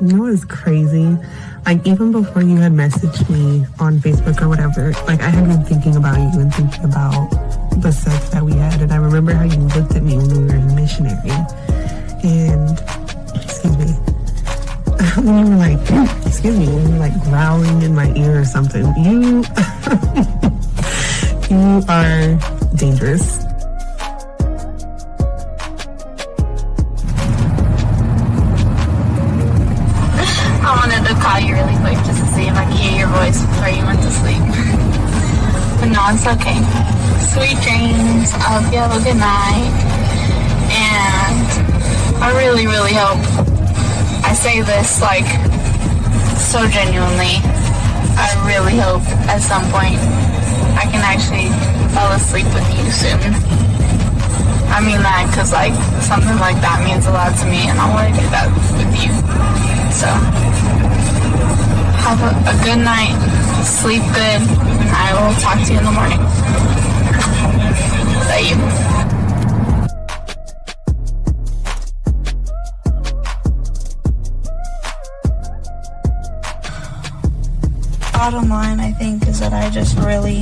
You know what's crazy? Like, even before you had messaged me on Facebook or whatever, like, I had been thinking about you and thinking about the sex that we had. And I remember how you looked at me when we were in missionary. And, excuse me, when you were like, when you were like growling in my ear or something. You, you are dangerous. I wanted to call you really quick just to see if I could hear your voice before you went to sleep. But no, it's okay. Sweet dreams. I hope you have a good night. And I really, really hope, I say this like so genuinely, I really hope at some point I can actually fall asleep with you soon. I mean that because like something like that means a lot to me and I want to do that with you. So have a good night, sleep good, and I will talk to you in the morning. Is that you? Bottom line, I think, is that I just really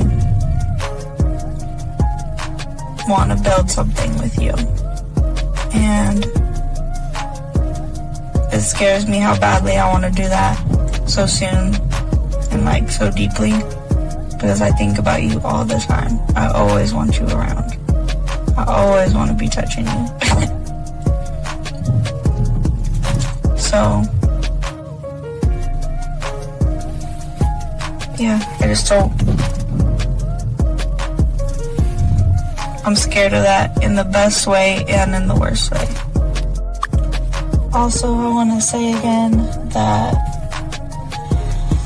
want to build something with you. And it scares me how badly I want to do that so soon and like so deeply, because I think about you all the time. I always want you around. I always want to be touching you. So yeah, I just don't. I'm scared of that in the best way and in the worst way. Also, I want to say again that,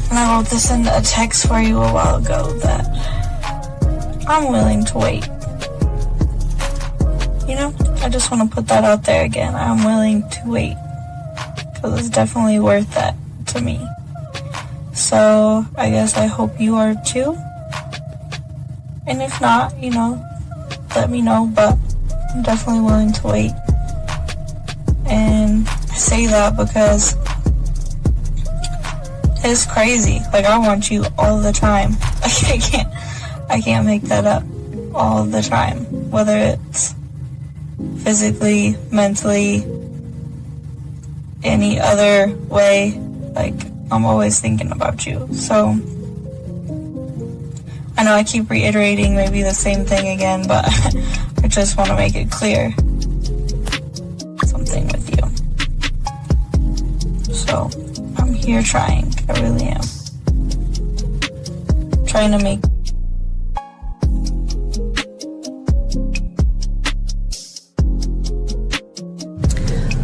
and I wrote this in a text for you a while ago, that I'm willing to wait. You know, I just want to put that out there again. I'm willing to wait, because it's definitely worth that to me. So, I guess I hope you are too. And if not, you know, let me know, but I'm definitely willing to wait. And I say that because it's crazy. Like, I want you all the time. Like, I can't make that up all the time. Whether it's physically, mentally, any other way, like, I'm always thinking about you. So I know I keep reiterating maybe the same thing again, but I just want to make it clear. Something with you. So I'm here trying. I really am. Trying to make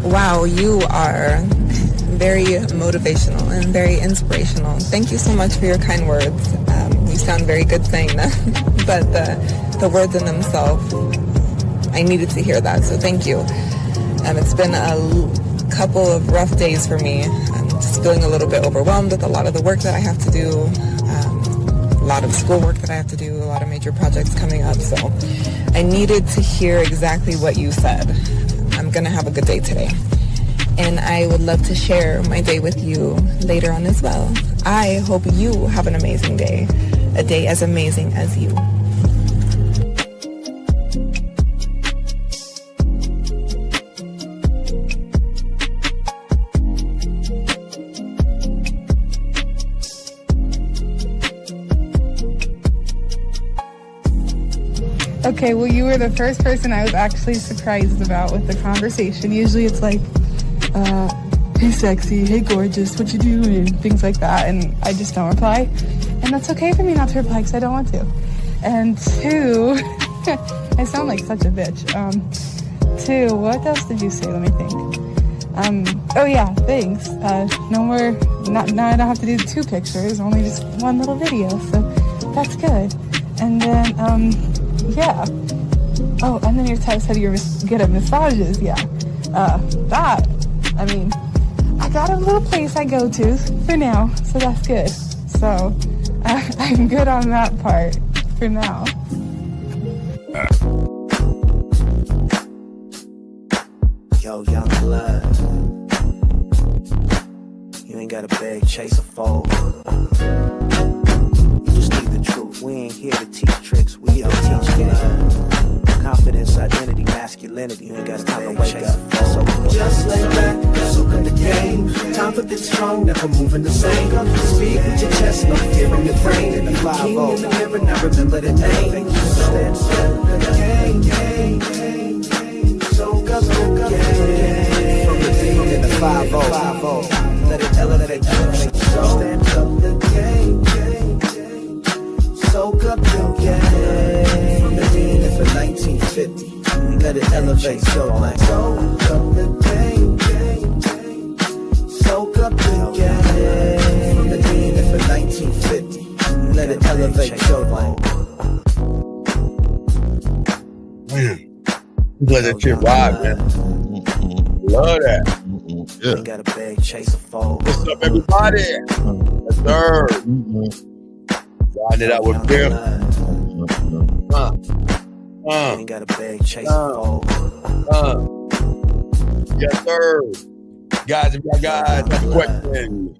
Wow, you are very motivational and very inspirational. Thank you so much for your kind words. You sound very good saying them, but the words in themselves, I needed to hear that, so thank you. It's been a couple of rough days for me. I'm just feeling a little bit overwhelmed with a lot of the work that I have to do, a lot of schoolwork that I have to do, a lot of major projects coming up, so I needed to hear exactly what you said. I'm going to have a good day today. And I would love to share my day with you later on as well. I hope you have an amazing day, a day as amazing as you. Okay, well, you were the first person I was actually surprised about with the conversation. Usually it's like, hey sexy, hey gorgeous, what you doing, things like that, and I just don't reply. And that's okay for me not to reply because I don't want to. And two, I sound like such a bitch. Two, what else did you say? Let me think. Oh yeah, thanks. No more, now I don't have to do 2 pictures, only just 1 little video, so that's good. And then, yeah. Oh, and then your text said you're good at massages, yeah. That, I mean, I got a little place I go to for now, so that's good. So, I'm good on that part for now. Yo, young blood. chase a foe. You just need the truth. We ain't here to teach tricks. We here to teach game. Confidence, identity, masculinity. You ain't got time to wake up. So just lay back, soak up the game. Confidence strong, never moving the same. Speak with your chest, no fear in your brain. And the 5-0 in the mirror, now remember the name. Stand still, the game. Soak up the game. From the team in the 5-0. Let it elevate. Stand up the game. Soak up the game. From the team in the 1950. Let it elevate, so like soak up the game. Soak up the game. From the team in the 1950. Let it elevate, so like. Let that shit ride, man. Love that. Yeah. Got a bag, chase a fall. What's up, everybody? Yes, sir. Riding it out with Bill. Ain't got a bag, chase a fall. Yes, sir. Guys, if y'all guys have a question,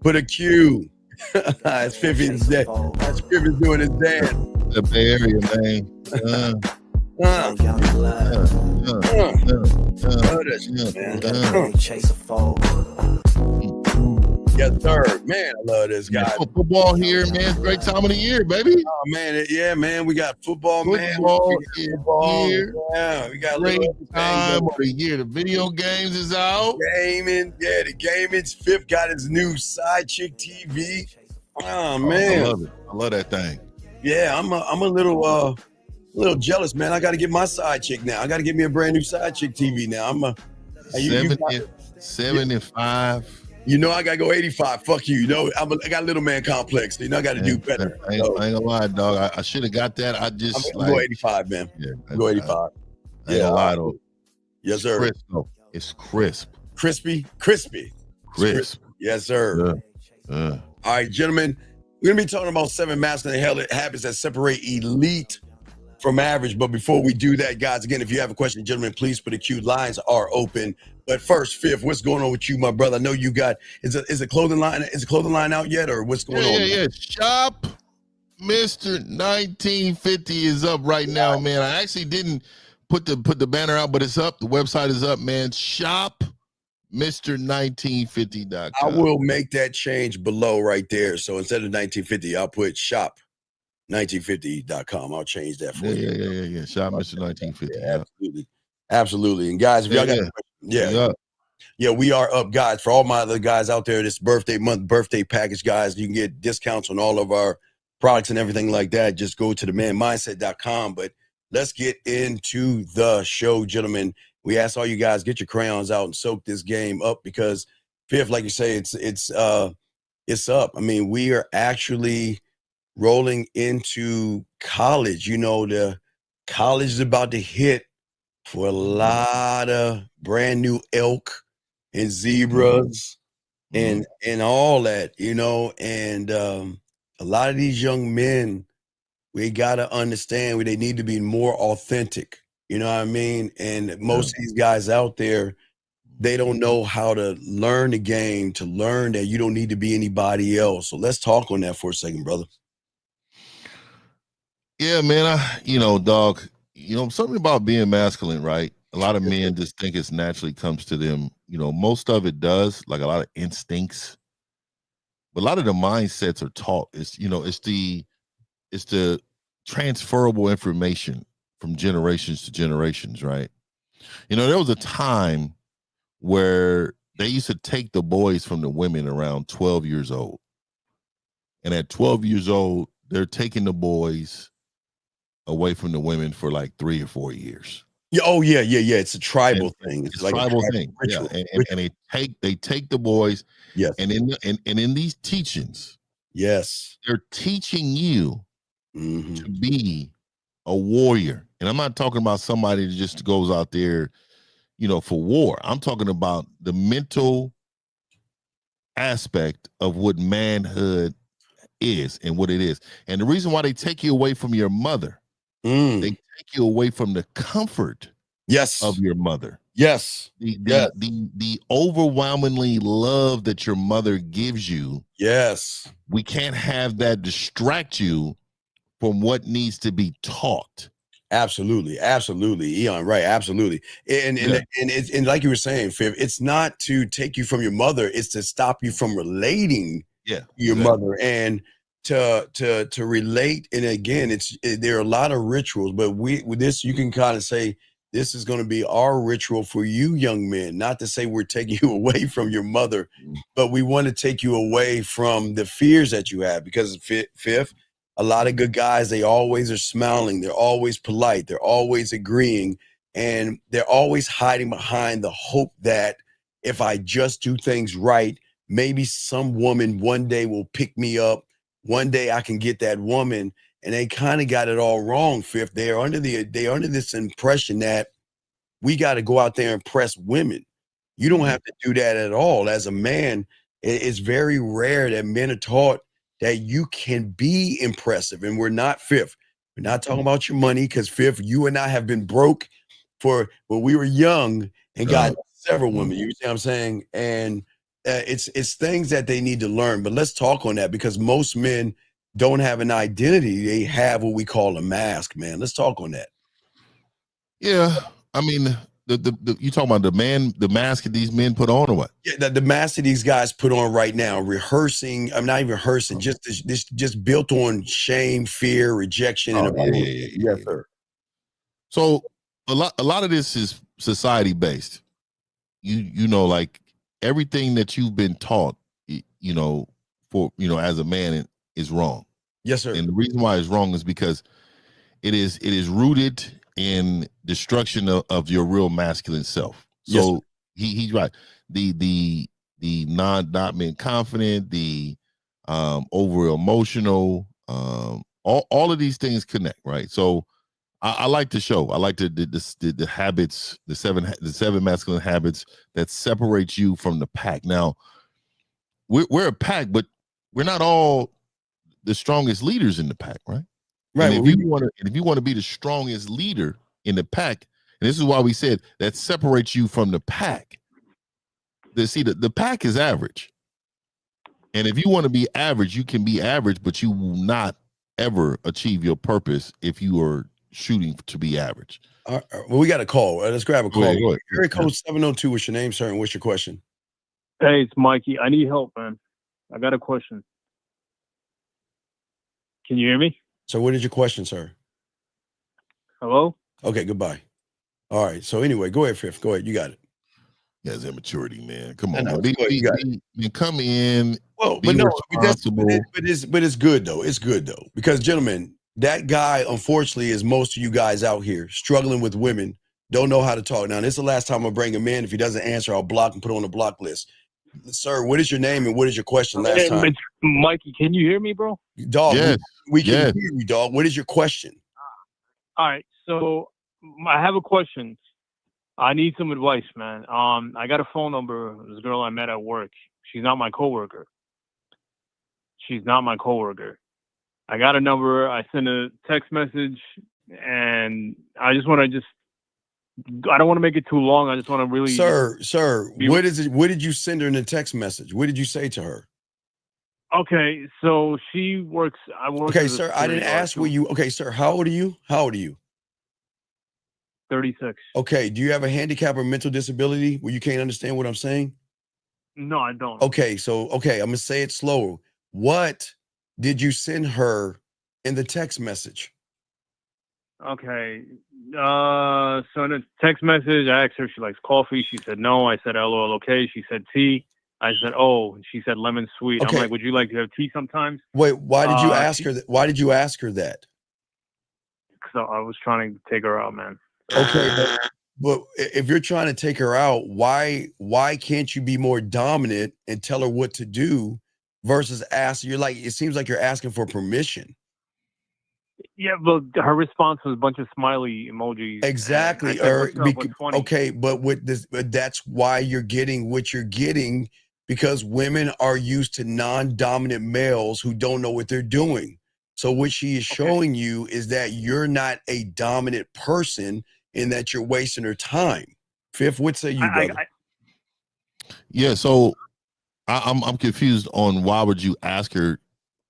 put a Q. It's Fifi's day. That's Fifi's doing his dance. The Bay Area, man. Chase a fall. Yes, sir. Man, I love this guy. Football here, man. Great time of the year, baby. Oh, man. Yeah, man. We got football, man. Football Here. Yeah, we got great time of the year. The video games is out. Gaming. Yeah, the gaming's Fifth got his new Side Chick TV. Oh, man. I love it. I love that thing. Yeah, I'm a little jealous, man. I got to get my Side Chick now. I got to get me a brand new Side Chick TV now. I'm 75. You know, I got to go 85. Fuck you. You know, I got a little man complex. You know, I got to do better. I ain't gonna lie, dog. I should have got that. I'm go 85, man. Yeah, go 85. Yeah, lie, though. Yes, sir. Crisp, though. It's crisp. Crispy. Crisp. Yes, sir. All right, gentlemen. We're going to be talking about 7 masculine habits that separate elite from average. But before we do that, guys, again, if you have a question, gentlemen, please put a queue. Lines are open. But first, Fifth, what's going on with you, my brother? I know you got is a clothing line out yet, or what's going on? Yeah. Shop Mr. 1950 is up right now, man. I actually didn't put the banner out, but it's up. The website is up, man. Shop Mr.1950.com. I will make that change below right there. So instead of 1950, I'll put shop 1950.com. I'll change that for you. Yeah. Shop Mr. 1950. Absolutely. And guys, if y'all got we are up, guys. For all my other guys out there, this birthday package, guys, you can get discounts on all of our products and everything like that. Just go to themanmindset.com. But let's get into the show, gentlemen. We ask all you guys, get your crayons out and soak this game up because Fifth, like you say, it's up. I mean, we are actually rolling into college. You know, the college is about to hit for a lot of brand new elk and zebras and all that, you know, and a lot of these young men, we got to understand they need to be more authentic. You know what I mean? And most of these guys out there, they don't know how to learn the game, to learn that you don't need to be anybody else. So let's talk on that for a second, brother. Yeah, man. Dog, something about being masculine, right? A lot of men just think it's naturally comes to them. You know, most of it does, like a lot of instincts. But a lot of the mindsets are taught. It's the transferable information from generations to generations, right? You know, there was a time where they used to take the boys from the women around 12 years old. And at 12 years old, they're taking the boys away from the women for like 3 or 4 years. Yeah. Oh, yeah. It's a tribal thing. It's like a tribal thing. Ritual. Yeah. And they take the boys. Yes. And in these teachings, yes, they're teaching you to be a warrior. And I'm not talking about somebody that just goes out there, for war. I'm talking about the mental aspect of what manhood is and what it is. And the reason why they take you away from your mother, they take you away from the comfort Yes. of your mother. Yes. The overwhelmingly love that your mother gives you. Yes. We can't have that distract you from what needs to be taught. Absolutely, Eon, right? Absolutely, and like you were saying, Fib, it's not to take you from your mother; it's to stop you from relating to your mother and to relate. And again, there are a lot of rituals, but with this, you can kind of say this is going to be our ritual for you, young men. Not to say we're taking you away from your mother, but we want to take you away from the fears that you have because fifth. A lot of good guys, they always are smiling. They're always polite. They're always agreeing. And they're always hiding behind the hope that if I just do things right, maybe some woman one day will pick me up. One day I can get that woman. And they kind of got it all wrong, Fifth. They're under this impression that we got to go out there and impress women. You don't have to do that at all. As a man, it's very rare that men are taught that you can be impressive. And we're not, Fifth. We're not talking about your money because, Fifth, you and I have been broke when we were young and got several women. You see what I'm saying? And it's things that they need to learn. But let's talk on that because most men don't have an identity. They have what we call a mask, man. Let's talk on that. Yeah. I mean, you talking about the mask that these men put on or what? Yeah, the mask that these guys put on right now, rehearsing. I'm not even rehearsing, just built on shame, fear, rejection, and yes, sir. So a lot of this is society based. You know, like everything that you've been taught, as a man is wrong. Yes, sir. And the reason why it's wrong is because it is rooted in destruction of your real masculine self. So yes, he's right. The not being confident, the over emotional, all of these things connect, right? So I like the show. I like the habits, the seven masculine habits that separate you from the pack. Now we're a pack, but we're not all the strongest leaders in the pack, right? Right. And if you want to be the strongest leader in the pack, and this is why we said that separates you from the pack. The pack is average. And if you want to be average, you can be average, but you will not ever achieve your purpose if you are shooting to be average. Well, we got a call. Let's grab a call. Go ahead. Area code 702. What's your name, sir? And what's your question? Hey, it's Mikey. I need help, man. I got a question. Can you hear me? So what is your question, sir? Hello? Okay, goodbye. All right. So anyway, go ahead, Fifth. Go ahead. You got it. Yeah, it's immaturity, man. Come on, man. You come in. Well, but no, but it's good though. It's good though. Because gentlemen, that guy, unfortunately, is most of you guys out here struggling with women, don't know how to talk. Now, this is the last time I'll bring him in. If he doesn't answer, I'll block and put on the block list. Sir, what is your name and what is your question last time? It's Mikey, can you hear me, bro? Dog, yes. we can hear you, dog. What is your question? All right, so I have a question. I need some advice, man. I got a phone number of this girl I met at work. She's not my coworker. I got a number. I sent a text message, and I just want to I don't want to make it too long. I just want to really. Sir, what is it? What did you send her in a text message? What did you say to her? Okay, so she works. Okay, sir, I didn't ask where you. Okay, sir, how old are you? 36. Okay, do you have a handicap or mental disability where you can't understand what I'm saying? No, I don't. Okay, I'm gonna say it slower. What did you send her in the text message? Okay. So in a text message, I asked her if she likes coffee. She said no. I said LOL, okay. She said tea. I said, oh. She said lemon sweet. Okay. I'm like, would you like to have tea sometimes? Wait, why did you ask her that? Why did you ask her that? Because I was trying to take her out, man. Okay, but if you're trying to take her out, why can't you be more dominant and tell her what to do versus ask? It seems like you're asking for permission. Yeah, but her response was a bunch of smiley emojis. Exactly. But that's why you're getting what you're getting, because women are used to non-dominant males who don't know what they're doing. So what she is showing you is that you're not a dominant person. and that you're wasting her time. Fifth, what say you, brother? Yeah, so I'm confused on why would you ask her?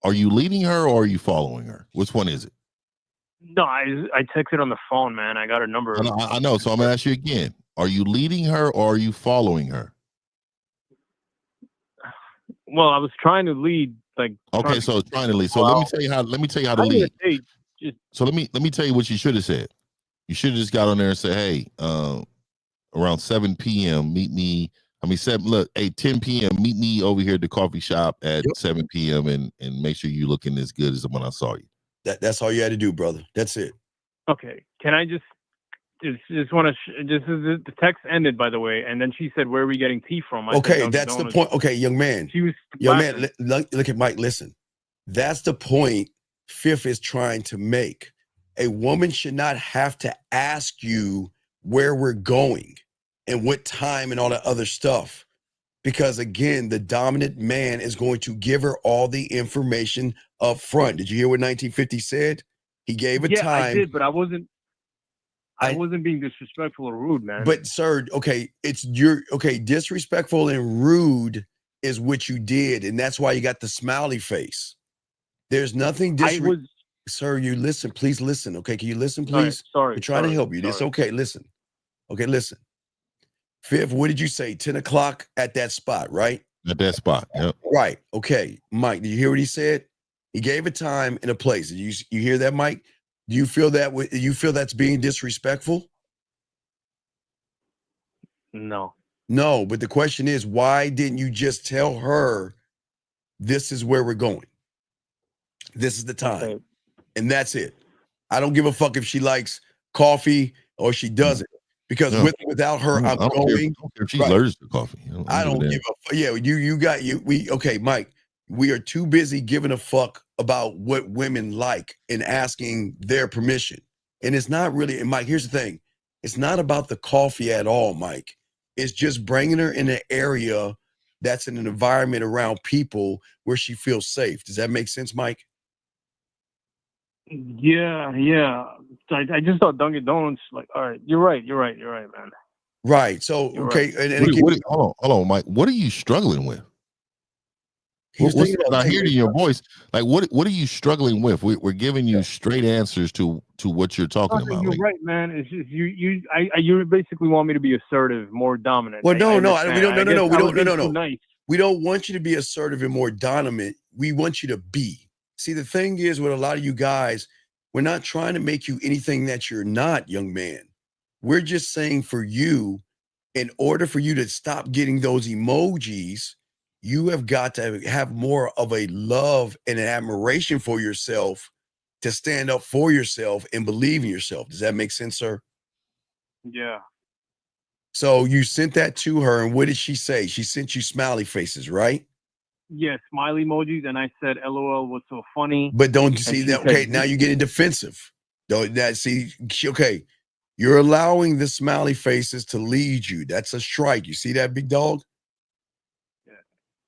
Are you leading her or are you following her? Which one is it? No, I texted on the phone, man. I got her number. I know. So I'm gonna ask you again. Are you leading her or are you following her? Well, I was trying to lead. Like, okay, so trying to lead. So let me tell you how to lead. So let me tell you what you should have said. You should have just got on there and said, hey, around 7 p.m. meet me. I mean, 10 p.m. meet me over here at the coffee shop at 7 p.m. and make sure you looking as good as when I saw you. That's all you had to do, brother. That's it. Okay. Can I just want to? The text ended, by the way, and then she said, "Where are we getting tea from?" Okay, that's the point. Okay, young man. She was young man. Look at Mike. Listen, that's the point Fifth is trying to make. A woman should not have to ask you where we're going and what time and all that other stuff. Because again, the dominant man is going to give her all the information up front. Did you hear what 1950 said? He gave a time. I did, but I wasn't being disrespectful or rude, man. But sir, okay, disrespectful and rude is what you did, and that's why you got the smiley face. There's nothing Sir, you listen, please listen. Okay, can you listen, please? Sorry. We're trying to help you. It's okay. Listen. Okay, listen. Fifth, what did you say? 10 o'clock at that spot, right? At that spot, yep. Right. Okay. Mike, did you hear what he said? He gave a time and a place. Did you hear that, Mike? Do you feel that's being disrespectful? No. No, but the question is, why didn't you just tell her this is where we're going? This is the time. Okay. And that's it. I don't give a fuck if she likes coffee or she doesn't. Because without her, I'm going. If she's allergic to coffee. I don't give a fuck. Yeah, okay, Mike, we are too busy giving a fuck about what women like and asking their permission. And it's not really, and Mike, here's the thing. It's not about the coffee at all, Mike. It's just bringing her in an area that's in an environment around people where she feels safe. Does that make sense, Mike? Yeah. I just thought Dunkin' Donuts, like, all right, you're right, man. Right. So, okay. Right. And hold on, Mike. What are you struggling with? I hear it in your voice. Like, what are you struggling with? We're giving you straight answers to what you're talking about. You're right, man. It's just you basically want me to be assertive, more dominant. Well, no. We don't want you to be assertive and more dominant. We want you to be. See, the thing is with a lot of you guys, we're not trying to make you anything that you're not, young man. We're just saying for you, in order for you to stop getting those emojis, you have got to have more of a love and an admiration for yourself to stand up for yourself and believe in yourself. Does that make sense, sir? Yeah. So you sent that to her, and what did she say? She sent you smiley faces, right? Yeah, smiley emojis, and I said, "LOL, what's so funny?" But don't you see that? Okay, now you're getting defensive. Okay, you're allowing the smiley faces to lead you. That's a strike. You see that, big dog?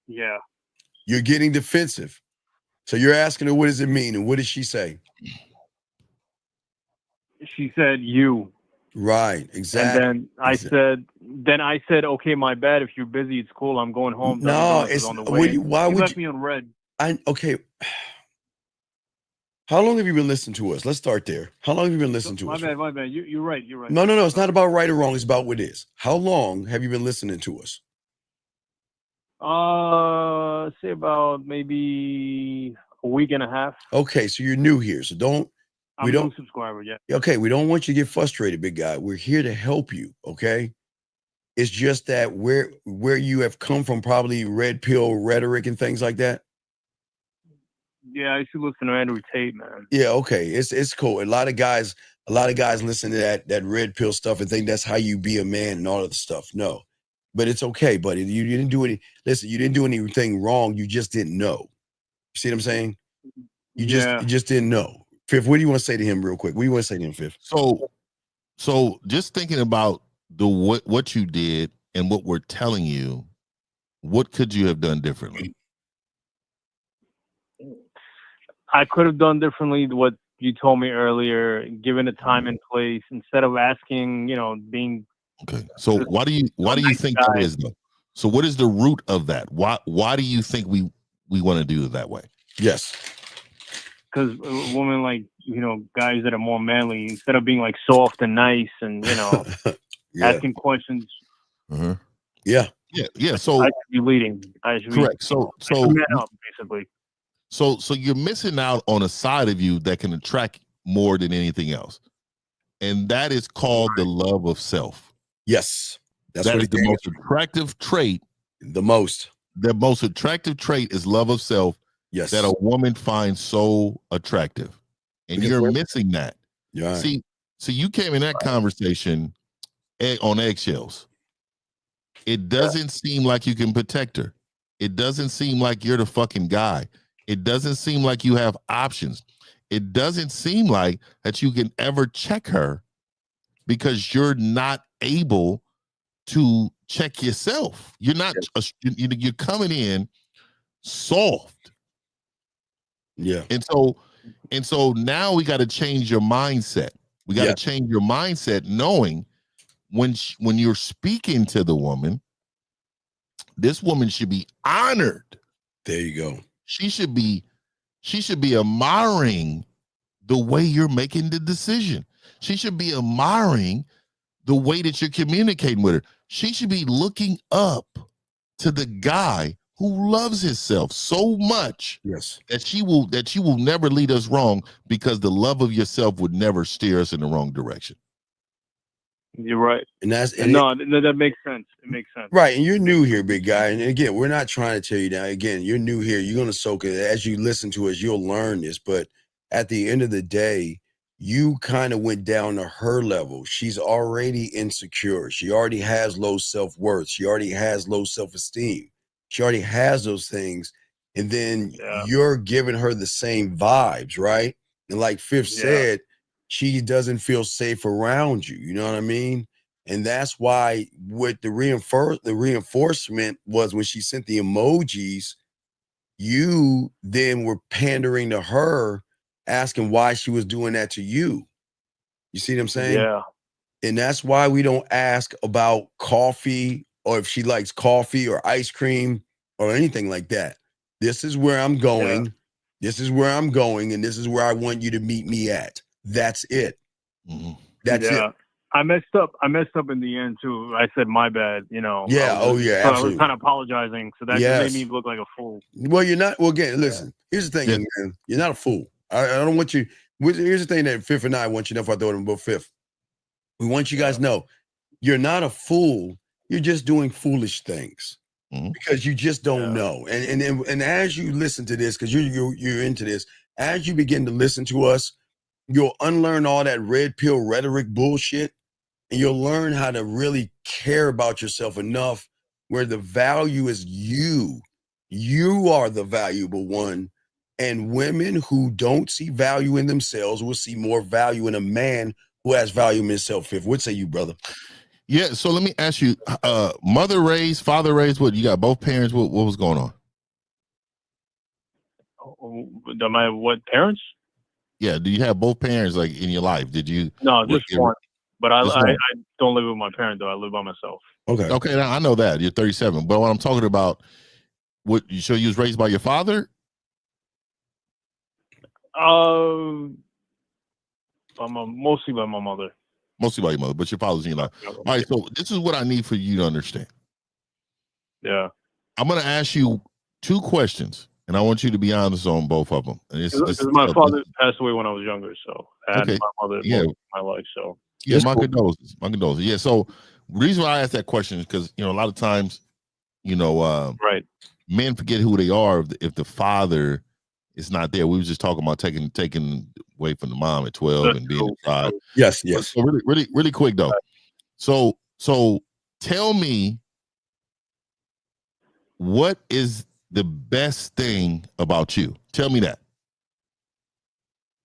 Yeah. You're getting defensive. So you're asking her, what does it mean? And what did she say? She said, you. Right, exactly. And then I said, okay, my bad. If you're busy, it's cool. I'm going home. No, it's on the way. Why would left me on red? Okay. How long have you been listening to us? Let's start there. How long have you been listening to us? My bad. You're right. No. It's not about right or wrong. It's about what it is. How long have you been listening to us? Say about maybe a week and a half. Okay, so you're new here. So I'm a new subscriber, yeah. Okay, we don't want you to get frustrated, big guy. We're here to help you, okay? It's just that where you have come from, probably red pill rhetoric and things like that. Yeah, I used to listen to Andrew Tate, man. Yeah, okay. It's cool. A lot of guys listen to that red pill stuff and think that's how you be a man and all of the stuff. No. But it's okay, buddy. You didn't do you didn't do anything wrong. You just didn't know. You see what I'm saying? You just didn't know. Fifth, what do you want to say to him real quick? What do you want to say to him, Fifth? So just thinking about what you did and what we're telling you, what could you have done differently? I could have done differently what you told me earlier, given the time and place, instead of asking, being okay. So why do you think that is though? So what is the root of that? Why do you think we want to do it that way? Yes. Because women like, guys that are more manly, instead of being like soft and nice and, asking questions. Uh-huh. Yeah. So I should be leading. I should correct. be, So man up, basically. So you're missing out on a side of you that can attract more than anything else. And that is called the love of self. Yes. That is the most attractive trait. The most attractive trait is love of self. Yes. That a woman finds so attractive. And because you're missing that. Yeah. See, you came in that conversation on eggshells. It doesn't seem like you can protect her. It doesn't seem like you're the fucking guy. It doesn't seem like you have options. It doesn't seem like that you can ever check her because you're not able to check yourself. You're not, you're coming in soft. Yeah. And so now we got to change your mindset. We got to change your mindset, knowing when you're speaking to the woman, this woman should be honored. There you go. She should be admiring the way you're making the decision. She should be admiring the way that you're communicating with her. She should be looking up to the guy who loves himself so much that you will never lead us wrong, because the love of yourself would never steer us in the wrong direction. You're right. That makes sense. It makes sense. Right. And you're new here, big guy. And again, we're not trying to tear you down. Again, you're new here. You're going to soak it. As you listen to us, you'll learn this. But at the end of the day, you kind of went down to her level. She's already insecure. She already has low self-worth. She already has low self-esteem. She already has those things. And then you're giving her the same vibes, right? And like Fifth said, she doesn't feel safe around you. You know what I mean? And that's why with the reinforcement was when she sent the emojis, you then were pandering to her, asking why she was doing that to you. You see what I'm saying? Yeah. And that's why we don't ask about coffee, or if she likes coffee or ice cream or anything like that. This is where I'm going. Yeah. This is where I'm going. And this is where I want you to meet me at. That's it. Mm-hmm. That's it. I messed up in the end too. I said my bad, Yeah. Absolutely. I was kind of apologizing. So that just made me look like a fool. Well, you're not. Well, again, listen. Here's the thing, man. You're not a fool. I don't want you. Here's the thing that Fifth and I want you to know. If I throw it in both Fifth, we want you guys to know you're not a fool. You're just doing foolish things because you just don't know. And as you listen to this, because you're into this, as you begin to listen to us, you'll unlearn all that red pill rhetoric bullshit, and you'll learn how to really care about yourself enough where the value is you. You are the valuable one. And women who don't see value in themselves will see more value in a man who has value in himself. Fifth, what say you, brother? Yeah, so let me ask you, mother raised, father raised, what? You got both parents? What was going on? What parents? Yeah, do you have both parents like in your life? Did you? No, just one. But I don't live with my parent though. I live by myself. Okay, now I know that you're 37. But what I'm talking about, so you was raised by your father? Mostly by my mother. Mostly by your mother, but your father's in your life. All right, so this is what I need for you to understand. Yeah. I'm going to ask you 2 questions, and I want you to be honest on both of them. My father passed away when I was younger, so I had my mother in my life. So my condolences. My condolences. Yeah. So the reason why I asked that question is because a lot of times, right, men forget who they are if the father is not there. We were just talking about taking away from the mom at 12 and being inside. Yes. So really quick though. So tell me, what is the best thing about you? Tell me that.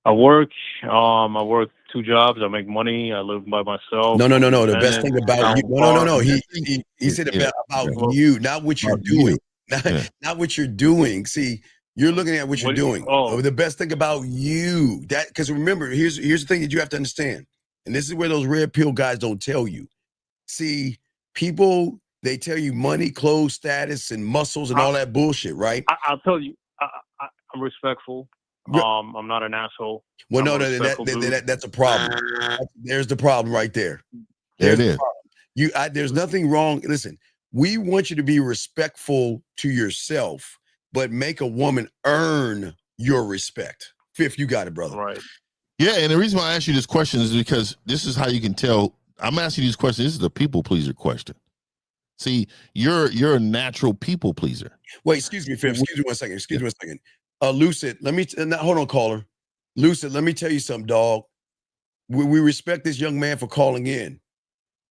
I work 2 jobs. I make money. I live by myself. No. The best thing about you. No. He said about you, not what you're doing. Not what you're doing. See, You're looking at what you're doing. Oh. The best thing about you, that because remember, here's the thing that you have to understand, and this is where those red pill guys don't tell you. See, people, they tell you money, clothes, status, and muscles, and all that bullshit, right? I'll tell you, I'm respectful. I'm not an asshole. Well, no, that's a problem. There's the problem right there. There it is. There's nothing wrong. Listen, we want you to be respectful to yourself, but make a woman earn your respect. Fifth, you got it, brother. Right. Yeah, and the reason why I ask you this question is because this is how you can tell. I'm asking you this question. This is a people pleaser question. See, you're a natural people pleaser. Wait, excuse me, Fifth. Excuse me one second. Lucid, hold on, caller. Lucid, let me tell you something, dog. We respect this young man for calling in.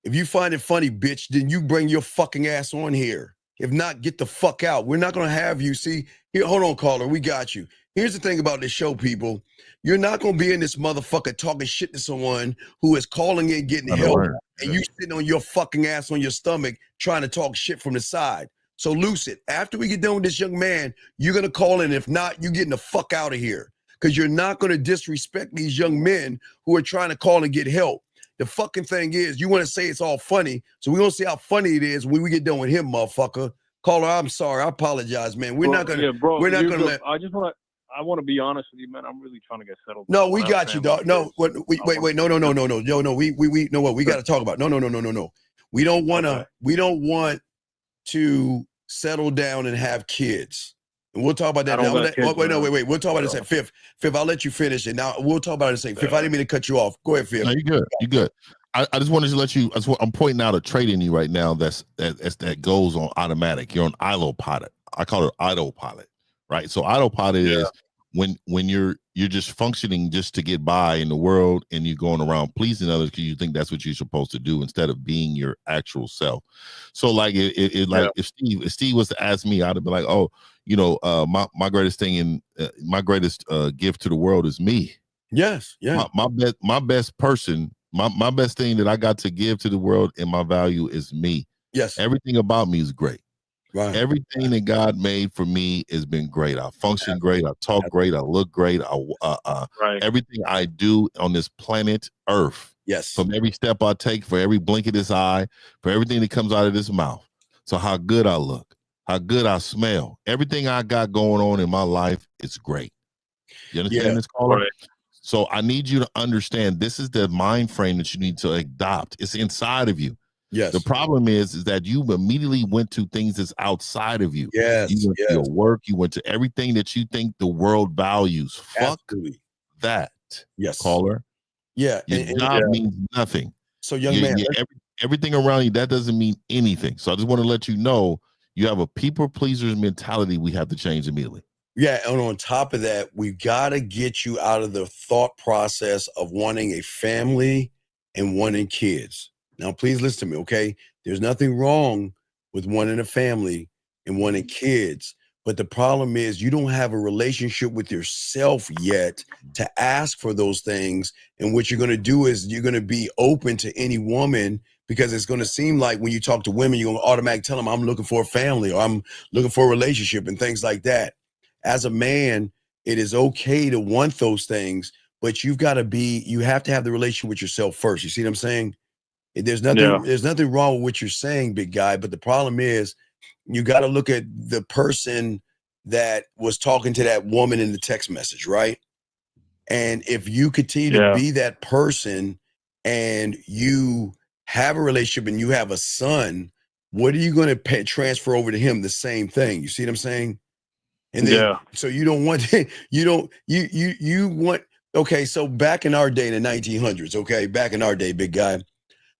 If you find it funny, bitch, then you bring your fucking ass on here. If not, get the fuck out. We're not going to have you. See, here, hold on, caller. We got you. Here's the thing about this show, people. You're not going to be in this motherfucker talking shit to someone who is calling in, getting help, and you sitting on your fucking ass on your stomach trying to talk shit from the side. So, Lucid, after we get done with this young man, you're going to call in. If not, you're getting the fuck out of here because you're not going to disrespect these young men who are trying to call and get help. The fucking thing is, you want to say it's all funny, so we're going to see how funny it is when we get done with him, motherfucker. Caller, I'm sorry. I apologize, man. We're not going to let... I want to be honest with you, man. I'm really trying to get settled. No, we got you, dog. No, wait. No. We know what we got to talk about. No. We don't want to settle down and have kids. And we'll talk about that. Wait. We'll talk about this at Fifth. I'll let you finish it. Now we'll talk about it in a second. Fifth, I didn't mean to cut you off. Go ahead, Fifth. No, you're good. I just wanted to let you. I'm pointing out a trait in you right now that goes on automatic. You're on autopilot. I call it autopilot, right? So autopilot is when you're just functioning just to get by in the world, and you're going around pleasing others because you think that's what you're supposed to do instead of being your actual self. So like if Steve was to ask me, I'd be like, oh, my greatest thing in my greatest gift to the world is me. Yes, yeah. My best person. My best thing that I got to give to the world and my value is me. Yes. Everything about me is great. Right. Everything that God made for me has been great. I function great. I talk great. I look great. Everything I do on this planet Earth. Yes. From every step I take, for every blink of this eye, for everything that comes out of this mouth. So how good I look, how good I smell. Everything I got going on in my life is great. You understand this, caller? Right. So I need you to understand this is the mind frame that you need to adopt. It's inside of you. Yes. The problem is that you immediately went to things that's outside of you. Yes. You went to your work. You went to everything that you think the world values. Absolutely. Fuck that. Yes. Caller. Yeah. Your job means nothing. So young man. Everything around you, that doesn't mean anything. So I just want to let you know you have a people pleaser's mentality we have to change immediately. Yeah, and on top of that, we got to get you out of the thought process of wanting a family and wanting kids. Now, please listen to me, okay? There's nothing wrong with wanting a family and wanting kids, but the problem is you don't have a relationship with yourself yet to ask for those things, and what you're going to do is you're going to be open to any woman because it's going to seem like when you talk to women, you're going to automatically tell them, I'm looking for a family or I'm looking for a relationship and things like that. As a man, it is okay to want those things, but you have to have the relationship with yourself first. You see what I'm saying? There's nothing wrong with what you're saying, big guy, but the problem is you got to look at the person that was talking to that woman in the text message, right? And if you continue to be that person and you have a relationship and you have a son, what are you going to transfer over to him? The same thing. You see what I'm saying? And then, so you don't want, you want, okay. So back in our day, in the 1900s, okay. Back in our day, big guy.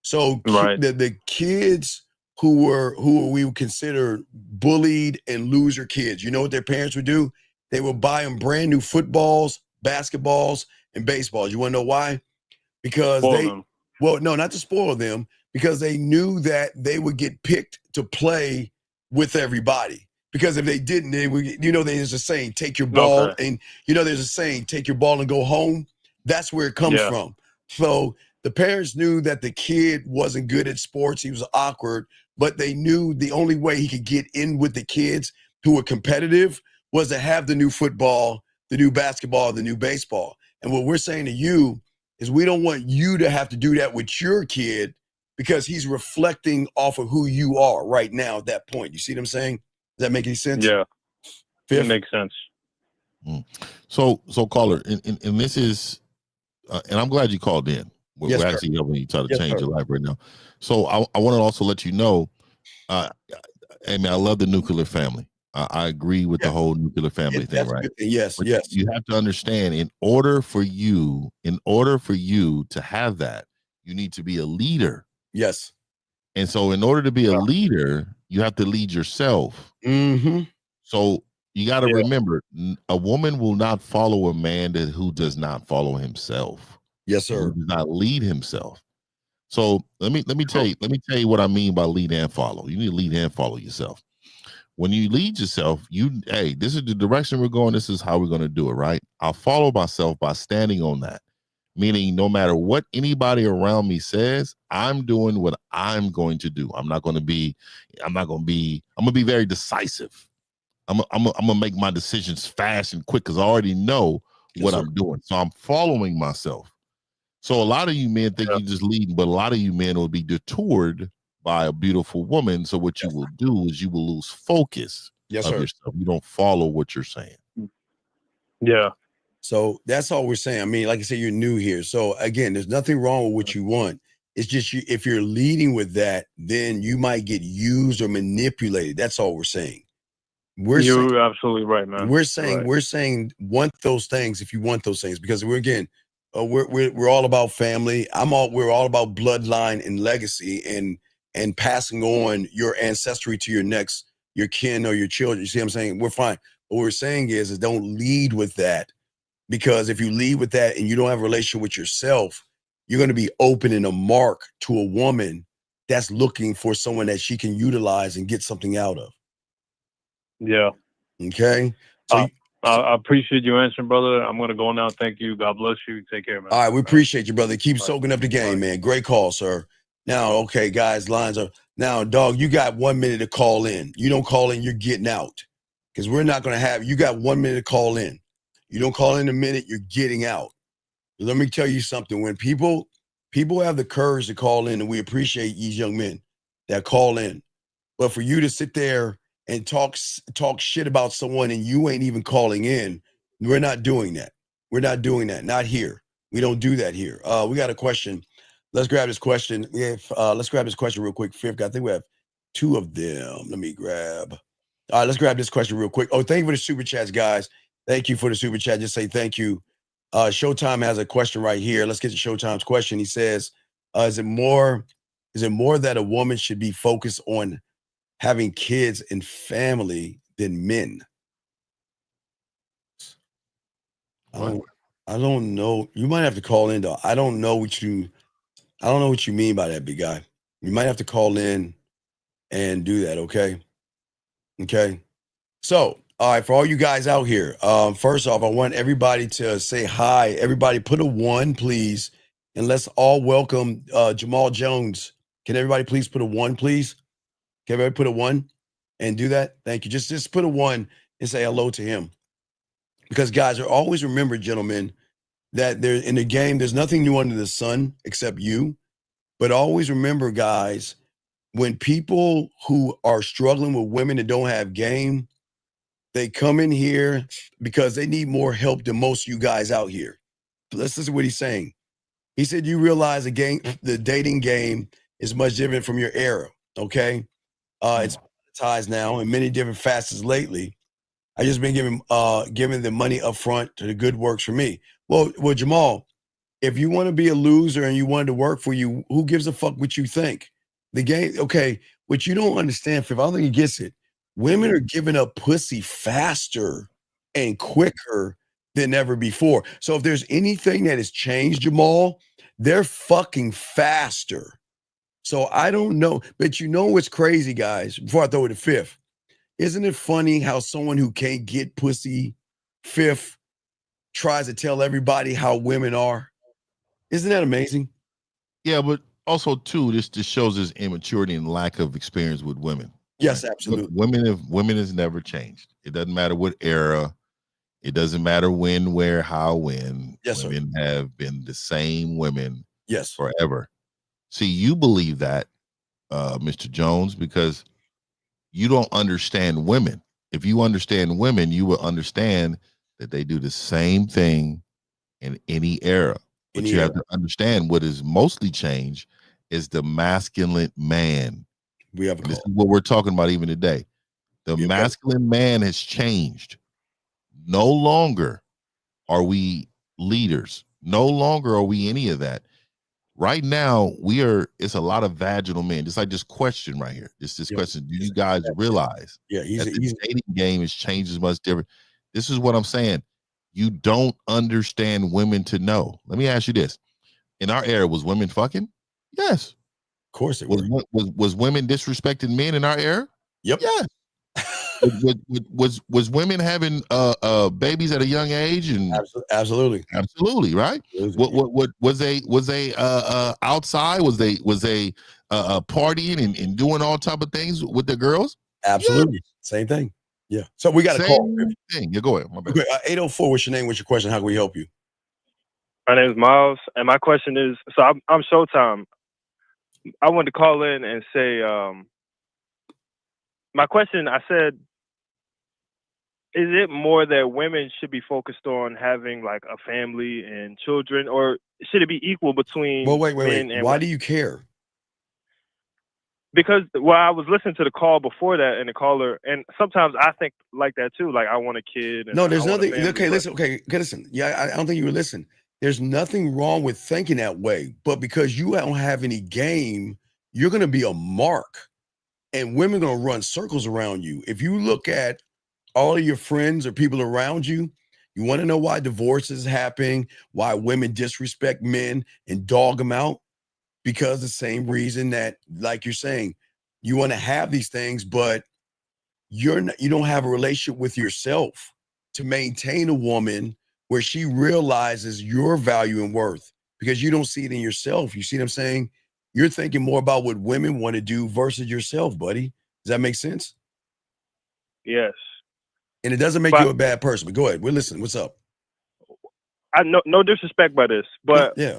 So the kids who we would consider bullied and loser kids, you know what their parents would do? They would buy them brand new footballs, basketballs, and baseballs. You want to know why? Because not to spoil them, because they knew that they would get picked to play with everybody. Because if they didn't, they would, there's a saying, take your ball, and there's a saying, take your ball and go home. That's where it comes from. So the parents knew that the kid wasn't good at sports. He was awkward, but they knew the only way he could get in with the kids who were competitive was to have the new football, the new basketball, the new baseball. And what we're saying to you is we don't want you to have to do that with your kid because he's reflecting off of who you are right now at that point. You see what I'm saying? Does that make any sense? Yeah. Fifth? It makes sense. So caller, and this is, and I'm glad you called in. We're actually helping you try to change your life right now. So I want to also let you know, hey man, I love the nuclear family. I agree with the whole nuclear family thing, right? Yes, but yes. You have to understand, in order for you to have that, you need to be a leader. Yes. And so in order to be a leader, you have to lead yourself. Mm-hmm. So you got to remember, a woman will not follow a man who does not follow himself. Yes, sir. Who does not lead himself. So let me tell you what I mean by lead and follow. You need to lead and follow yourself. When you lead yourself, hey, this is the direction we're going. This is how we're going to do it, right? I'll follow myself by standing on that. Meaning, no matter what anybody around me says, I'm doing what I'm going to do. I'm going to be very decisive. I'm gonna make my decisions fast and quick because I already know what I'm doing. So I'm following myself. So a lot of you men think you're just leading, but a lot of you men will be detoured by a beautiful woman. So what you will do is you will lose focus of yourself. You don't follow what you're saying. Yeah. So that's all we're saying. I mean, like I said, you're new here. So again, there's nothing wrong with what you want. It's just if you're leading with that, then you might get used or manipulated. That's all we're saying. You're absolutely right, man. We're saying want those things if you want those things, because we're all about family. We're all about bloodline and legacy and passing on your ancestry to your kin or your children. You see what I'm saying? We're fine. What we're saying is don't lead with that, because if you lead with that and you don't have a relationship with yourself, you're going to be opening a mark to a woman that's looking for someone that she can utilize and get something out of. Yeah. Okay. So I appreciate you answering, brother. I'm going to go now. Thank you. God bless you. Take care, man. All right. We appreciate you, brother. Keep soaking up the game, man. Great call, sir. Now, okay, guys, lines are now, dog, you got 1 minute to call in. You don't call in, you're getting out, because we're not going to you got 1 minute to call in. You don't call in a minute, you're getting out. Let me tell you something. When people have the courage to call in, and we appreciate these young men that call in, but for you to sit there and talk shit about someone and you ain't even calling in, we're not doing that. We're not doing that. Not here. We don't do that here. We got a question. Let's grab this question. Let's grab this question real quick. Fifth, I think we have two of them. Let me grab. All right, let's grab this question real quick. Oh, thank you for the super chats, guys. Thank you for the super chat. Just say thank you. Showtime has a question right here. Let's get to Showtime's question. He says, is it more that a woman should be focused on having kids and family than men? I don't know. You might have to call in though. I don't know what you mean by that, big guy. You might have to call in and do that. Okay. So, all right, for all you guys out here, first off, I want everybody to say hi. Everybody put a 1, please. And let's all welcome Jamal Jones. Can everybody please put a 1, please? Can everybody put a 1 and do that? Thank you. Just put a 1 and say hello to him. Because guys, always remember, gentlemen, that there in the game, there's nothing new under the sun except you. But always remember, guys, when people who are struggling with women that don't have game, they come in here because they need more help than most of you guys out here. Let's listen to what he's saying. He said, you realize the dating game is much different from your era, okay? It's monetized now in many different facets lately. I just been giving the money up front to the good works for me. Well, Jamal, if you want to be a loser and you want it to work for you, who gives a fuck what you think? The game, okay, what you don't understand, Fifth, I don't think he gets it. Women are giving up pussy faster and quicker than ever before. So if there's anything that has changed, Jamal, they're fucking faster. So I don't know, but you know what's crazy, guys, before I throw it to Fifth, isn't it funny how someone who can't get pussy, Fifth, tries to tell everybody how women are? Isn't that amazing? Yeah, but also too, this just shows his immaturity and lack of experience with women. Yes, absolutely. Women has never changed. It doesn't matter what era. It doesn't matter when, where, how, when. Yes, women have been the same women. Yes, forever. See, you believe that, Mr. Jones, because you don't understand women. If you understand women, you will understand that they do the same thing in any era. But you have to understand what is mostly changed is the masculine man. We have this is what we're talking about even today. The masculine man has changed. No longer are we leaders. No longer are we any of that. Right now, it's a lot of vaginal men. Just like this question right here. This question. Do you guys realize that the dating game has changed as much different? This is what I'm saying. You don't understand women to know. Let me ask you this. In our era, was women fucking? Yes. Of course it was women disrespecting men in our era? Yep. Yes. was women having babies at a young age? And absolutely, right. What was they outside? Was they partying and doing all type of things with the girls? Absolutely, same thing. Yeah. So we got a call. Thing. Yeah, go ahead. My bad. 804. What's your name? What's your question? How can we help you? My name is Miles, and my question is: so I'm Showtime. I wanted to call in and say, my question. I said, is it more that women should be focused on having like a family and children, or should it be equal between? Well, wait. Men and why do you care? Because I was listening to the call before that, and the caller, and sometimes I think like that too. Like I want a kid. And no, there's nothing. Family, okay, listen. Okay, listen. Yeah, I don't think you would listen. There's nothing wrong with thinking that way, but because you don't have any game, you're going to be a mark, and women are going to run circles around you. If you look at all of your friends or people around you, you want to know why divorces happen, why women disrespect men and dog them out, because the same reason that, like you're saying, you want to have these things, but you don't have a relationship with yourself to maintain a woman where she realizes your value and worth, because you don't see it in yourself. You see what I'm saying? You're thinking more about what women want to do versus yourself, buddy. Does that make sense? Yes. And it doesn't make you a bad person, but go ahead. We're listening. What's up? I no disrespect by this, but yeah.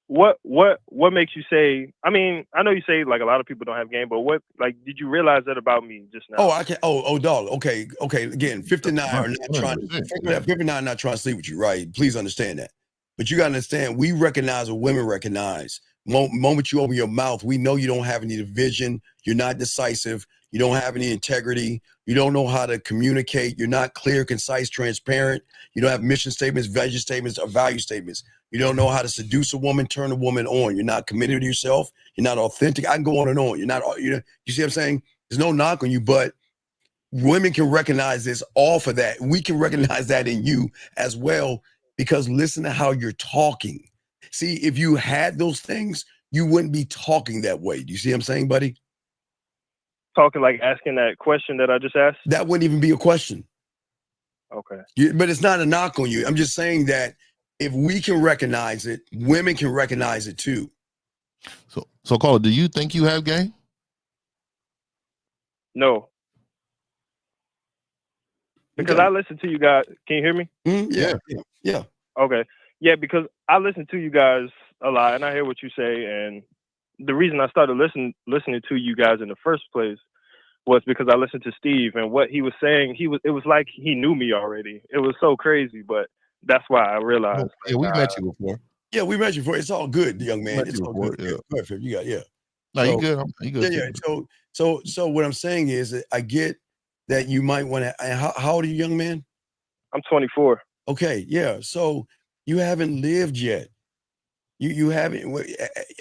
What makes you say? I mean, I know you say like a lot of people don't have game, but what, like, did you realize that about me just now? Oh, I can. Oh, dog. Okay. Again, 59 are not trying. 59 not trying to sleep with you, right? Please understand that. But you got to understand, we recognize what women recognize. Moment you open your mouth, we know you don't have any division. You're not decisive. You don't have any integrity. You don't know how to communicate. You're not clear, concise, transparent. You don't have mission statements, vision statements, or value statements. You don't know how to seduce a woman, turn a woman on. You're not committed to yourself. You're not authentic. I can go on and on. You're not, you see what I'm saying? There's no knock on you, but women can recognize this off of that. We can recognize that in you as well, because listen to how you're talking. See, if you had those things, you wouldn't be talking that way. Do you see what I'm saying, buddy? Talking like asking that question that I just asked? That wouldn't even be a question. Okay. But it's not a knock on you. I'm just saying that if we can recognize it, women can recognize it too. So caller, do you think you have game? No. Because I listen to you guys. Can you hear me? Yeah. Okay. Yeah, because I listen to you guys a lot, and I hear what you say. And the reason I started listening to you guys in the first place was because I listened to Steve, and what he was saying, it was like he knew me already. It was so crazy, but that's why I realized. Yeah, we met you before. Yeah, we met you before. It's all good, young man. It's all good. Yeah. Perfect. You got No, you good. You good. Yeah. So what I'm saying is that I get that you might want to. How old are you, young man? I'm 24. Okay. Yeah. So you haven't lived yet. You haven't.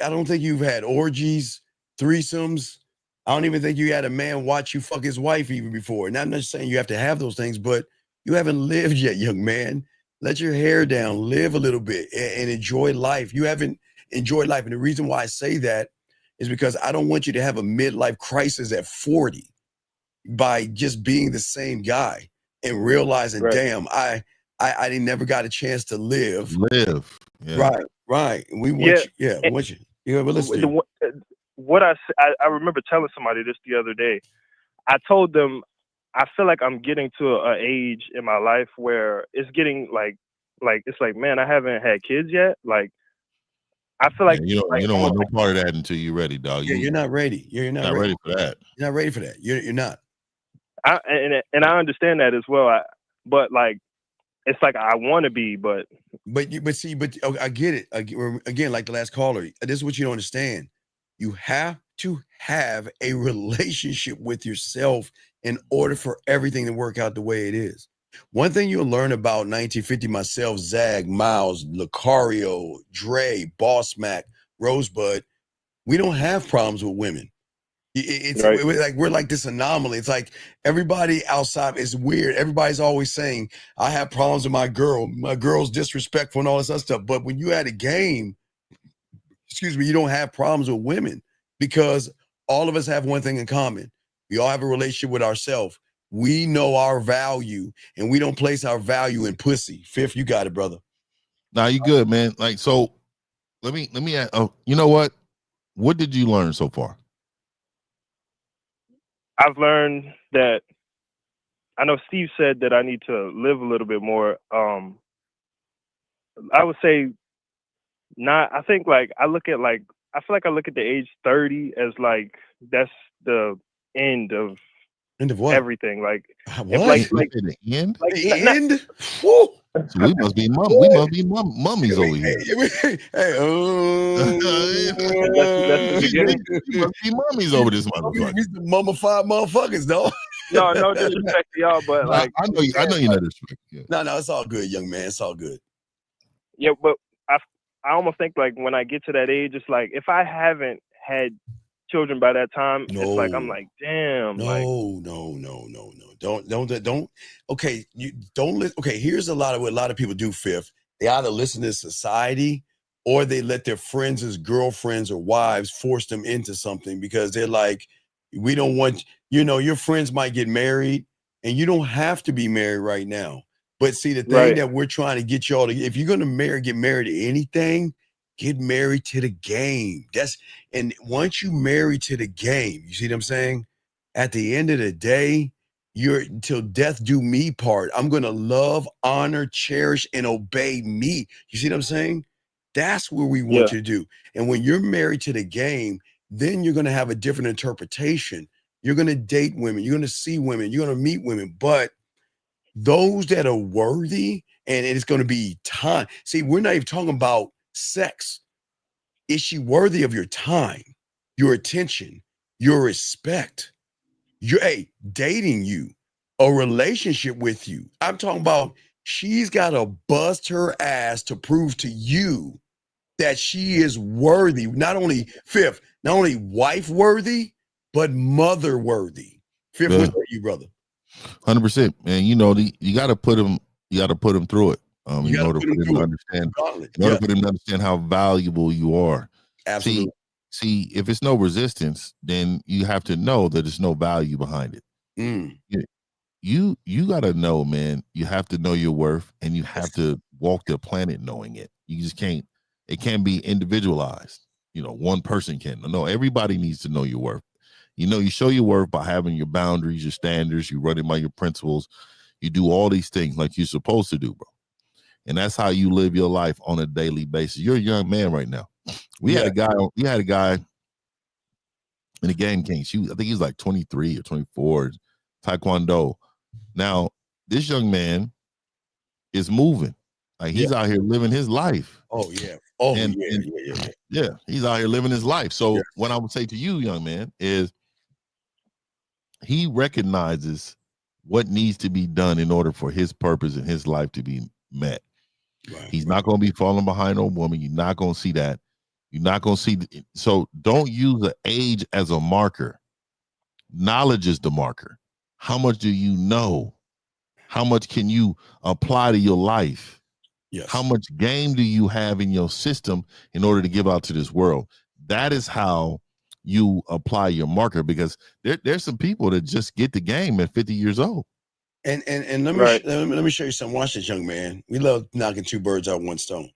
I don't think you've had orgies, threesomes. I don't even think you had a man watch you fuck his wife even before. And I'm not saying you have to have those things, but you haven't lived yet, young man. Let your hair down, live a little bit, and enjoy life. You haven't enjoyed life. And the reason why I say that is because I don't want you to have a midlife crisis at 40 by just being the same guy and realizing, damn, I never got a chance to live. Yeah. Right. We want you. We want you. Yeah, but listen. What I remember telling somebody this the other day. I told them I feel like I'm getting to an age in my life where it's getting like it's like, man, I haven't had kids yet. Like I feel like you don't want no part of that until you're ready, dog. You're not ready. You're not ready for that. You're not ready for that. You're not. And I understand that as well. But like, it's like I want to be, but I get it. Again, like the last caller, this is what you don't understand. You have to have a relationship with yourself in order for everything to work out the way it is. One thing you'll learn about 1950, myself, Zag, Miles, Lucario, Dre, Boss Mac, Rosebud, we don't have problems with women. It's right. like we're like this anomaly. It's like everybody outside is weird. Everybody's always saying, I have problems with my girl's disrespectful and all this other stuff. But when you at a game, you don't have problems with women because all of us have one thing in common. We all have a relationship with ourselves. We know our value and we don't place our value in pussy. Fifth, you got it, brother. Nah, you good, man. Like, so let me you know what? What did you learn so far? I've learned that I know Steve said that I need to live a little bit more. I would say not. I think like I feel like I look at the age 30 as like that's the end of what? Everything. Like what? Like the end? Like the end? Woo. So we must be mummies over here. Hey, we must be mummies over this motherfucker. We the mummified motherfuckers, though. No disrespect to y'all, but like I know you're not disrespect. Yeah. No, it's all good, young man. It's all good. Yeah, but I almost think like when I get to that age, it's like if I haven't had children by that time, it's like I'm like, damn. No. Don't. Okay, you don't listen. Okay, here's what a lot of people do. Fifth, they either listen to society or they let their friends as girlfriends or wives force them into something because they're like, we don't want. Your friends might get married, and you don't have to be married right now. But see, the thing that we're trying to get y'all to, if you're gonna get married to anything, get married to the game. And once you marry to the game, you see what I'm saying? At the end of the day, you're till death do me part. I'm gonna love, honor, cherish, and obey me. You see what I'm saying? That's what we want you to do. And when you're married to the game, then you're gonna have a different interpretation. You're gonna date women, you're gonna see women, you're gonna meet women, but those that are worthy, and it's gonna be time. See, we're not even talking about sex. Is she worthy of your time, your attention, your respect? Dating you, a relationship with you. I'm talking about she's got to bust her ass to prove to you that she is worthy. Not only wife worthy, but mother worthy. Fifth, what are you, brother? 100%, man. You got to put them. You got to put them through it. In order for them to understand. In order for them to understand how valuable you are. Absolutely. See, if it's no resistance, then you have to know that there's no value behind it. You got to know, man. You have to know your worth, and you have to walk the planet knowing it. You just can't. It can't be individualized. One person can. No, everybody needs to know your worth. You show your worth by having your boundaries, your standards. You run it by your principles. You do all these things like you're supposed to do, bro. And that's how you live your life on a daily basis. You're a young man right now. We had a guy in the Game Kings. I think he's like 23 or 24, Taekwondo. Now, this young man is moving. Like he's out here living his life. Oh, yeah. Yeah, he's out here living his life. So what I would say to you, young man, is he recognizes what needs to be done in order for his purpose in his life to be met. He's not going to be falling behind no woman. You're not going to see that. You're not going to see. So don't use the age as a marker. Knowledge is the marker. How much do you know? How much can you apply to your life? Yes. How much game do you have in your system in order to give out to this world? That is how you apply your marker, because there's some people that just get the game at 50 years old. And let me show you something. Watch this, young man. We love knocking two birds out with one stone.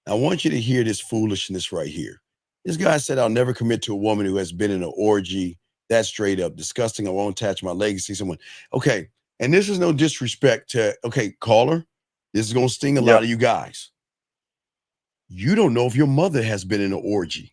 I want you to hear this foolishness right here. This guy said, I'll never commit to a woman who has been in an orgy. That's straight up disgusting. I won't attach my legacy to someone. Okay. And this is no disrespect to, okay, caller, this is going to sting a lot of you guys. You don't know if your mother has been in an orgy.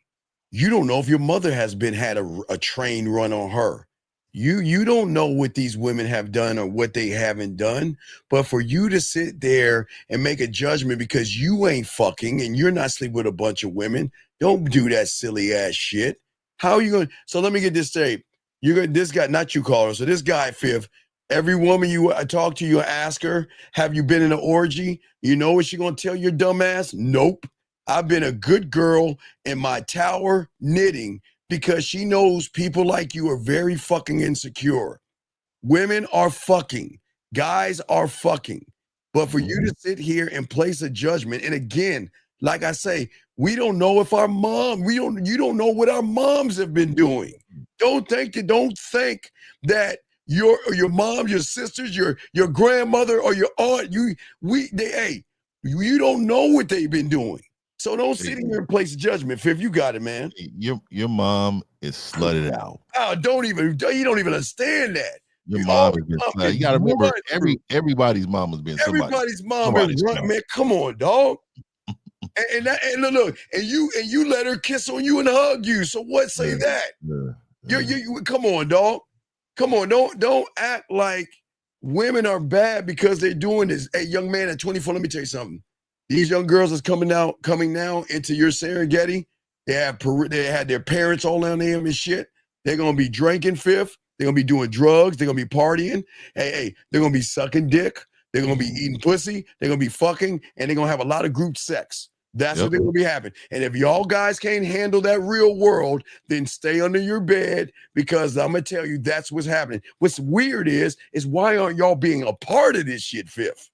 You don't know if your mother has had a train run on her. You don't know what these women have done or what they haven't done. But for you to sit there and make a judgment because you ain't fucking and you're not sleeping with a bunch of women, don't do that silly ass shit. How are you going to? So let me get this straight. This guy, not you, caller. So this guy, Fifth, every woman you talk to, you ask her, have you been in an orgy? You know what she going to tell your dumb ass? Nope. I've been a good girl in my tower knitting because she knows people like you are very fucking insecure. Women are fucking. Guys are fucking. But for you to sit here and place a judgment, and again, like I say, we don't know if our mom, you don't know what our moms have been doing. Don't think that your mom, your sisters, your grandmother, or your aunt, you don't know what they've been doing. So don't sit here and place judgment. Fifth, you got it, man. Your mom is slutted out. Oh, you don't even understand that. Your mom is slutted. You got to remember, everybody's mom has been somebody. Everybody's mom been running, man. Come on, dog. and look, and you let her kiss on you and hug you. So what? Say that. You come on, dog. Come on, don't act like women are bad because they're doing this. Hey, young man at 24, let me tell you something. These young girls that's coming now into your Serengeti. They had their parents all down there and shit. They're gonna be drinking, Fifth. They're gonna be doing drugs. They're gonna be partying. Hey, they're gonna be sucking dick. They're gonna be eating pussy. They're gonna be fucking, and they're gonna have a lot of group sex. That's what they're gonna be having. And if y'all guys can't handle that real world, then stay under your bed, because I'm gonna tell you that's what's happening. What's weird is why aren't y'all being a part of this shit, Fifth?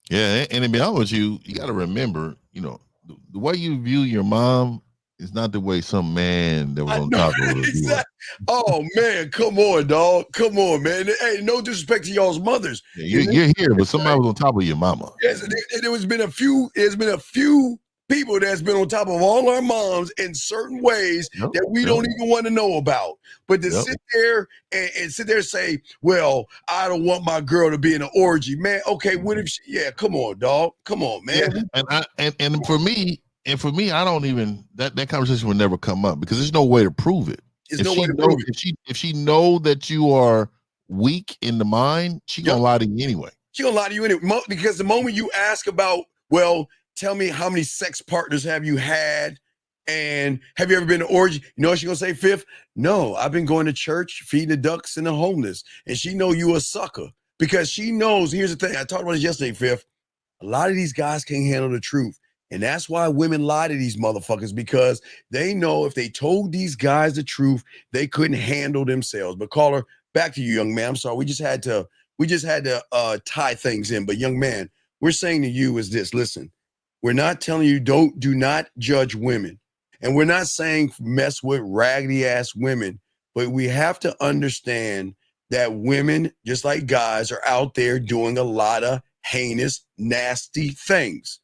Yeah, and to be honest with you, you got to remember, the way you view your mom is not the way some man that was on top of her. Exactly. Oh man, come on, dog. Come on, man. Hey, no disrespect to y'all's mothers. Yeah, you're here, but somebody was on top of your mama. Yes, there's been a few people that's been on top of all our moms in certain ways that we don't even want to know about. But to sit there and sit there and say, well, I don't want my girl to be in an orgy, man. Okay, what if come on, dog. Come on, man. Yeah, and for me, I don't even that conversation would never come up because there's no way to prove it. If she know that you are weak in the mind, she gonna lie to you anyway. She gonna lie to you anyway, because the moment you ask about, well, tell me how many sex partners have you had, and have you ever been to orgy? You know what she's gonna say, Fifth? No, I've been going to church, feeding the ducks and the homeless. And she know you a sucker because she knows. Here's the thing. I talked about this yesterday, Fifth. A lot of these guys can't handle the truth. And that's why women lie to these motherfuckers, because they know if they told these guys the truth, they couldn't handle themselves. But caller, back to you, young man. I'm sorry. We just had to tie things in. But young man, we're saying to you is this: listen, we're not telling you do not judge women. And we're not saying mess with raggedy ass women, but we have to understand that women, just like guys, are out there doing a lot of heinous, nasty things.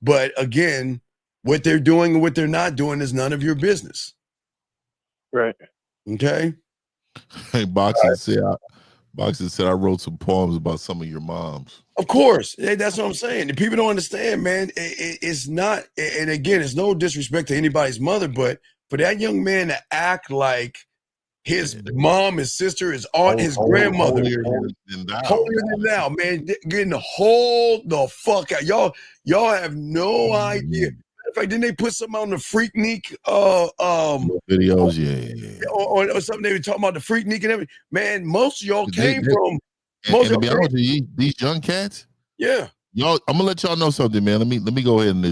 But again, what they're doing and what they're not doing is none of your business. Right. Okay. Hey, Boxing said I wrote some poems about some of your moms. Of course. That's what I'm saying. The people don't understand, man. It's not, and again, it's no disrespect to anybody's mother, but for that young man to act like his mom, his sister, his aunt, his grandmother, holier than thou, man, getting the fuck out. Y'all have no idea. In fact, didn't they put something on the Freaknik videos? Or something they were talking about the Freaknik and everything. Man, most of y'all came from. And to be honest with you, these young cats. Yeah. Y'all, I'm gonna let y'all know something, man. Let me go ahead and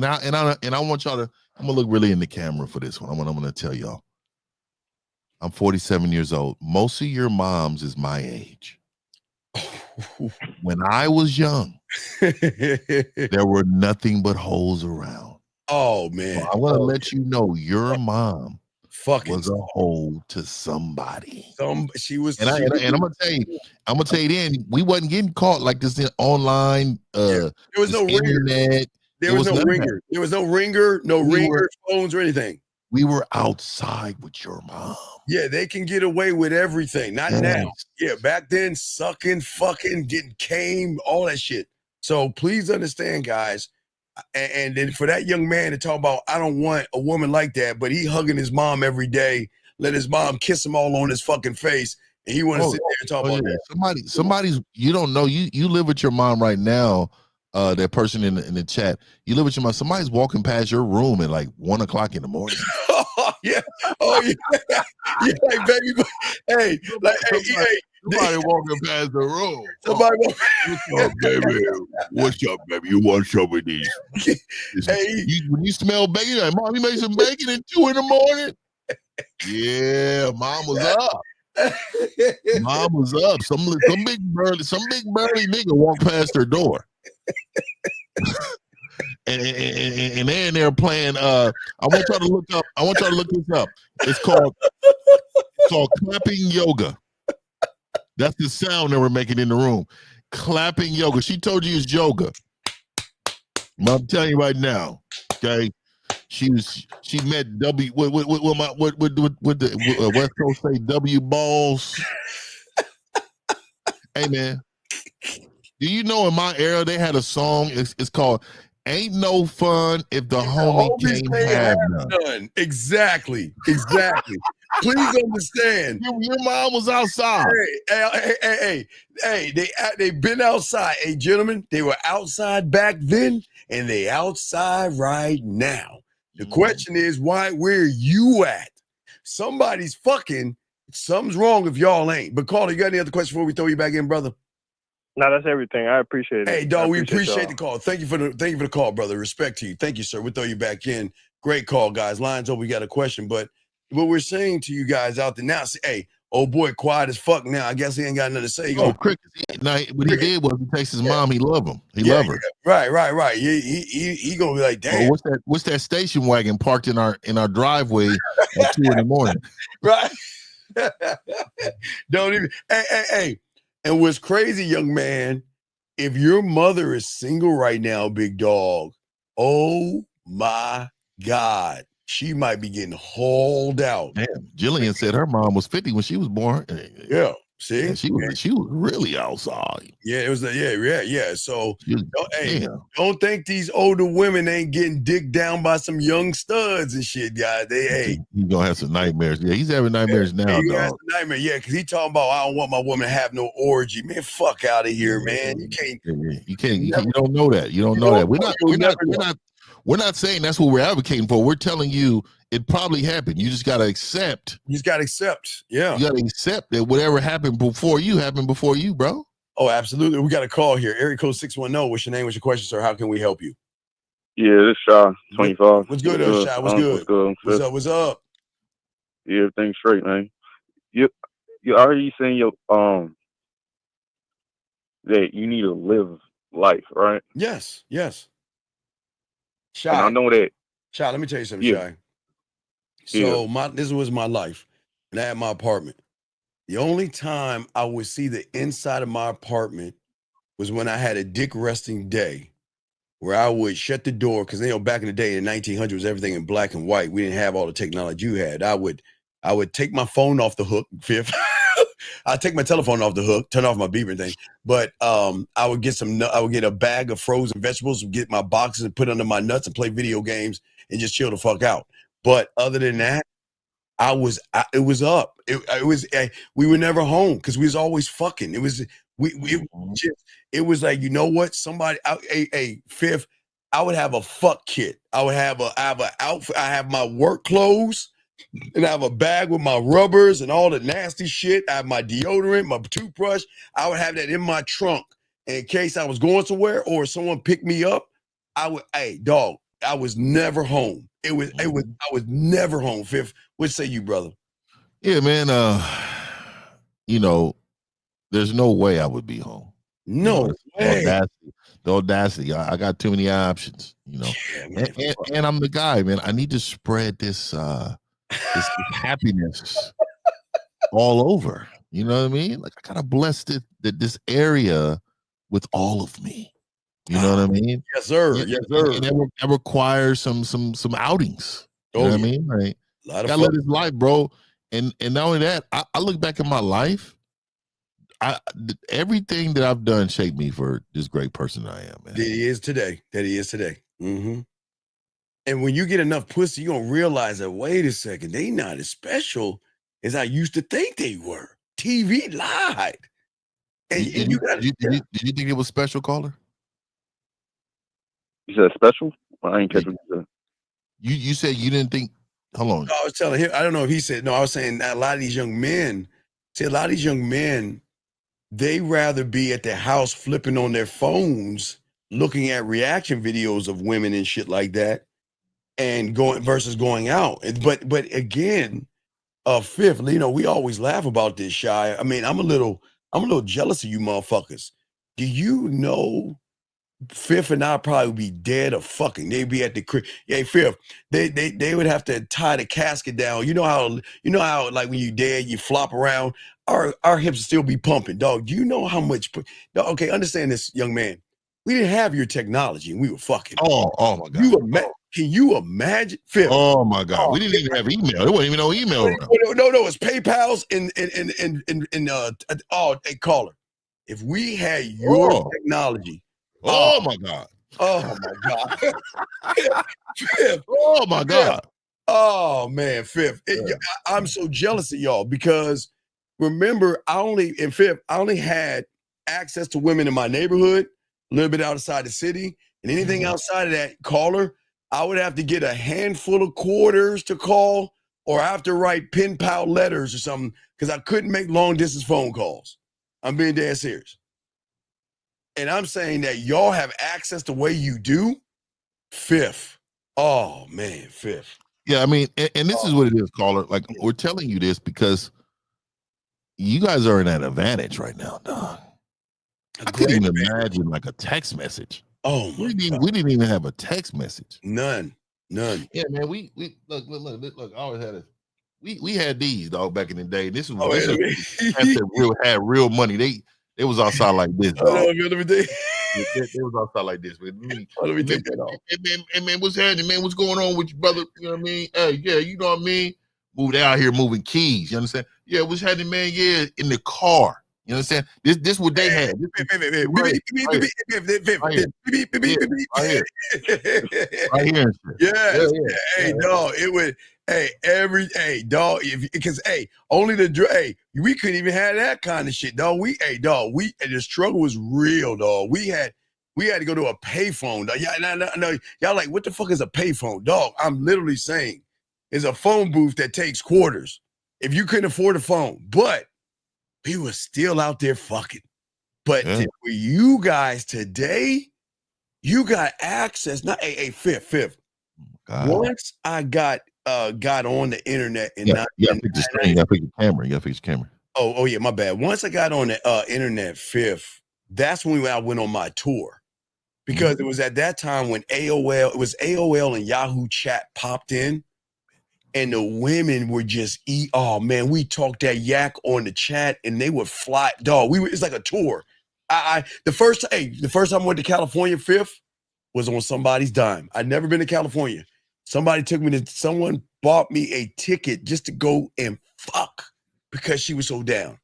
I want y'all to. I'm gonna look really in the camera for this one. I'm gonna tell y'all. I'm 47 years old. Most of your moms is my age. When I was young, there were nothing but holes around. Oh man! So I want to let you know your mom fucking was a hole to somebody. She was, and I'm gonna tell you, then we wasn't getting caught like this in online. There was no ringer. Internet. There was no ringer. There was no ringer, no ringer phones or anything. We were outside with your mom. Yeah, they can get away with everything. Not now. Yeah, back then, sucking, fucking, getting came, all that shit. So please understand, guys. And then for that young man to talk about, I don't want a woman like that, but he hugging his mom every day, let his mom kiss him all on his fucking face, and he want to sit there and talk about that. Somebody's, you don't know, you live with your mom right now. That person in the chat, you live with your mom. Somebody's walking past your room at like 1 o'clock in the morning. Oh yeah, yeah, like, baby. Hey, like, somebody walking past the room. Somebody, what's up, baby? What's up, baby? You want some of these? When you smell bacon, like, Mom, you made some bacon at 2 in the morning. Yeah, Mom was up. Mom was up. Some big burly nigga walked past her door. and they're in there playing. I want y'all to look this up. It's called clapping yoga. That's the sound that we're making in the room. Clapping yoga. She told you it's yoga. I'm telling you right now. Okay. She met W. What the West Coast say? W balls. Hey man. Do you know in my era they had a song? It's called "Ain't No Fun If the Homie Can't Have None." Exactly. Please understand. Your mom was outside. Hey, they been outside. Hey, gentlemen, they were outside back then, and they outside right now. The question is, where you at? Somebody's fucking. Something's wrong if y'all ain't. But Carter, you got any other questions before we throw you back in, brother? No, that's everything. I appreciate it. Hey, dog, we appreciate the call. Thank you for the call, brother. Respect to you. Thank you, sir. We'll throw you back in. Great call, guys. Lines over. We got a question, but what we're saying to you guys out there now, hey, old boy, quiet as fuck now. I guess he ain't got nothing to say. Cricket. What he did was he texts his mom. He love him. He love her. Right. He gonna be like, damn. What's that station wagon parked in our driveway at 2 in the morning? Right. Don't even. Hey. And what's crazy, young man, if your mother is single right now, big dog, oh my God, she might be getting hauled out. Damn, Jillian said her mom was 50 when she was born. Yeah, see, and she was really outside. Yeah, it was yeah. So, don't think these older women ain't getting dicked down by some young studs and shit, guys. He's gonna have some nightmares. Yeah, he's having nightmares now, dog. Has a nightmare, yeah, because he talking about I don't want my woman to have no orgy. Man, fuck out of here, man. You can't. You don't know that. You don't know that. We're not saying that's what we're advocating for. We're telling you it probably happened. You just gotta accept. You just gotta accept. Yeah. You gotta accept that whatever happened before you, bro. Oh, absolutely. We got a call here. Area code 610. What's your name? What's your question, sir? How can we help you? Yeah, this Shaw, 25. What's good, Shaw? What's good? What's up? Yeah, everything's straight, man. You already saying that you need to live life, right? Yes. Shy. And I know that. Shy, let me tell you something, Shy. So this was my life, and I had my apartment. The only time I would see the inside of my apartment was when I had a dick resting day, where I would shut the door because back in the day in the 1900s, everything in black and white. We didn't have all the technology you had. I would take my phone off the hook. Fifth, I'd take my telephone off the hook, turn off my beeper thing. But I would get a bag of frozen vegetables, get my boxes and put under my nuts and play video games and just chill the fuck out. But other than that, it was up. We were never home because we was always fucking. It was it was like, you know what? Fifth, I would have a fuck kit. I have an outfit. I have my work clothes, and I have a bag with my rubbers and all the nasty shit. I have my deodorant, my toothbrush. I would have that in my trunk in case I was going somewhere or someone picked me up. I was never home. I was never home. Fifth, what say you, brother? Yeah, man. There's no way I would be home. No way. The audacity. I got too many options, and I'm the guy, man. I need to spread this happiness all over. You know what I mean? Like, I gotta bless this area with all of me. You know what I mean? Yes, sir. And that requires some outings. You know what I mean? Like, a lot of gotta live his life, bro. And not only that, I look back at my life. Everything that I've done shaped me for this great person I am, man. That he is today. Mm-hmm. And when you get enough pussy, you don't realize that, wait a second, they not as special as I used to think they were. TV lied. And Did you think it was special, caller? You said special? I ain't catch what you said. You said you didn't think. Hold on. No, I was telling him, I don't know if he said, no, I was saying that a lot of these young men, they rather be at their house flipping on their phones, looking at reaction videos of women and shit like that, and versus going out. But again, Fifth, you know, we always laugh about this, Shy. I mean, I'm a little jealous of you motherfuckers. Do you know Fifth and I probably be dead or fucking? They'd be at the crib. Yeah, Fifth, they would have to tie the casket down. You know how like when you dead, you flop around. Our hips would still be pumping, dog. Do you know how much? Okay, understand this, young man. We didn't have your technology, and we were fucking. Oh my God! Can you imagine, Fifth? Oh my God! We didn't even have email. There wasn't even no email. No, it's PayPal's and hey, caller. If we had your technology. Oh my God. Oh my God. Fifth. Oh my God. Oh man, Fifth. I'm so jealous of y'all because remember, I only had access to women in my neighborhood, a little bit outside the city, and anything outside of that, caller, I would have to get a handful of quarters to call, or I have to write pen pal letters or something because I couldn't make long distance phone calls. I'm being dead serious. And I'm saying that y'all have access the way you do. Fifth. Oh man, Fifth. Yeah, I mean, and this is what it is, caller. Like, we're telling you this because you guys are in that advantage right now, dog. I couldn't even imagine like a text message. Oh, we didn't even have a text message. None. Yeah, man. We look. I always had we had these, dog, back in the day. This was had real money. They was outside like this. Dog. Let me tell you. They was outside like this. Let me take that off. Hey, man, what's happening, man? What's going on with you, brother? You know what I mean? Hey, yeah, you know what I mean? Moved out here moving keys. You understand? Yeah, what's happening, man? Yeah, in the car. You understand? This what they had. Right here. Yes. Hey, dog. It would. Hey, dog. Because only we couldn't even have that kind of shit, dog. The struggle was real, dog. We had to go to a payphone, dog. No, y'all like, what the fuck is a payphone, dog? I'm literally saying, it's a phone booth that takes quarters. If you couldn't afford a phone, but we were still out there fucking. But for you guys today, you got access. Not Fifth. Once I got on the internet and you gotta fix the screen. You gotta fix the camera. Oh yeah, my bad. Once I got on the internet, Fifth, that's when I went on my tour. Because it was at that time when AOL and Yahoo Chat popped in. And the women were just we talked that yak on the chat and they would fly, dog. It's like a tour. The first time I went to California, Fifth, was on somebody's dime. I'd never been to California. Someone bought me a ticket just to go and fuck because she was so down.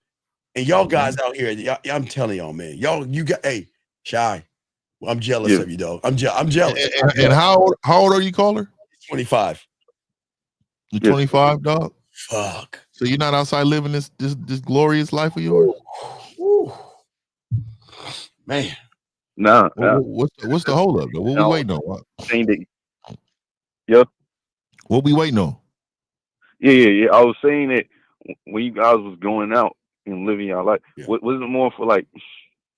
And y'all guys out here, I'm telling y'all, man, Shy, I'm jealous of you, dog. I'm jealous. And how old are you, caller? 25. You're 25, dog? Fuck. So you're not outside living this glorious life of yours? Ooh. Man. Nah. What's the hold up, though? What we waiting on? Yeah. What we waiting on? Yeah. I was saying that when you guys was going out and living your life, was it more for like,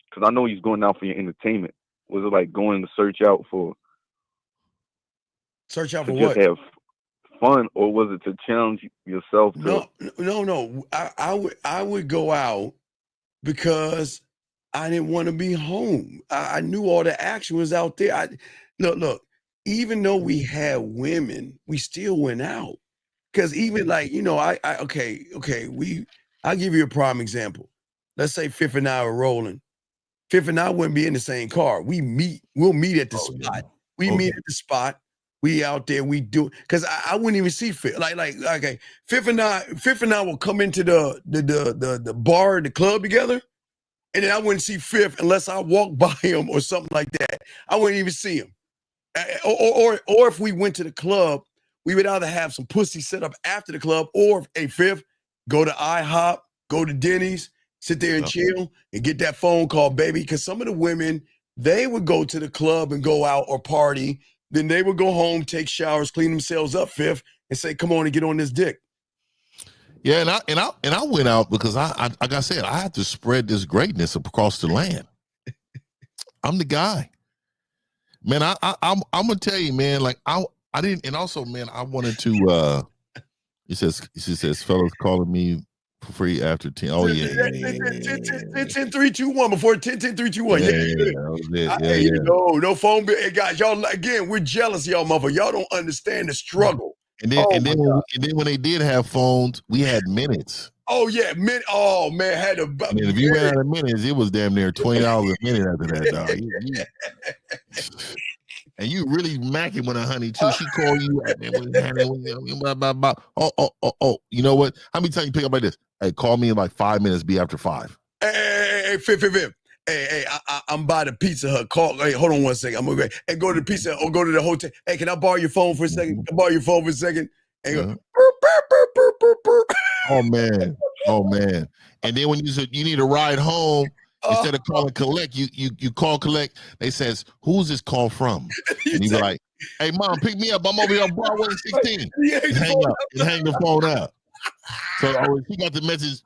because I know he's going out for your entertainment. Was it like going to search out for what? Just have fun, or was it to challenge yourself? No. I would go out because I didn't want to be home. I knew all the action was out there. Look. Even though we had women, we still went out. Because even like, I'll give you a prime example. Let's say Fifth and I are rolling. Fifth and I wouldn't be in the same car. We'll meet at the spot. We meet at the spot. We out there, we do, because I wouldn't even see Fifth. Okay, Fifth and I will come into the bar, the club together, and then I wouldn't see Fifth unless I walked by him or something like that. I wouldn't even see him. Or if we went to the club, we would either have some pussy set up after the club, or Fifth, go to IHOP, go to Denny's, sit there and chill and get that phone call, baby. Because some of the women, they would go to the club and go out or party. Then they would go home, take showers, clean themselves up, Fifth, and say, "Come on and get on this dick." Yeah, and I went out because I like I said, I had to spread this greatness across the land. I'm the guy, man. I'm gonna tell you, man. Like I didn't, and also, man, I wanted to. She says, fellas calling me for free after 10. Oh yeah, 10, 3, 2, 1 before 10, 3, 2, 1. No phone bill. Hey guys, y'all again, we're jealous, y'all mother. Y'all don't understand the struggle. And then when they did have phones, we had minutes. Oh yeah, oh man, had a. And if you ran out of minutes, it was damn near $20 a minute after that, dog. And you really macking with a honey too. She call you. Oh. You know what? How many times you pick up like this? Hey, call me in like 5 minutes. Be after 5. Hey, Fifth. Hey, I'm by the Pizza Hut. Call. Hey, hold on one second. I'm gonna go. Hey, go to the Pizza Hut or go to the hotel. Hey, can I borrow your phone for a second? Can I borrow your phone for a second? And go. Oh man. And then when you said you need a ride home. Instead of calling collect, you call collect. They says, "Who's this call from?" And you be like, "Hey, mom, pick me up. I'm over here on Broadway 16." Hang the phone up. So he got the message.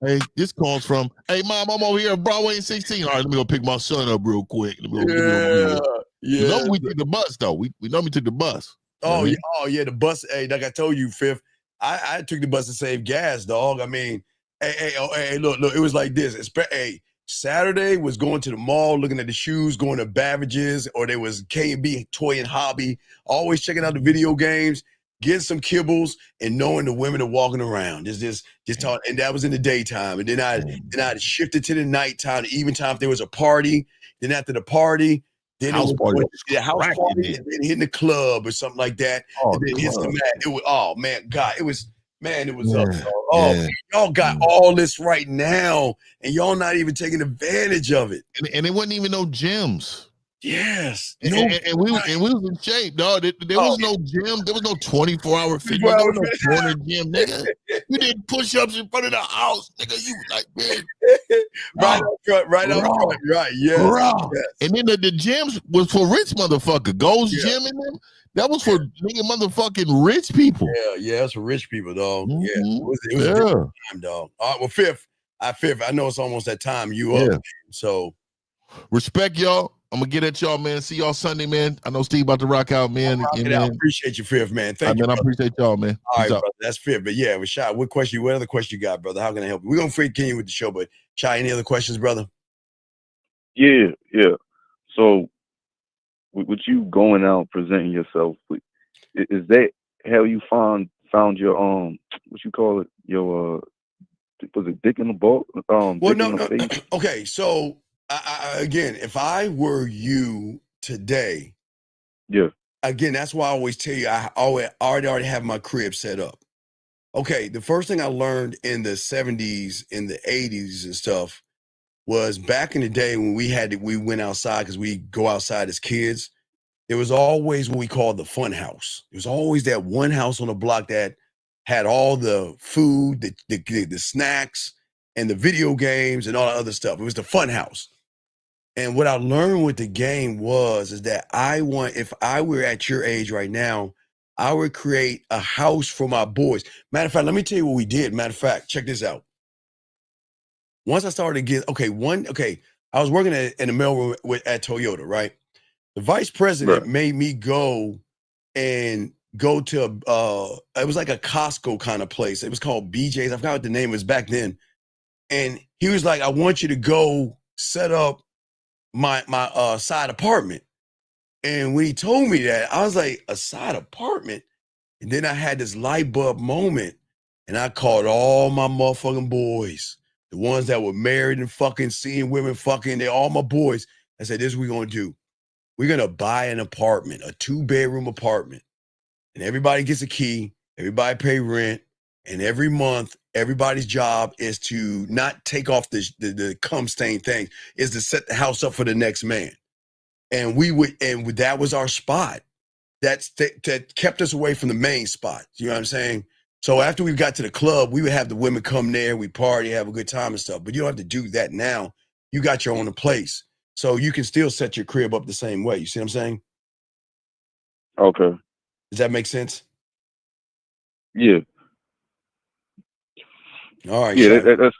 Hey, this calls from. Hey, mom, I'm over here on Broadway 16. All right, let me go pick my son up real quick. Yeah. You know we took the bus though. We normally took the bus. Oh yeah, the bus. Hey, like I told you, Fifth, I took the bus to save gas, dog. I mean, hey, look, it was like this. Saturday was going to the mall, looking at the shoes, going to Bavage's, or there was K&B Toy and Hobby, always checking out the video games, getting some kibbles, and knowing the women are walking around. Just talk, and that was in the daytime. And then I shifted to the nighttime, the evening time if there was a party. Then after the party, then house party, and then hitting the club or something like that. And then hit some it was it was up. Y'all got all this right now, and y'all not even taking advantage of it. And it wasn't even no gyms. Yes. And we was in shape, dog. There was no gym. There was no 24-hour fitness. There was no corner gym, nigga. You did push-ups in front of the house, nigga. You like, man. Right up front. Right, yes. And then the gyms was for rich motherfucker. Gold's Gym in them. That was for nigga motherfucking rich people. Yeah, it's for rich people, dog. Mm-hmm. Yeah, it was a different time, dog. All right, well, Fifth, I know it's almost that time. You up, so respect y'all. I'm gonna get at y'all, man. See y'all Sunday, man. I know Steve about to rock out, man. I appreciate you, Fifth, man. Thank you, man. I appreciate y'all, man. All right, brother. That's Fifth, but yeah, Rashad, what other question you got, brother? How can I help you? We're gonna continue with the show, but Shy, any other questions, brother? Yeah. So, with you going out presenting yourself, is that how you found your what you call it, your was it dick in the ball? No. Okay, so I again, if I were you today, again, that's why I always tell you I already have my crib set up. Okay, the first thing I learned in the 70s, in the 80s and stuff was back in the day when we went outside, because we go outside as kids. There was always what we called the fun house. There was always that one house on the block that had all the food, the snacks, and the video games and all that other stuff. It was the fun house. And what I learned with the game is that if I were at your age right now, I would create a house for my boys. Matter of fact, let me tell you what we did. Matter of fact, check this out. Once I started to get, I was working in the mailroom at Toyota, right? The vice president made me go to it was like a Costco kind of place. It was called BJ's. I forgot what the name was back then. And he was like, I want you to go set up my side apartment. And when he told me that, I was like, a side apartment? And then I had this light bulb moment, and I called all my motherfucking boys, the ones that were married and fucking seeing women fucking, they're all my boys. I said, this is what we're going to do. We're going to buy an apartment, a 2-bedroom apartment, and everybody gets a key, everybody pay rent, and every month, everybody's job is to not take off the cum stain thing, is to set the house up for the next man. And that was our spot. That kept us away from the main spot. You know what I'm saying? So after we got to the club, we would have the women come there, we party, have a good time and stuff. But you don't have to do that now. You got your own place. So you can still set your crib up the same way. You see what I'm saying? Okay. Does that make sense? Yeah. All right. Yeah,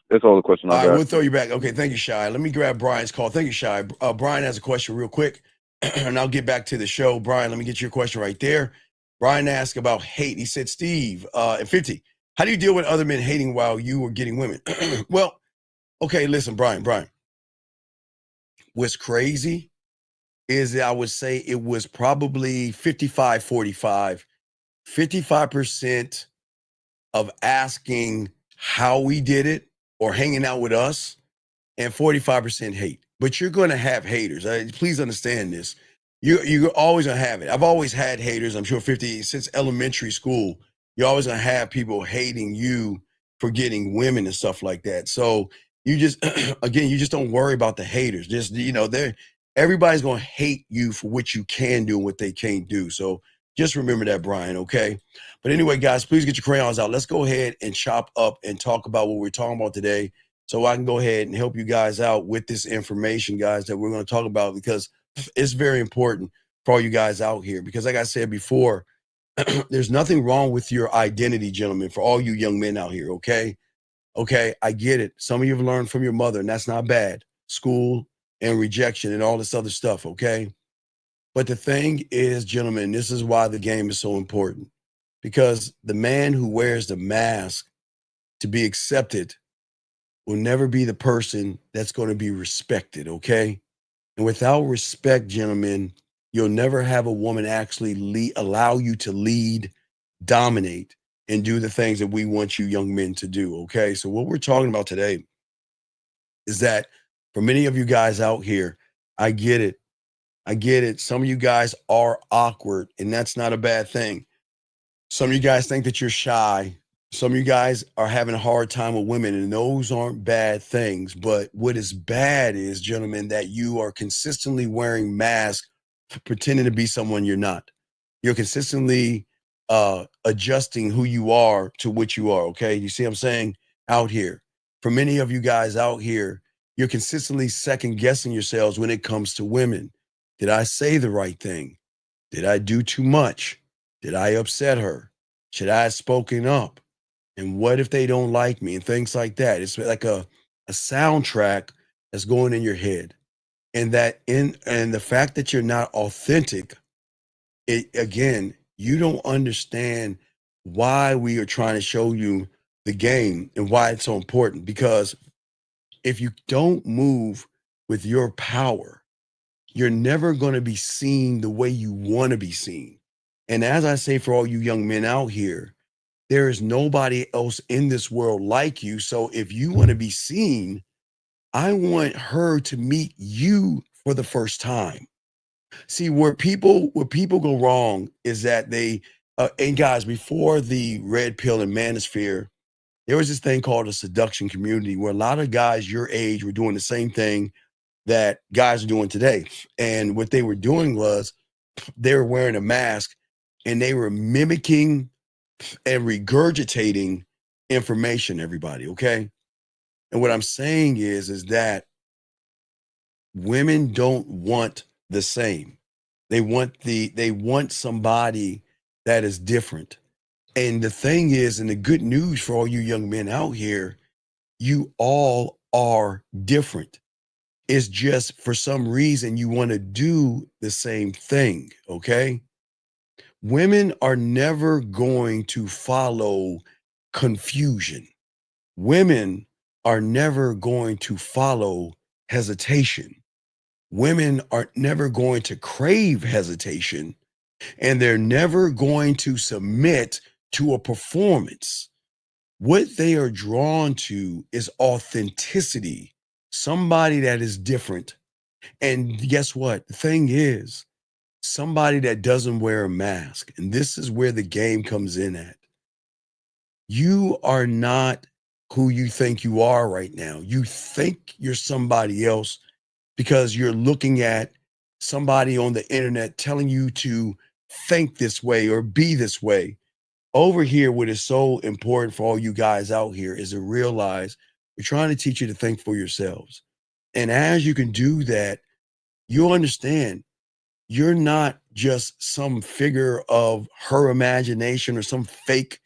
that's all the question I got. All right, we'll throw you back. Okay, thank you, Shy. Let me grab Brian's call. Thank you, Shy. Brian has a question real quick, and I'll get back to the show. Brian, let me get your question right there. Brian asked about hate. He said, Steve, at 50, how do you deal with other men hating while you were getting women? Well, okay, listen, Brian. What's crazy is that I would say it was probably 55-45. 55% of asking how we did it or hanging out with us, and 45% hate. But you're going to have haters. Please understand this. You're always going to have it. I've always had haters. I'm sure 50 since elementary school. You're always going to have people hating you for getting women and stuff like that. So you just, again, you just don't worry about the haters. Just, everybody's going to hate you for what you can do and what they can't do. So just remember that, Brian, okay? But anyway, guys, please get your crayons out. Let's go ahead and chop up and talk about what we're talking about today, so I can go ahead and help you guys out with this information, guys, that we're going to talk about, because it's very important for all you guys out here. Because like I said before, there's nothing wrong with your identity, gentlemen, for all you young men out here, okay? Okay, I get it. Some of you have learned from your mother, and that's not bad. School and rejection and all this other stuff, okay? But the thing is, gentlemen, this is why the game is so important. Because the man who wears the mask to be accepted will never be the person that's going to be respected, okay? And without respect, gentlemen, you'll never have a woman actually allow you to lead, dominate, and do the things that we want you young men to do, okay? So what we're talking about today is that for many of you guys out here, I get it. I get it. Some of you guys are awkward, and that's not a bad thing. Some of you guys think that you're shy. Some of you guys are having a hard time with women, and those aren't bad things. But what is bad is, gentlemen, that you are consistently wearing masks, pretending to be someone you're not. You're consistently adjusting who you are to what you are, okay? You see what I'm saying? Out here. For many of you guys out here, you're consistently second-guessing yourselves when it comes to women. Did I say the right thing? Did I do too much? Did I upset her? Should I have spoken up? And what if they don't like me? And things like that. It's like a soundtrack that's going in your head. And the fact that you're not authentic, again, you don't understand why we are trying to show you the game and why it's so important. Because if you don't move with your power, you're never going to be seen the way you want to be seen. And as I say, for all you young men out here, there is nobody else in this world like you. So if you want to be seen, I want her to meet you for the first time. See, where people go wrong is that they, and guys, before the red pill and manosphere, there was this thing called a seduction community where a lot of guys your age were doing the same thing that guys are doing today. And what they were doing was they were wearing a mask and they were mimicking and regurgitating information, everybody, okay? And what I'm saying is that women don't want the same. They want somebody that is different. And the thing is, and the good news for all you young men out here, you all are different. It's just for some reason you want to do the same thing, okay? Women are never going to follow confusion. Women are never going to follow hesitation. Women are never going to crave hesitation, and they're never going to submit to a performance. What they are drawn to is authenticity, somebody that is different, And guess what? The thing is, somebody that doesn't wear a mask, and this is where the game comes in at. You are not who you think you are right now. You think you're somebody else because you're looking at somebody on the internet telling you to think this way or be this way. Over here, what is so important for all you guys out here is to realize we're trying to teach you to think for yourselves. And as you can do that, you'll understand you're not just some figure of her imagination or some fake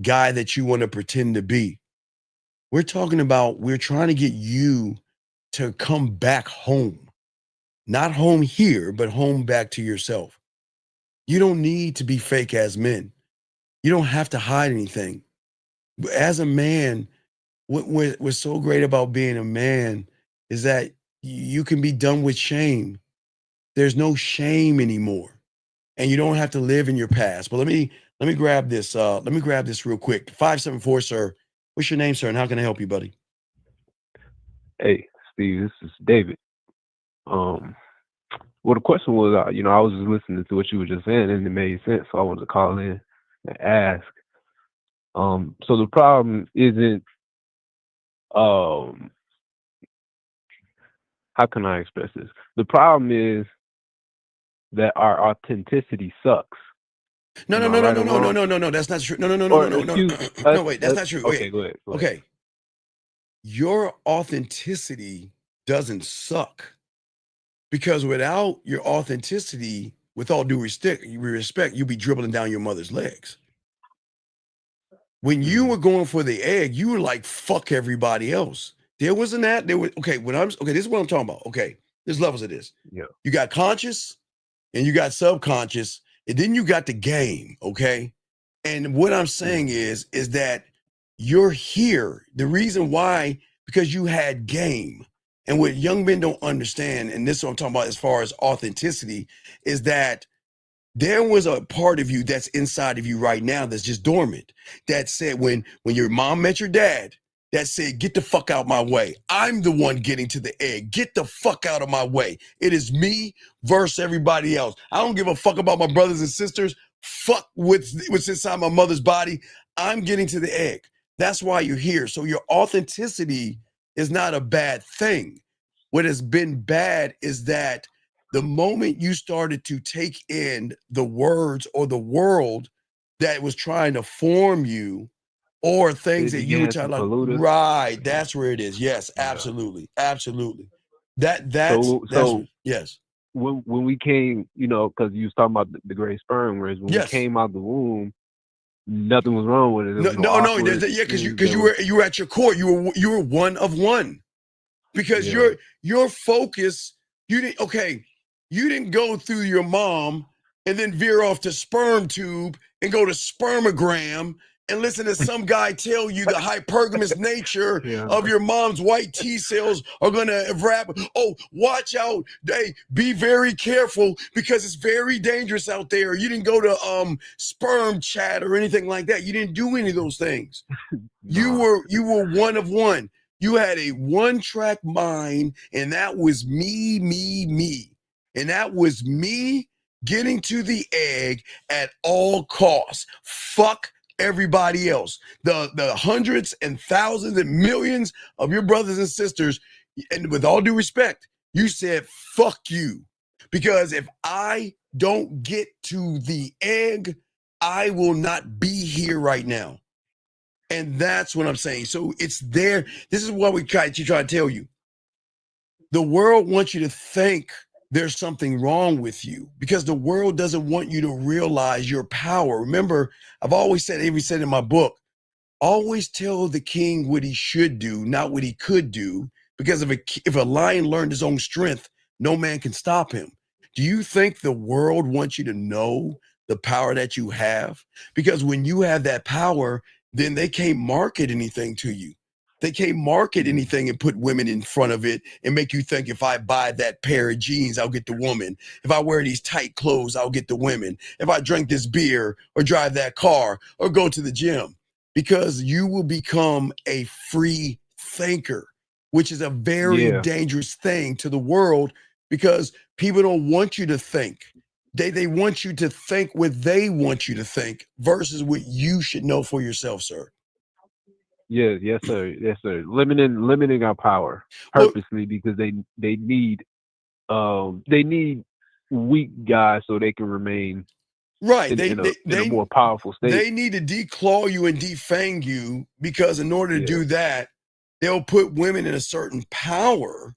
guy that you want to pretend to be. We're talking about, we're trying to get you to come back home, not home here, but home back to yourself. You don't need to be fake as men. You don't have to hide anything. As a man, what's so great about being a man is that you can be done with shame. There's no shame anymore, and you don't have to live in your past. But let me grab this. Let me grab this real quick. 574, sir. What's your name, sir, and how can I help you, buddy? Hey, Steve. This is David. Well, the question was, I was just listening to what you were just saying, and it made sense. So I wanted to call in and ask. So the problem isn't. How can I express this? The problem is that our authenticity sucks. No. That's not true. No. No, wait, that's not true. Okay, go ahead. Okay. Your authenticity doesn't suck, because without your authenticity, with all due respect, you'll be dribbling down your mother's legs. When you were going for the egg, you were like, fuck everybody else. There wasn't that. There was, this is what I'm talking about. Okay. There's levels of this. Yeah. You got conscious and you got subconscious, and then you got the game. Okay. And what I'm saying is that you're here. The reason why, because you had game. And what young men don't understand, and this is what I'm talking about as far as authenticity, is that there was a part of you that's inside of you right now that's just dormant. That said, when your mom met your dad, that said, get the fuck out my way. I'm the one getting to the egg. Get the fuck out of my way. It is me versus everybody else. I don't give a fuck about my brothers and sisters. Fuck what's inside my mother's body. I'm getting to the egg. That's why you're here. So your authenticity is not a bad thing. What has been bad is that the moment you started to take in the words or the world that was trying to form you, or things that you were trying to, right, that's where it is. Yes, absolutely. Absolutely. Yes. When we came, because you was talking about the great sperm race, when we came out the womb, nothing was wrong with it. No, because you were at your core, you were one of one. Because your focus, you didn't go through your mom and then veer off to sperm tube and go to spermogram and listen to some guy tell you the hypergamous nature of your mom's white T cells are gonna wrap. Oh, watch out! Hey, be very careful because it's very dangerous out there. You didn't go to sperm chat or anything like that. You didn't do any of those things. You were one of one. You had a one-track mind, and that was me. And that was me getting to the egg at all costs. Fuck everybody else. The hundreds and thousands and millions of your brothers and sisters, and with all due respect, you said, fuck you. Because if I don't get to the egg, I will not be here right now. And that's what I'm saying. So it's there. This is what we try to tell you. The world wants you to think there's something wrong with you because the world doesn't want you to realize your power. Remember, I've always said, even said in my book, always tell the king what he should do, not what he could do. Because if a lion learned his own strength, no man can stop him. Do you think the world wants you to know the power that you have? Because when you have that power, then they can't market anything to you. They can't market anything and put women in front of it and make you think if I buy that pair of jeans, I'll get the woman. If I wear these tight clothes, I'll get the women. If I drink this beer or drive that car or go to the gym, because you will become a free thinker, which is a very dangerous thing to the world because people don't want you to think. They want you to think what they want you to think versus what you should know for yourself, sir. Yeah, yes, sir. Yes, sir. Limiting our power purposely because they need weak guys so they can remain right in a more powerful state. They need to declaw you and defang you because in order to do that, they'll put women in a certain power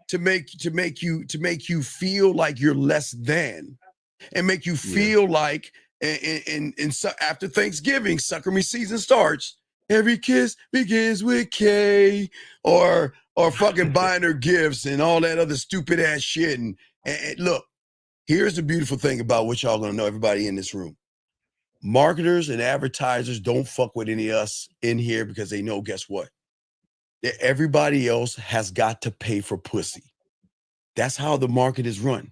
to make you feel like you're less than, and make you feel like after Thanksgiving, sucker me season starts. Every kiss begins with K, or fucking buying her gifts and all that other stupid ass shit. And look, here's the beautiful thing about what y'all gonna know, everybody in this room. Marketers and advertisers don't fuck with any of us in here because they know, guess what? That everybody else has got to pay for pussy. That's how the market is run.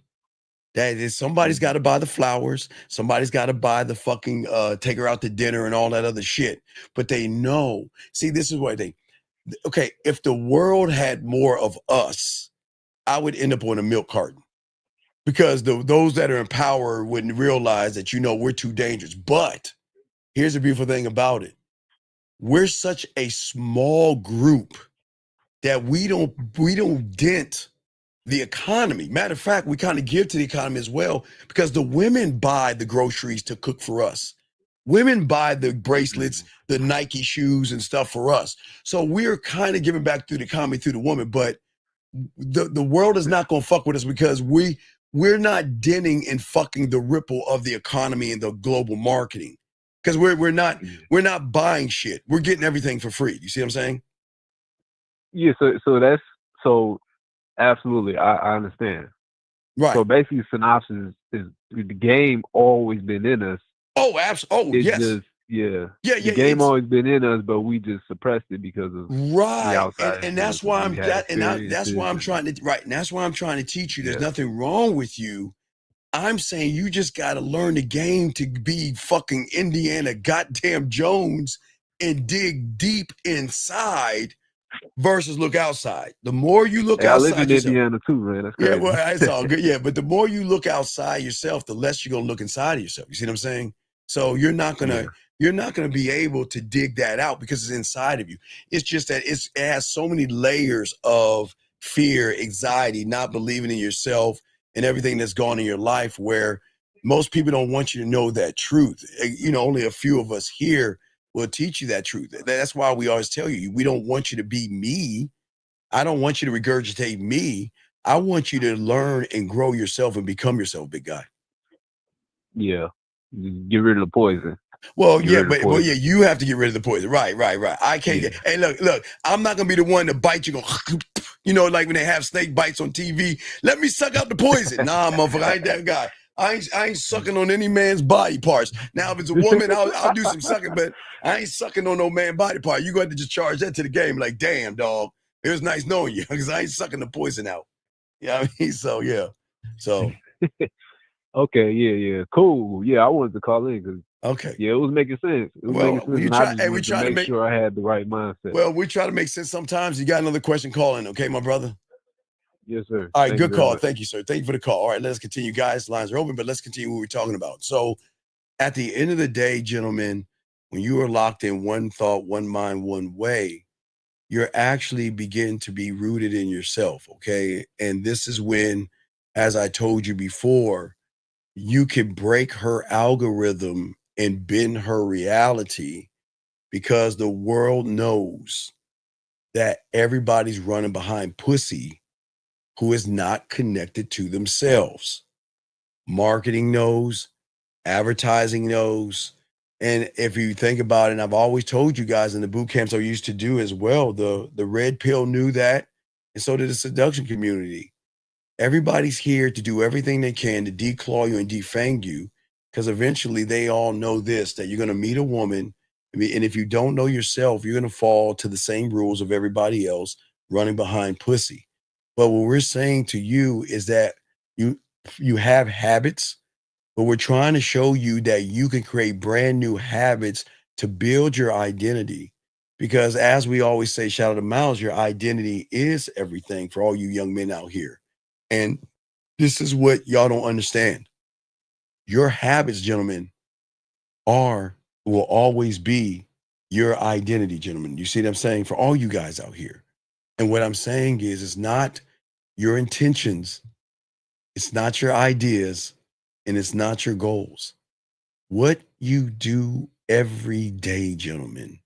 That is, somebody's got to buy the flowers. Somebody's got to buy the fucking take her out to dinner and all that other shit. But they know. See, this is what okay, if the world had more of us, I would end up on a milk carton. Because those that are in power wouldn't realize that, we're too dangerous. But here's the beautiful thing about it. We're such a small group that we don't dent the economy. Matter of fact, we kind of give to the economy as well because the women buy the groceries to cook for us. Women buy the bracelets, the Nike shoes and stuff for us. So we're kind of giving back through the economy through the woman, but the world is not going to fuck with us because we're not denting and fucking the ripple of the economy and the global marketing. Because we're not buying shit. We're getting everything for free. You see what I'm saying? Yeah, so absolutely, I understand. Right. So basically, synopsis is the game always been in us. Oh, absolutely. Oh, yes. The game always been in us, but we just suppressed it because of the outside. And that's why that's why I'm trying to teach you. There's nothing wrong with you. I'm saying you just got to learn the game to be fucking Indiana goddamn Jones and dig deep inside versus look outside. The more you look outside, I live in Indiana too, man. That's crazy. Yeah, well, it's all good. Yeah, but the more you look outside yourself, the less you're gonna look inside of yourself. You see what I'm saying? So you're not gonna be able to dig that out because it's inside of you. It's just that it has so many layers of fear, anxiety, not believing in yourself, and everything that's gone in your life. Where most people don't want you to know that truth. Only a few of us here will teach you that truth. That's why we always tell you, we don't want you to be me. I don't want you to regurgitate me. I want you to learn and grow yourself and become yourself, big guy. Yeah. Get rid of the poison. Well, you have to get rid of the poison. Right. I can't get, hey, look, I'm not going to be the one to bite you. Like when they have snake bites on TV, let me suck out the poison. Nah, motherfucker, I ain't that guy. I ain't sucking on any man's body parts. Now, if it's a woman, I'll do some sucking, but I ain't sucking on no man's body part. You got to just charge that to the game. Like, damn, dog, it was nice knowing you because I ain't sucking the poison out. I mean? So, yeah. So. Okay, yeah. Cool. Yeah, I wanted to call in because it was making sense. We try to make sure I had the right mindset. Well, we try to make sense sometimes. You got another question, call in, okay, my brother? Yes, sir. All right, good call. Thank you, sir. Thank you for the call. All right, let's continue, guys. Lines are open, but let's continue what we're talking about. So at the end of the day, gentlemen, when you are locked in one thought, one mind, one way, you're actually beginning to be rooted in yourself, okay? And this is when, as I told you before, you can break her algorithm and bend her reality because the world knows that everybody's running behind pussy who is not connected to themselves. Marketing knows, advertising knows. And if you think about it, and I've always told you guys in the boot camps I used to do as well, the red pill knew that, and so did the seduction community. Everybody's here to do everything they can to declaw you and defang you, because eventually they all know this, that you're going to meet a woman, and if you don't know yourself, you're going to fall to the same rules of everybody else running behind pussy. But what we're saying to you is that you have habits, but we're trying to show you that you can create brand new habits to build your identity. Because as we always say, shout out to Miles, your identity is everything for all you young men out here. And This is what y'all don't understand. Your habits, gentlemen, will always be your identity, gentlemen. You see what I'm saying? For all you guys out here. And what I'm saying is, it's not your intentions, it's not your ideas, and it's not your goals. What you do every day, gentlemen.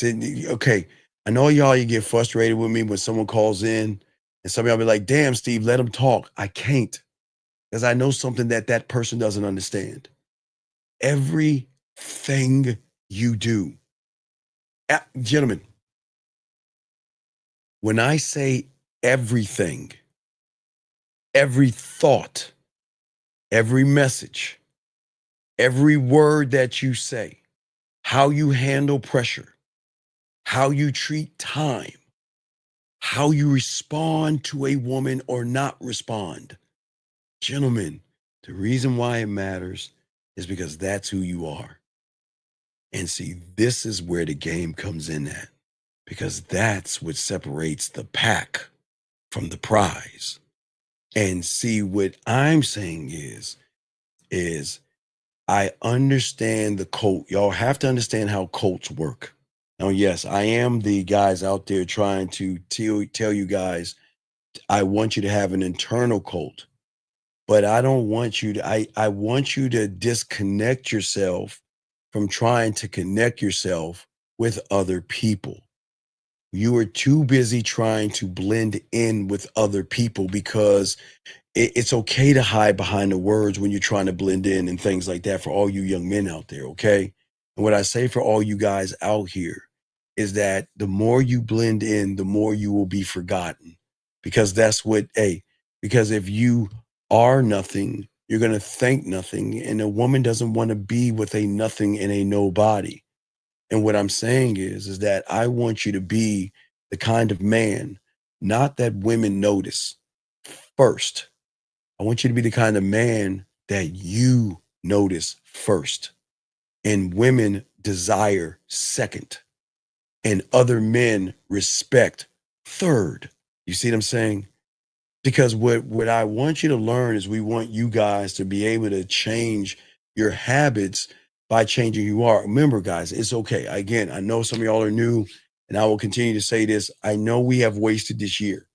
Okay, I know y'all, you get frustrated with me when someone calls in and some of y'all be like, damn, Steve, let them talk. I can't, because I know something that person doesn't understand. Everything you do, gentlemen, when I say everything, every thought, every message, every word that you say, how you handle pressure, how you treat time, how you respond to a woman or not respond. Gentlemen, the reason why it matters is because that's who you are. And see, this is where the game comes in at, because that's what separates the pack from the prize. And see, what I'm saying is I understand the cult. Y'all have to understand how cults work. Now, yes, I am the guys out there trying to tell you guys, I want you to have an internal cult, but I don't want you to, I want you to disconnect yourself from trying to connect yourself with other people. You are too busy trying to blend in with other people, because it's okay to hide behind the words when you're trying to blend in and things like that, for all you young men out there, okay? And what I say for all you guys out here is that the more you blend in, the more you will be forgotten, because that's what, because if you are nothing, you're going to think nothing, and a woman doesn't want to be with a nothing and a nobody. And what I'm saying is that I want you to be the kind of man, not that women notice first. I want you to be the kind of man that you notice first, and women desire second, and other men respect third. You see what I'm saying? Because what I want you to learn is, we want you guys to be able to change your habits by changing who you are. Remember, guys, it's okay. Again, I know some of y'all are new, and I will continue to say this. I know we have wasted this year.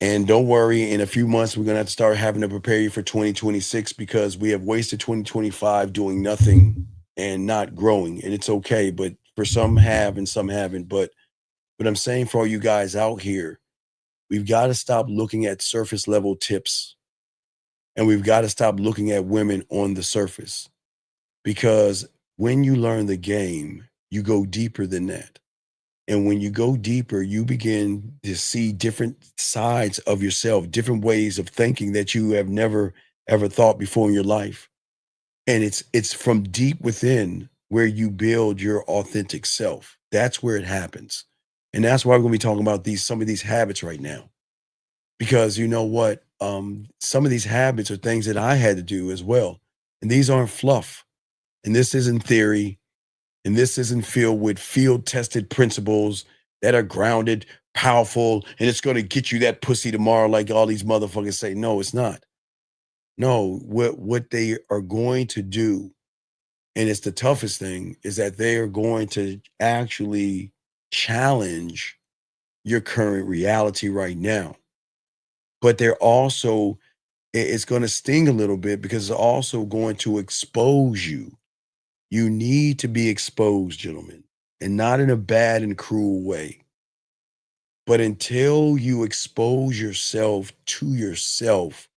And don't worry, in a few months, we're going to have to start having to prepare you for 2026, because we have wasted 2025 doing nothing and not growing. And it's okay, but for some have and some haven't. But what I'm saying for all you guys out here, we've got to stop looking at surface level tips, and we've got to stop looking at women on the surface, because when you learn the game, you go deeper than that. And when you go deeper, you begin to see different sides of yourself, different ways of thinking that you have never, ever thought before in your life. And it's from deep within where you build your authentic self. That's where it happens. And that's why we're going to be talking about some of these habits right now. Because you know what? Some of these habits are things that I had to do as well. And these aren't fluff. And this isn't theory. And this isn't filled with field-tested principles that are grounded, powerful, and it's going to get you that pussy tomorrow, like all these motherfuckers say. No, it's not. No, what they are going to do, and it's the toughest thing, is that they are going to actually challenge your current reality right now. But they're also, it's going to sting a little bit, because it's also going to expose you. You need to be exposed, gentlemen, and not in a bad and cruel way. But until you expose yourself to yourself,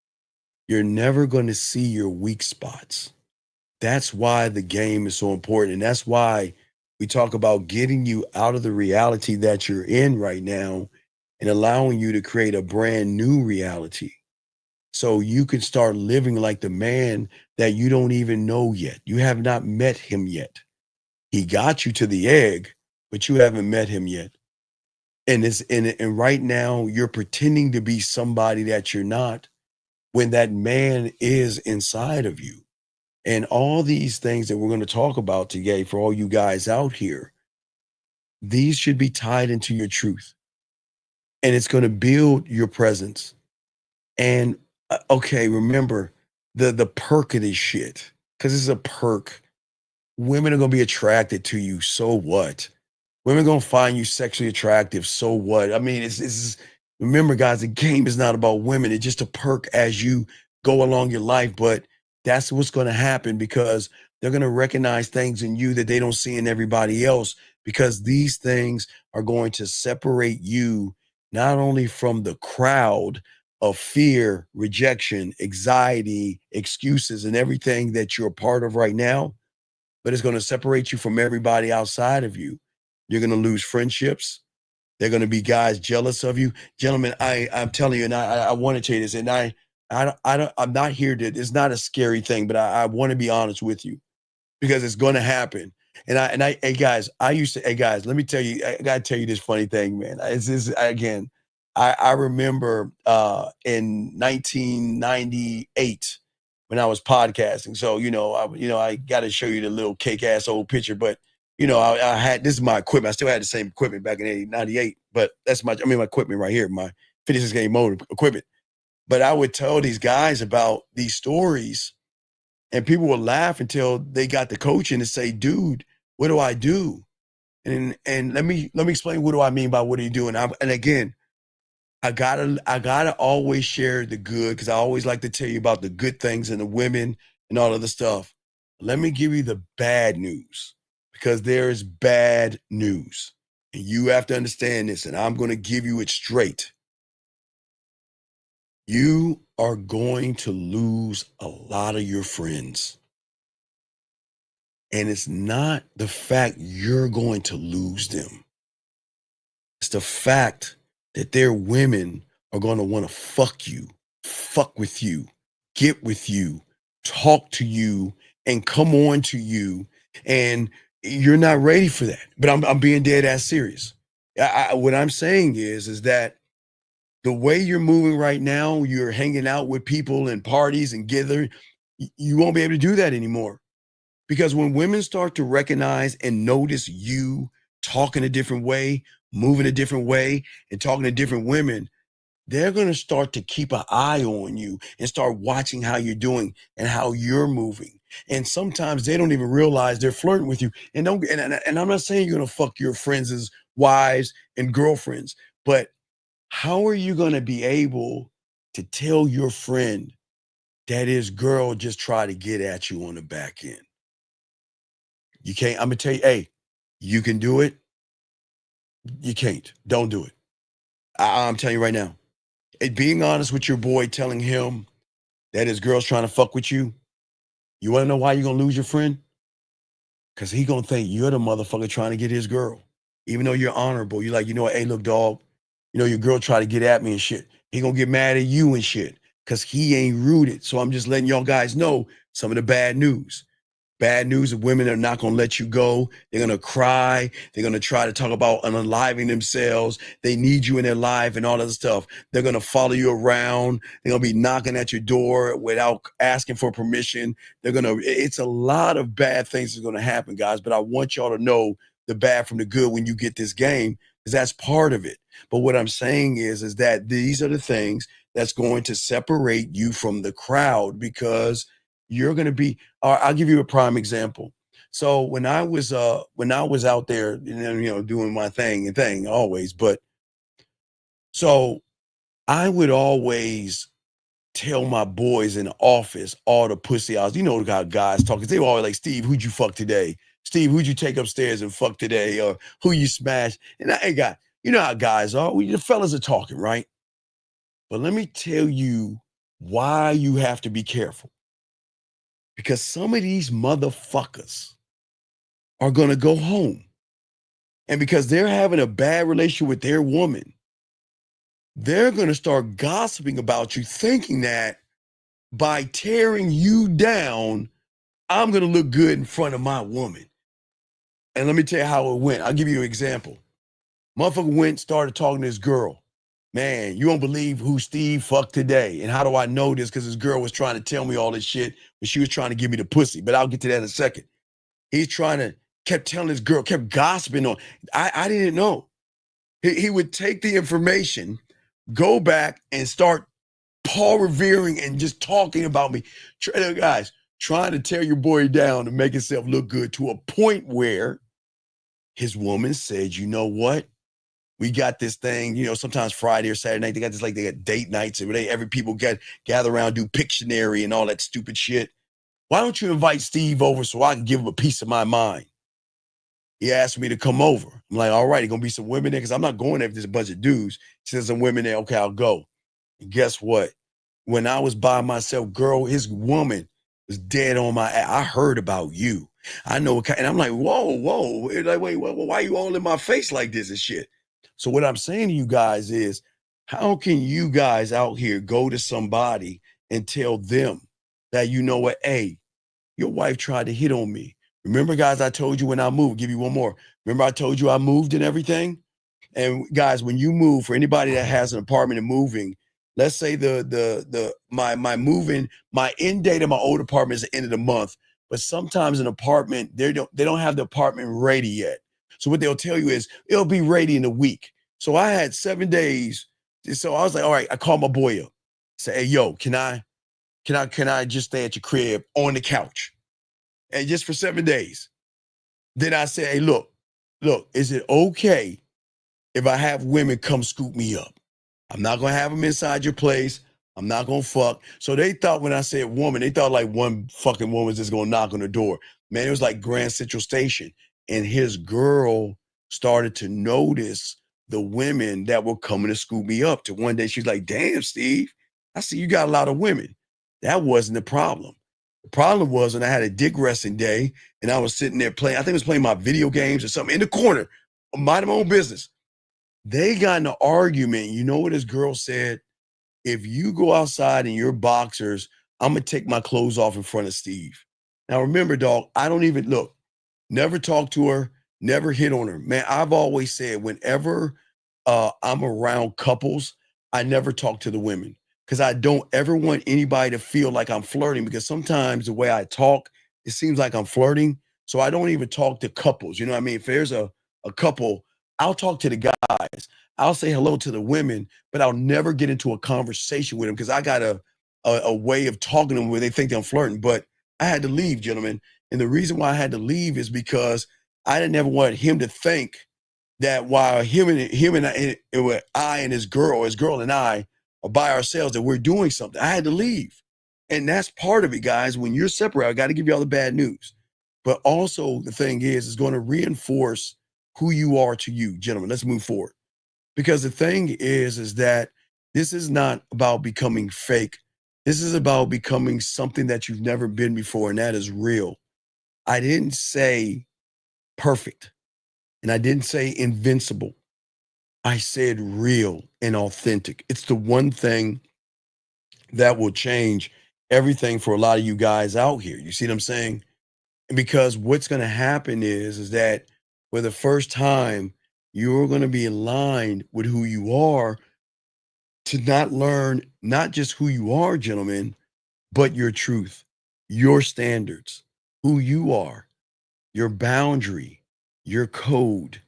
you're never going to see your weak spots. That's why the game is so important. And that's why we talk about getting you out of the reality that you're in right now and allowing you to create a brand new reality, so you can start living like the man that you don't even know yet. You have not met him yet. He got you to the egg, but you haven't met him yet. And right now you're pretending to be somebody that you're not, when that man is inside of you. And all these things that we're going to talk about today, for all you guys out here, these should be tied into your truth. And it's going to build your presence. And okay, remember the perk of this shit, because it's a perk. Women are gonna be attracted to you. So what? Women gonna find you sexually attractive. So what? I mean, it's remember, guys, the game is not about women. It's just a perk as you go along your life. But that's what's gonna happen, because they're gonna recognize things in you that they don't see in everybody else, because these things are going to separate you not only from the crowd of fear, rejection, anxiety, excuses, and everything that you're a part of right now, but it's going to separate you from everybody outside of you. You're going to lose friendships. They're going to be guys jealous of you. Gentlemen, I'm telling you, and I want to tell you this, and I'm not here to, it's not a scary thing, but I want to be honest with you, because it's going to happen. Hey guys, hey guys, let me tell you, I got to tell you this funny thing, man. Again, I remember in 1998 when I was podcasting. So, I got to show you the little cake ass old picture, but I had, this is my equipment. I still had the same equipment back in 98, but that's my equipment right here, my 56 game motor equipment. But I would tell these guys about these stories, and people would laugh until they got the coaching and say, dude, what do I do? And let me explain, what do I mean by what are you doing? And again, I gotta always share the good, because I always like to tell you about the good things and the women and all of the stuff. Let me give you the bad news, because there is bad news, and you have to understand this, and I'm going to give you it straight. You are going to lose a lot of your friends. And it's not the fact you're going to lose them. It's the fact that their women are going to want to fuck you, fuck with you, get with you, talk to you, and come on to you. And you're not ready for that. But I'm being dead ass serious. What I'm saying is that the way you're moving right now, you're hanging out with people and parties and gathering, you won't be able to do that anymore. Because when women start to recognize and notice you talking a different way, moving a different way, and talking to different women, they're going to start to keep an eye on you and start watching how you're doing and how you're moving. And sometimes they don't even realize they're flirting with you. And I'm not saying you're going to fuck your friends' wives and girlfriends, but how are you going to be able to tell your friend that his girl just tried to get at you on the back end? You can't. I'm going to tell you, hey, you can do it. You can't. Don't do it. I'm telling you right now. Being honest with your boy, telling him that his girl's trying to fuck with you, you want to know why you're going to lose your friend? Because he going to think you're the motherfucker trying to get his girl. Even though you're honorable, you're like, you know what, hey, look, dog, your girl tried to get at me and shit. He going to get mad at you and shit because he ain't rooted. So I'm just letting y'all guys know some of the bad news. Bad news of women are not going to let you go. They're going to cry. They're going to try to talk about unaliving themselves. They need you in their life and all that stuff. They're going to follow you around. They're going to be knocking at your door without asking for permission. It's a lot of bad things that's going to happen, guys. But I want y'all to know the bad from the good when you get this game, because that's part of it. But what I'm saying is that these are the things that's going to separate you from the crowd, because you're going to be, I'll give you a prime example. So when I was out there, doing my thing always, but so I would always tell my boys in the office all the pussy hours. You know how guys talking. They were always like, Steve, who'd you fuck today? Steve, who'd you take upstairs and fuck today? Or who you smashed? And I got, you know how guys are. The fellas are talking, right? But let me tell you why you have to be careful. Because some of these motherfuckers are going to go home. And because they're having a bad relationship with their woman, they're going to start gossiping about you, thinking that by tearing you down, I'm going to look good in front of my woman. And let me tell you how it went. I'll give you an example. Motherfucker started talking to this girl. Man, you won't believe who Steve fucked today. And how do I know this? Because this girl was trying to tell me all this shit, but she was trying to give me the pussy. But I'll get to that in a second. He's kept telling this girl, kept gossiping on. I didn't know. He would take the information, go back and start Paul revering and just talking about me. Guys, trying to tear your boy down to make himself look good to a point where his woman said, you know what? We got this thing, sometimes Friday or Saturday night, they got date nights and every people gather around, do Pictionary and all that stupid shit. Why don't you invite Steve over so I can give him a piece of my mind? He asked me to come over. I'm like, all right, there's going to be some women there because I'm not going there if there's a bunch of dudes. He says some women there. Okay, I'll go. And guess what? When I was by myself, girl, his woman was dead on my ass. I heard about you. I know. And I'm like, whoa. Like, wait, why are you all in my face like this and shit? So what I'm saying to you guys is, how can you guys out here go to somebody and tell them that, you know what, hey, your wife tried to hit on me. Remember, guys, I told you when I moved, give you one more. Remember I told you I moved and everything? And guys, when you move, for anybody that has an apartment and moving, let's say my moving, my end date of my old apartment is the end of the month, but sometimes an apartment, they don't have the apartment ready yet. So what they'll tell you is it'll be ready in a week. So I had 7 days. So I was like, all right, I called my boy up. Say, hey, yo, can I just stay at your crib on the couch? And just for 7 days. Then I said, hey, look, is it okay if I have women come scoop me up? I'm not going to have them inside your place. I'm not going to fuck. So they thought when I said woman, they thought like one fucking woman was just going to knock on the door. Man, it was like Grand Central Station. And his girl started to notice the women that were coming to scoop me up. To one day she's like, damn, Steve, I see you got a lot of women. That wasn't the problem. The problem was when I had a dick resting day and I was sitting there playing, I think I was playing my video games or something in the corner, minding my own business. They got in an argument. You know what this girl said? If you go outside in your boxers, I'm going to take my clothes off in front of Steve. Now, remember, dog, I don't even look, never talk to her, never hit on her. Man, I've always said whenever I'm around couples, I never talk to the women because I don't ever want anybody to feel like I'm flirting, because sometimes the way I talk, it seems like I'm flirting. So I don't even talk to couples. You know what I mean? If there's a couple, I'll talk to the guys. I'll say hello to the women, but I'll never get into a conversation with them because I got a way of talking to them where they think I'm flirting. But I had to leave, gentlemen. And the reason why I had to leave is because I didn't ever want him to think that while him and I and his girl and I are by ourselves, that we're doing something. I had to leave. And that's part of it, guys. When you're separate, I got to give you all the bad news. But also the thing is, it's going to reinforce who you are to you, gentlemen. Let's move forward. Because the thing is that this is not about becoming fake. This is about becoming something that you've never been before, and that is real. I didn't say perfect, and I didn't say invincible. I said real and authentic. It's the one thing that will change everything for a lot of you guys out here. You see what I'm saying? Because what's going to happen is that for the first time, you're going to be aligned with who you are, to not learn not just who you are, gentlemen, but your truth, your standards, who you are, your boundary, your code,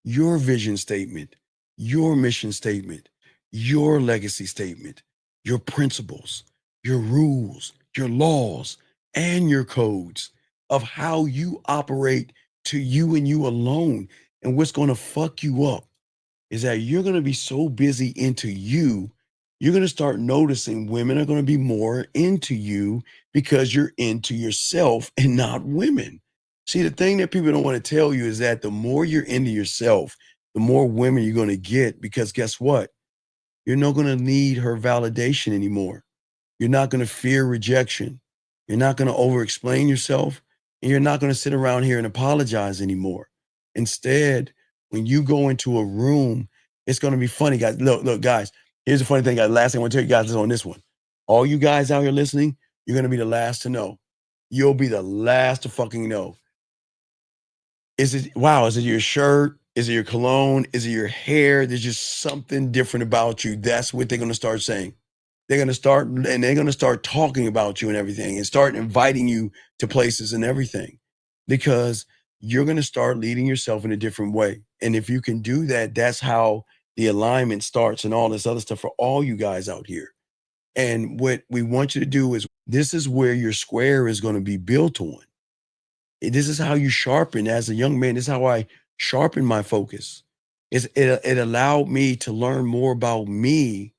your vision statement, your mission statement, your legacy statement, your principles, your rules, your laws, and your codes of how you operate to you and you alone. And what's going to fuck you up is that you're going to be so busy into you, you're going to start noticing women are going to be more into you because you're into yourself and not women. See, the thing that people don't want to tell you is that the more you're into yourself, the more women you're going to get, because guess what? You're not going to need her validation anymore. You're not going to fear rejection. You're not going to over-explain yourself, and you're not going to sit around here and apologize anymore. Instead, when you go into a room, it's going to be funny, guys. Look, guys, here's the funny thing, guys. Last thing I want to tell you guys is on this one. All you guys out here listening, you're going to be the last to know. You'll be the last to fucking know. Is it your shirt? Is it your cologne? Is it your hair? There's just something different about you. That's what they're going to start saying. They're going to start talking about you and everything, and start inviting you to places and everything, because you're going to start leading yourself in a different way. And if you can do that, that's how the alignment starts and all this other stuff for all you guys out here. And what we want you to do is, this is where your square is going to be built on. This is how you sharpen. As a young man, this is how I sharpen my focus. It allowed me to learn more about me,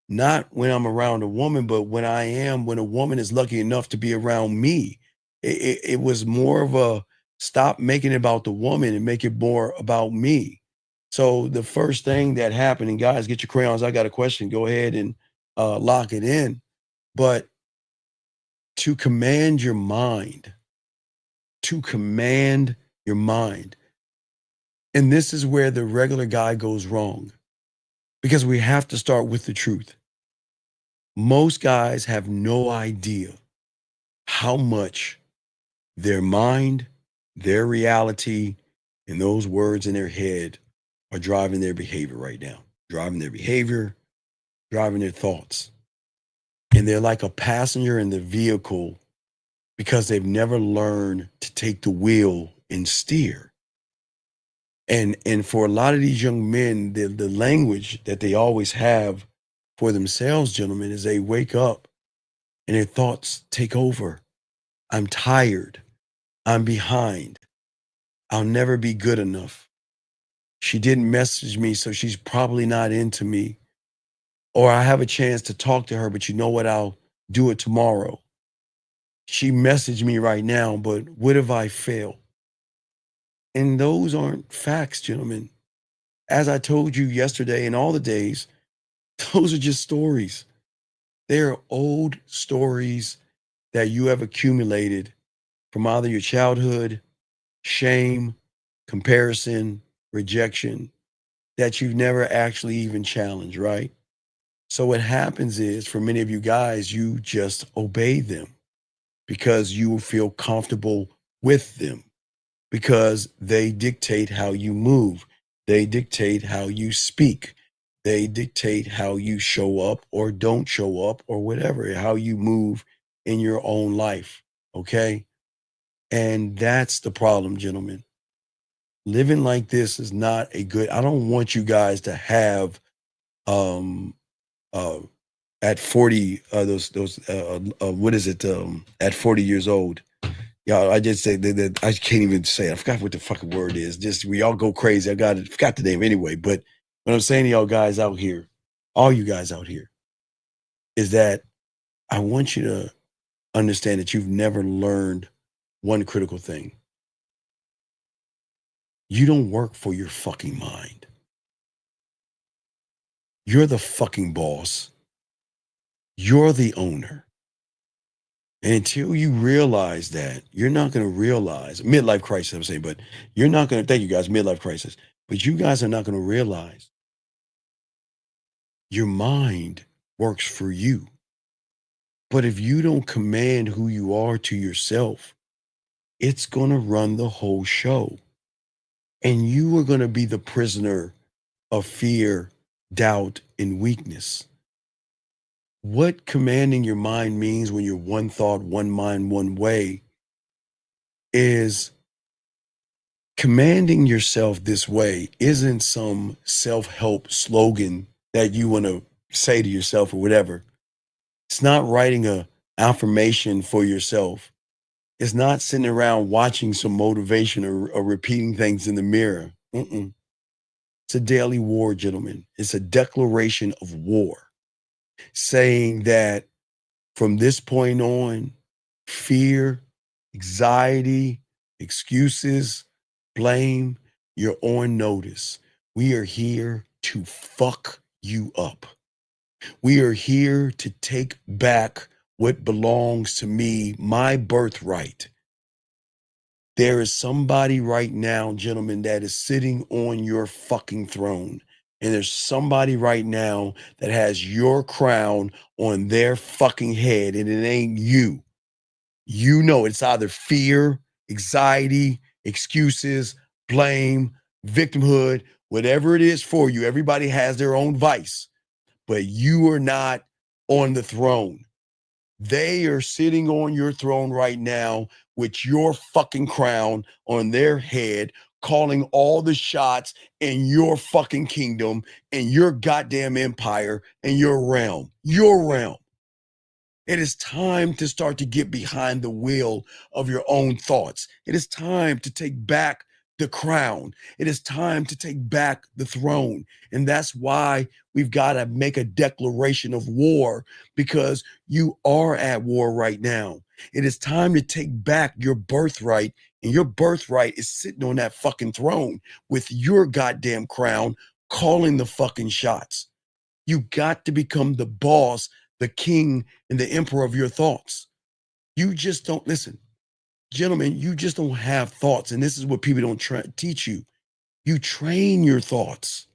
not when I'm around a woman, but when a woman is lucky enough to be around me. It was more of a stop making it about the woman and make it more about me. So the first thing that happened, and guys, get your crayons. I got a question. Go ahead and lock it in. But to command your mind, and this is where the regular guy goes wrong, because we have to start with the truth. Most guys have no idea how much their mind, their reality, and those words in their head are driving their behavior right now, driving their behavior, driving their thoughts. And they're like a passenger in the vehicle because they've never learned to take the wheel and steer. And for a lot of these young men, the language that they always have for themselves, gentlemen, is they wake up and their thoughts take over. I'm tired. I'm behind. I'll never be good enough. She didn't message me, so she's probably not into me. Or I have a chance to talk to her, but you know what? I'll do it tomorrow. She messaged me right now, but what if I fail? And those aren't facts, gentlemen. As I told you yesterday and all the days, those are just stories. They're old stories that you have accumulated from either your childhood, shame, comparison, rejection, that you've never actually even challenged, right? So what happens is, for many of you guys, you just obey them because you feel comfortable with them, because they dictate how you move. They dictate how you speak. They dictate how you show up or don't show up or whatever, how you move in your own life, okay? And that's the problem, gentlemen. Living like this is not a good, I don't want you guys to have at 40, what is it? At 40 years old. Yeah, I just say that I can't even say it. I forgot what the fucking word is. Just we all go crazy. I forgot the name anyway. But what I'm saying to y'all guys out here, all you guys out here, is that I want you to understand that you've never learned one critical thing. You don't work for your fucking mind. You're the fucking boss. You're the owner. And until you realize that, you're not going to realize, midlife crisis, I'm saying, but you're not going to, thank you guys, midlife crisis, but you guys are not going to realize your mind works for you. But if you don't command who you are to yourself, it's going to run the whole show. And you are going to be the prisoner of fear, doubt, and weakness. What commanding your mind means when you're one thought, one mind, one way is commanding yourself this way isn't some self-help slogan that you want to say to yourself or whatever. It's not writing a affirmation for yourself. It's not sitting around watching some motivation or repeating things in the mirror. It's a daily war, gentlemen. It's a declaration of war, saying that from this point on, fear, anxiety, excuses, blame, you're on notice. We are here to fuck you up. We are here to take back what belongs to me, my birthright. There is somebody right now, gentlemen, that is sitting on your fucking throne. And there's somebody right now that has your crown on their fucking head, and it ain't you. You know it's either fear, anxiety, excuses, blame, victimhood, whatever it is for you. Everybody has their own vice, but you are not on the throne. They are sitting on your throne right now with your fucking crown on their head, calling all the shots in your fucking kingdom, in your goddamn empire, in your realm. Your realm. It is time to start to get behind the wheel of your own thoughts. It is time to take back the crown. It is time to take back the throne. And that's why we've got to make a declaration of war, because you are at war right now. It is time to take back your birthright, and your birthright is sitting on that fucking throne with your goddamn crown calling the fucking shots. You got to become the boss, the king, and the emperor of your thoughts. You just don't listen. Gentlemen, you just don't have thoughts. And this is what people don't teach you. You train your thoughts.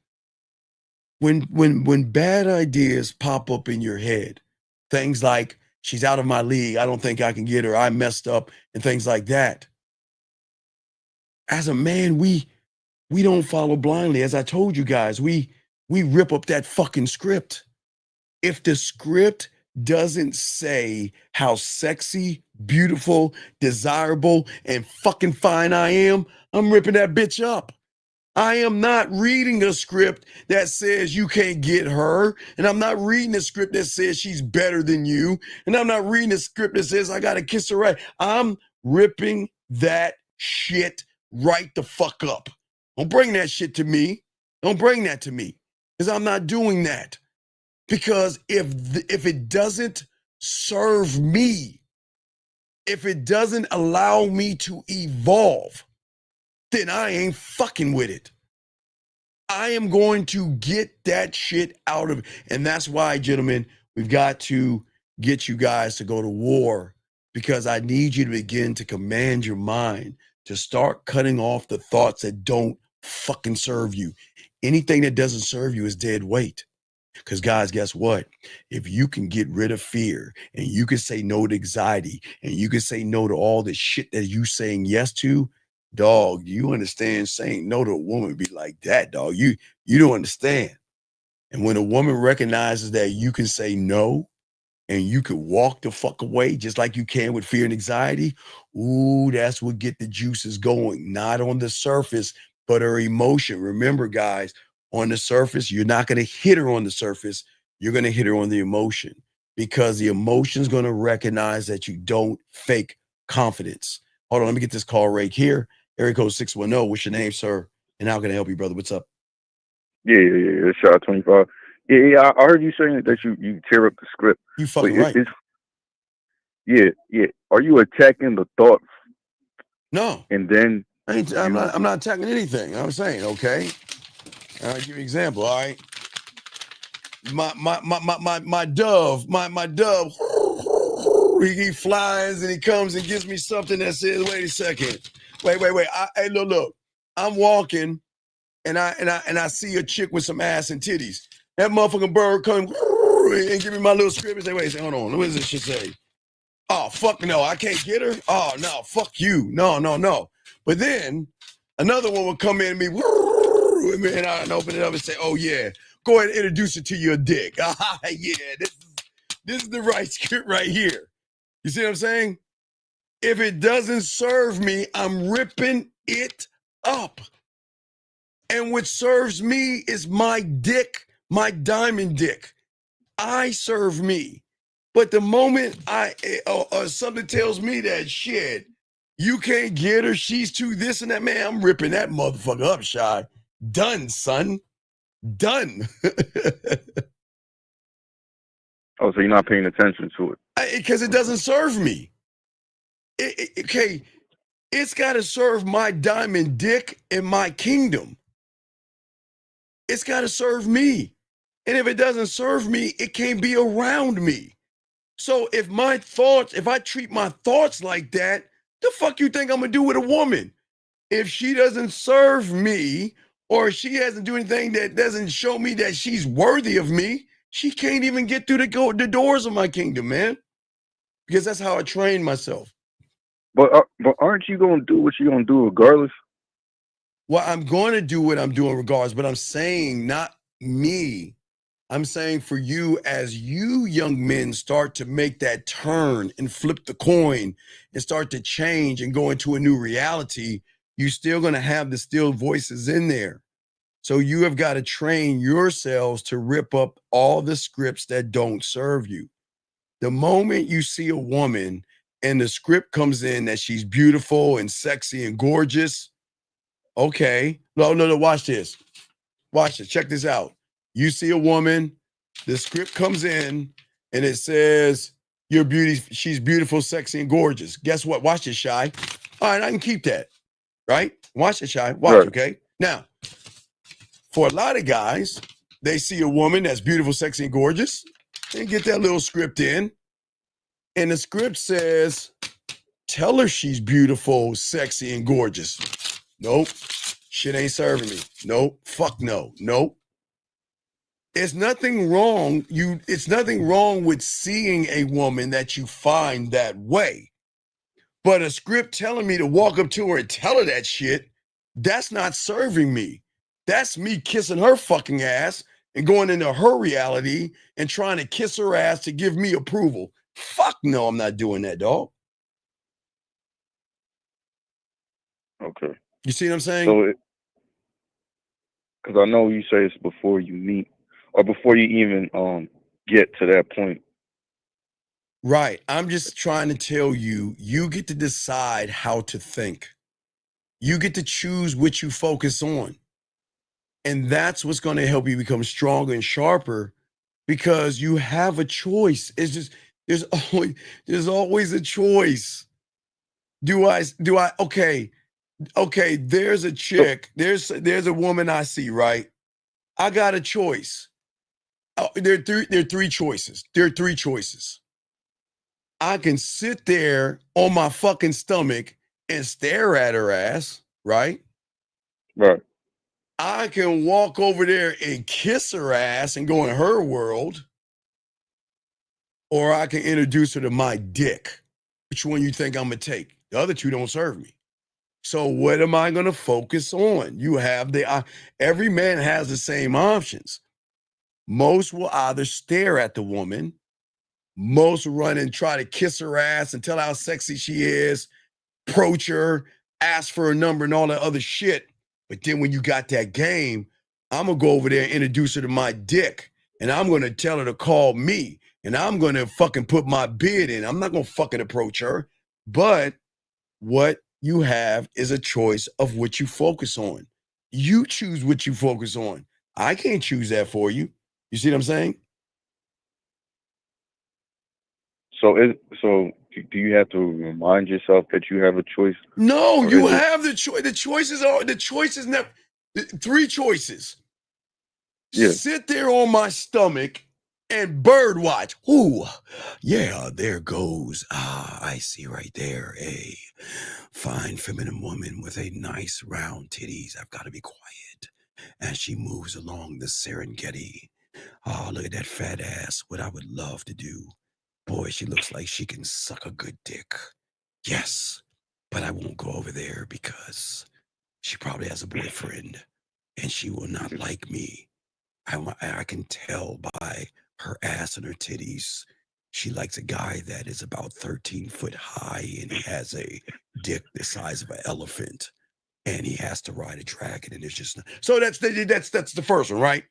When bad ideas pop up in your head, things like, she's out of my league, I don't think I can get her, I messed up, and things like that. As a man, we don't follow blindly. As I told you guys, we rip up that fucking script. If the script doesn't say how sexy, beautiful, desirable, and fucking fine I am, I'm ripping that bitch up. I am not reading a script that says you can't get her, and I'm not reading a script that says she's better than you, and I'm not reading a script that says I gotta kiss her right. I'm ripping that shit right the fuck up. Don't bring that shit to me. Don't bring that to me, because I'm not doing that. Because if it doesn't serve me, if it doesn't allow me to evolve, then I ain't fucking with it. I am going to get that shit out of it. And that's why, gentlemen, we've got to get you guys to go to war, because I need you to begin to command your mind to start cutting off the thoughts that don't fucking serve you. Anything that doesn't serve you is dead weight. Because guys, guess what? If you can get rid of fear, and you can say no to anxiety, and you can say no to all the shit that you saying yes to, dog, you understand, saying no to a woman be like that, dog. You don't understand. And when a woman recognizes that you can say no, and you can walk the fuck away just like you can with fear and anxiety, ooh, that's what get the juices going. Not on the surface, but her emotion. Remember, guys, on the surface, you're not going to hit her on the surface. You're going to hit her on the emotion, because the emotion is going to recognize that you don't fake confidence. Hold on, let me get this call right here. Area code 610. What's your name, sir? And how can I help you, brother? What's up? Yeah. Shot 25. Yeah. I heard you saying that you tear up the script. You fucking right. Yeah. Are you attacking the thought? No. And then I'm not attacking anything. I'm saying, okay. I'll give you an example. All right. My dove, he flies and he comes and gives me something that says, wait a second. Wait. Hey, look. I'm walking and I see a chick with some ass and titties. That motherfucking bird comes and give me my little script and say, wait, hold on. What does this shit say? Oh, fuck no. I can't get her. Oh, no. Fuck you. No. But then another one would come in and me, and I'd open it up and say, oh, yeah, go ahead and introduce it to your dick. Yeah, this is the right script right here. You see what I'm saying? If it doesn't serve me, I'm ripping it up. And what serves me is my dick, my diamond dick. I serve me. But the moment something tells me that shit, you can't get her, she's too this and that, man, I'm ripping that motherfucker up, Shy. Done, son. Done. Oh, so you're not paying attention to it? Because it doesn't serve me. Okay, it's got to serve my diamond dick and my kingdom. It's got to serve me. And if it doesn't serve me, it can't be around me. So if I treat my thoughts like that, the fuck you think I'm going to do with a woman? If she doesn't serve me, or she hasn't do anything that doesn't show me that she's worthy of me, she can't even get through the doors of my kingdom, man. Because that's how I train myself. But aren't you going to do what you're going to do regardless? Well, I'm going to do what I'm doing regardless, but I'm saying not me. I'm saying for you, as you young men start to make that turn and flip the coin and start to change and go into a new reality, you're still going to have the still voices in there. So you have got to train yourselves to rip up all the scripts that don't serve you. The moment you see a woman and the script comes in that she's beautiful and sexy and gorgeous, okay. No, watch this. Watch this. Check this out. You see a woman, the script comes in, and it says, she's beautiful, sexy, and gorgeous. Guess what? Watch this, Shy. All right, I can keep that. Right? Watch it, Shy. Watch, right. Okay? Now, for a lot of guys, they see a woman that's beautiful, sexy, and gorgeous, and get that little script in, and the script says, tell her she's beautiful, sexy, and gorgeous. Nope. Shit ain't serving me. Nope. Fuck no. Nope. It's nothing wrong. It's nothing wrong with seeing a woman that you find that way. But a script telling me to walk up to her and tell her that shit, that's not serving me. That's me kissing her fucking ass and going into her reality and trying to kiss her ass to give me approval. Fuck no, I'm not doing that, dog. Okay. You see what I'm saying? So, because I know you say it's before you meet or before you even get to that point. Right. I'm just trying to tell you, you get to decide how to think. You get to choose what you focus on. And that's what's going to help you become stronger and sharper because you have a choice. It's just, there's always a choice. Okay, there's a chick, there's a woman I see, right? I got a choice. There are three choices. There are three choices. I can sit there on my fucking stomach and stare at her ass, right? Right. I can walk over there and kiss her ass and go in her world. Or I can introduce her to my dick. Which one you think I'm going to take? The other two don't serve me. So what am I going to focus on? You have every man has the same options. Most will either stare at the woman. Most will run and try to kiss her ass and tell how sexy she is, approach her, ask for her number and all that other shit. But then when you got that game, I'm going to go over there and introduce her to my dick. And I'm going to tell her to call me. And I'm going to fucking put my bid in. I'm not going to fucking approach her. But what you have is a choice of what you focus on. You choose what you focus on. I can't choose that for you. You see what I'm saying? So do you have to remind yourself that you have a choice? No, you have the choice. The choices never. Three choices. Yeah. Sit there on my stomach and bird watch. Ooh, yeah, there goes. I see right there a fine feminine woman with a nice round titties. I've got to be quiet as she moves along the Serengeti. Oh, look at that fat ass. What I would love to do. Boy, she looks like she can suck a good dick. Yes, but I won't go over there because she probably has a boyfriend and she will not like me. I can tell by her ass and her titties. She likes a guy that is about 13 foot high and he has a dick the size of an elephant and he has to ride a dragon and it's just so that's the first one, right?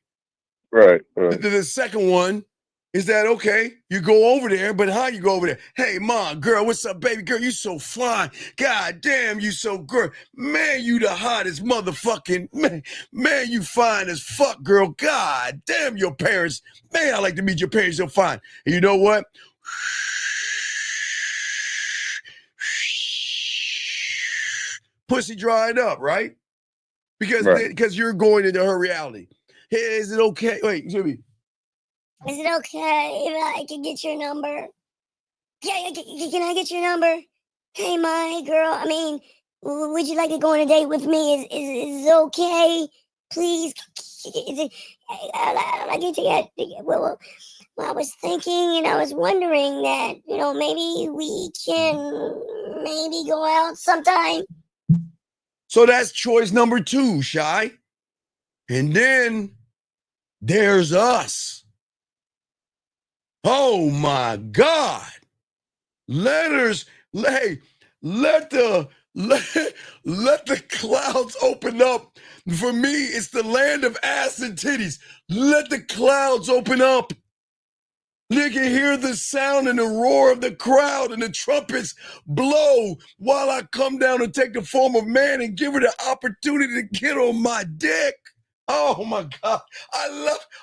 Right. The second one is that okay? You go over there, but how you go over there? Hey, mom, girl, what's up, baby girl? You so fly. God damn, you so girl. Man, you the hottest motherfucking man, you fine as fuck, girl. God damn, your parents. Man, I like to meet your parents. So fine. And you know what? Pussy dried up, right? Because you're going into her reality. Hey, is it okay? Wait, Jimmy. Is it okay if I can get your number? Yeah, can I get your number? Hey, my girl, I mean, would you like to go on a date with me? Is it okay? Please. I get to get, well, I was thinking and I was wondering that, maybe we can go out sometime. So that's choice number 2, Shy. And then there's us. Oh my God. Let the clouds open up. For me, it's the land of ass and titties. Let the clouds open up. Nigga, hear the sound and the roar of the crowd and the trumpets blow while I come down and take the form of man and give her the opportunity to get on my dick. Oh my God.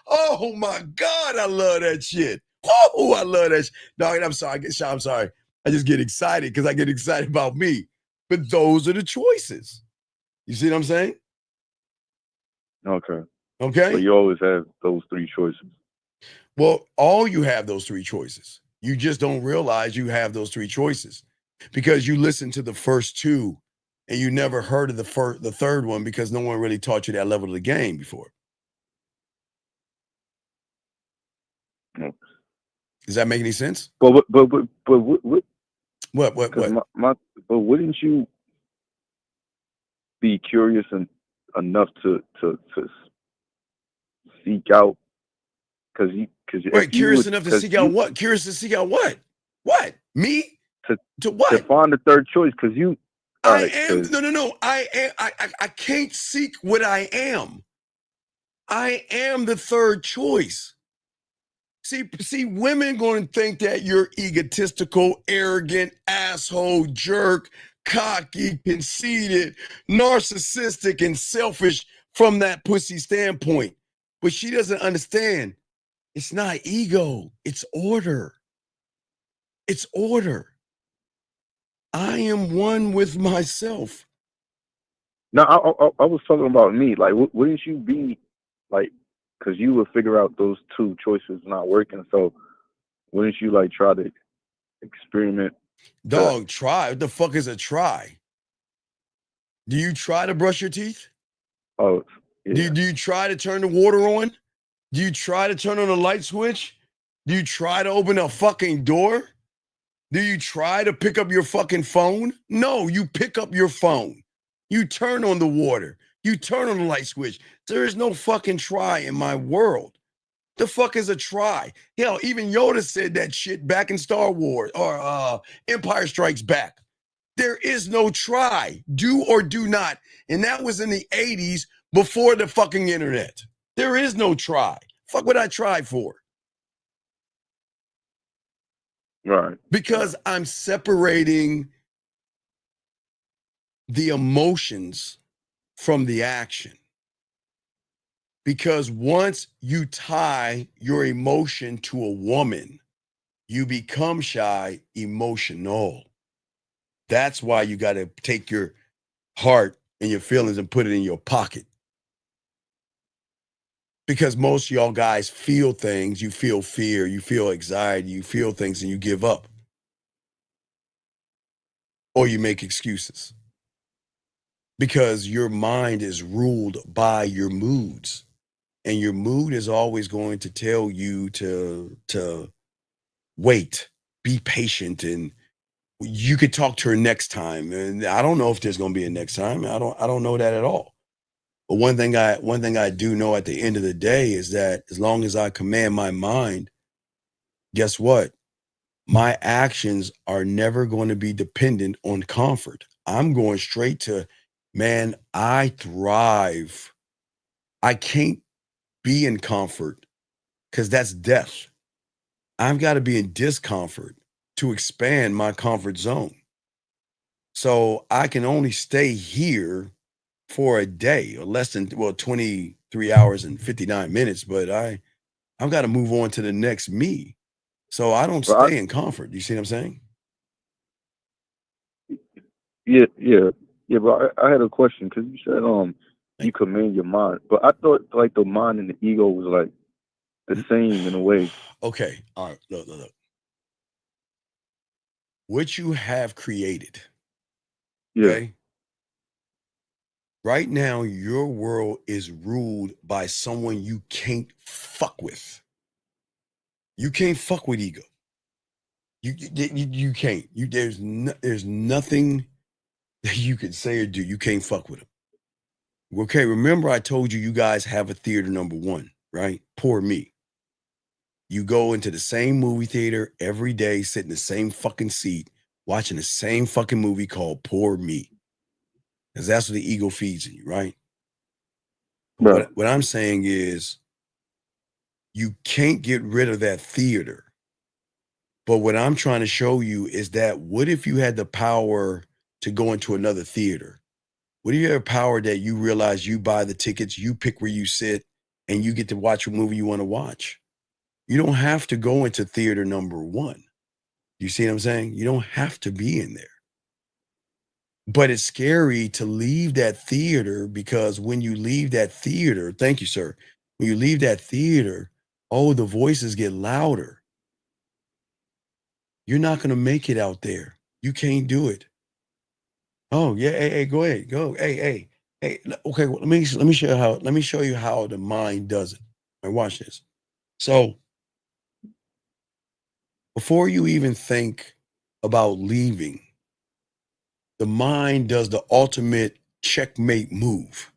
Oh my God, I love that shit. Oh, I love that shit. Dog, I'm sorry. I'm sorry. I just get excited because I get excited about me. But those are the choices. You see what I'm saying? Okay. Okay. So you always have those three choices. Well, all you have those three choices. You just don't realize you have those three choices because you listen to the first two and you never heard of the third one because no one really taught you that level of the game before. Okay. Does that make any sense? But what? What? But wouldn't you be curious enough to seek out? Wait, curious enough to seek out what? Curious to seek out what? What? Me? To what? To find the third choice, because you. I am. No. I can't seek what I am. I am the third choice. See, women going to think that you're egotistical, arrogant, asshole, jerk, cocky, conceited, narcissistic, and selfish from that pussy standpoint. But she doesn't understand. It's not ego. It's order. It's order. I am one with myself. No, I was talking about me. Like, wouldn't you be like, because you would figure out those two choices not working. So wouldn't you like try to experiment? Dog, try. What the fuck is a try? Do you try to brush your teeth? Oh, yeah. Do you try to turn the water on? Do you try to turn on a light switch? Do you try to open a fucking door? Do you try to pick up your fucking phone? No, you pick up your phone. You turn on the water. You turn on the light switch. There is no fucking try in my world. The fuck is a try? Hell, even Yoda said that shit back in Star Wars or Empire Strikes Back. There is no try. Do or do not. And that was in the 80s before the fucking internet. There is no try. Fuck what I try for. Right. Because I'm separating the emotions from the action. Because once you tie your emotion to a woman, you become shy, emotional. That's why you got to take your heart and your feelings and put it in your pocket. Because most of y'all guys feel things, you feel fear, you feel anxiety, you feel things and you give up. Or you make excuses. Because your mind is ruled by your moods. And your mood is always going to tell you to wait, be patient, and you could talk to her next time. And I don't know if there's going to be a next time. I don't know that at all. But one thing I do know at the end of the day is that as long as I command my mind, guess what? My actions are never going to be dependent on comfort. I'm going straight to, man, I thrive. I can't be in comfort because that's death. I've got to be in discomfort to expand my comfort zone. So I can only stay here for a day or less than 23 hours and 59 minutes, but I've got to move on to the next me. So I don't stay in comfort. You see what I'm saying? Yeah. But I had a question because you said you command your mind, but I thought like the mind and the ego was like the same in a way. Okay. All right. Look. What you have created. Yeah. Okay. Right now, your world is ruled by someone you can't fuck with. You can't fuck with ego. You can't. There's nothing that you could say or do. You can't fuck with him. Okay, remember I told you guys have a theater number one, right? Poor me. You go into the same movie theater every day, sit in the same fucking seat, watching the same fucking movie called Poor Me. Because that's what the ego feeds in you, right? Right. What I'm saying is you can't get rid of that theater But what I'm trying to show you is that what if you had the power to go into another theater? What if you have power that you realize you buy the tickets, you pick where you sit, and you get to watch a movie you want to watch? You don't have to go into theater number 1. You see what I'm saying? You don't have to be in there. But it's scary to leave that theater, because when you leave that theater, thank you, sir. When you leave that theater, oh, the voices get louder. You're not going to make it out there. You can't do it. Oh, yeah, hey, go ahead. Go. Hey. Okay, well, let me show you how the mind does it. All right, watch this. So, before you even think about leaving, the mind does the ultimate checkmate move.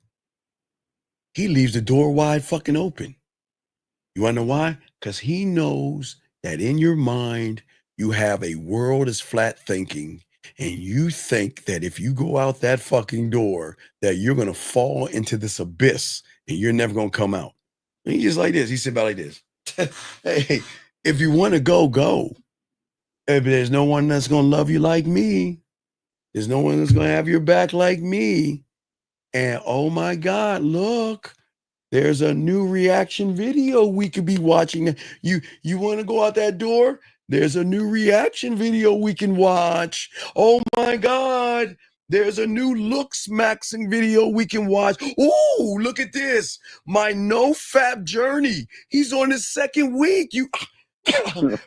He leaves the door wide fucking open. You wanna know why? Because he knows that in your mind, you have a world is flat thinking, and you think that if you go out that fucking door, that you're gonna fall into this abyss and you're never gonna come out. And he's just like this. He sit about like this. Hey, if you want to go, go. If there's no one that's gonna love you like me, there's no one that's gonna have your back like me. And oh my God, look, there's a new reaction video we could be watching. You want to go out that door? There's a new reaction video we can watch. Oh my God, there's a new looks maxing video we can watch. Oh, look at this. My no fap journey. He's on his 2nd week.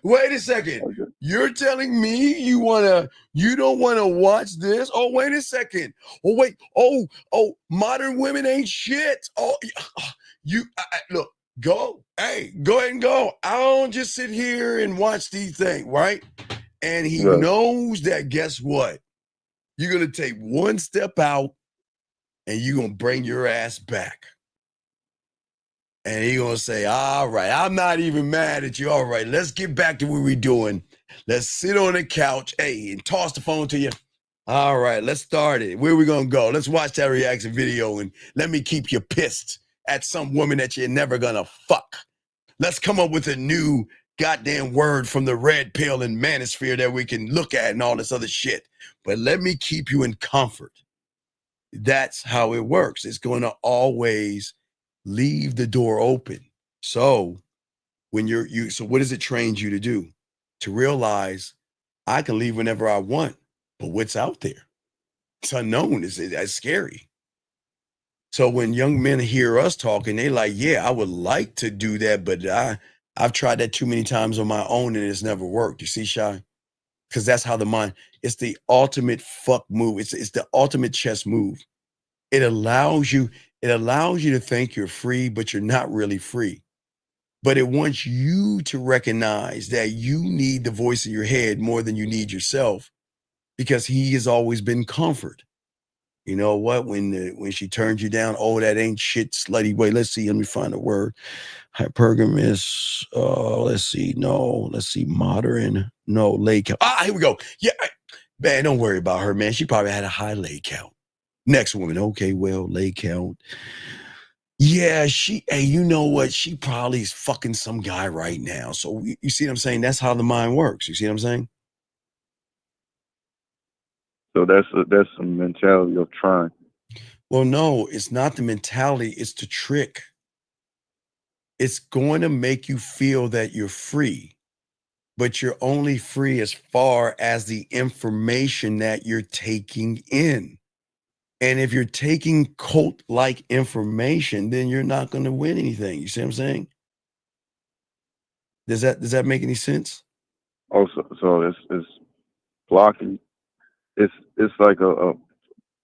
Wait a second. You're telling me you don't want to watch this? Oh, wait a second. Oh, wait. Oh, modern women ain't shit. Oh, look, go. Hey, go ahead and go. I don't just sit here and watch these things, right? And he knows that, guess what? You're going to take one step out and you're going to bring your ass back. And he's going to say, all right, I'm not even mad at you. All right, let's get back to what we're doing. Let's sit on the couch, hey, and toss the phone to you. All right, let's start it. Where we going to go? Let's watch that reaction video and let me keep you pissed at some woman that you're never going to fuck. Let's come up with a new goddamn word from the red pill and manosphere that we can look at and all this other shit. But let me keep you in comfort. That's how it works. It's going to always leave the door open. So when so what does it train you to do? To realize I can leave whenever I want, but what's out there? It's unknown. It's scary. So when young men hear us talking, they like, yeah, I would like to do that, but I've tried that too many times on my own and it's never worked. You see, Shy? Because that's how the mind, it's the ultimate fuck move. It's the ultimate chess move. It allows you to think you're free, but you're not really free. But it wants you to recognize that you need the voice in your head more than you need yourself, because he has always been comfort. You know what? When she turns you down, oh, that ain't shit, slutty. Wait, let's see. Let me find a word. Hypergamous. Let's see. No, let's see. Modern. No, lay count. Here we go. Yeah, man, don't worry about her, man. She probably had a high lay count. Next woman. Okay, well, lay count. Yeah, hey, you know what? She probably is fucking some guy right now. So you see what I'm saying? That's how the mind works. You see what I'm saying? So that's a mentality of trying. Well, no, it's not the mentality. It's the trick. It's going to make you feel that you're free, but you're only free as far as the information that you're taking in. And if you're taking cult-like information, then you're not going to win anything. You see what I'm saying? Does that make any sense? Also, so it's blocking. It's like a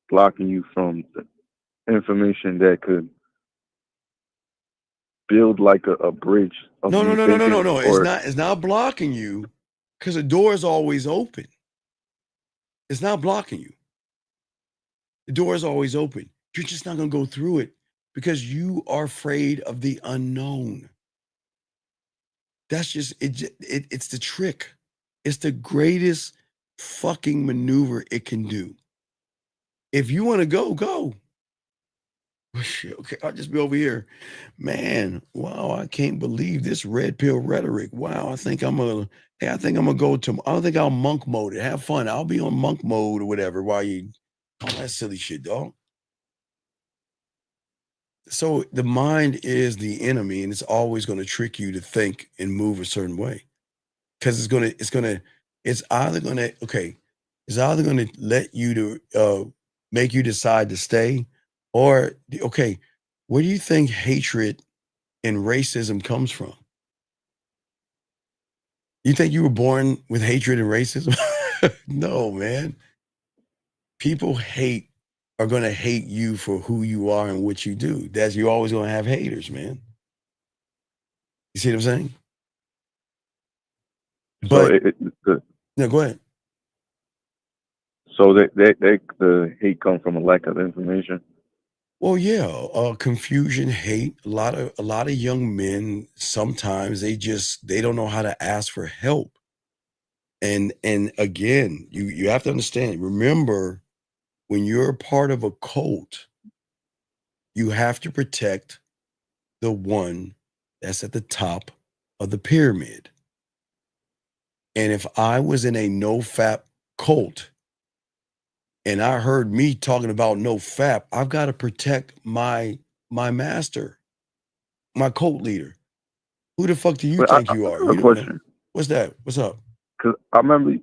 blocking you from the information that could build like a bridge. No. It's not blocking you, because the door is always open. It's not blocking you. The door is always open. You're just not going to go through it because you are afraid of the unknown. That's just it. It's the trick. It's the greatest fucking maneuver it can do. If you want to go, go. Oh, shit, okay, I'll just be over here. Man, wow, I can't believe this red pill rhetoric. Wow, I think I'm gonna go to I don't think I'll monk mode it. Have fun. I'll be on monk mode or whatever while you all that silly shit, dog. So the mind is the enemy, and it's always going to trick you to think and move a certain way. Because it's either gonna let you to make you decide to stay, or okay, where do you think hatred and racism comes from? You think you were born with hatred and racism? No, man. People are gonna hate you for who you are and what you do. You're always gonna have haters, man. You see what I'm saying? But no, go ahead. So the hate comes from a lack of information. Well, yeah, confusion, hate. A lot of young men sometimes they don't know how to ask for help. And again, you have to understand. Remember, when you're a part of a cult, you have to protect the one that's at the top of the pyramid. And if I was in a no-fap cult and I heard me talking about no-fap, I've got to protect my master, my cult leader. Who the fuck do you think you are? I have a question. What's that? What's up? Because I remember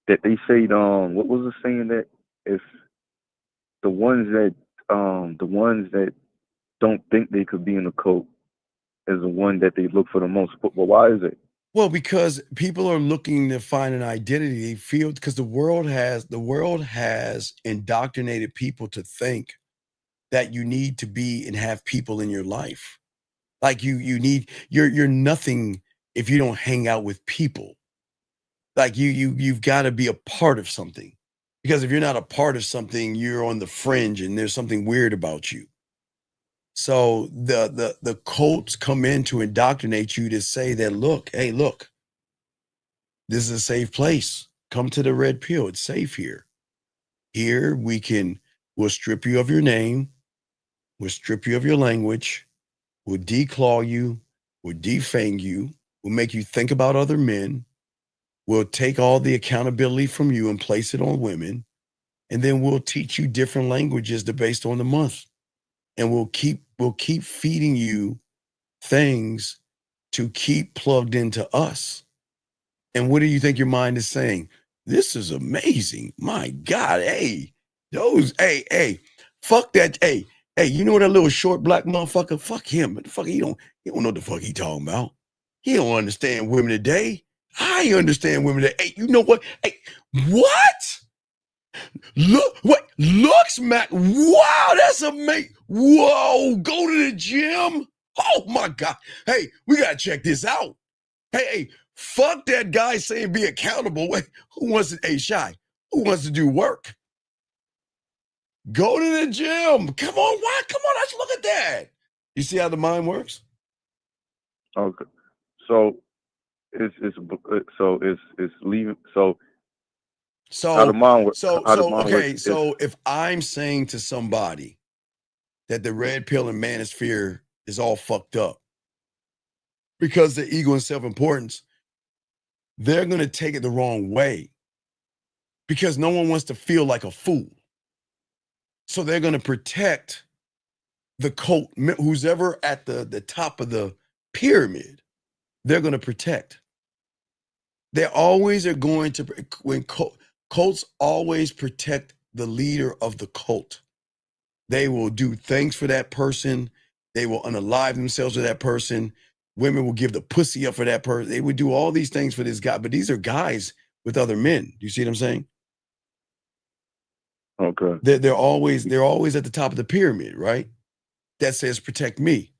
that they say what was the saying that if the ones that don't think they could be in a cult is the one that they look for the most. But why is it? Well, because people are looking to find an identity. They feel because the world has indoctrinated people to think that you need to be and have people in your life. Like you're nothing if you don't hang out with people. Like you've got to be a part of something. Because if you're not a part of something, you're on the fringe and there's something weird about you. So the cults come in to indoctrinate you to say that, look, this is a safe place. Come to the red pill. It's safe here. Here we'll strip you of your name. We'll strip you of your language. We'll declaw you. We'll defang you. We'll make you think about other men. We'll take all the accountability from you and place it on women. And then we'll teach you different languages based on the month. And we'll keep feeding you things to keep plugged into us. And what do you think your mind is saying? This is amazing. My God, hey, fuck that. Hey, you know what, that little short black motherfucker? Fuck him. But the fuck, he don't know what the fuck he talking about. He don't understand women today. I understand women today. Hey, you know what? Hey, what? Looks, Mac. Wow, that's amazing. Whoa, go to the gym. Oh my God. Hey, we gotta check this out. Hey, fuck that guy saying be accountable. Wait, who wants to, Shy? Who wants to do work? Go to the gym. Come on, why? Come on, let's look at that. You see how the mind works? Okay. So it's leaving. So how the mind works. So if I'm saying to somebody that the red pill and manosphere is all fucked up because the ego and self-importance, they're going to take it the wrong way because no one wants to feel like a fool. So they're going to protect the cult, who's ever at the top of the pyramid, they're going to protect. They always are going to, when cults always protect the leader of the cult. They will do things for that person. They will unalive themselves for that person. Women will give the pussy up for that person. They would do all these things for this guy, but these are guys with other men. Do you see what I'm saying? Okay. They're always at the top of the pyramid, right? That says protect me.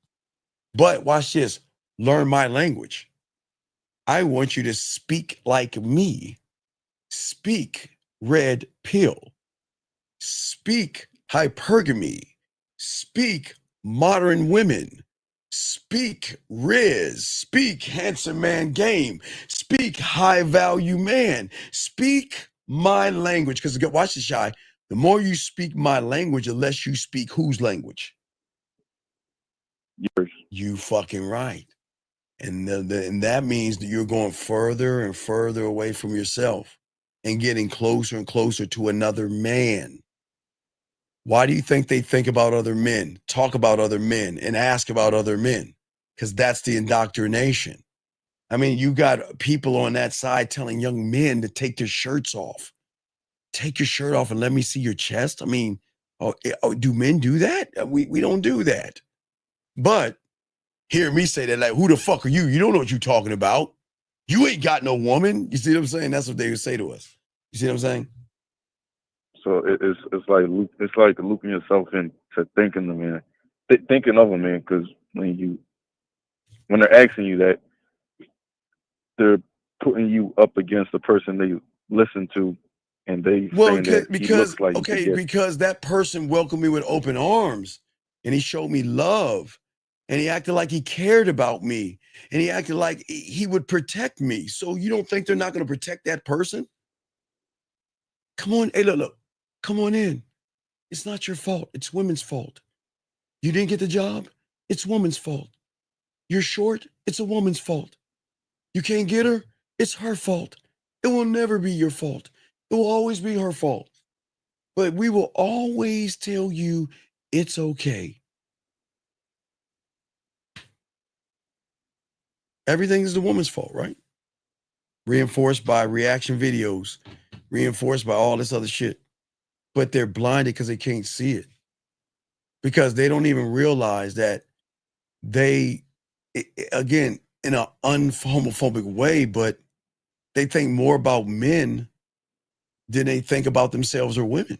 But watch this. Learn my language. I want you to speak like me. Speak red pill. Speak hypergamy. Speak modern women. Speak Riz. Speak handsome man game. Speak high value man. Speak my language. Because watch this, Shy. The more you speak my language, the less you speak whose language? Yours. You fucking right. And and that means that you're going further and further away from yourself and getting closer and closer to another man. Why do you think they think about other men, talk about other men, and ask about other men? Because that's the indoctrination. I mean, you got people on that side telling young men to take their shirts off. Take your shirt off and let me see your chest. I mean, do men do that? We don't do that. But hear me say that, like, who the fuck are you? You don't know what you're talking about. You ain't got no woman. You see what I'm saying? That's what they would say to us. You see what I'm saying? So it's like looping yourself into thinking the man, thinking of a man, because when they're asking you that, they're putting you up against the person they listen to, and they saying that he looks like because that person welcomed me with open arms, and he showed me love, and he acted like he cared about me, and he acted like he would protect me. So you don't think they're not going to protect that person? Come on, hey, look, come on in. It's not your fault. It's women's fault. You didn't get the job. It's woman's fault. You're short. It's a woman's fault. You can't get her. It's her fault. It will never be your fault. It will always be her fault. But we will always tell you it's okay. Everything is the woman's fault, right? Reinforced by reaction videos, reinforced by all this other shit. But they're blinded because they can't see it. Because they don't even realize that again, in an unhomophobic way, but they think more about men than they think about themselves or women.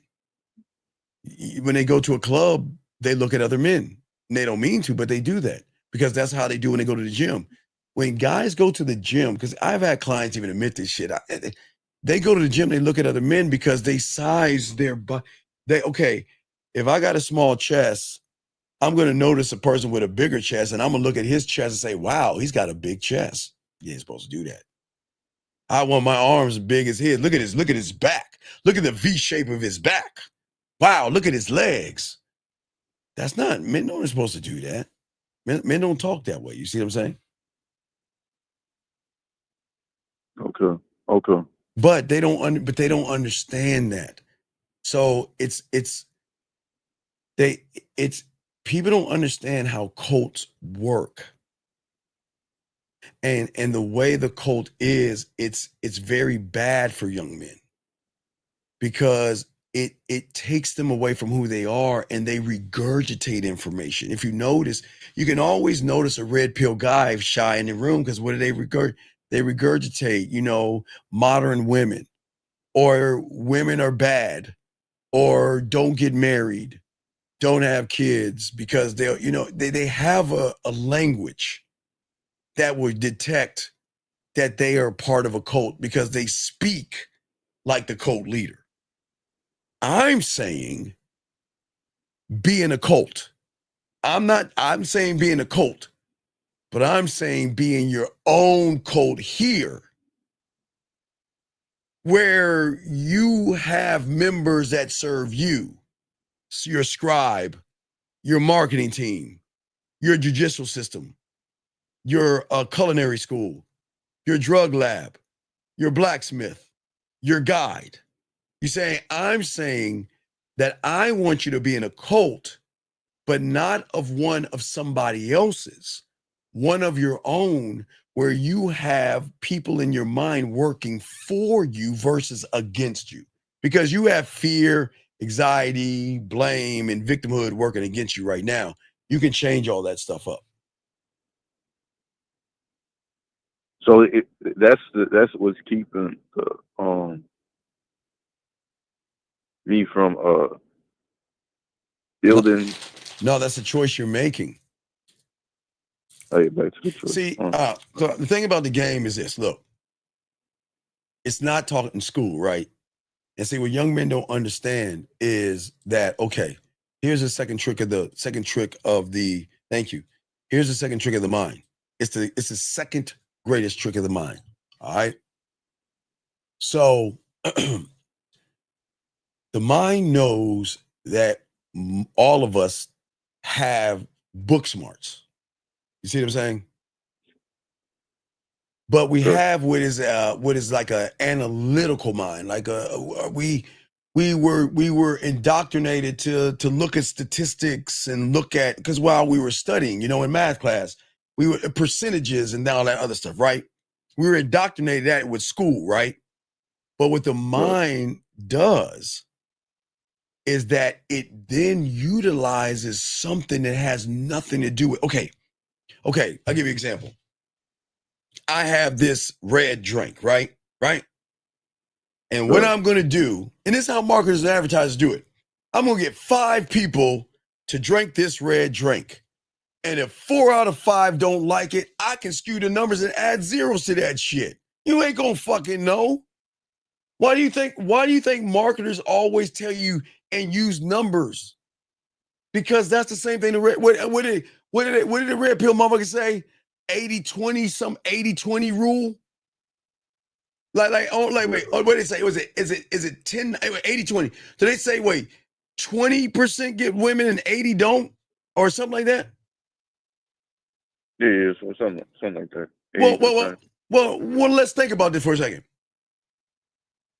When they go to a club, they look at other men. And they don't mean to, but they do that because that's how they do when they go to the gym. When guys go to the gym, because I've had clients even admit this shit, they go to the gym, they look at other men because they size their body. Okay, if I got a small chest, I'm going to notice a person with a bigger chest, and I'm going to look at his chest and say, wow, he's got a big chest. You ain't supposed to do that. I want my arms as big as his. Look at his back. Look at the V shape of his back. Wow, look at his legs. That's not, men aren't supposed to do that. Men don't talk that way. You see what I'm saying? Okay. But they don't understand that. So people don't understand how cults work. And the way the cult is, it's very bad for young men because it takes them away from who they are and they regurgitate information. If you notice, you can always notice a red pill guy shy in the room because what do they regurgitate? They regurgitate, modern women, or women are bad, or don't get married, don't have kids, because they have a language that would detect that they are part of a cult because they speak like the cult leader. I'm saying be in a cult. I'm saying be in a cult, but I'm saying be in your own cult here, where you have members that serve you, your scribe, your marketing team, your judicial system, your culinary school, your drug lab, your blacksmith, your guide. I'm saying that I want you to be in a cult, but not of one of somebody else's, one of your own, where you have people in your mind working for you versus against you. Because you have fear, anxiety, blame, and victimhood working against you right now. You can change all that stuff up. So that's what's keeping me from building. No, that's a choice you're making. Back to the choice. See, so the thing about the game is this. Look, it's not taught in school, right? And see, what young men don't understand is that, okay, here's the second trick of the thank you. Here's the second trick of the mind. It's the second greatest trick of the mind. All right. So The mind knows that all of us have book smarts. You see what I'm saying? But we have what is like an analytical mind. Like we were indoctrinated to look at statistics and look at, because while we were studying, in math class, we were percentages and all that other stuff, right? We were indoctrinated at it with school, right? But what the mind does is that it then utilizes something that has nothing to do with, okay, I'll give you an example. I have this red drink, right? And what I'm going to do, and this is how marketers and advertisers do it. I'm going to get 5 people to drink this red drink. And if 4 out of 5 don't like it, I can skew the numbers and add zeros to that shit. You ain't going to fucking know. Why do you think marketers always tell you and use numbers? Because that's the same thing. What did the red pill motherfucker say? 80-20, some 80-20 rule? Wait, what did they say? Is it 10, 80-20? So they say, wait, 20% get women and 80 don't? Or something like that? Yeah, so something like that. Well, let's think about this for a second.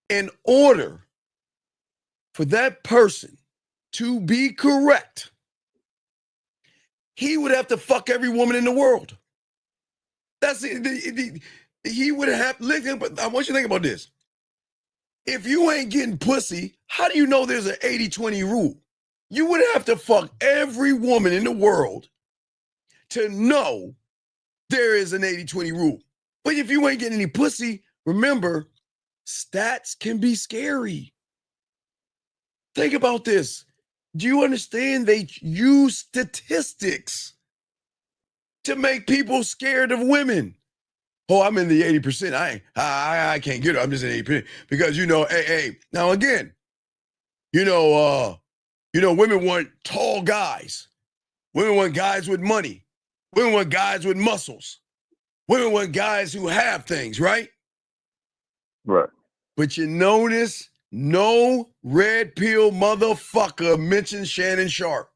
In order for that person to be correct, he would have to fuck every woman in the world. That's it. He would have, but I want you to think about this. If you ain't getting pussy, how do you know there's an 80-20 rule? You would have to fuck every woman in the world to know there is an 80-20 rule. But if you ain't getting any pussy, remember, stats can be scary. Think about this. Do you understand they use statistics to make people scared of women? Oh, I'm in the 80%. I can't get it. I'm just in 80% because hey. Now again, women want tall guys. Women want guys with money. Women want guys with muscles. Women want guys who have things, right? Right. But you notice no red pill motherfucker mentions Shannon Sharpe.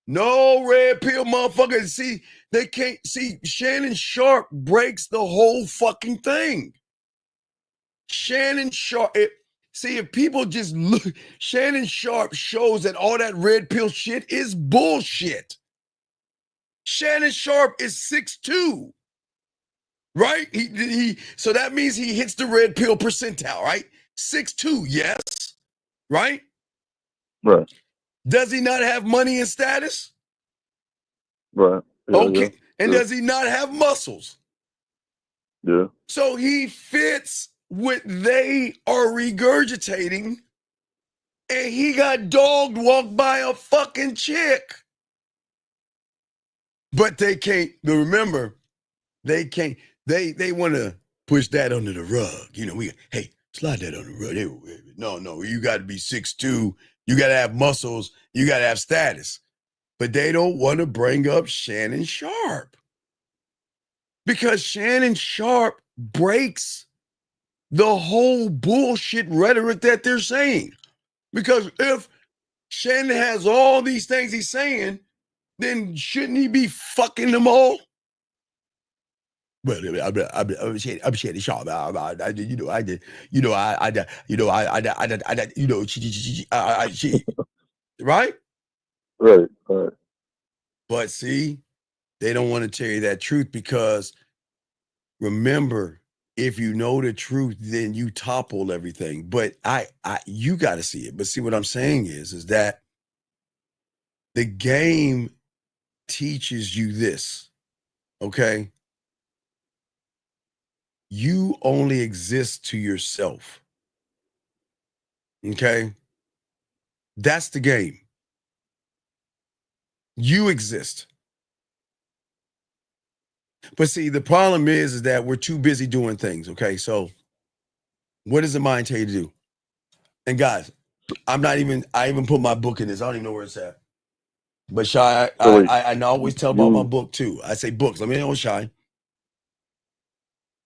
No red pill motherfucker. See, they can't see. Shannon Sharpe breaks the whole fucking thing. Shannon Sharpe. If people just look, Shannon Sharpe shows that all that red pill shit is bullshit. Shannon Sharpe is 6'2", right? So that means he hits the red pill percentile, right? 6'2", yes, right? Right. Does he not have money and status? Right. Yeah, okay. Yeah. And Yeah. does he not have muscles? Yeah. So he fits what they are regurgitating, and he got dogged walked by a fucking chick. But they can't, remember, they can't, they want to push that under the rug. Hey, slide that under the rug. No, you got to be 6'2", you got to have muscles, you got to have status. But they don't want to bring up Shannon Sharpe. Because Shannon Sharpe breaks the whole bullshit rhetoric that they're saying. Because if Shannon has all these things he's saying, then shouldn't he be fucking them all? Well, I'm Shannon Sharpe. Right? Right. But see, they don't want to tell you that truth because remember, if you know the truth, then you topple everything. But you got to see it. But see, what I'm saying is that the game teaches you this, okay? You only exist to yourself, okay? That's the game. You exist. But see, the problem is that we're too busy doing things, okay? So what does the mind tell you to do? And guys, I even put my book in this. I don't even know where it's at. But Shy, I always tell about my book too. I say books. Let me know, Shy.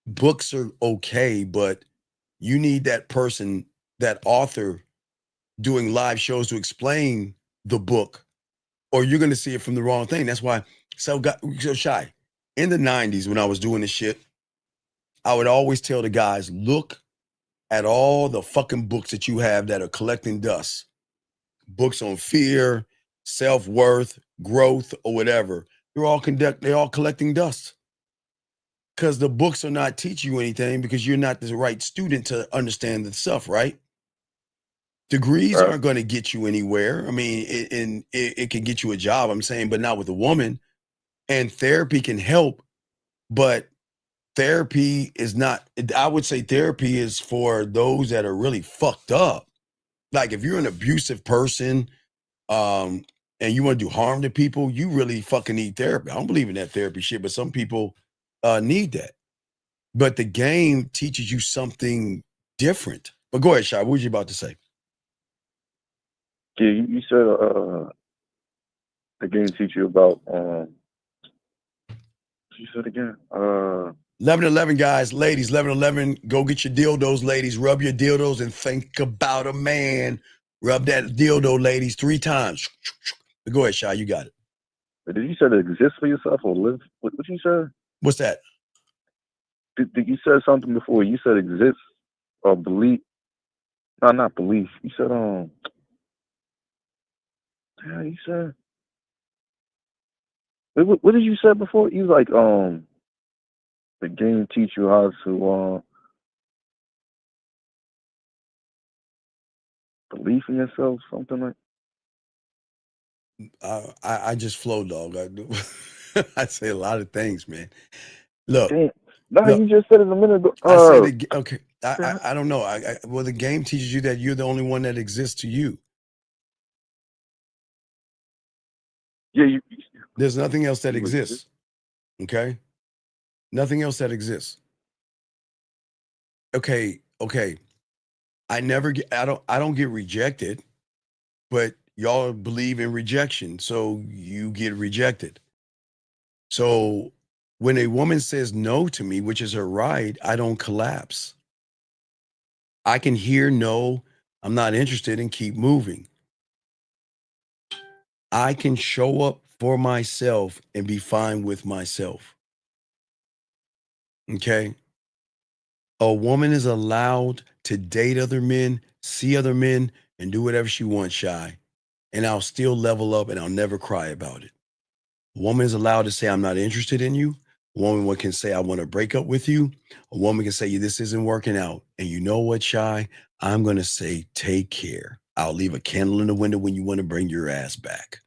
Books are okay, but you need that person, that author, doing live shows to explain the book, or you're going to see it from the wrong thing. That's why so shy. In the 90s, when I was doing this shit, I would always tell the guys, look at all the fucking books that you have that are collecting dust. Books on fear, self-worth, growth, or whatever. They're all collecting dust. Because the books are not teaching you anything because you're not the right student to understand the stuff, right? Degrees aren't going to get you anywhere. I mean, it can get you a job, I'm saying, but not with a woman. And therapy can help, but therapy is not, I would say therapy is for those that are really fucked up. Like if you're an abusive person and you want to do harm to people, you really fucking need therapy. I don't believe in that therapy shit, but some people need that. But the game teaches you something different. But go ahead, Shai, what were you about to say? Yeah, you said the game teach you about what you said again? 11-11, guys, ladies, 11-11, go get your dildos, ladies. Rub your dildos and think about a man. Rub that dildo, ladies, 3 times. Go ahead, Shai, you got it. Did you say to exist for yourself or live? What you said? What's that? Did you said something before? You said exist or believe? No, not belief. You said yeah, you said. What did you say before? You like the game teach you how to believe in yourself, something like. I just flow, dog. I do. I say a lot of things, man. Look, you just said it a minute ago. I said okay. I don't know. Well, the game teaches you that you're the only one that exists to you. Yeah, there's nothing else that exists. Okay, nothing else that exists. Okay. I don't get rejected, but y'all believe in rejection, so you get rejected. So when a woman says no to me, which is her right, I don't collapse. I can hear no, I'm not interested, and keep moving. I can show up for myself and be fine with myself. Okay? A woman is allowed to date other men, see other men, and do whatever she wants, Shy. And I'll still level up and I'll never cry about it. A woman is allowed to say, I'm not interested in you. A woman can say, I want to break up with you. A woman can say, this isn't working out. And you know what, Shy? I'm going to say, take care. I'll leave a candle in the window when you want to bring your ass back.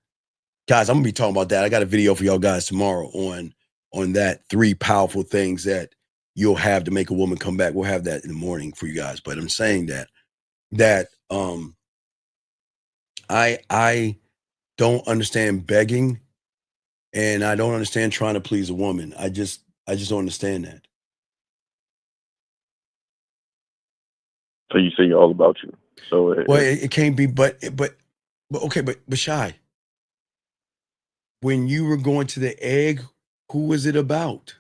Guys, I'm going to be talking about that. I got a video for y'all guys tomorrow on that 3 powerful things that you'll have to make a woman come back. We'll have that in the morning for you guys. But I'm saying that I don't understand begging, and I don't understand trying to please a woman. I just don't understand that. So you say you're all about you. So it can't be, but okay, but Shy, when you were going to the egg, who was it about?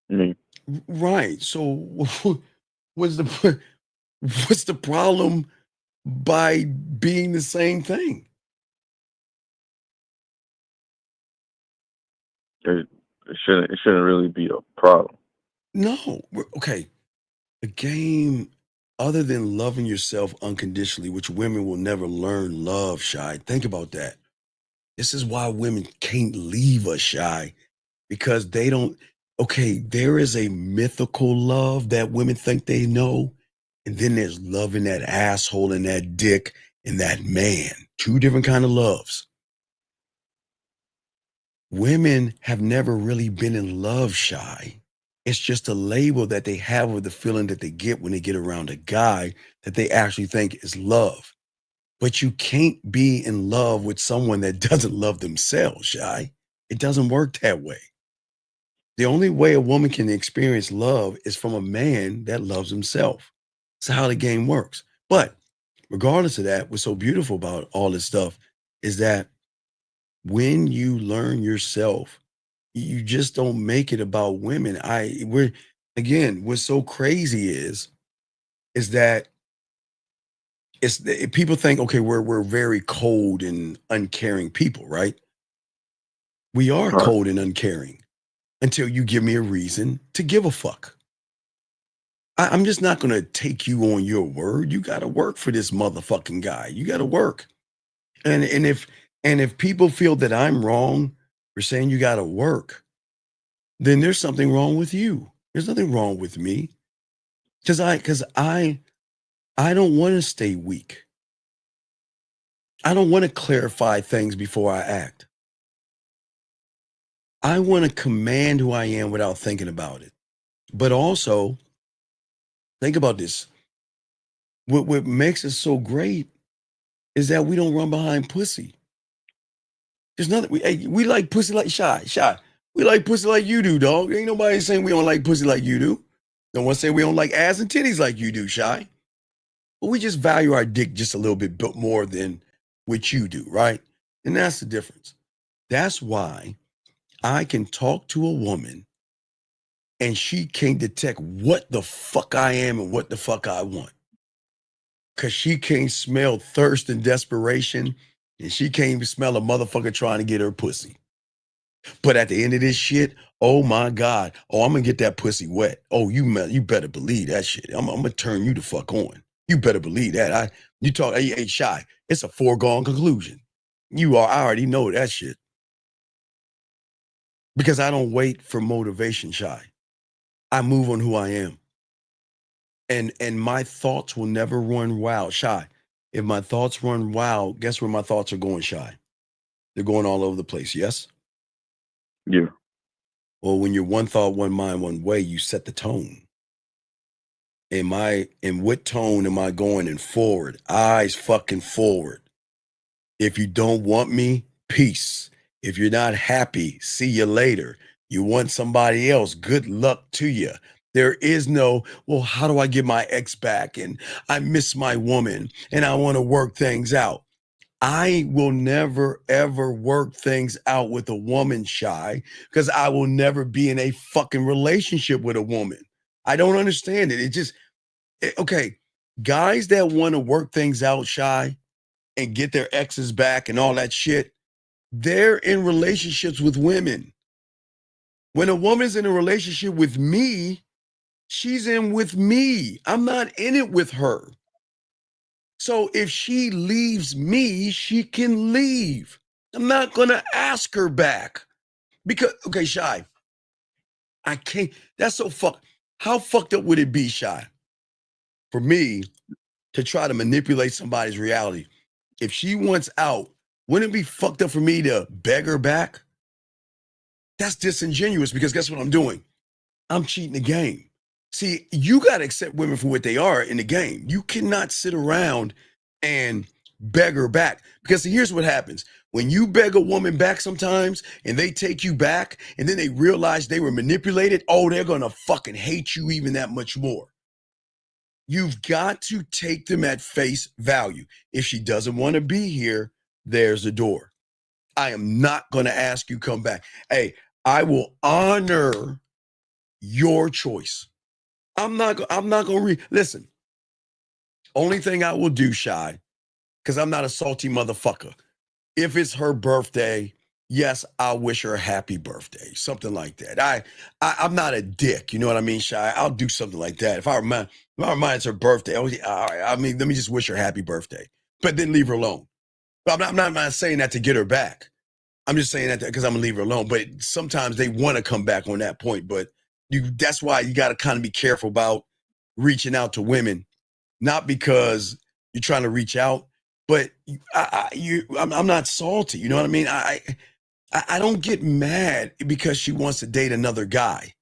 Me. Right. So what's the problem by being the same thing? It shouldn't really be a problem. No. Okay. The game, other than loving yourself unconditionally, which women will never learn love, Shy. Think about that. This is why women can't leave us, Shy, because they don't. Okay, there is a mythical love that women think they know, and then there's love in that asshole and that dick and that man. 2 different kind of loves. Women have never really been in love, Shy. It's just a label that they have of the feeling that they get when they get around a guy that they actually think is love. But you can't be in love with someone that doesn't love themselves, Shy. It doesn't work that way. The only way a woman can experience love is from a man that loves himself. That's how the game works. But regardless of that, what's so beautiful about all this stuff is that when you learn yourself, you just don't make it about women. What's so crazy is that people think, okay, we're very cold and uncaring people, right? We are cold and uncaring until you give me a reason to give a fuck. I'm just not going to take you on your word. You got to work for this motherfucking guy. You got to work. And if people feel that I'm wrong for saying you got to work, then there's something wrong with you. There's nothing wrong with me. Because I don't want to stay weak. I don't want to clarify things before I act. I want to command who I am without thinking about it. But also, think about this. What makes us so great is that we don't run behind pussy. There's nothing. We like pussy like Shy. We like pussy like you do, dog. Ain't nobody saying we don't like pussy like you do. No one say we don't like ass and titties like you do, Shy. But we just value our dick just a little bit more than what you do, right? And that's the difference. That's why I can talk to a woman and she can't detect what the fuck I am and what the fuck I want. Because she can't smell thirst and desperation, and she can't even smell a motherfucker trying to get her pussy. But at the end of this shit, oh my God, I'm going to get that pussy wet. Oh, you better believe that shit. I'm going to turn you the fuck on. You better believe that. You talk, hey, Shy, it's a foregone conclusion. I already know that shit. Because I don't wait for motivation, Shy. I move on who I am. And my thoughts will never run wild, Shy. If my thoughts run wild, guess where my thoughts are going, Shy? They're going all over the place, yes? Yeah. Well, when you're one thought, one mind, one way, you set the tone. In what tone am I going in? Forward, eyes fucking forward. If you don't want me, peace. If you're not happy, see you later. You want somebody else, good luck to you. There is no, well, how do I get my ex back? And I miss my woman and I want to work things out. I will never, ever work things out with a woman, Shy, because I will never be in a fucking relationship with a woman. I don't understand it. Okay, guys that want to work things out, Shy, and get their exes back and all that shit, they're in relationships with women. When a woman's in a relationship with me, she's in with me. I'm not in it with her. So if she leaves me, she can leave. I'm not going to ask her back. Because, okay, Shy, I can't. That's so how fucked up would it be, Shy, for me to try to manipulate somebody's reality? If she wants out, wouldn't it be fucked up for me to beg her back? That's disingenuous because guess what I'm doing? I'm cheating the game. See, you got to accept women for what they are in the game. You cannot sit around and beg her back because here's what happens. When you beg a woman back sometimes and they take you back and then they realize they were manipulated, they're going to fucking hate you even that much more. You've got to take them at face value. If she doesn't want to be here, there's the door. I am not going to ask you come back. Hey, I will honor your choice. I'm not going to listen. Only thing I will do, Shy, because I'm not a salty motherfucker. If it's her birthday, yes, I'll wish her a happy birthday, something like that. I'm not a dick, you know what I mean, Shy? I'll do something like that. If I remind it's her birthday, all right, I mean, let me just wish her happy birthday, but then leave her alone. But I'm not saying that to get her back. I'm just saying that because I'm gonna leave her alone. But sometimes they want to come back on that point. But that's why you got to kind of be careful about reaching out to women, not because you're trying to reach out, but I'm not salty. You know what I mean? I don't get mad because she wants to date another guy.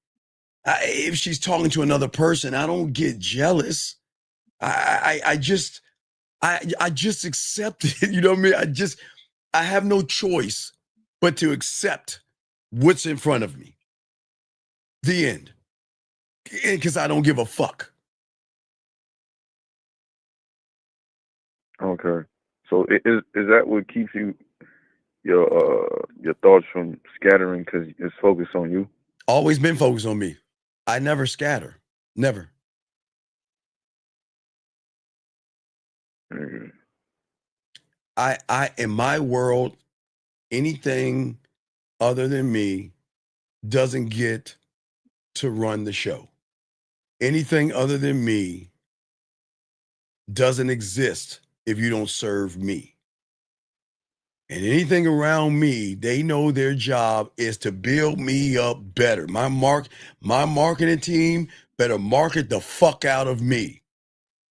If she's talking to another person, I don't get jealous. I just accept it. You know what I mean? I have no choice but to accept what's in front of me. The end. Because I don't give a fuck. Okay. So is that what keeps your thoughts from scattering because it's focused on you? Always been focused on me. I never scatter. Never. I in my world, anything other than me doesn't get to run the show. Anything other than me doesn't exist if you don't serve me. And anything around me, they know their job is to build me up better. My marketing team better market the fuck out of me.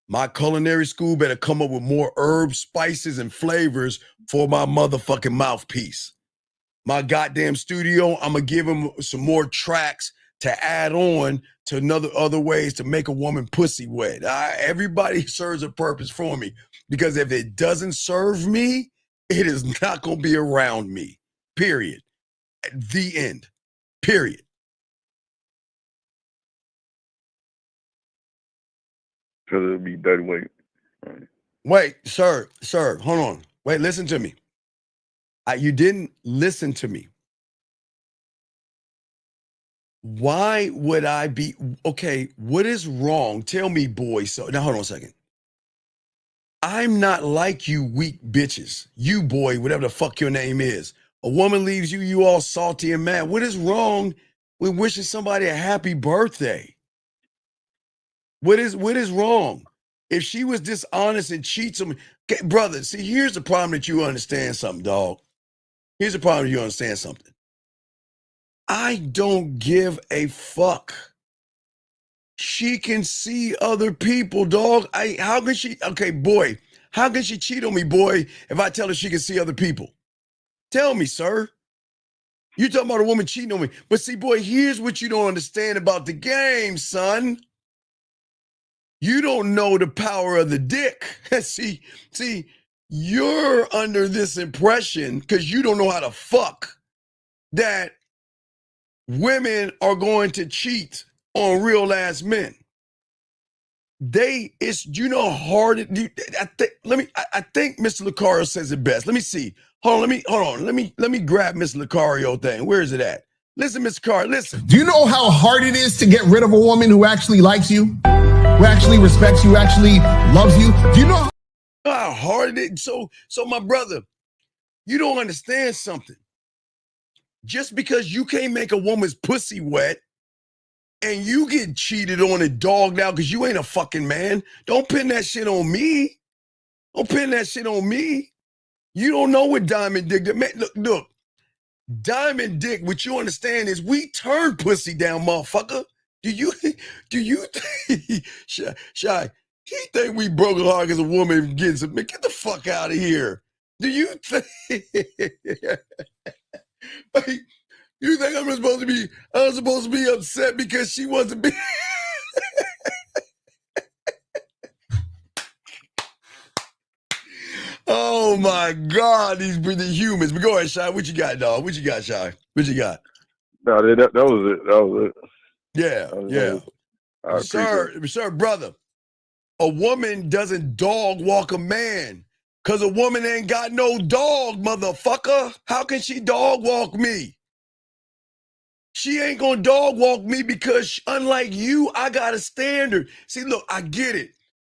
My culinary school better come up with more herbs, spices, and flavors for my motherfucking mouthpiece. My goddamn studio, I'm gonna give them some more tracks to add on to other ways to make a woman pussy wet. Everybody serves a purpose for me, because if it doesn't serve me, it is not gonna be around me. Period. At the end. Period. Because it'll be dead weight. Right. Wait, sir, hold on. Wait, listen to me. You didn't listen to me. Why would I be okay? What is wrong? Tell me, boy. So now hold on a second. I'm not like you weak bitches. You, boy, whatever the fuck your name is. A woman leaves you, you all salty and mad. What is wrong with wishing somebody a happy birthday? What is wrong? If she was dishonest and cheats on me, okay, brother, see, here's the problem that you understand something, dog. Here's the problem, you understand something. I don't give a fuck. She can see other people, dog. How can she, okay, boy, how can she cheat on me, boy, if I tell her she can see other people? Tell me, sir. You talking about a woman cheating on me. But see, boy, here's what you don't understand about the game, son. You don't know the power of the dick. see, you're under this impression, because you don't know how to fuck, that women are going to cheat on real ass men. You know how hard it. I think Mr. Lucario says it best. Let me see. Hold on. Let me grab Mr. Lucario thing. Where is it at? Listen, Mr. Lucario, listen. Do you know how hard it is to get rid of a woman who actually likes you, who actually respects you, who actually loves you? Do you know how hard it is? So my brother, you don't understand something. Just because you can't make a woman's pussy wet and you get cheated on and dogged out because you ain't a fucking man, don't pin that shit on me. Don't pin that shit on me. You don't know what Diamond Dick did. Man, look, Diamond Dick, what you understand is we turn pussy down, motherfucker. Do you think, Shy, he think we broke a heart because a woman gets it? Man, get the fuck out of here. Do you think... Like, you think I'm supposed to be upset because she wants to be? Oh my God, these humans. But go ahead, Shy. What you got, dog? What you got, Shy? What you got? No, that was it. Yeah. Sir, brother. A woman doesn't dog walk a man. Because a woman ain't got no dog, motherfucker. How can she dog walk me? She ain't gonna dog walk me because, unlike you, I got a standard. See, look, I get it.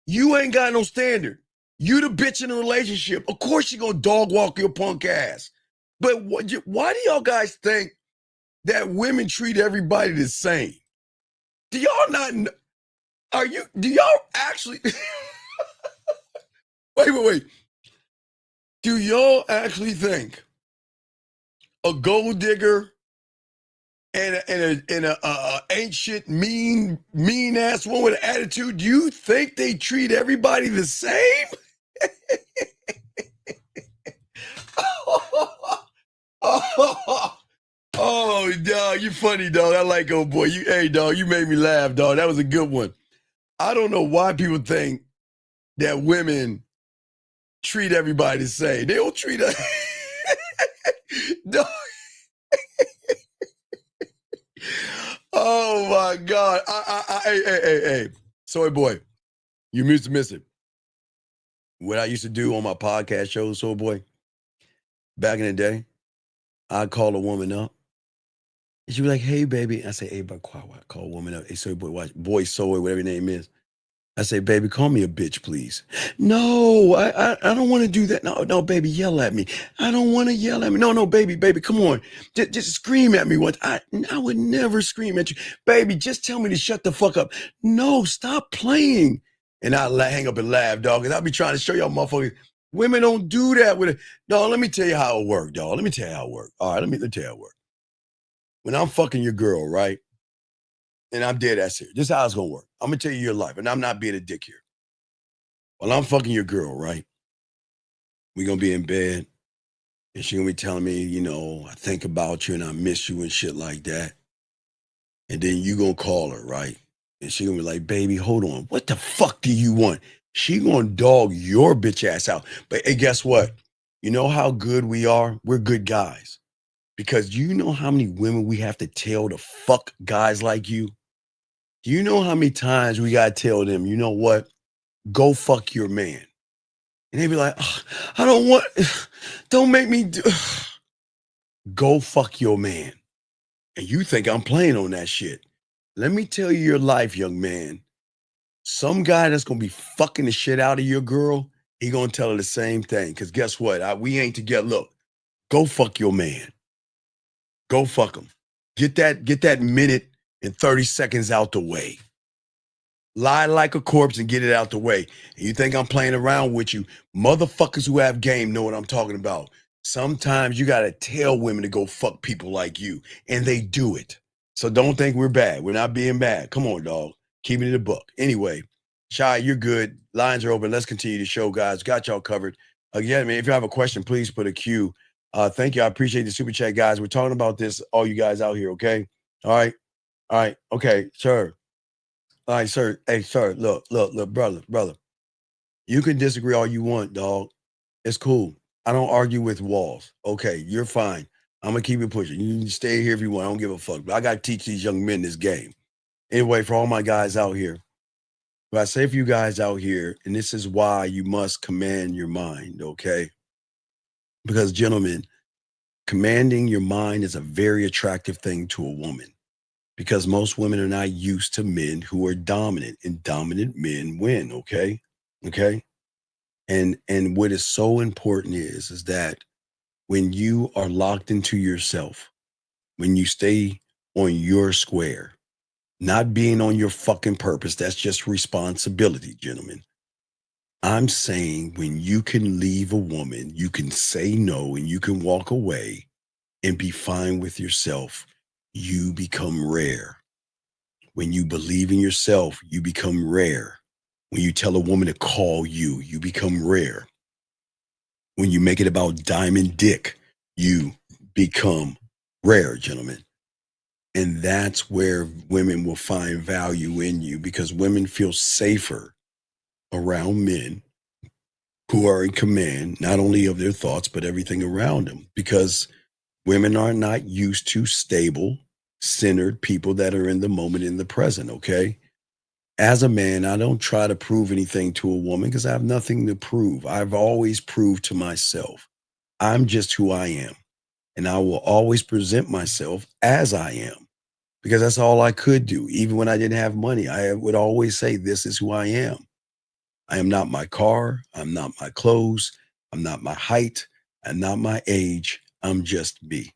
You ain't got no standard. You the bitch in a relationship. Of course she gonna dog walk your punk ass. But why do y'all guys think that women treat everybody the same? Do y'all not... do y'all actually... Wait. Do y'all actually think a gold digger and a ain't shit mean ass woman with an attitude, do you think they treat everybody the same? Oh, dog, you funny, dog. I like old boy. Hey, dog, you made me laugh, dog. That was a good one. I don't know why people think that women treat everybody the same. They don't treat us. Oh my God. Hey. Soy boy, you used to miss it. What I used to do on my podcast show, Soy boy, back in the day, I'd call a woman up. And she'd be like, hey, baby. I say, hey, but quiet. Call a woman up. Hey, Soy boy, watch. Boy, Soy, whatever your name is. I say, baby, call me a bitch, please. No, I don't want to do that. No, baby, yell at me. I don't want to yell at me. No, baby, come on. Just scream at me once. I would never scream at you. Baby, just tell me to shut the fuck up. No, stop playing. And I hang up and laugh, dog. And I'll be trying to show y'all motherfuckers, women don't do that with it. Dog, let me tell you how it worked, dog. Let me tell you how it worked. All right, let me tell you how it worked. When I'm fucking your girl, right? And I'm dead ass serious. This is how it's gonna work. I'm gonna tell you your life, and I'm not being a dick here. While I'm fucking your girl, right? We're gonna be in bed, and she gonna be telling me, you know, I think about you and I miss you and shit like that. And then you gonna call her, right? And she gonna be like, baby, hold on. What the fuck do you want? She gonna dog your bitch ass out. But hey, guess what? You know how good we are? We're good guys. Because you know how many women we have to tell to fuck guys like you? Do you know how many times we gotta tell them, you know what? Go fuck your man. And they be like, I don't want, don't make me do. Go fuck your man. And you think I'm playing on that shit. Let me tell you your life, young man. Some guy that's gonna be fucking the shit out of your girl, he gonna tell her the same thing. Cause guess what? We ain't together. Look, go fuck your man. Go fuck him. Get that minute and 30 seconds out the way. Lie like a corpse and get it out the way. And you think I'm playing around with you? Motherfuckers who have game know what I'm talking about. Sometimes you gotta tell women to go fuck people like you, and they do it. So don't think we're bad. We're not being bad. Come on, dog. Keep it in the book. Anyway, Shy, you're good. Lines are open. Let's continue the show, guys. Got y'all covered. Again, man, if you have a question, please put a Q. Thank you. I appreciate the super chat, guys. We're talking about this, all you guys out here, okay? All right. Okay, sir. All right, sir. Hey, sir, look, brother. You can disagree all you want, dog. It's cool. I don't argue with walls. Okay, you're fine. I'm going to keep it pushing. You can stay here if you want. I don't give a fuck. But I got to teach these young men this game. Anyway, for all my guys out here, what I say for you guys out here, and this is why you must command your mind, okay? Because, gentlemen, commanding your mind is a very attractive thing to a woman. Because most women are not used to men who are dominant, and dominant men win, okay? Okay? And what is so important is that when you are locked into yourself, when you stay on your square, not being on your fucking purpose, that's just responsibility, gentlemen. I'm saying when you can leave a woman, you can say no and you can walk away and be fine with yourself, you become rare. When you believe in yourself, you become rare. When you tell a woman to call you, you become rare. When you make it about Diamond Dick, you become rare, gentlemen. And that's where women will find value in you, because women feel safer around men who are in command, not only of their thoughts, but everything around them, because women are not used to stable, centered people that are in the moment, in the present, okay? As a man, I don't try to prove anything to a woman because I have nothing to prove. I've always proved to myself. I'm just who I am. And I will always present myself as I am, because that's all I could do. Even when I didn't have money, I would always say, this is who I am. I am not my car. I'm not my clothes. I'm not my height. I'm not my age. I'm just me.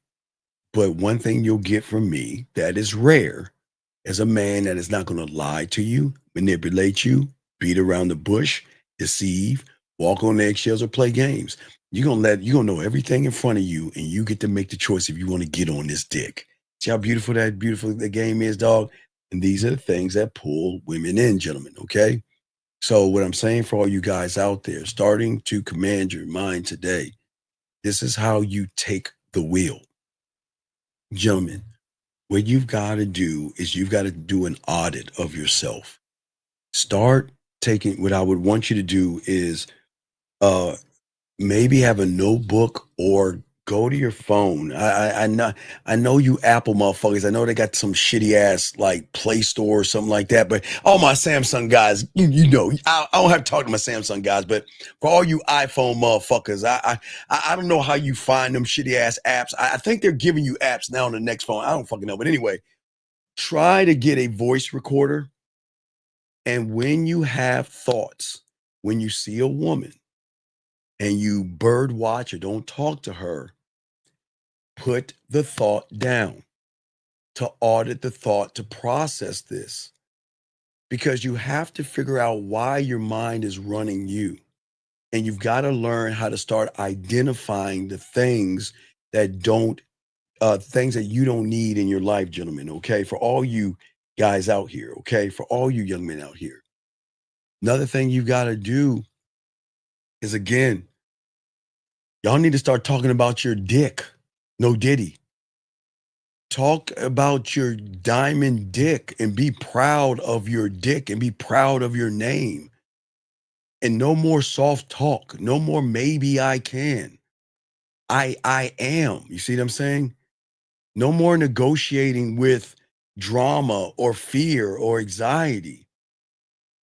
But one thing you'll get from me that is rare is a man that is not going to lie to you, manipulate you, beat around the bush, deceive, walk on eggshells, or play games. You're gonna know everything in front of you, and you get to make the choice if you want to get on this dick. See how beautiful the game is, dog? And these are the things that pull women in, gentlemen, okay? So what I'm saying for all you guys out there, starting to command your mind today, this is how you take the wheel. Gentlemen, what you've got to do is you've got to do an audit of yourself. Start taking, what I would want you to do is maybe have a notebook or go to your phone. I know you Apple motherfuckers. I know they got some shitty ass like Play Store or something like that. But all my Samsung guys, you know, I don't have to talk to my Samsung guys. But for all you iPhone motherfuckers, I don't know how you find them shitty ass apps. I think they're giving you apps now on the next phone. I don't fucking know. But anyway, try to get a voice recorder And when you have thoughts, when you see a woman and you bird watch or don't talk to her, put the thought down, to audit the thought, to process this, because you have to figure out why your mind is running you. And you've got to learn how to start identifying the things that things that you don't need in your life, gentlemen. Okay. For all you guys out here. Okay. For all you young men out here. Another thing you got to do is, again, y'all need to start talking about your dick. No Diddy. Talk about your diamond dick and be proud of your dick and be proud of your name. And no more soft talk. No more maybe I can. I am. You see what I'm saying? No more negotiating with drama or fear or anxiety.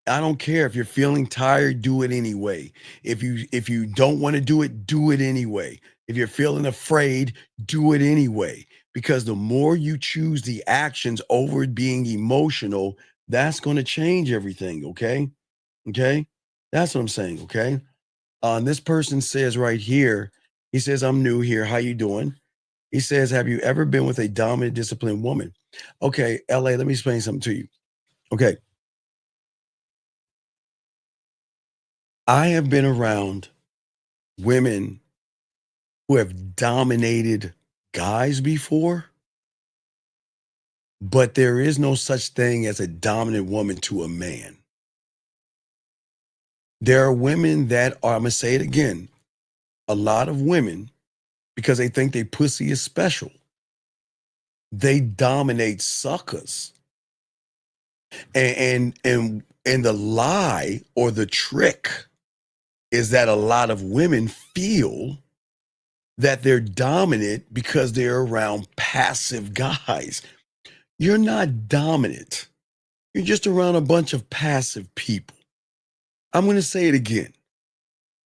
I don't care if you're feeling tired, do it anyway. If you don't want to do it anyway. If you're feeling afraid, do it anyway. Because the more you choose the actions over being emotional, that's going to change everything, okay? Okay? That's what I'm saying, okay? And this person says right here, he says, I'm new here. How you doing? He says, have you ever been with a dominant, disciplined woman? Okay, LA, let me explain something to you. Okay. I have been around women who have dominated guys before, but there is no such thing as a dominant woman to a man. There are women that are, I'm going to say it again, a lot of women, because they think they pussy is special, they dominate suckers. And the lie or the trick is that a lot of women feel that they're dominant because they're around passive guys. You're not dominant. You're just around a bunch of passive people. I'm going to say it again.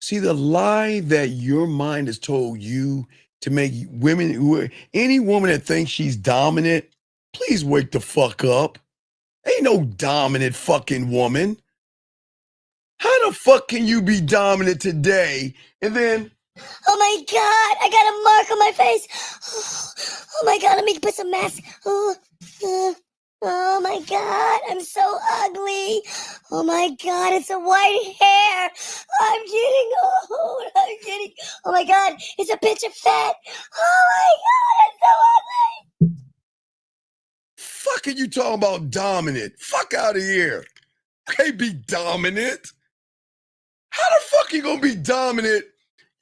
See, the lie that your mind has told you to make women, any woman that thinks she's dominant, please wake the fuck up. Ain't no dominant fucking woman. How the fuck can you be dominant today and then... Oh my God, I got a mark on my face. Oh my God, let me put some mask. Oh my God, I'm so ugly. Oh my God, it's a white hair. I'm getting old. Oh my God, it's a picture fat. Oh my God, it's so ugly. Fuck are you talking about dominant? Fuck out of here. You can't be dominant. How the fuck you gonna be dominant?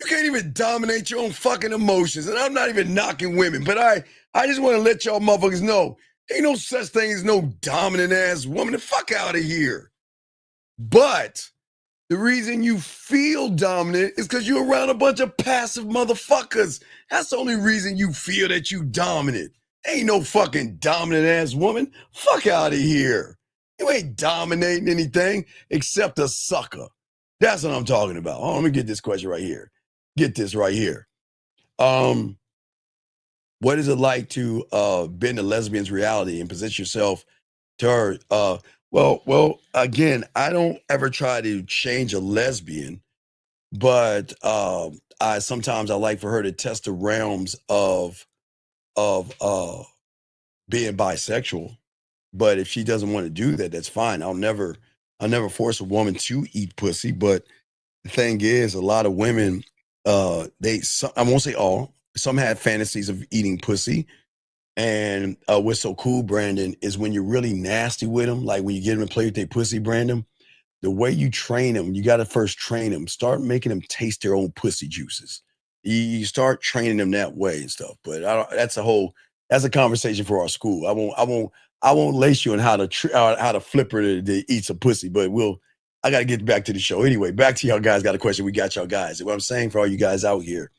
You can't even dominate your own fucking emotions. And I'm not even knocking women, but I just want to let y'all motherfuckers know, ain't no such thing as no dominant ass woman. The fuck out of here. But the reason you feel dominant is because you're around a bunch of passive motherfuckers. That's the only reason you feel that you dominant. Ain't no fucking dominant ass woman. Fuck out of here. You ain't dominating anything except a sucker. That's what I'm talking about. Oh, let me get this question right here. Get this right here. What is it like to bend a lesbian's reality and position yourself to her? Well, again, I don't ever try to change a lesbian, but sometimes I like for her to test the realms of being bisexual. But if she doesn't want to do that, that's fine. I'll never force a woman to eat pussy. But the thing is, a lot of women, I won't say all, some have fantasies of eating pussy. And what's so cool, Brandon, is when you're really nasty with them, like when you get them to play with their pussy, Brandon, the way you train them, you got to first train them, start making them taste their own pussy juices. You start training them that way and stuff. But that's a conversation for our school. I won't lace you on how to flip her to eat some pussy, but I got to get back to the show. Anyway, back to y'all guys. Got a question. We got y'all guys. What I'm saying for all you guys out here,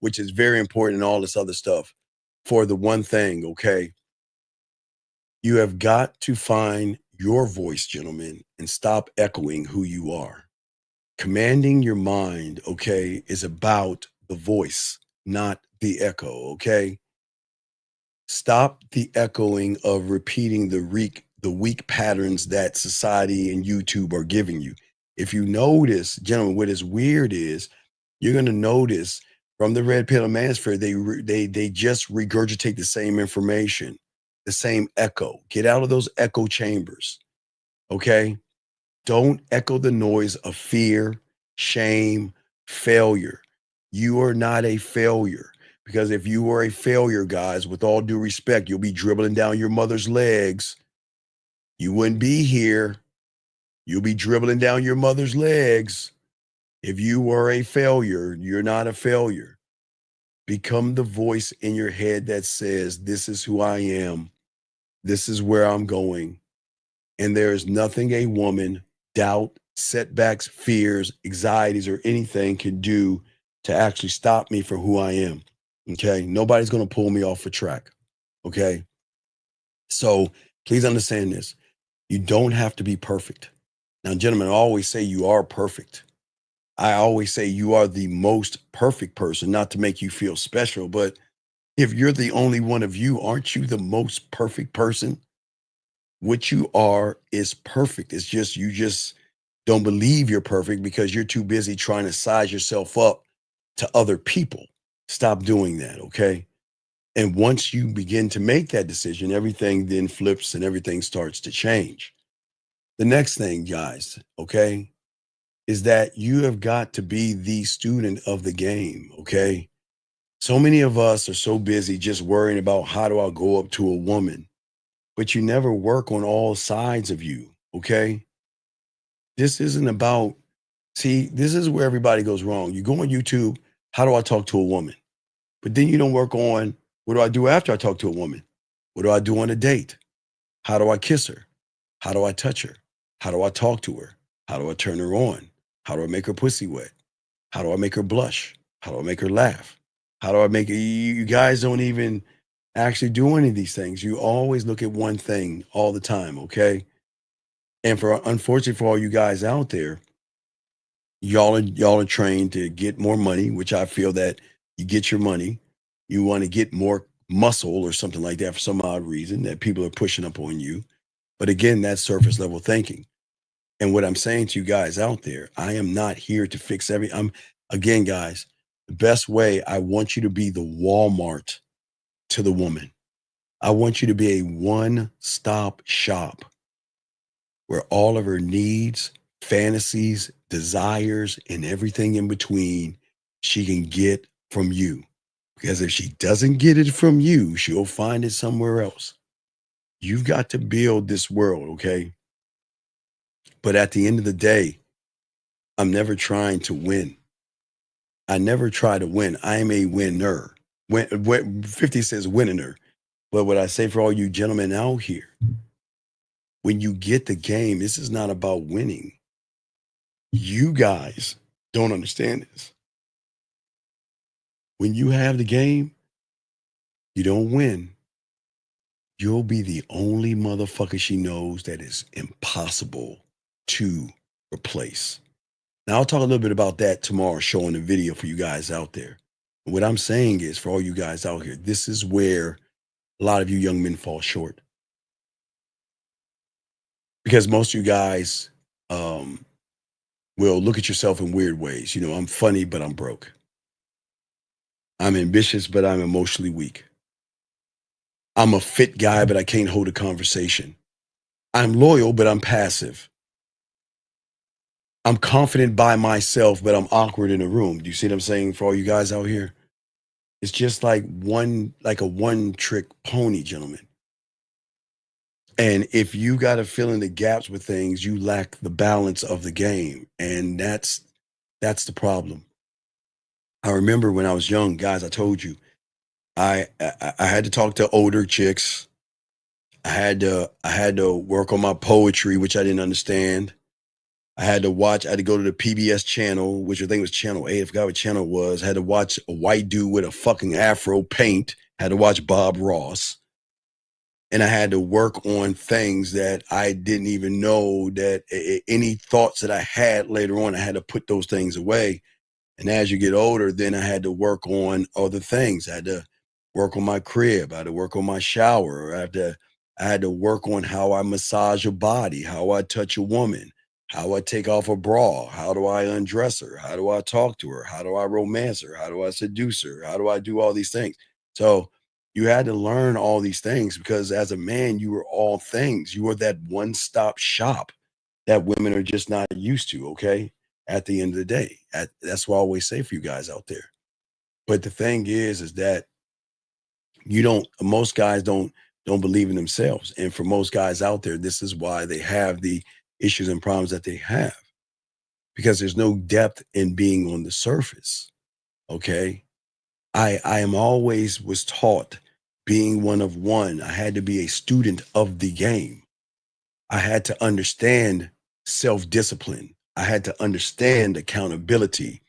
which is very important and all this other stuff, for the one thing, okay? You have got to find your voice, gentlemen, and stop echoing who you are. Commanding your mind, okay, is about the voice, not the echo, okay? Stop the echoing of repeating the the weak patterns that society and YouTube are giving you. If you notice, gentlemen, what is weird is you're going to notice from the red pill manosphere, they just regurgitate the same information, the same echo. Get out of those echo chambers, okay? Don't echo the noise of fear, shame, failure. You are not a failure, because if you were a failure, guys, with all due respect, you'll be dribbling down your mother's legs. You wouldn't be here. You'll be dribbling down your mother's legs. If you were a failure, you're not a failure. Become the voice in your head that says, this is who I am. This is where I'm going. And there is nothing a woman, doubt, setbacks, fears, anxieties, or anything can do to actually stop me from who I am. Okay? Nobody's going to pull me off a track. Okay? So please understand this. You don't have to be perfect. Now, gentlemen, I always say you are perfect. I always say you are the most perfect person, not to make you feel special, but if you're the only one of you, aren't you the most perfect person? What you are is perfect. It's just, you just don't believe you're perfect because you're too busy trying to size yourself up to other people. Stop doing that, okay? And once you begin to make that decision, everything then flips and everything starts to change. The next thing, guys, okay, is that you have got to be the student of the game, okay? So many of us are so busy just worrying about how do I go up to a woman, but you never work on all sides of you, okay? This isn't about, see, this is where everybody goes wrong. You go on YouTube, how do I talk to a woman? But then you don't work on, what do I do after I talk to a woman? What do I do on a date? How do I kiss her? How do I touch her? How do I talk to her? How do I turn her on? How do I make her pussy wet? How do I make her blush? How do I make her laugh? How do I make it? You guys don't even actually do any of these things. You always look at one thing all the time, okay? And unfortunately for all you guys out there, y'all are trained to get more money, which I feel that you get your money. You want to get more muscle or something like that for some odd reason that people are pushing up on you. But again, that's surface level thinking. And what I'm saying to you guys out there, I am not here to fix again, guys, the best way, I want you to be the Walmart to the woman. I want you to be a one-stop shop where all of her needs, fantasies, desires, and everything in between she can get from you. Because if she doesn't get it from you, she'll find it somewhere else. You've got to build this world, okay? But at the end of the day, I'm never trying to win. I never try to win. I'm a winner. 50 says winner. But what I say for all you gentlemen out here, when you get the game, this is not about winning. You guys don't understand this. When you have the game, you don't win. You'll be the only motherfucker she knows that is impossible to replace. Now, I'll talk a little bit about that tomorrow, showing the video for you guys out there. And what I'm saying is, for all you guys out here, this is where a lot of you young men fall short. Because most of you guys will look at yourself in weird ways. You know, I'm funny, but I'm broke. I'm ambitious, but I'm emotionally weak. I'm a fit guy, but I can't hold a conversation. I'm loyal, but I'm passive. I'm confident by myself, but I'm awkward in a room. Do you see what I'm saying for all you guys out here? It's just like a one-trick pony, gentlemen. And if you got to fill in the gaps with things, you lack the balance of the game. And that's the problem. I remember when I was young, guys, I told you, I had to talk to older chicks. I had to work on my poetry, which I didn't understand. I had to go to the PBS channel, which I think was channel 8. I forgot what channel it was. I had to watch a white dude with a fucking afro paint. I had to watch Bob Ross. And I had to work on things that I didn't even know that any thoughts that I had later on, I had to put those things away. And as you get older, then I had to work on other things. I had to work on my crib. I had to work on my shower. I had to I had to work on how I massage a body, how I touch a woman, how I take off a bra, how do I undress her, how do I talk to her, how do I romance her, how do I seduce her, how do I do all these things. So you had to learn all these things because as a man, you were all things. You were that one-stop shop that women are just not used to, okay? At the end of the day. That's what I always say for you guys out there. But the thing is that most guys don't believe in themselves. And for most guys out there, this is why they have the issues and problems that they have. Because there's no depth in being on the surface. Okay? I am always was taught being one of one. I had to be a student of the game. I had to understand self-discipline. I had to understand accountability.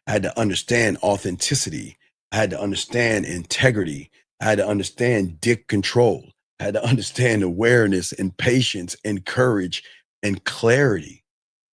I had to understand authenticity. I had to understand integrity. I had to understand dick control. I had to understand awareness and patience and courage and clarity.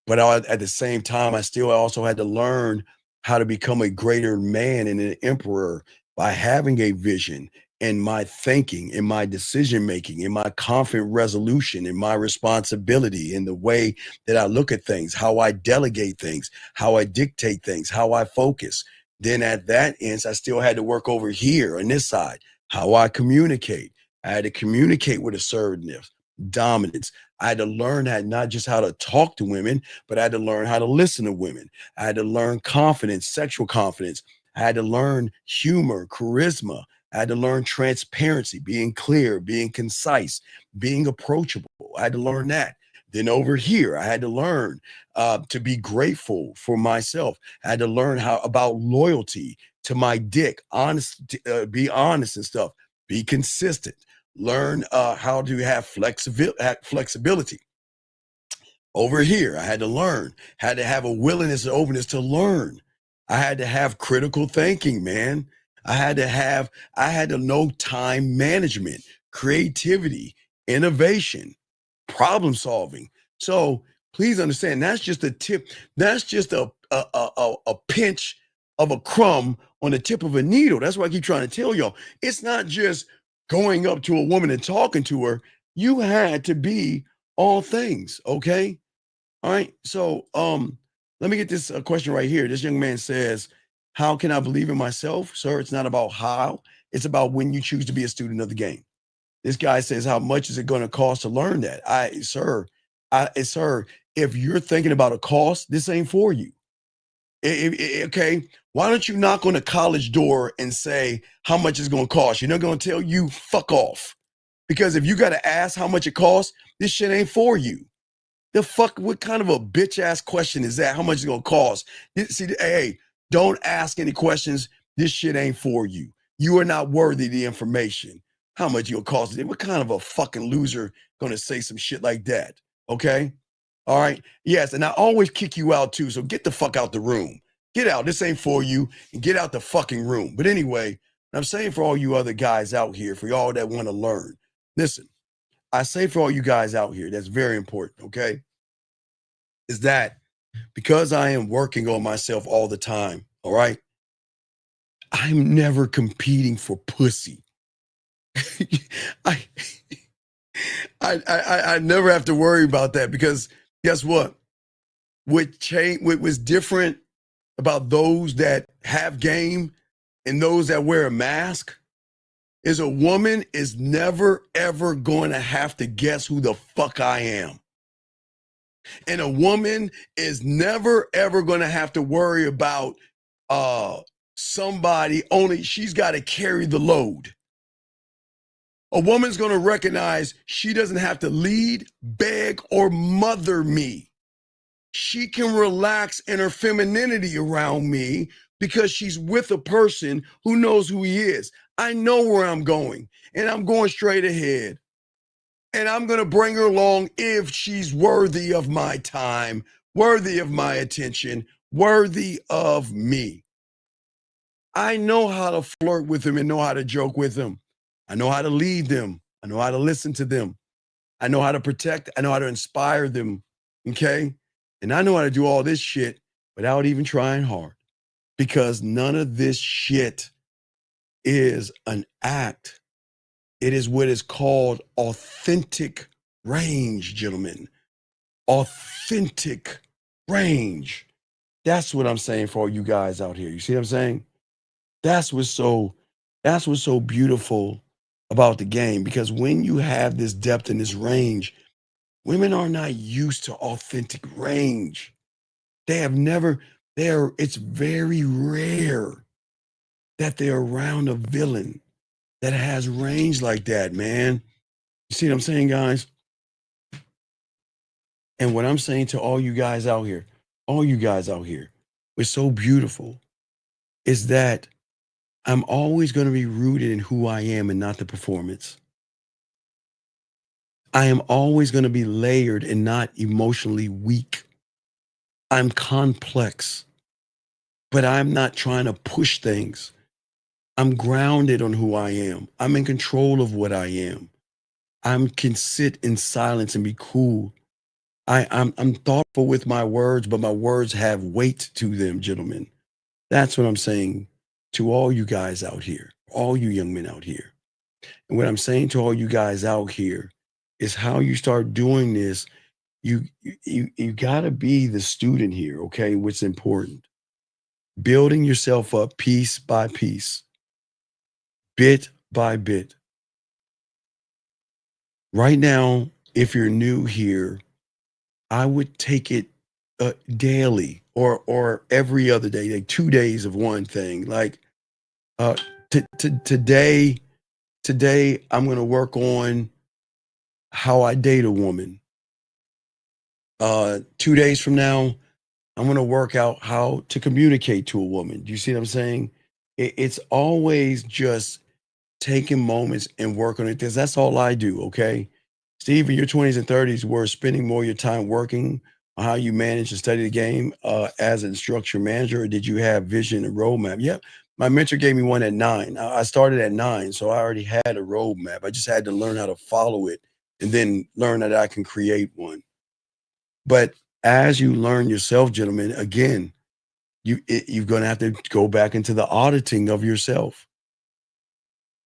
But at the same time, I also had to learn how to become a greater man and an emperor by having a vision in my thinking, in my decision making, in my confident resolution, in my responsibility, in the way that I look at things, how I delegate things, how I dictate things, how I focus. Then at that end, I still had to work over here on this side, how I communicate. I had to communicate with assertiveness, dominance. I had to learn not just how to talk to women, but I had to learn how to listen to women. I had to learn confidence, sexual confidence. I had to learn humor, charisma. I had to learn transparency, being clear, being concise, being approachable. I had to learn that. Then over here, I had to learn to be grateful for myself. I had to learn about loyalty to my dick, be honest and stuff, be consistent. Learn how to have flexibility. Over here, I had to have a willingness and openness to learn. I had to have critical thinking, man. I had to know time management, creativity, innovation, problem solving. So please understand, that's just a tip. That's just a pinch of a crumb on the tip of a needle. That's why I keep trying to tell y'all. It's not just going up to a woman and talking to her. You had to be all things, okay? All right. So let me get this question right here. This young man says, how can I believe in myself? Sir, it's not about how. It's about when you choose to be a student of the game. This guy says, how much is it going to cost to learn that? Sir, if you're thinking about a cost, this ain't for you. Okay, why don't you knock on a college door and say how much it's going to cost? You're not going to tell you fuck off. Because if you got to ask how much it costs, this shit ain't for you. The fuck, what kind of a bitch ass question is that? How much it's going to cost? See, hey, don't ask any questions. This shit ain't for you. You are not worthy of the information. How much you'll cost? What kind of a fucking loser going to say some shit like that? Okay. All right. Yes. And I always kick you out too. So get the fuck out the room. Get out. This ain't for you. And get out the fucking room. But anyway, I'm saying for all you other guys out here, for y'all that want to learn, listen, I say for all you guys out here, that's very important. Okay. Is that because I am working on myself all the time. All right. I'm never competing for pussy. I never have to worry about that because guess what? What's different about those that have game and those that wear a mask is a woman is never, ever going to have to guess who the fuck I am. And a woman is never, ever going to have to worry about somebody, only she's got to carry the load. A woman's going to recognize she doesn't have to lead, beg, or mother me. She can relax in her femininity around me because she's with a person who knows who he is. I know where I'm going, and I'm going straight ahead. And I'm going to bring her along if she's worthy of my time, worthy of my attention, worthy of me. I know how to flirt with them and know how to joke with them. I know how to lead them. I know how to listen to them. I know how to protect. I know how to inspire them. Okay. And I know how to do all this shit without even trying hard because none of this shit is an act. It is what is called authentic range, gentlemen. Authentic range. That's what I'm saying for all you guys out here. You see what I'm saying? That's what's so beautiful about the game, because when you have this depth and this range, women are not used to authentic range. It's very rare that they're around a villain that has range like that, man. You see what I'm saying, guys? And what I'm saying to all you guys out here, what's so beautiful is that I'm always going to be rooted in who I am and not the performance. I am always going to be layered and not emotionally weak. I'm complex, but I'm not trying to push things. I'm grounded on who I am. I'm in control of what I am. I can sit in silence and be cool. I'm thoughtful with my words, but my words have weight to them, gentlemen. That's what I'm saying to all you guys out here, all you young men out here. And what I'm saying to all you guys out here is how you start doing this. You gotta be the student here, okay? What's important. Building yourself up piece by piece, bit by bit. Right now, if you're new here, I would take it daily or every other day, like 2 days of one thing. Like today, I'm going to work on how I date a woman. 2 days from now, I'm going to work out how to communicate to a woman. Do you see what I'm saying? It's always just taking moments and working on it, because that's all I do, okay? Steve, in your 20s and 30s, were spending more of your time working on how you manage and study the game as an instructor manager, or did you have vision and roadmap? Yep. My mentor gave me one at 9. I started at 9, so I already had a roadmap. I just had to learn how to follow it and then learn that I can create one. But as you learn yourself, gentlemen, again, you're going to have to go back into the auditing of yourself.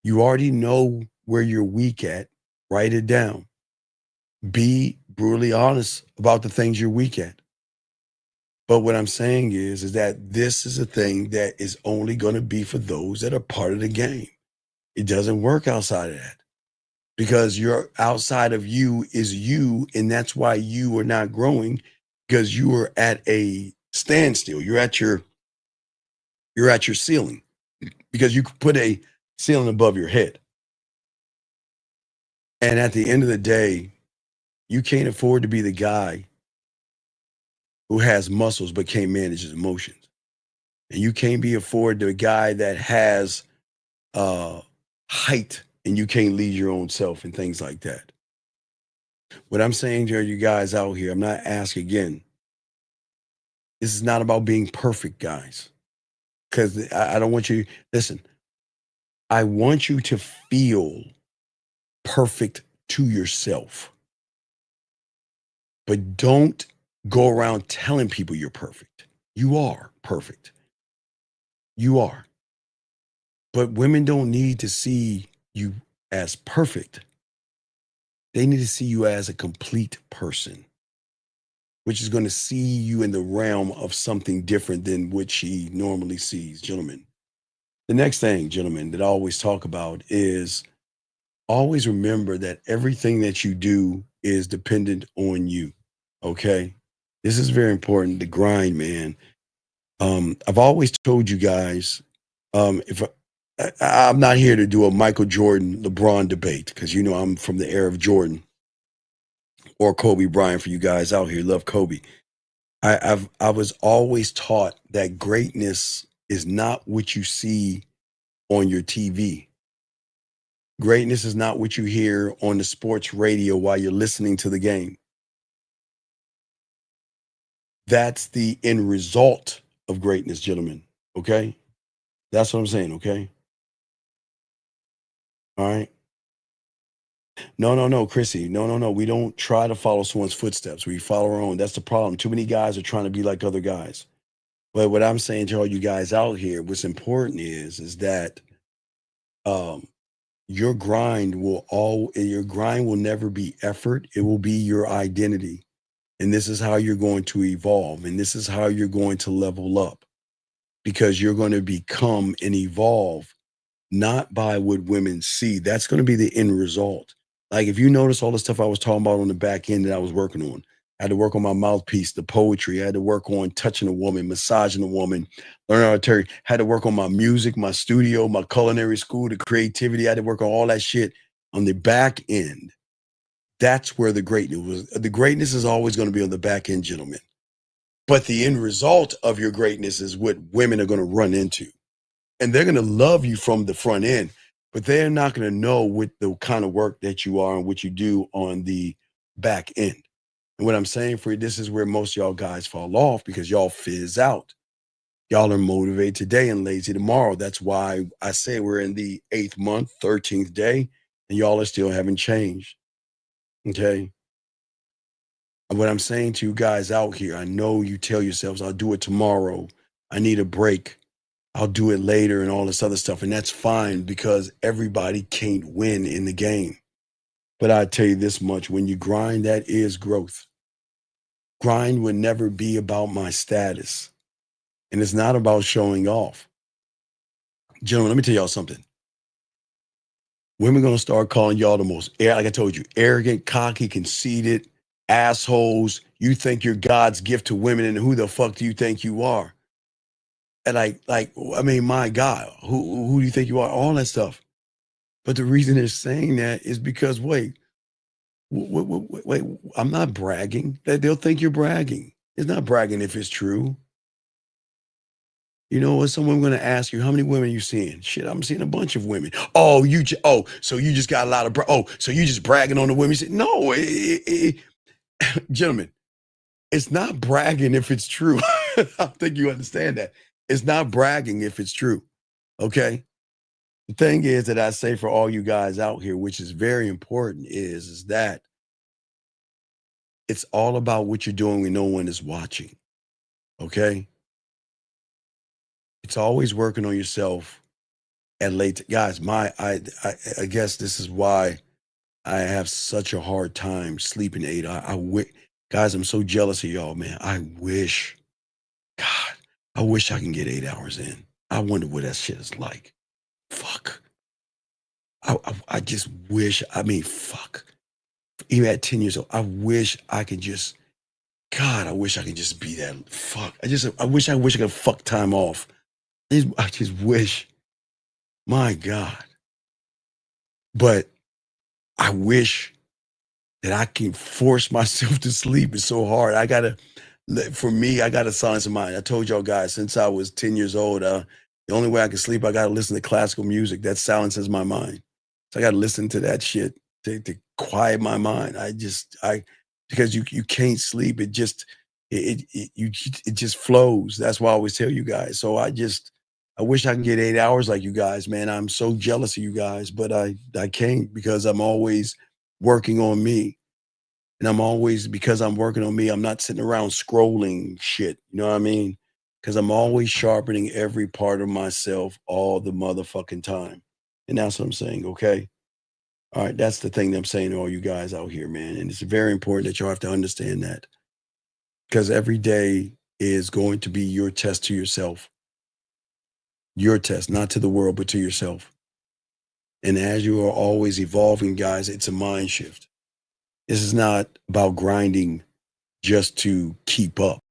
You already know where you're weak at. Write it down. Be brutally honest about the things you're weak at. But what I'm saying is that this is a thing that is only going to be for those that are part of the game. It doesn't work outside of that, because you're outside of you is you. And that's why you are not growing, because you are at a standstill. You're at your ceiling, because you could put a ceiling above your head. And at the end of the day, you can't afford to be the guy who has muscles but can't manage his emotions. And you can't be afford the guy that has height and you can't lead your own self and things like that. What I'm saying to you guys out here, I'm not asking again. This is not about being perfect, guys. Because I don't want you, listen, I want you to feel perfect to yourself. But don't go around telling people you're perfect. You are perfect. You are. But women don't need to see you as perfect. They need to see you as a complete person, which is going to see you in the realm of something different than what she normally sees, gentlemen. The next thing, gentlemen, that I always talk about is always remember that everything that you do is dependent on you. Okay? This is very important, the grind, man. I've always told you guys, if I'm not here to do a Michael Jordan, LeBron debate, because you know I'm from the era of Jordan, or Kobe Bryant for you guys out here. Love Kobe. I was always taught that greatness is not what you see on your TV. Greatness is not what you hear on the sports radio while you're listening to the game. That's the end result of greatness, gentlemen. Okay? That's what I'm saying, okay? All right? No, Chrissy. No. We don't try to follow someone's footsteps. We follow our own. That's the problem. Too many guys are trying to be like other guys. But what I'm saying to all you guys out here, what's important is that your grind will never be effort. It will be your identity. And this is how you're going to evolve. And this is how you're going to level up, because you're going to become and evolve not by what women see. That's going to be the end result. Like if you notice all the stuff I was talking about on the back end that I was working on, I had to work on my mouthpiece, the poetry. I had to work on touching a woman, massaging a woman, learning how to turn. Had to work on my music, my studio, my culinary school, the creativity. I had to work on all that shit on the back end. That's where the greatness was. The greatness is always going to be on the back end, gentlemen. But the end result of your greatness is what women are going to run into. And they're going to love you from the front end, but they're not going to know what the kind of work that you are and what you do on the back end. And what I'm saying for you, this is where most of y'all guys fall off, because y'all fizz out. Y'all are motivated today and lazy tomorrow. That's why I say we're in the 8th month, 13th day, and y'all are still haven't changed. Okay. And what I'm saying to you guys out here, I know you tell yourselves, I'll do it tomorrow. I need a break. I'll do it later and all this other stuff. And that's fine, because everybody can't win in the game. But I tell you this much, when you grind, that is growth. Grind would never be about my status. And it's not about showing off. Gentlemen, let me tell y'all something. Women going to start calling y'all the most, like I told you, arrogant, cocky, conceited, assholes. You think you're God's gift to women, and who the fuck do you think you are? And I mean, my God, who do you think you are? All that stuff. But the reason they're saying that is because, wait, I'm not bragging. They'll think you're bragging. It's not bragging if it's true. You know what? Someone going to ask you, how many women are you seeing? Shit, I'm seeing a bunch of women. Oh, so you just got a lot of, so you just bragging on the women? No, gentlemen, it's not bragging if it's true. I think you understand that. It's not bragging if it's true. Okay. The thing is that I say for all you guys out here, which is very important, is that it's all about what you're doing when no one is watching. Okay. It's always working on yourself at late. Guys, I guess this is why I have such a hard time sleeping 8 hours. Guys, I'm so jealous of y'all, man. I wish I can get 8 hours in. I wonder what that shit is like. Fuck. I just wish, fuck. Even at 10 years old, I wish I could just, God, I wish I could just be that. Fuck. I wish I could fuck time off. I just wish, my God. But I wish that I can force myself to sleep. It's so hard. I got to silence the mind. I told y'all guys, since I was 10 years old, the only way I can sleep, I got to listen to classical music. That silences my mind. So I got to listen to that shit to quiet my mind. Because you can't sleep. It just flows. That's why I always tell you guys. So I wish I can get 8 hours like you guys, man. I'm so jealous of you guys, but I can't, because I'm always working on me. And because I'm working on me, I'm not sitting around scrolling shit. You know what I mean? Because I'm always sharpening every part of myself all the motherfucking time. And that's what I'm saying, okay? All right, that's the thing that I'm saying to all you guys out here, man. And it's very important that y'all have to understand that. Because every day is going to be your test to yourself. Your test, not to the world, but to yourself. And as you are always evolving, guys, it's a mind shift. This is not about grinding just to keep up.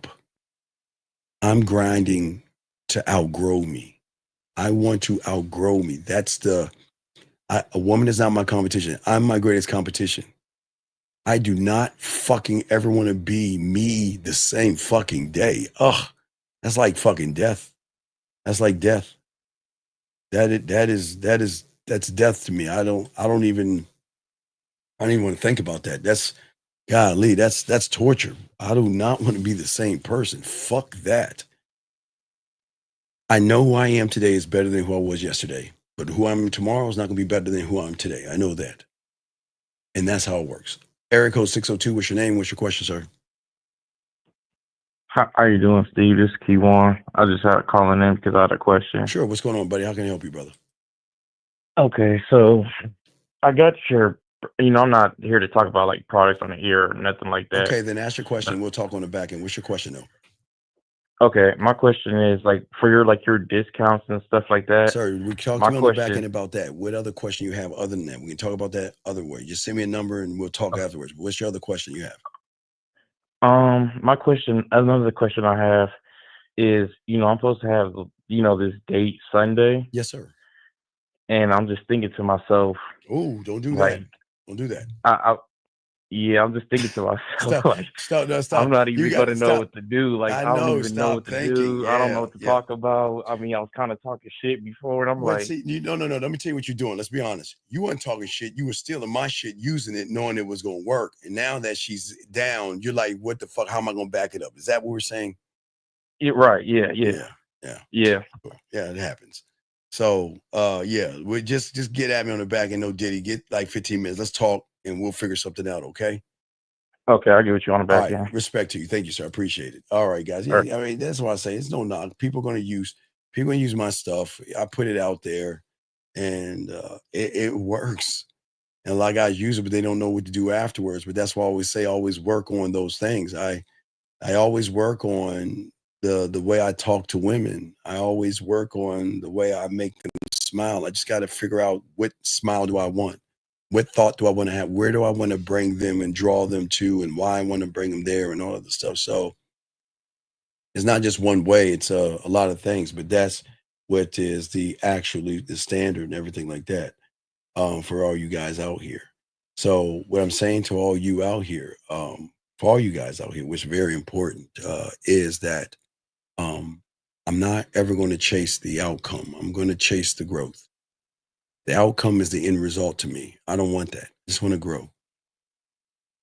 I'm grinding to outgrow me. I want to outgrow me. A woman is not my competition. I'm my greatest competition. I do not fucking ever want to be me the same fucking day. Ugh, that's like fucking death. That's like death. That's death to me. I don't even want to think about that. That's, golly, that's torture. I do not want to be the same person. Fuck that. I know who I am today is better than who I was yesterday, but who I am tomorrow is not going to be better than who I am today. I know that. And that's how it works. Area code 602, what's your name? What's your question, sir? How you doing, Steve? This is Keywan. I just had calling in because I had a question. Sure. What's going on, buddy? How can I help you, brother? Okay, so I got your, I'm not here to talk about like products on the ear or nothing like that. Okay, then ask your question. We'll talk on the back end. What's your question though? Okay, my question is like for your discounts and stuff like that. Sir, we talked to My me on the back question, end about that. What other question you have other than that? We can talk about that other way. Just send me a number and we'll talk afterwards. What's your other question you have? another question I have is, I'm supposed to have, this date Sunday, Yes, sir. and I'm just thinking to myself, Oh, don't do like, that. Don't do that. yeah, I'm just thinking to myself, Stop. like, Stop. No, I'm stop. not You even got gonna to know stop. what to do. Like, I I don't know. even know Stop what to thinking. do. I don't know Yeah. what to Yeah. talk about. I mean, I was kind of talking shit before, and I'm Well, like, see, no. Let me tell you what you're doing. Let's be honest. You weren't talking shit. You were stealing my shit, using it, knowing it was going to work. And now that she's down, you're like, what the fuck? How am I going to back it up? Is that what we're saying? yeah, right, yeah, Yeah. yeah. Yeah, it happens. So, yeah, we just get at me on the back and no Diddy. Get like 15 minutes. Let's talk and we'll figure something out. Okay. Okay, I'll get with you on the All back right. end. Respect to you. Thank you, sir. I appreciate it. All right, guys. All Yeah, right. I mean, that's why I say it's no knock. People going to use my stuff. I put it out there and it works. And a lot of guys use it, but they don't know what to do afterwards. But that's why I always say always work on those things. I always work on the way I talk to women. I always work on the way I make them smile. I just got to figure out what smile do I want? What thought do I want to have? Where do I want to bring them and draw them to and why I want to bring them there and all of the stuff. So it's not just one way, it's a lot of things, but that's what is the standard and everything like that for all you guys out here. So what I'm saying to all you out here, for all you guys out here, which is very important, is that I'm not ever going to chase the outcome. I'm going to chase the growth. The outcome is the end result to me. I don't want that. I just want to grow.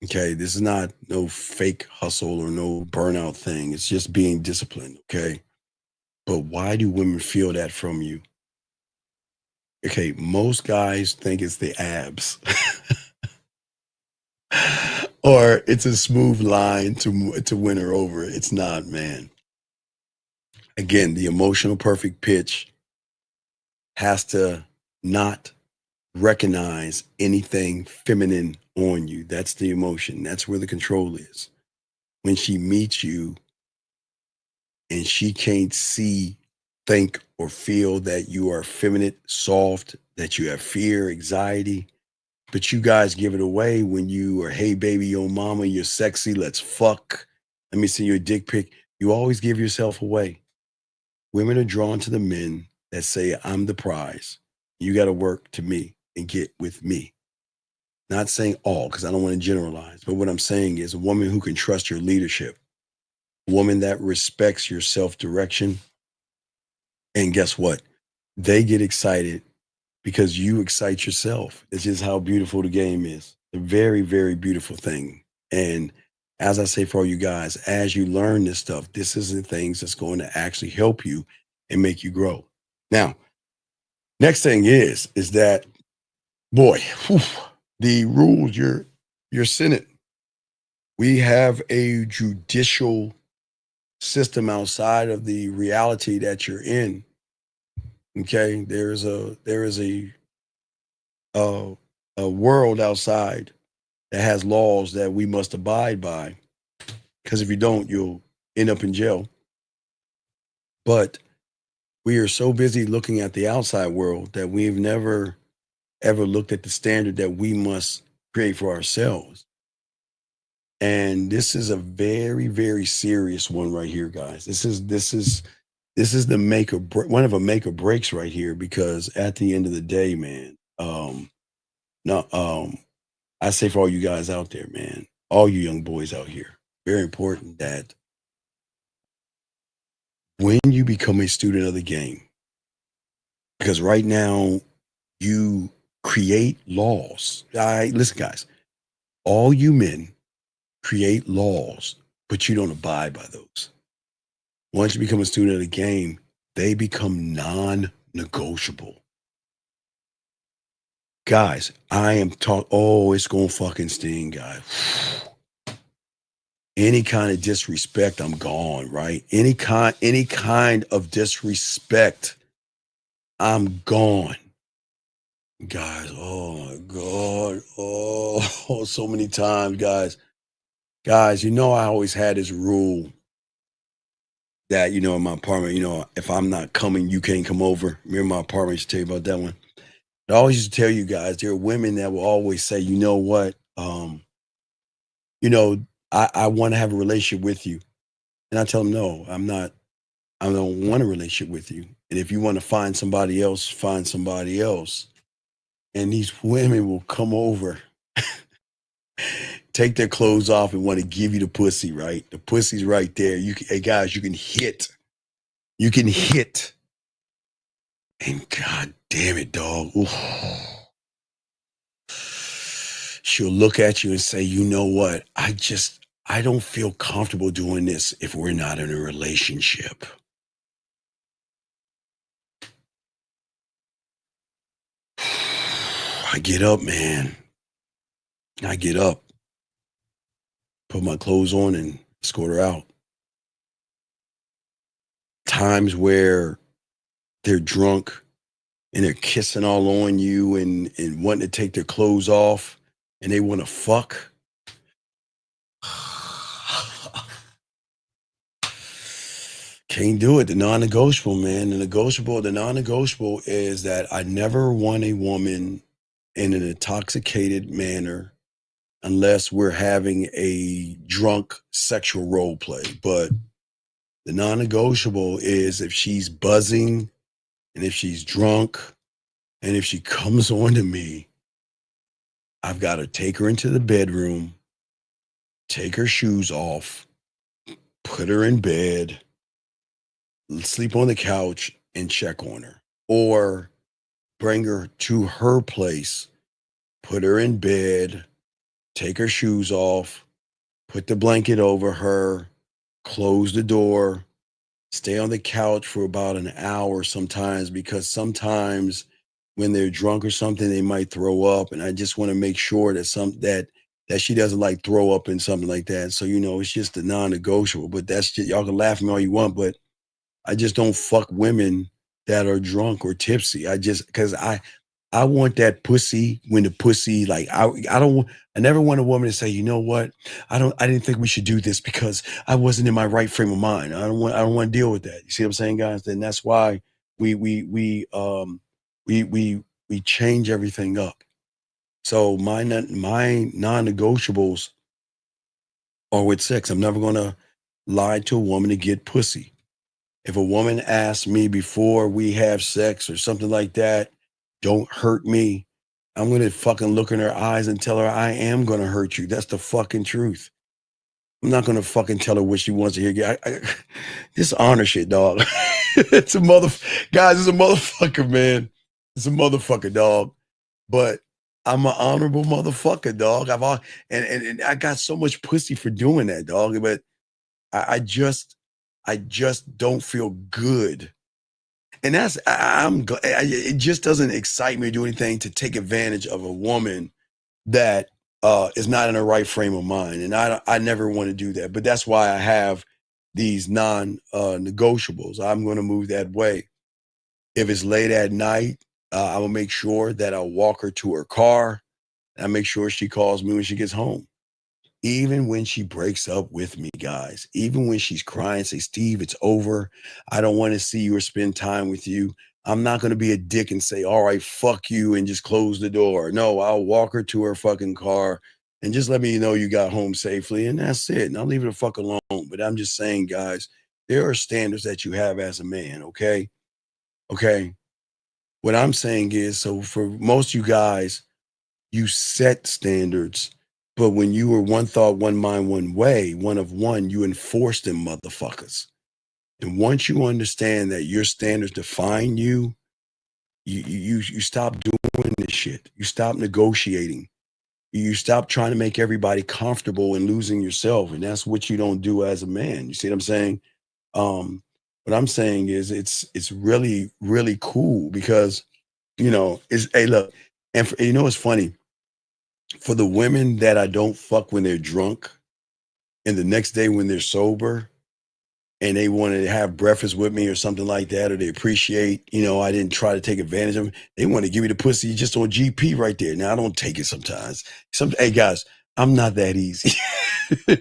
Okay. This is not no fake hustle or no burnout thing. It's just being disciplined. Okay. But why do women feel that from you? Okay. Most guys think it's the abs. Or it's a smooth line to win her over. It's not, man. Again, the emotional perfect pitch has to not recognize anything feminine on you. That's the emotion. That's where the control is. When she meets you and she can't see, think, or feel that you are feminine, soft, that you have fear, anxiety, but you guys give it away when you are, hey, baby, yo, mama, you're sexy, let's fuck. Let me see your dick pic. You always give yourself away. Women are drawn to the men that say, I'm the prize. You got to work to me and get with me. Not saying all, because I don't want to generalize, but what I'm saying is a woman who can trust your leadership, a woman that respects your self-direction. And guess what? They get excited because you excite yourself. It's just how beautiful the game is. A very, very beautiful thing. And as I say for all you guys, as you learn this stuff, this is the things that's going to actually help you and make you grow. Now, next thing is that, boy, the rules, your Senate, we have a judicial system outside of the reality that you're in. Okay, there is a world outside that has laws that we must abide by, because if you don't, you'll end up in jail. But we are so busy looking at the outside world that we've never ever looked at the standard that we must create for ourselves. And this is a very, very serious one right here, guys. This is the make or break, one of a make or breaks right here, because at the end of the day, man, I say for all you guys out there, man, all you young boys out here, very important that when you become a student of the game, because right now you create laws. Listen, guys, all you men create laws, but you don't abide by those. Once you become a student of the game, they become non-negotiable. Guys, I am taught, it's going to fucking sting, guys. Any kind of disrespect, I'm gone, right? Any kind of disrespect, I'm gone. Guys, oh my God. Oh, so many times, guys. Guys, I always had this rule that, in my apartment, if I'm not coming, you can't come over. Remember my apartment, I used to tell you about that one. I always used to tell you guys, there are women that will always say, you know what? I want to have a relationship with you. And I tell them, no, I don't want a relationship with you. And if you want to find somebody else, find somebody else. And these women will come over, take their clothes off and want to give you the pussy, right? The pussy's right there. Hey guys, you can hit. You can hit. And God damn it, dog. Oof. She'll look at you and say, you know what? I don't feel comfortable doing this if we're not in a relationship. I get up, man. I get up, put my clothes on and escort her out. Times where they're drunk and they're kissing all on you and wanting to take their clothes off and they want to fuck. Can't do it. The non-negotiable, man. The non-negotiable is that I never want a woman in an intoxicated manner unless we're having a drunk sexual role play. But the non-negotiable is if she's buzzing and if she's drunk and if she comes on to me, I've got to take her into the bedroom, take her shoes off, put her in bed, sleep on the couch and check on her, or bring her to her place, put her in bed, take her shoes off, put the blanket over her, close the door, stay on the couch for about an hour sometimes, because sometimes when they're drunk or something, they might throw up. And I just want to make sure that that she doesn't like throw up and something like that. So, it's just a non-negotiable, but that's just, y'all can laugh at me all you want, but I just don't fuck women that are drunk or tipsy. Cause I want that pussy when the pussy, like, I never want a woman to say, you know what? I didn't think we should do this because I wasn't in my right frame of mind. I don't want to deal with that. You see what I'm saying, guys? Then that's why we change everything up. So my non-negotiables are with sex. I'm never going to lie to a woman to get pussy. If a woman asks me before we have sex or something like that, don't hurt me, I'm going to fucking look in her eyes and tell her I am going to hurt you. That's the fucking truth. I'm not going to fucking tell her what she wants to hear. This honor shit, dog. Guys, it's a motherfucker, man. It's a motherfucker, dog. But I'm an honorable motherfucker, dog. And I got so much pussy for doing that, dog. But I just don't feel good. And it just doesn't excite me to do anything to take advantage of a woman that is not in the right frame of mind. And I never want to do that. But that's why I have these non-negotiables. I'm going to move that way. If it's late at night, I will make sure that I'll walk her to her car. And I make sure she calls me when she gets home. Even when she breaks up with me, guys, even when she's crying, say, Steve, it's over. I don't want to see you or spend time with you. I'm not going to be a dick and say, all right, fuck you, and just close the door. No, I'll walk her to her fucking car and just let me know you got home safely. And that's it. And I'll leave it the fuck alone. But I'm just saying, guys, there are standards that you have as a man. Okay. Okay. What I'm saying is, so for most of you guys, you set standards. But when you were one thought, one mind, one way, one of one, you enforce them motherfuckers. And once you understand that your standards define you, you stop doing this shit. You stop negotiating. You stop trying to make everybody comfortable and losing yourself. And that's what you don't do as a man. You see what I'm saying? What I'm saying is it's really, really cool because, hey, look, and it's funny. For the women that I don't fuck when they're drunk and the next day when they're sober, and they want to have breakfast with me or something like that, or they appreciate, I didn't try to take advantage of them. They want to give me the pussy just on GP right there. Now I don't take it sometimes. Hey guys, I'm not that easy.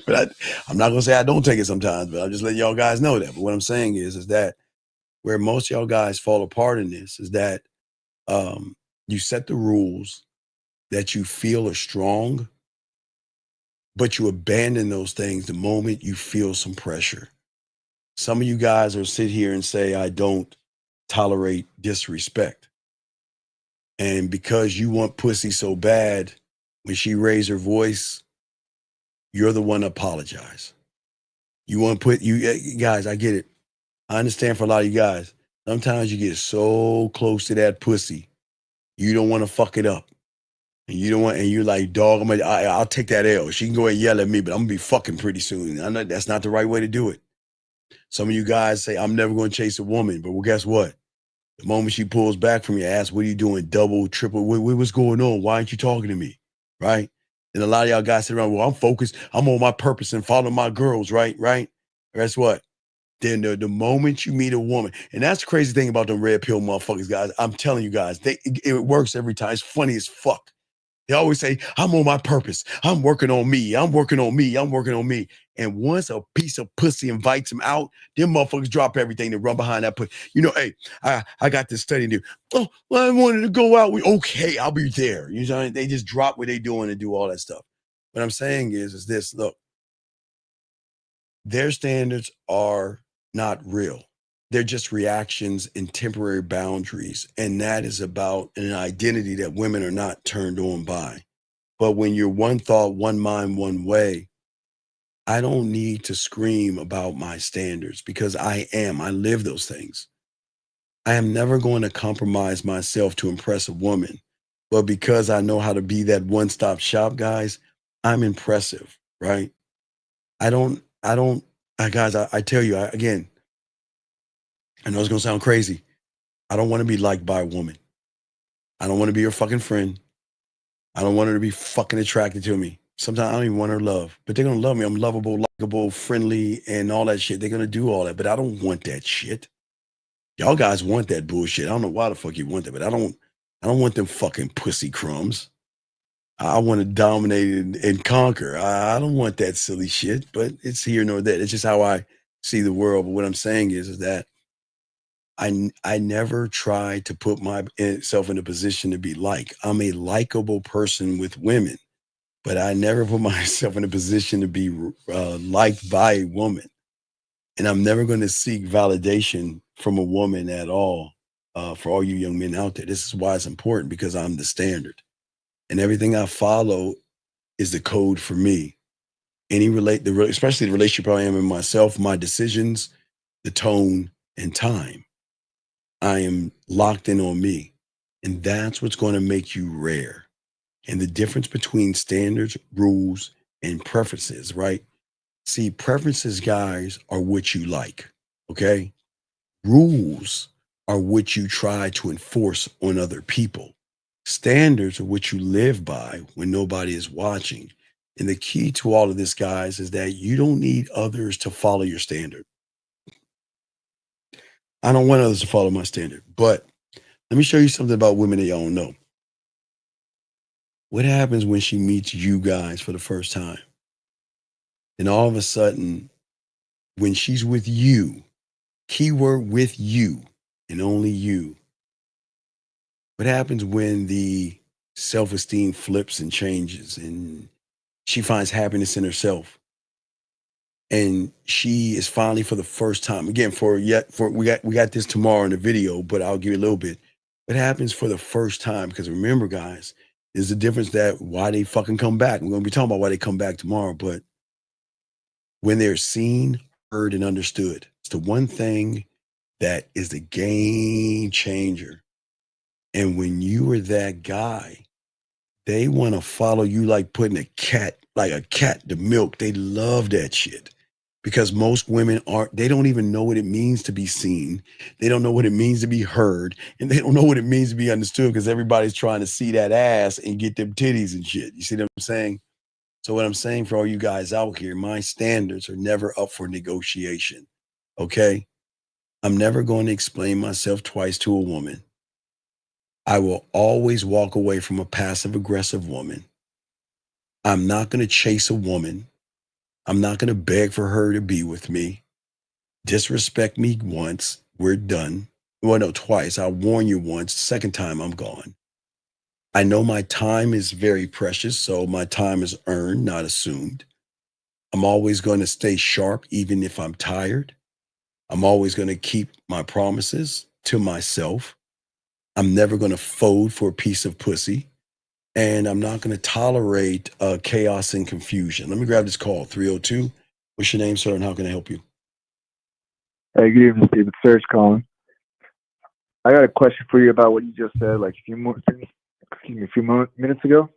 But I'm not gonna say I don't take it sometimes, but I'm just letting y'all guys know that. But what I'm saying is that where most of y'all guys fall apart in this is that you set the rules that you feel are strong, but you abandon those things the moment you feel some pressure. Some of you guys will sit here and say, I don't tolerate disrespect. And because you want pussy so bad, when she raised her voice, you're the one to apologize. You want to guys, I get it. I understand for a lot of you guys, sometimes you get so close to that pussy, you don't want to fuck it up. And you don't want, and you're like, dog, I'll take that L. She can go and yell at me, but I'm gonna be fucking pretty soon. I know that's not the right way to do it. Some of you guys say, I'm never going to chase a woman. But well, guess what? The moment she pulls back from you, ask, what are you doing? Double, triple, what's going on? Why aren't you talking to me? Right? And a lot of y'all guys sit around, well, I'm focused. I'm on my purpose and following my girls, right? Guess what? Then the moment you meet a woman, and that's the crazy thing about them red pill motherfuckers, guys. I'm telling you guys, it works every time. It's funny as fuck. They always say, I'm on my purpose. I'm working on me. I'm working on me. I'm working on me. And once a piece of pussy invites them out, them motherfuckers drop everything to run behind that pussy. Hey, I got this study to do. Oh, well, I wanted to go out. Okay, I'll be there. You know, they just drop what they doing and do all that stuff. What I'm saying is this, look, their standards are not real. They're just reactions and temporary boundaries. And that is about an identity that women are not turned on by. But when you're one thought, one mind, one way, I don't need to scream about my standards because I live those things. I am never going to compromise myself to impress a woman. But because I know how to be that one-stop shop, guys, I'm impressive, right? I tell you, again, I know it's going to sound crazy. I don't want to be liked by a woman. I don't want to be her fucking friend. I don't want her to be fucking attracted to me. Sometimes I don't even want her love, but they're going to love me. I'm lovable, likable, friendly, and all that shit. They're going to do all that, but I don't want that shit. Y'all guys want that bullshit. I don't know why the fuck you want that, but I don't want them fucking pussy crumbs. I want to dominate and conquer. I don't want that silly shit, but it's here nor there. It's just how I see the world. But what I'm saying is that I never try to put myself in a position to be I'm a likable person with women, but I never put myself in a position to be liked by a woman. And I'm never going to seek validation from a woman at all. For all you young men out there, this is why it's important, because I'm the standard. And everything I follow is the code for me. Especially the relationship I am in myself, my decisions, the tone, and time. I am locked in on me. And that's what's going to make you rare. And the difference between standards, rules, and preferences, right? See, preferences, guys, are what you like, okay? Rules are what you try to enforce on other people. Standards are what you live by when nobody is watching. And the key to all of this, guys, is that you don't need others to follow your standard. I don't want others to follow my standard, but let me show you something about women that y'all don't know. What happens when she meets you guys for the first time? And all of a sudden, when she's with you, keyword with you and only you, what happens when the self-esteem flips and changes and she finds happiness in herself? And she is finally, for the first time, again, we got this tomorrow in the video, but I'll give you a little bit. What happens for the first time? Because remember, guys, there's a difference that why they fucking come back. We're going to be talking about why they come back tomorrow, but when they're seen, heard, and understood, it's the one thing that is the game changer. And when you are that guy, they want to follow you like putting a cat to milk. They love that shit. Because most women they don't even know what it means to be seen. They don't know what it means to be heard. And they don't know what it means to be understood, because everybody's trying to see that ass and get them titties and shit. You see what I'm saying? So what I'm saying for all you guys out here, my standards are never up for negotiation. Okay? I'm never going to explain myself twice to a woman. I will always walk away from a passive aggressive woman. I'm not going to chase a woman. I'm not going to beg for her to be with me. Disrespect me once, we're done. Well, no, twice. I'll warn you once. Second time, I'm gone. I know my time is very precious, so my time is earned, not assumed. I'm always going to stay sharp, even if I'm tired. I'm always going to keep my promises to myself. I'm never going to fold for a piece of pussy. And I'm not going to tolerate chaos and confusion. Let me grab this call, 302. What's your name, sir, and how can I help you? Hey, good evening, Steve. It's Serge calling. I got a question for you about what you just said, like a few minutes ago.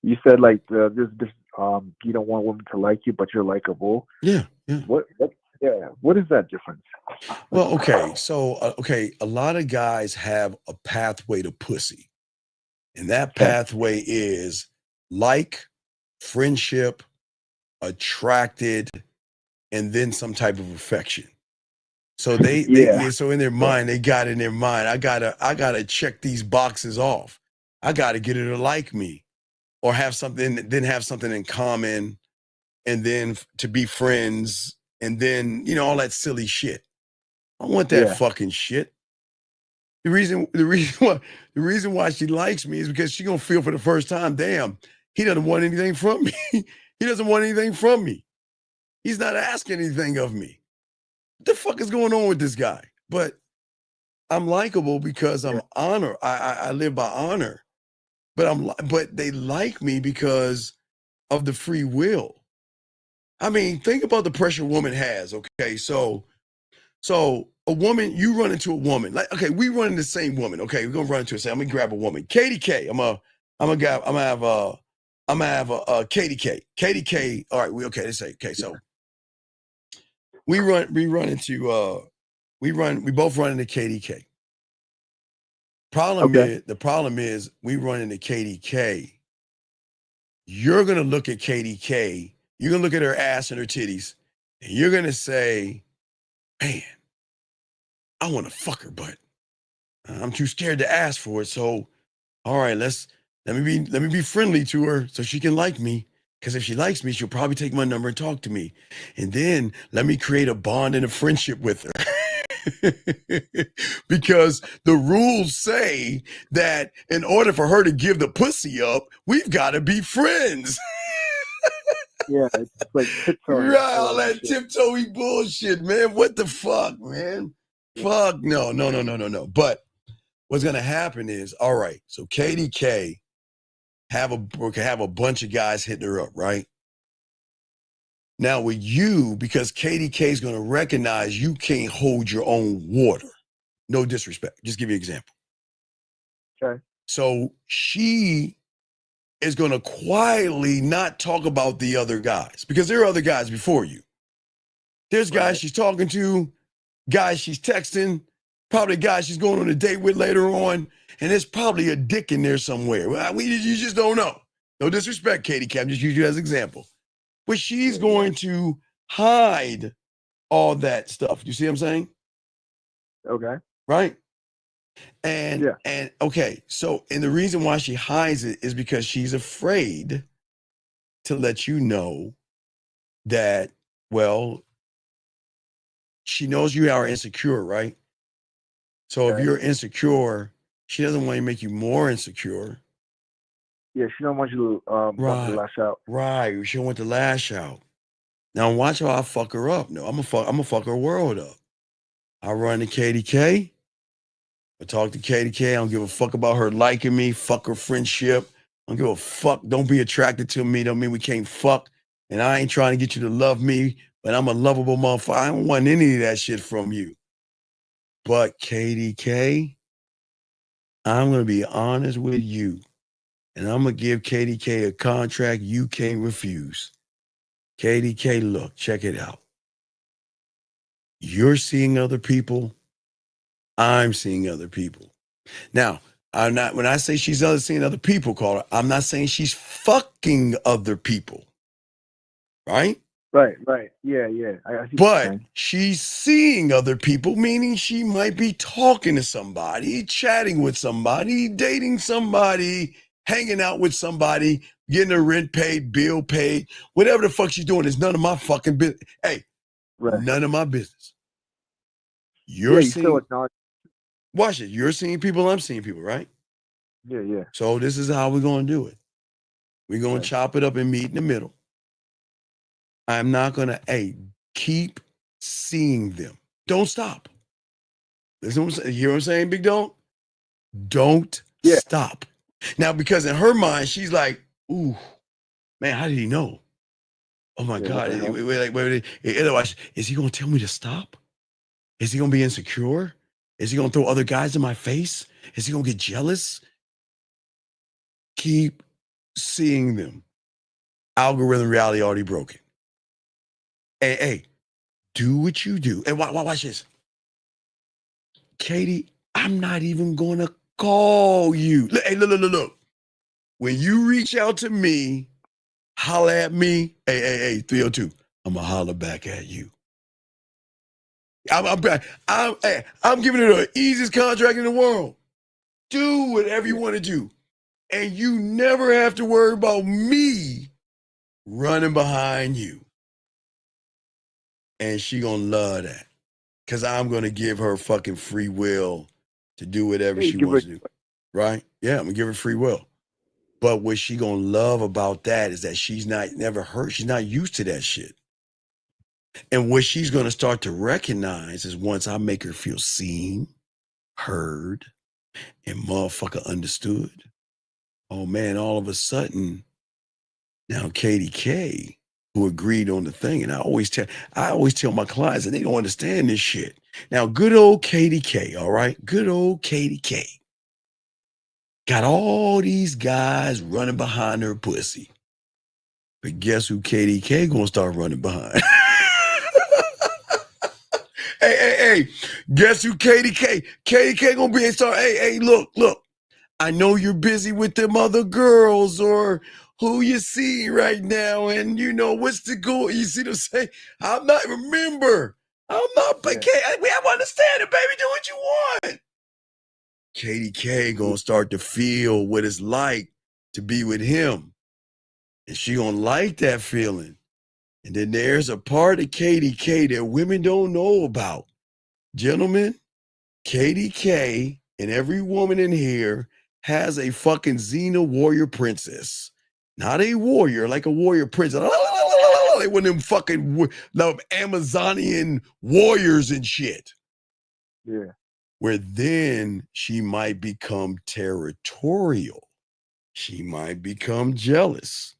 You said like you don't want women to like you, but you're likable. Yeah. What is that difference? Well, okay. So, a lot of guys have a pathway to pussy. And that pathway is like, friendship, attracted, and then some type of affection. So so in their mind, they got in their mind, I gotta check these boxes off. I gotta get her to like me, or have something in common, and then to be friends, and then all that silly shit. I don't want that fucking shit. The reason why she likes me is because she gonna feel for the first time, damn, he doesn't want anything from me. He doesn't want anything from me. He's not asking anything of me. What the fuck is going on with this guy? But I'm likable because I'm honor. I live by honor. But they like me because of the free will. I mean, think about the pressure a woman has. Okay, so a woman, you run into a woman. Like, okay, we run into the same woman. Okay, we're gonna run into I'm gonna grab a woman. Katie K. I'm gonna have Katie K. Katie K. All right, let's say so. We both run into Katie K. The problem is we run into Katie K. You're gonna look at Katie K. You're gonna look at her ass and her titties, and you're gonna say, man, I want to fuck her, but I'm too scared to ask for it. So, all right, let me be friendly to her so she can like me. Because if she likes me, she'll probably take my number and talk to me. And then let me create a bond and a friendship with her. Because the rules say that in order for her to give the pussy up, we've got to be friends. Yeah, it's like tiptoeing. Right, all that tiptoey bullshit, man. What the fuck, man? Fuck no. But what's gonna happen is, all right, so Katie K have a bunch of guys hitting her up, right? Now with you, because Katie K is gonna recognize you can't hold your own water. No disrespect. Just give you an example. Okay. So she is gonna quietly not talk about the other guys because there are other guys before you. There's guys she's talking to, guys she's texting, probably guys she's going on a date with later on, and there's probably a dick in there somewhere. You just don't know. No disrespect, Katie K. I'm just using you as an example. But she's going to hide all that stuff. You see what I'm saying? Okay. Right? And okay, so and the reason why she hides it is because she's afraid to let you know that, well, she knows you are insecure, right? So if you're insecure, she doesn't want to make you more insecure. Yeah, she don't want you to lash out. Right, she don't want to lash out. Now watch how I fuck her up. No, I'm gonna fuck her world up. I run to Katie K. I talk to Katie K. I don't give a fuck about her liking me. Fuck her friendship. I don't give a fuck. Don't be attracted to me. Don't mean we can't fuck. And I ain't trying to get you to love me, but I'm a lovable motherfucker. I don't want any of that shit from you. But Katie K, I'm going to be honest with you. And I'm going to give Katie K a contract you can't refuse. Katie K, look, check it out. You're seeing other people. I'm seeing other people. Now, when I say she's seeing other people, caller, I'm not saying she's fucking other people. Right? Right. Yeah. I see what you're But saying. she's seeing other people, meaning she might be talking to somebody, chatting with somebody, dating somebody, hanging out with somebody, getting her rent paid, bill paid, whatever the fuck she's doing is none of my fucking business. Hey, none of my business. You're you still seeing, acknowledge. watch it. You're seeing people, I'm seeing people, right? Yeah. So this is how we're going to do it. We're going to chop it up and meet in the middle. I'm not going to, keep seeing them. Don't stop. Listen, you hear what I'm saying, Big Dog? Don't stop. Now, because in her mind, she's like, ooh, man, how did he know? Oh my God. Wait. Otherwise, is he going to tell me to stop? Is he going to be insecure? Is he going to throw other guys in my face? Is he going to get jealous? Keep seeing them. Algorithm reality already broken. Hey, do what you do. And watch this. Katie, I'm not even going to call you. Hey, look. When you reach out to me, holler at me. Hey, 302. I'm going to holler back at you. I'm giving her the easiest contract in the world. Do whatever you want to do. And you never have to worry about me running behind you. And she going to love that. Because I'm going to give her fucking free will to do whatever she wants to do. Right? Yeah, I'm going to give her free will. But what she going to love about that is that she's not used to that shit. And what she's going to start to recognize is once I make her feel seen, heard, and motherfucker understood, oh man, all of a sudden, now Katie K, who agreed on the thing, and I always tell my clients, and they don't understand this shit. Now, good old Katie K, all right? Good old Katie K. Got all these guys running behind her pussy. But guess who Katie K gonna start running behind? Hey, guess who Katie K? Katie K gonna be a star. Hey, look. I know you're busy with them other girls or who you see right now, and you know what's the goal. You see them say, we have understanding, baby. Do what you want. Katie K gonna start to feel what it's like to be with him. And she gonna like that feeling. And then there's a part of Katie K that women don't know about. Gentlemen, Katie K and every woman in here has a fucking Xena warrior princess. Not a warrior, like a warrior princess. Like one of them fucking Amazonian warriors and shit. Yeah. Where then she might become territorial. She might become jealous.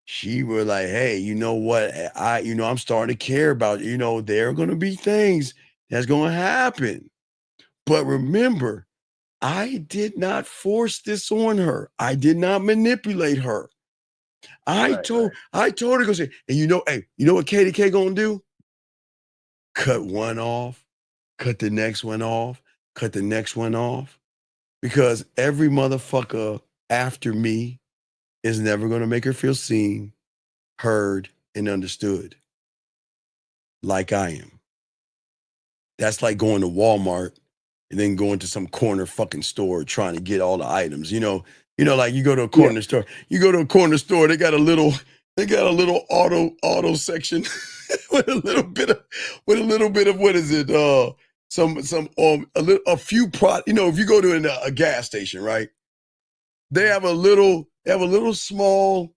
She was like, hey, you know what? I'm starting to care about, there are going to be things that's going to happen. But remember, I did not force this on her. I did not manipulate her. I told her to go say, and you know what Katie K gonna do? Cut one off, cut the next one off, cut the next one off. Because every motherfucker after me is never gonna make her feel seen, heard, and understood like I am. That's like going to Walmart and then going to some corner fucking store trying to get all the items. Like you go to a corner store. You go to a corner store, they got a little auto section with a little bit of what is it? A few product. If you go to a gas station, right? They have a little small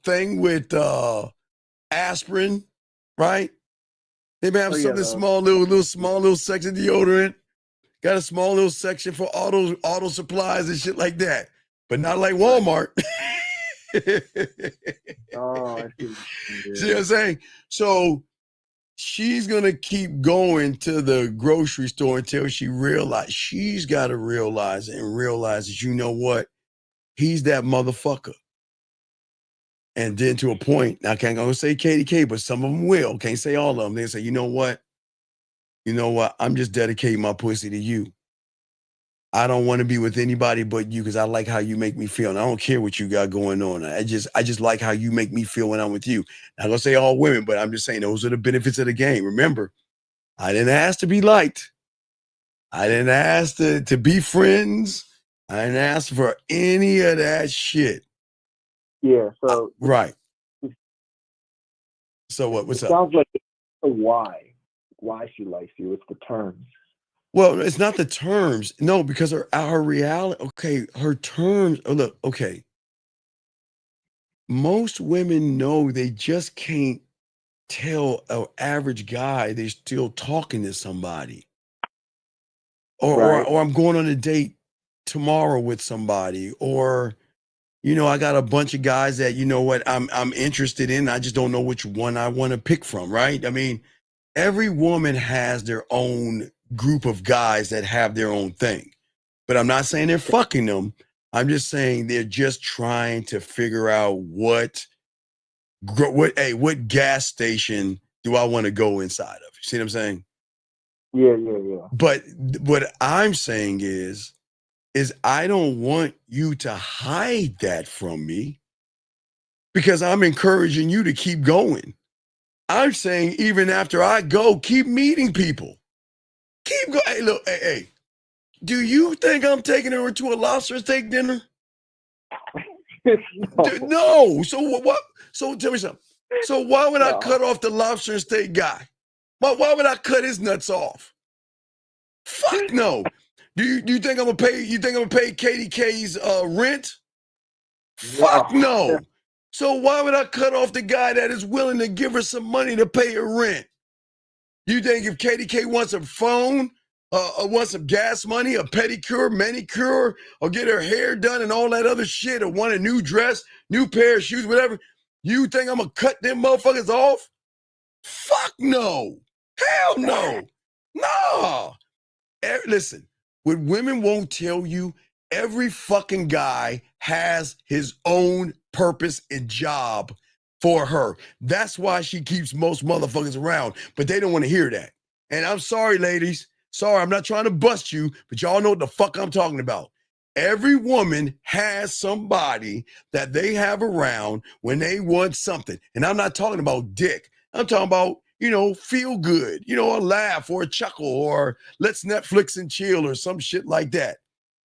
thing with aspirin, right? They may have something small little section deodorant. Got a small little section for auto supplies and shit like that, but not like Walmart. Oh, I see. See what I'm saying? So she's gonna keep going to the grocery store until she's got to realize that, you know what? He's that motherfucker. And then to a point, I can't go say Katie K, but some of them will. Can't say all of them. They say, you know what? I'm just dedicating my pussy to you. I don't want to be with anybody but you because I like how you make me feel. And I don't care what you got going on. I just like how you make me feel when I'm with you. Not gonna say all women, but I'm just saying those are the benefits of the game. Remember, I didn't ask to be liked. I didn't ask to be friends. I didn't ask for any of that shit. Yeah, so Right. So what? What's it up? sounds like why she likes you. It's the terms. Well, it's not the terms. No, because her reality. Okay, her terms. Oh, look. Okay. Most women know they just can't tell an average guy they're still talking to somebody, or I'm going on a date tomorrow with somebody, or I got a bunch of guys that I'm interested in. I just don't know which one I want to pick from. Right? I mean, every woman has their own group of guys that have their own thing, but I'm not saying they're fucking them. I'm just saying they're just trying to figure out what gas station do I want to go inside of? You see what I'm saying? Yeah. But what I'm saying is I don't want you to hide that from me because I'm encouraging you to keep going. I'm saying even after I go, keep meeting people. Keep going. Hey, look, hey. Do you think I'm taking her to a lobster steak dinner? No. So what? So tell me something. So why would I cut off the lobster and steak guy? Why would I cut his nuts off? Fuck no. Do you think I'm gonna pay? You think I'm gonna pay KDK's rent? Fuck no. So why would I cut off the guy that is willing to give her some money to pay her rent? You think if KDK wants a phone, wants some gas money, a pedicure, manicure, or get her hair done and all that other shit, or want a new dress, new pair of shoes, whatever, you think I'm gonna cut them motherfuckers off? Fuck no. Hell no. No. Listen, what women won't tell you, every fucking guy has his own purpose and job for her. That's why she keeps most motherfuckers around, but they don't want to hear that. And I'm sorry, ladies. Sorry, I'm not trying to bust you, but y'all know what the fuck I'm talking about. Every woman has somebody that they have around when they want something. And I'm not talking about dick. I'm talking about, feel good, a laugh or a chuckle or let's Netflix and chill or some shit like that.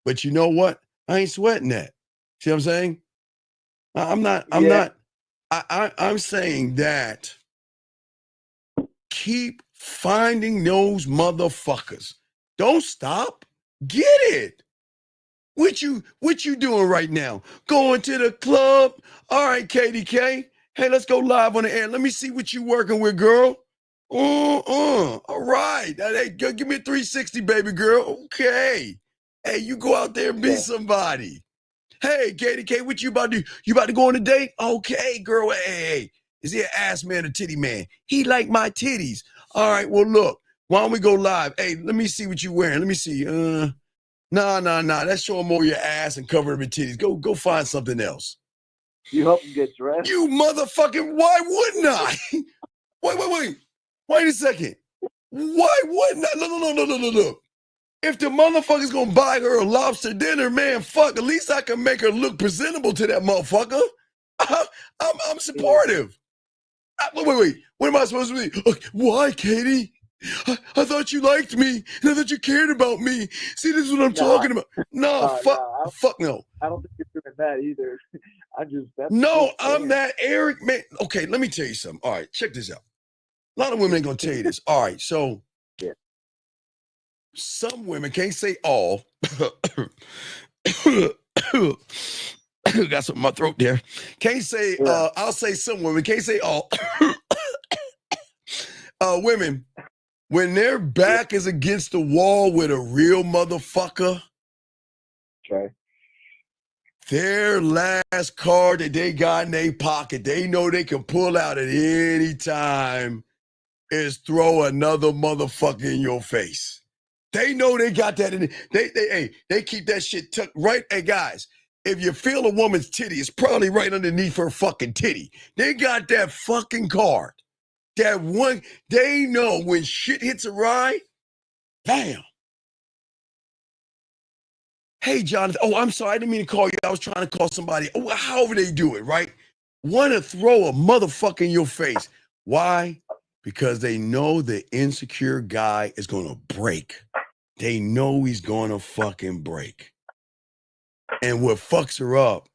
But you know what? I ain't sweating that. See what I'm saying? I'm saying that keep finding those motherfuckers. Don't stop. Get it. What you doing right now? Going to the club? All right, KDK. Hey, let's go live on the air. Let me see what you working with, girl. All right. Hey, give me a 360, baby girl. Okay. Hey, you go out there and be somebody. Hey, KDK, what you about to do? You about to go on a date? Okay, girl. Hey. Is he an ass man or titty man? He like my titties. All right, well, look. Why don't we go live? Hey, let me see what you wearing. Let me see. Nah. That's showing more your ass and covering your titties. Go find something else. You help him get dressed? You motherfucking, why wouldn't I? Wait a second. Why wouldn't I? Look. If the motherfucker's gonna buy her a lobster dinner, man, fuck, at least I can make her look presentable to that motherfucker. I'm supportive. Wait. What am I supposed to be? Why, Katie? I thought you liked me, and I thought you cared about me. See, this is what I'm talking about. Fuck no. I don't think you're doing that either. I'm that Eric, man. Okay, let me tell you something. All right, check this out. A lot of women ain't gonna tell you this. All right, so some women, can't say all. Got something in my throat there. Can't say, I'll say some women, can't say all. Women, when their back is against the wall with a real motherfucker, their last card that they got in their pocket, they know they can pull out at any time, is throw another motherfucker in your face. They know they got that in it. They keep that shit tucked right. Hey, guys, if you feel a woman's titty, it's probably right underneath her fucking titty. They got that fucking card. That one, they know when shit hits a ride, bam. Hey, Jonathan. Oh, I'm sorry. I didn't mean to call you. I was trying to call somebody. Oh, however they do it, right? Want to throw a motherfucker in your face. Why? Because they know the insecure guy is going to break. They know he's going to fucking break. And what fucks her up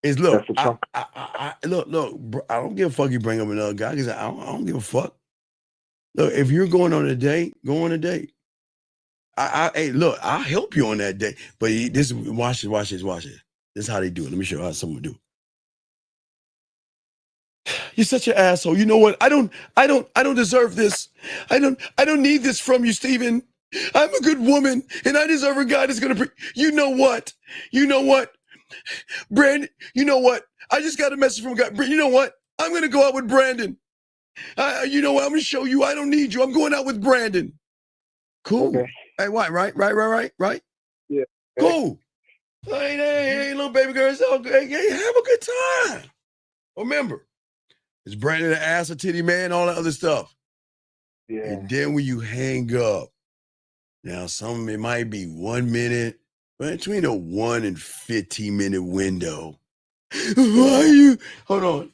is, look, look, I don't give a fuck you bring up another guy because I don't give a fuck. Look, if you're going on a date, go on a date. Hey, look, I'll help you on that date. But watch this. This is how they do it. Let me show you how someone do it. You're such an asshole. You know what? I don't deserve this. I don't need this from you, Steven. I'm a good woman, and I deserve a guy that's gonna. You know what? Brandon. You know what? I just got a message from a guy. You know what? I'm gonna go out with Brandon. You know what? I'm gonna show you. I don't need you. I'm going out with Brandon. Cool. Okay. Hey, what? Right. Yeah. Cool. Hey, little baby girl. It's all good. Hey, have a good time. Remember, it's Brandon, the ass, a titty man, all that other stuff. Yeah. And then when you hang up, now it might be 1 minute, but between a 1 and 15-minute window. Hold on.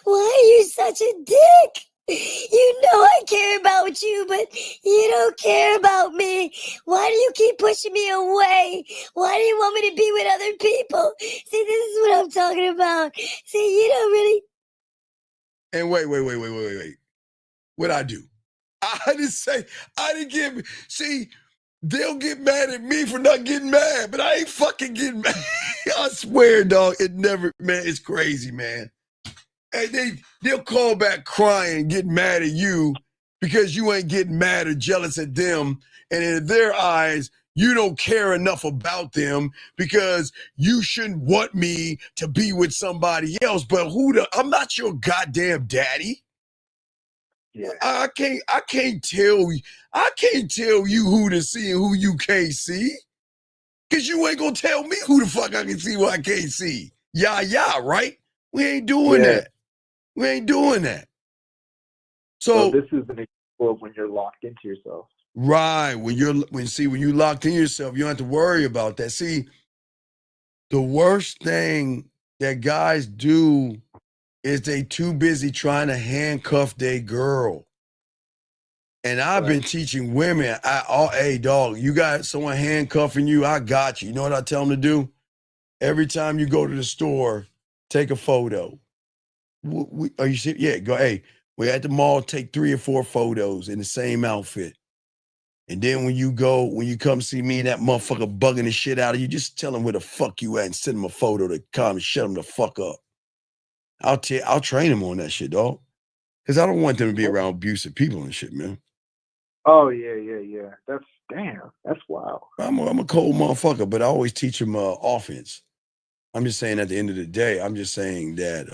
Why are you such a dick? You know I care about you, but you don't care about me. Why do you keep pushing me away? Why do you want me to be with other people? See, this is what I'm talking about. See, you don't really... And wait. What'd I do? I didn't get... See, they'll get mad at me for not getting mad, but I ain't fucking getting mad. I swear, dog, it's crazy, man. And they'll call back crying, get mad at you because you ain't getting mad or jealous at them. And in their eyes, you don't care enough about them because you shouldn't want me to be with somebody else. But I'm not your goddamn daddy. Yeah. I can't tell you who to see and who you can't see. Because you ain't gonna tell me who the fuck I can see, who I can't see. Yeah, right? We ain't doing that. We ain't doing that. So this is an example of when you're locked into yourself. Right. When you locked in yourself, you don't have to worry about that. See, the worst thing that guys do is they too busy trying to handcuff their girl. And I've been teaching women, hey, dog, you got someone handcuffing you, I got you. You know what I tell them to do? Every time you go to the store, take a photo. Are you serious? Yeah, go, hey, we're at the mall, take 3 or 4 photos in the same outfit. And then when you come see me and that motherfucker bugging the shit out of you, just tell him where the fuck you at and send him a photo to come and shut him the fuck up. I'll train him on that shit, dog. Because I don't want them to be around abusive people and shit, man. Oh, yeah. That's wild. I'm a cold motherfucker, but I always teach them offense. I'm just saying at the end of the day, I'm just saying that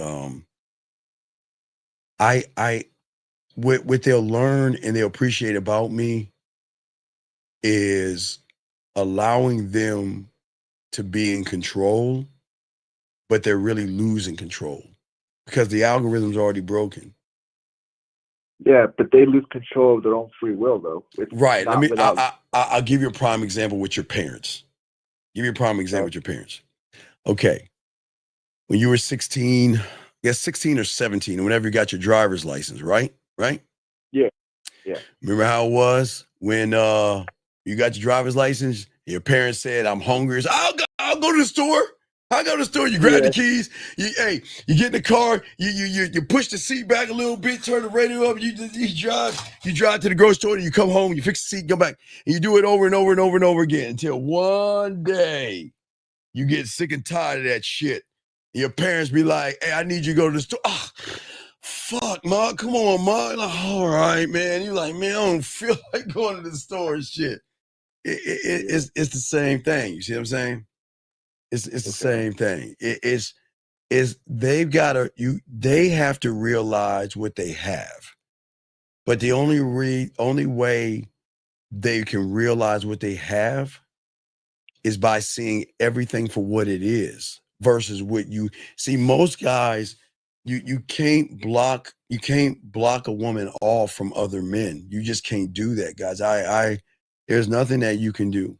what they'll learn and they'll appreciate about me is allowing them to be in control, but they're really losing control because the algorithm's already broken. Yeah, but they lose control of their own free will, though. Right. I'll give you a prime example with your parents. Okay. When you were 16, I guess 16 or 17, whenever you got your driver's license, right? Yeah. Remember how it was when you got your driver's license? Your parents said, "I'm hungry." So, I'll go to the store. You grab the keys. You get in the car. You push the seat back a little bit, turn the radio up. You drive to the grocery store. And you come home. You fix the seat, come back, and you do it over and over and over and over again until one day you get sick and tired of that shit. Your parents be like, "Hey, I need you to go to the store." Oh, fuck, Ma. Come on, Ma. Like, all right, man. You're like, man, I don't feel like going to the store and shit. It's the same thing. You see what I'm saying? It's the same thing. They have to realize what they have. But the only way they can realize what they have is by seeing everything for what it is versus what you see. Most guys, you can't block a woman off from other men. You just can't do that, guys. There's nothing that you can do.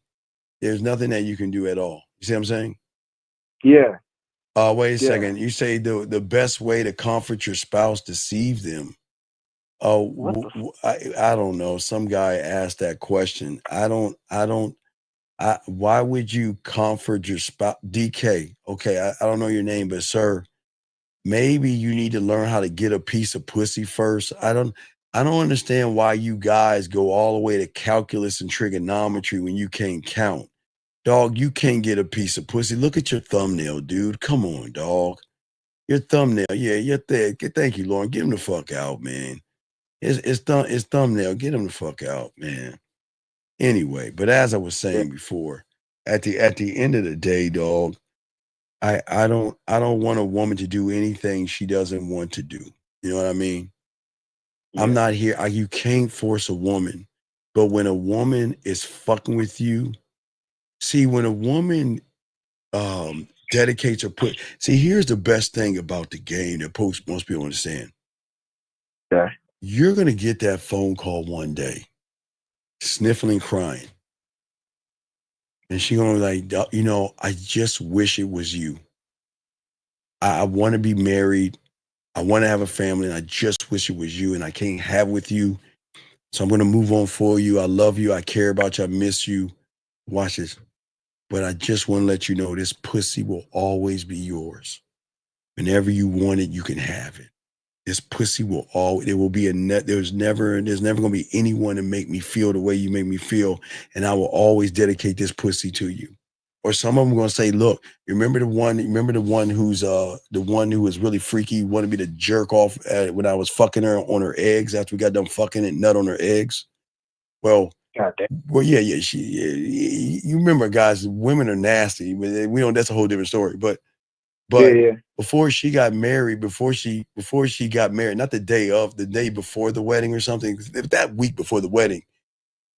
There's nothing that you can do at all. You see what I'm saying? Yeah. Wait a second. You say the best way to comfort your spouse, deceive them. Oh, I don't know. Some guy asked that question. Why would you comfort your spouse? DK. Okay, I don't know your name, but sir, maybe you need to learn how to get a piece of pussy first. I don't understand why you guys go all the way to calculus and trigonometry when you can't count. Dog, you can't get a piece of pussy. Look at your thumbnail, dude. Come on, dog. Your thumbnail. Yeah, you're thick. Thank you, Lauren. Get him the fuck out, man. It's thumbnail. Get him the fuck out, man. Anyway, but as I was saying before, at the end of the day, dog, I don't want a woman to do anything she doesn't want to do. You know what I mean? Yeah. I'm not here. You can't force a woman, but when a woman is fucking with you, see, when a woman dedicates her here's the best thing about the game that most people understand. Yeah. You're gonna get that phone call one day, sniffling, crying. And she gonna be like, I just wish it was you. I want to be married. I want to have a family, and I just wish it was you, and I can't have with you. So I'm gonna move on for you. I love you. I care about you. I miss you. Watch this. But I just want to let you know this pussy will always be yours. Whenever you want it, you can have it. This pussy will always, there will be there's never going to be anyone to make me feel the way you make me feel. And I will always dedicate this pussy to you. Or some of them are going to say, look, remember the one who's the one who was really freaky, wanted me to jerk off when I was fucking her on her eggs after we got done fucking it, nut on her eggs. Well, yeah. You remember, guys, women are nasty. We don't, that's a whole different story. But before she got married, before she got married, not the day before the wedding or something, that week before the wedding,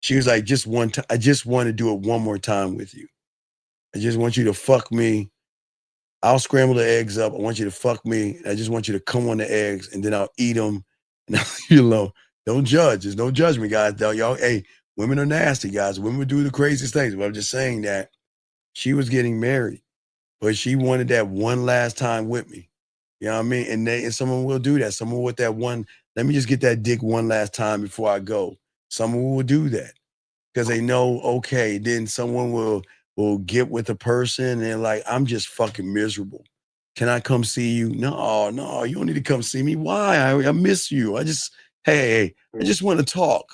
she was like, I just want to do it one more time with you. I just want you to fuck me. I'll scramble the eggs up. I want you to fuck me. I just want you to come on the eggs, and then I'll eat them. And don't judge. There's no judgment, guys. Y'all, hey, women are nasty, guys. Women do the craziest things. But I'm just saying that she was getting married, but she wanted that one last time with me. You know what I mean? And someone will do that. Someone with that one, let me just get that dick one last time before I go. Someone will do that because they know, okay, then someone will get with a person and they're like, I'm just fucking miserable. Can I come see you? No, you don't need to come see me. Why? I miss you. I just want to talk.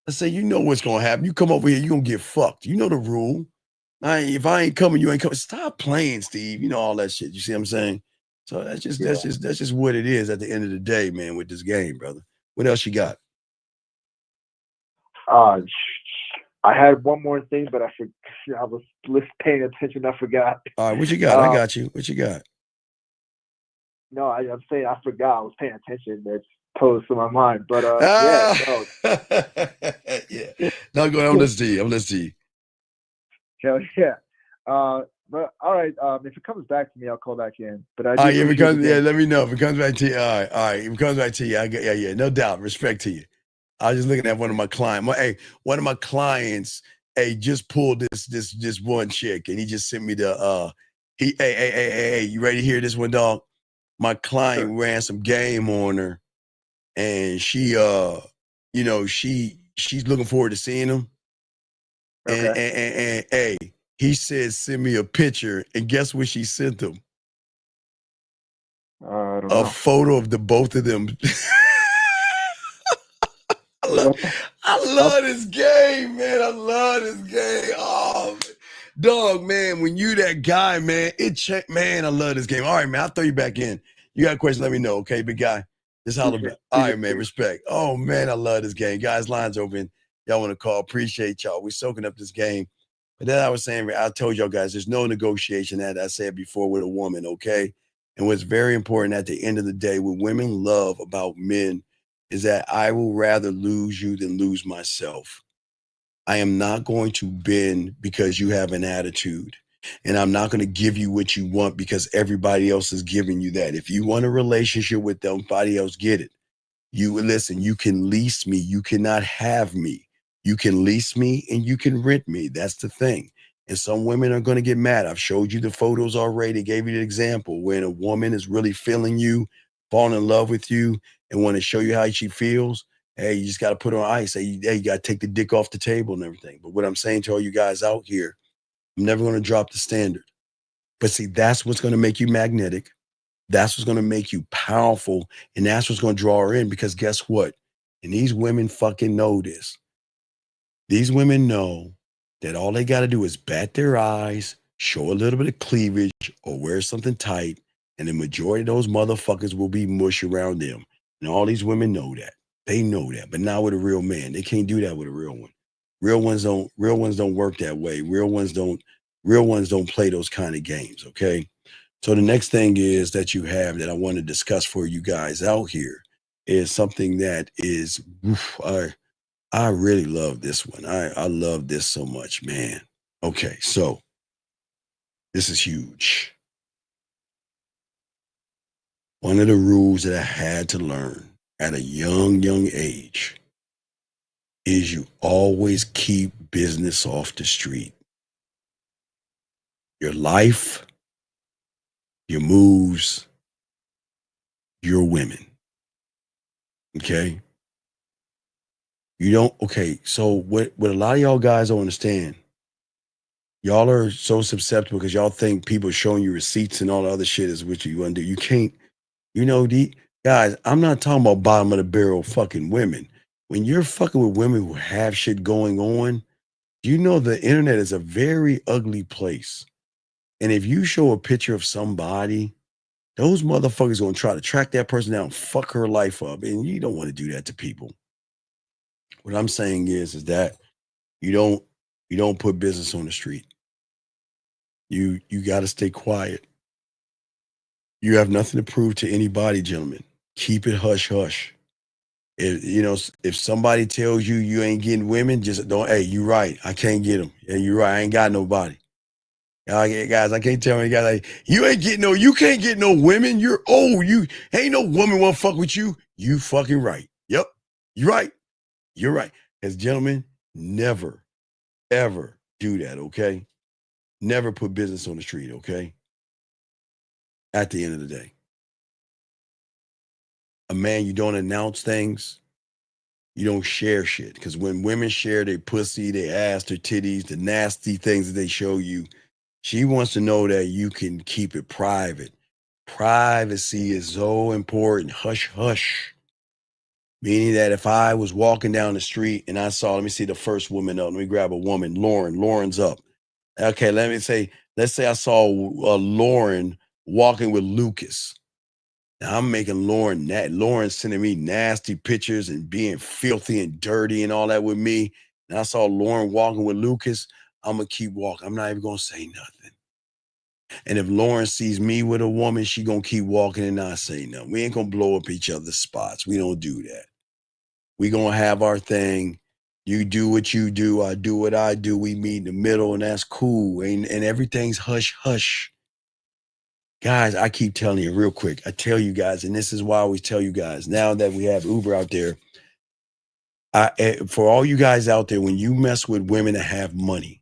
I say, you know what's going to happen. You come over here, you're going to get fucked. You know the rule. If I ain't coming, you ain't coming. Stop playing, Steve. You know all that shit. You see what I'm saying? So that's just what it is at the end of the day, man, with this game, brother. What else you got? I had one more thing, but I was paying attention. I forgot. All right, what you got? I got you. What you got? No, I'm saying I forgot. I was paying attention. That's posed to my mind. But yeah. No, go ahead. I'm listening to you. Hell yeah. But all right. If it comes back to me, I'll call back in. But I let me know if it comes back to you. All right. If it comes back to you, yeah, no doubt. Respect to you. I was just looking at one of my clients. One of my clients, just pulled this one chick, and he just sent me the hey, you ready to hear this one, dog? My client ran some game on her, and she she's looking forward to seeing him. Okay. And he said, send me a picture, and guess what she sent him? I don't know. A photo of the both of them. I love this game, man. I love this game. Oh, dog, man, when you that guy, man, man, I love this game. All right, man, I'll throw you back in. You got a question, let me know, okay, big guy? Just holler back. All right, man, respect. Oh, man, I love this game. Guys, lines open. Y'all want to call. Appreciate y'all. We're soaking up this game. But then I was saying, I told y'all guys, there's no negotiation, that I said before, with a woman, okay? And what's very important at the end of the day, what women love about men is that I will rather lose you than lose myself. I am not going to bend because you have an attitude. And I'm not going to give you what you want because everybody else is giving you that. If you want a relationship with somebody else, get it. You can lease me. You cannot have me. You can lease me and you can rent me. That's the thing. And some women are going to get mad. I've showed you the photos already, gave you the example when a woman is really feeling you, falling in love with you, and want to show you how she feels. Hey, you just got to put her on ice. Hey, you got to take the dick off the table and everything. But what I'm saying to all you guys out here, I'm never going to drop the standard. But see, that's what's going to make you magnetic. That's what's going to make you powerful. And that's what's going to draw her in, because guess what? And these women fucking know this. These women know that all they got to do is bat their eyes, show a little bit of cleavage, or wear something tight, and the majority of those motherfuckers will be mush around them. And all these women know that. They know that. But not with a real man. They can't do that with a real one. Real ones don't work that way. Real ones don't play those kind of games, okay? So the next thing is that you have that I want to discuss for you guys out here is something that is, I really love this one. I love this so much, man. Okay, so this is huge. One of the rules that I had to learn at a young age is you always keep business off the street. Your life, your moves, your women. Okay? You don't, okay, so what a lot of y'all guys don't understand, y'all are so susceptible because y'all think people showing you receipts and all the other shit is what you want to do. You can't, guys, I'm not talking about bottom of the barrel fucking women. When you're fucking with women who have shit going on, the internet is a very ugly place. And if you show a picture of somebody, those motherfuckers gonna try to track that person down, fuck her life up. And you don't want to do that to people. What I'm saying is that you don't put business on the street. You got to stay quiet. You have nothing to prove to anybody, gentlemen. Keep it hush hush. If somebody tells you you ain't getting women, just don't. Hey, you right. I can't get them. Yeah, you right. I ain't got nobody. Guys, I can't tell any guys like you can't get no women. You're old. You ain't no woman want to fuck with you. You fucking right. Yep, you right. You're right. As gentlemen, never, ever do that, okay? Never put business on the street, okay? At the end of the day. A man, you don't announce things. You don't share shit. Because when women share their pussy, their ass, their titties, the nasty things that they show you, she wants to know that you can keep it private. Privacy is so important. Hush, hush. Meaning that if I was walking down the street and I saw, let me see the first woman up. Let me grab a woman, Lauren. Lauren's up. Okay, let's say I saw Lauren walking with Lucas. Now I'm making Lauren sending me nasty pictures and being filthy and dirty and all that with me. And I saw Lauren walking with Lucas. I'm going to keep walking. I'm not even going to say nothing. And if Lauren sees me with a woman, she going to keep walking and not say nothing. We ain't going to blow up each other's spots. We don't do that. We going to have our thing. You do what you do. I do what I do. We meet in the middle, and that's cool. And everything's hush, hush. Guys, I keep telling you real quick. I tell you guys, and this is why I always tell you guys, now that we have Uber out there, for all you guys out there, when you mess with women that have money,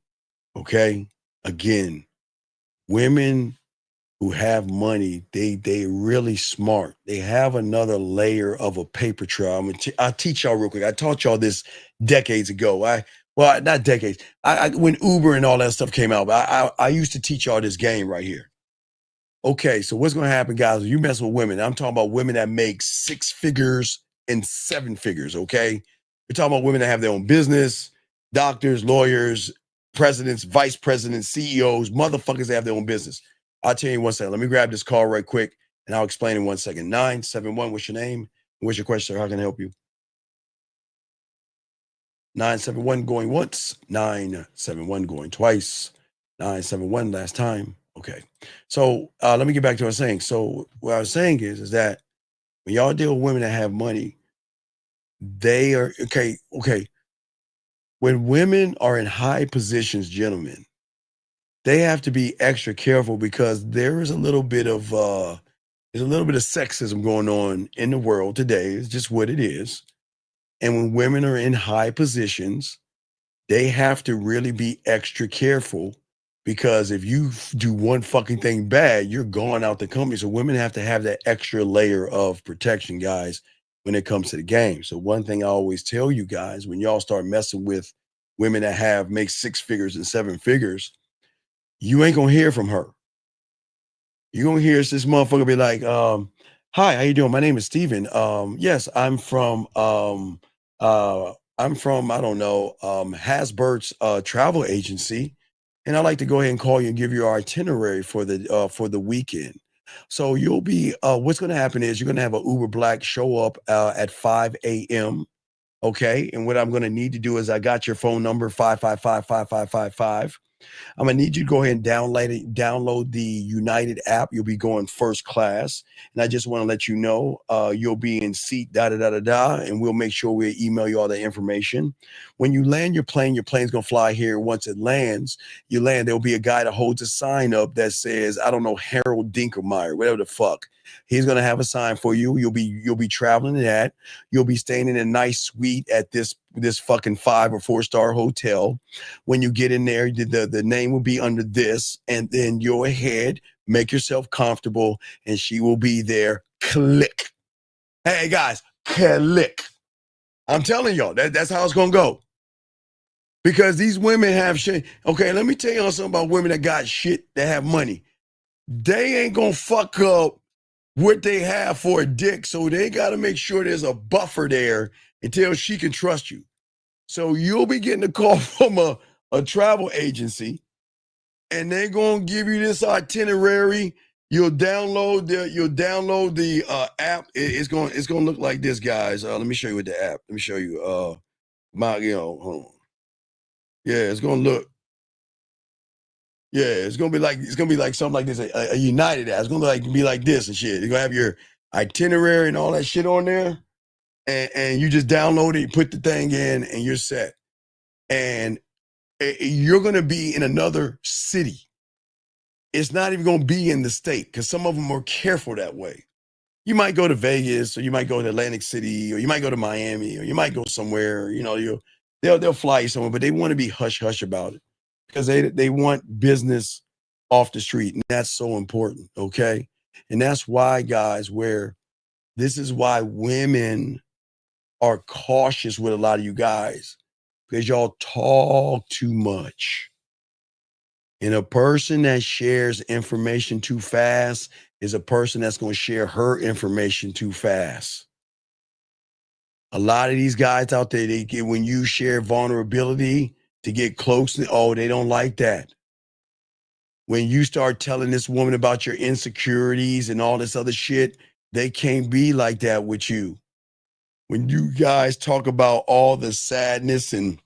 okay? Again, women who have money, they really smart. They have another layer of a paper trail. I'll teach y'all real quick. I taught y'all this decades ago. Not decades. When Uber and all that stuff came out, I used to teach y'all this game right here. Okay, so what's going to happen, guys? When you mess with women, I'm talking about women that make 6 figures and 7 figures, okay? We're talking about women that have their own business, doctors, lawyers, presidents, vice presidents, CEOs, motherfuckers that have their own business. I'll tell you 1 second. Let me grab this call right quick, and I'll explain in 1 second. 971, what's your name? What's your question, sir? How can I help you? 971 going once, 971 going twice, 971 last time. Okay. So let me get back to what I was saying. So what I was saying is that when y'all deal with women that have money, they are, okay. When women are in high positions, gentlemen, they have to be extra careful because there is a little bit of sexism going on in the world today. It's just what it is. And when women are in high positions, they have to really be extra careful Because if you do one fucking thing bad, you're going out the company. So women have to have that extra layer of protection, guys, when it comes to the game. So one thing I always tell you guys, when y'all start messing with women that make 6 figures and 7 figures, you ain't gonna hear from her. You're gonna hear this motherfucker be like, hi, how you doing? My name is Steven. Yes, I'm from I don't know, Hasbert's travel agency. And I'd like to go ahead and call you and give you our itinerary for the weekend. So you'll be what's gonna happen is you're gonna have an Uber Black show up at 5 a.m. Okay. And what I'm gonna need to do is I got your phone number 555-5555. I'm gonna need you to go ahead and download the United app. You'll be going first class, and I just want to let you know you'll be in seat and we'll make sure we email you all the information. When you land your plane's gonna fly here. Once it lands, there'll be a guy that holds a sign up that says, I don't know, Harold Dinkelmeyer, whatever the fuck. He's gonna have a sign for you. You'll be traveling in that. You'll be staying in a nice suite at this fucking 5 or 4-star hotel. When you get in there, the name will be under this, and then you're ahead, make yourself comfortable, and she will be there. Click. Hey guys, click. I'm telling y'all, that's how it's gonna go. Because these women have shit. Okay, let me tell y'all something about women that got shit, that have money. They ain't gonna fuck up what they have for a dick, so they got to make sure there's a buffer there until she can trust you. So you'll be getting a call from a travel agency, and they're gonna give you this itinerary. You'll download the app. It's gonna look like this, guys. Let me show you with the app. Let me show you. Hold on. Yeah, it's gonna look. Yeah, it's gonna be like something like this, a United app. It's gonna be like this and shit. You're gonna have your itinerary and all that shit on there, and you just download it, you put the thing in, and you're set. And you're gonna be in another city. It's not even gonna be in the state, because some of them are careful that way. You might go to Vegas, or you might go to Atlantic City, or you might go to Miami, or you might go somewhere. They'll fly you somewhere, but they want to be hush hush about it. Because they want business off the street, and that's so important, okay? And that's why, guys, this is why women are cautious with a lot of you guys, because y'all talk too much. And a person that shares information too fast is a person that's going to share her information too fast. A lot of these guys out there, when you share vulnerability to get close, they don't like that. When you start telling this woman about your insecurities and all this other shit, they can't be like that with you. When you guys talk about all the sadness and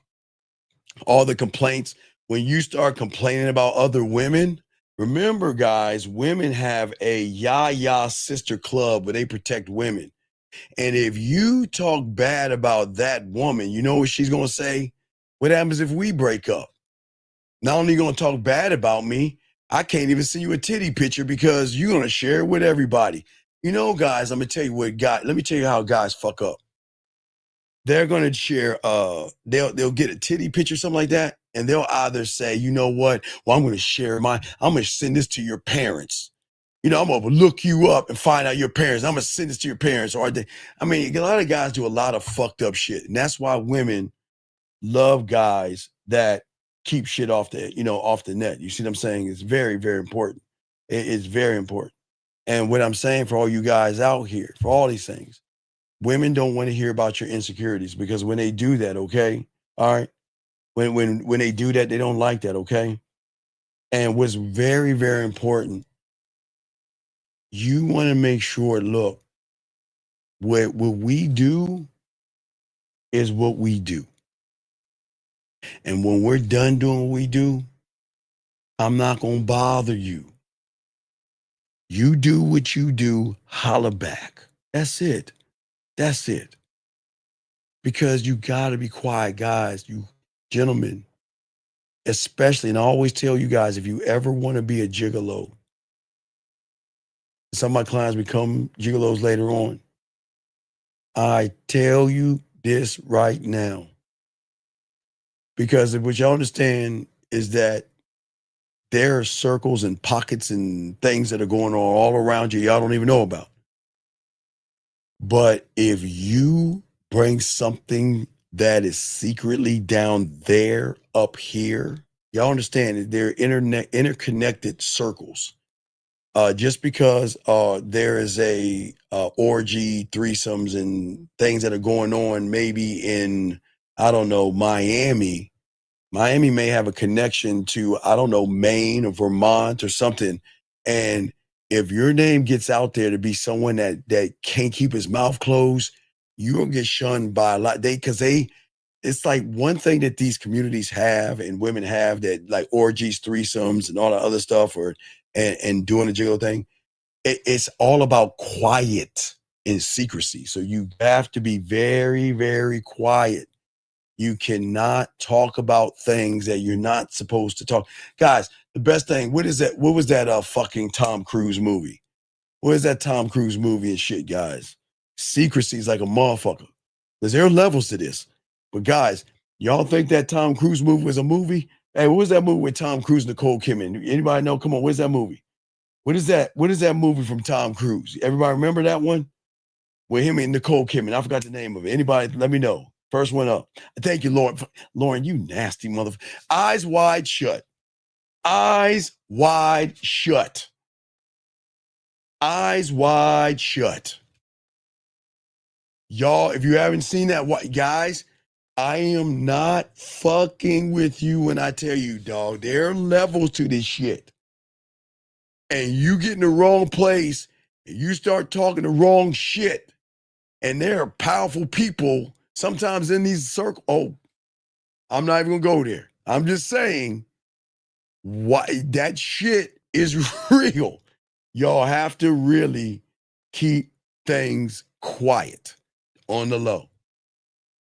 all the complaints, when you start complaining about other women, remember, guys, women have a yah sister club where they protect women. And if you talk bad about that woman, you know what she's going to say? What happens if we break up? Not only are you going to talk bad about me, I can't even send you a titty picture because you're going to share it with everybody. You know, guys, let me tell you how guys fuck up. They're going to share, they'll get a titty picture, something like that. And they'll either say, you know what? Well, I'm going to share I'm going to send this to your parents. I'm going to look you up and find out your parents. I'm going to send this to your parents. A lot of guys do a lot of fucked up shit. And that's why women love guys that keep shit off the net. You see what I'm saying? It's very, very important. It's very important. And what I'm saying for all you guys out here, for all these things, women don't want to hear about your insecurities, because when they do that, okay, all right, when they do that, they don't like that, okay? And what's very, very important, you want to make sure, look, what we do is what we do. And when we're done doing what we do, I'm not going to bother you. You do what you do, holla back. That's it. That's it. Because you got to be quiet, guys, you gentlemen, especially, and I always tell you guys, if you ever want to be a gigolo, some of my clients become gigolos later on, I tell you this right now. Because what y'all understand is that there are circles and pockets and things that are going on all around you y'all don't even know about. But if you bring something that is secretly down there up here, y'all understand that they're interconnected circles. Just because there is a orgy, threesomes, and things that are going on, maybe in, I don't know, Miami may have a connection to, I don't know, Maine or Vermont or something. And if your name gets out there to be someone that can't keep his mouth closed, you're gonna get shunned by a lot. It's like one thing that these communities have and women have, that like orgies, threesomes, and all that other stuff, and doing the jiggle thing. It's all about quiet and secrecy. So you have to be very, very quiet. You cannot talk about things that you're not supposed to talk. Guys, the best thing, what was that fucking Tom Cruise movie? What is that Tom Cruise movie and shit, guys? Secrecy is like a motherfucker. Because there are levels to this. But guys, y'all think that Tom Cruise movie was a movie? Hey, what was that movie with Tom Cruise and Nicole Kidman? Anybody know? Come on, where's that movie? What is that? What is that movie from Tom Cruise? Everybody remember that one? With him and Nicole Kidman. I forgot the name of it. Anybody, let me know. First one up. Thank you, Lauren. Lauren, you nasty motherfucker. Eyes Wide Shut. Eyes Wide Shut. Eyes Wide Shut. Y'all, if you haven't seen that, guys, I am not fucking with you when I tell you, dog, there are levels to this shit. And you get in the wrong place and you start talking the wrong shit. And there are powerful people sometimes in these circles. Oh, I'm not even gonna go there. I'm just saying, why that shit is real. Y'all have to really keep things quiet on the low.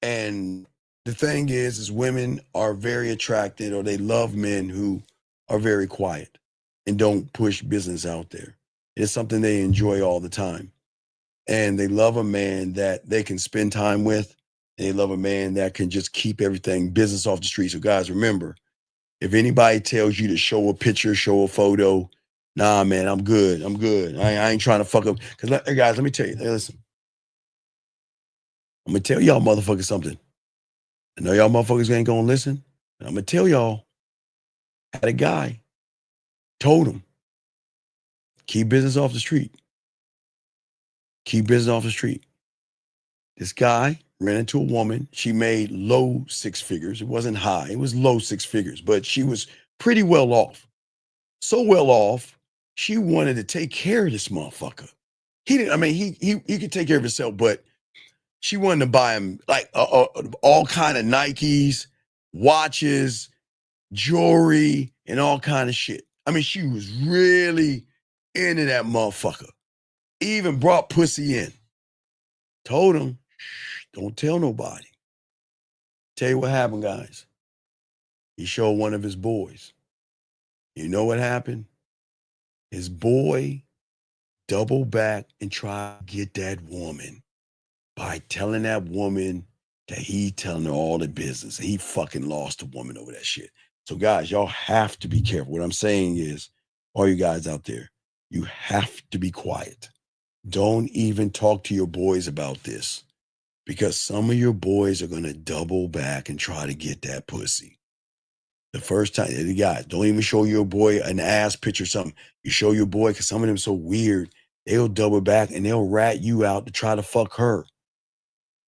And the thing is women are very attracted, or they love men who are very quiet and don't push business out there. It's something they enjoy all the time. And they love a man that they can spend time with. And they love a man that can just keep everything business off the street. So guys, remember, if anybody tells you to show a picture, show a photo, nah, man, I'm good. I'm good. I ain't trying to fuck up. Because guys, let me tell you, listen. I'm going to tell y'all motherfuckers something. I know y'all motherfuckers ain't going to listen. But I'm going to tell y'all, I had a guy, told him, keep business off the street. Keep business off the street. This guy ran into a woman. She made low six figures. It wasn't high. It was low six figures, but she was pretty well off. So well off, she wanted to take care of this motherfucker. He didn't, I mean, he could take care of himself, but she wanted to buy him like all kind of Nikes, watches, jewelry, and all kind of shit. I mean, she was really into that motherfucker. Even brought pussy in. Told him, shh, don't tell nobody. Tell you what happened, guys. He showed one of his boys. You know what happened? His boy doubled back and tried to get that woman by telling that woman that he telling her all the business. He fucking lost the woman over that shit. So guys, y'all have to be careful. What I'm saying is, all you guys out there, you have to be quiet. Don't even talk to your boys about this, because some of your boys are going to double back and try to get that pussy. The first time, guys, don't even show your boy an ass picture or something. You show your boy, because some of them are so weird, they'll double back and they'll rat you out to try to fuck her.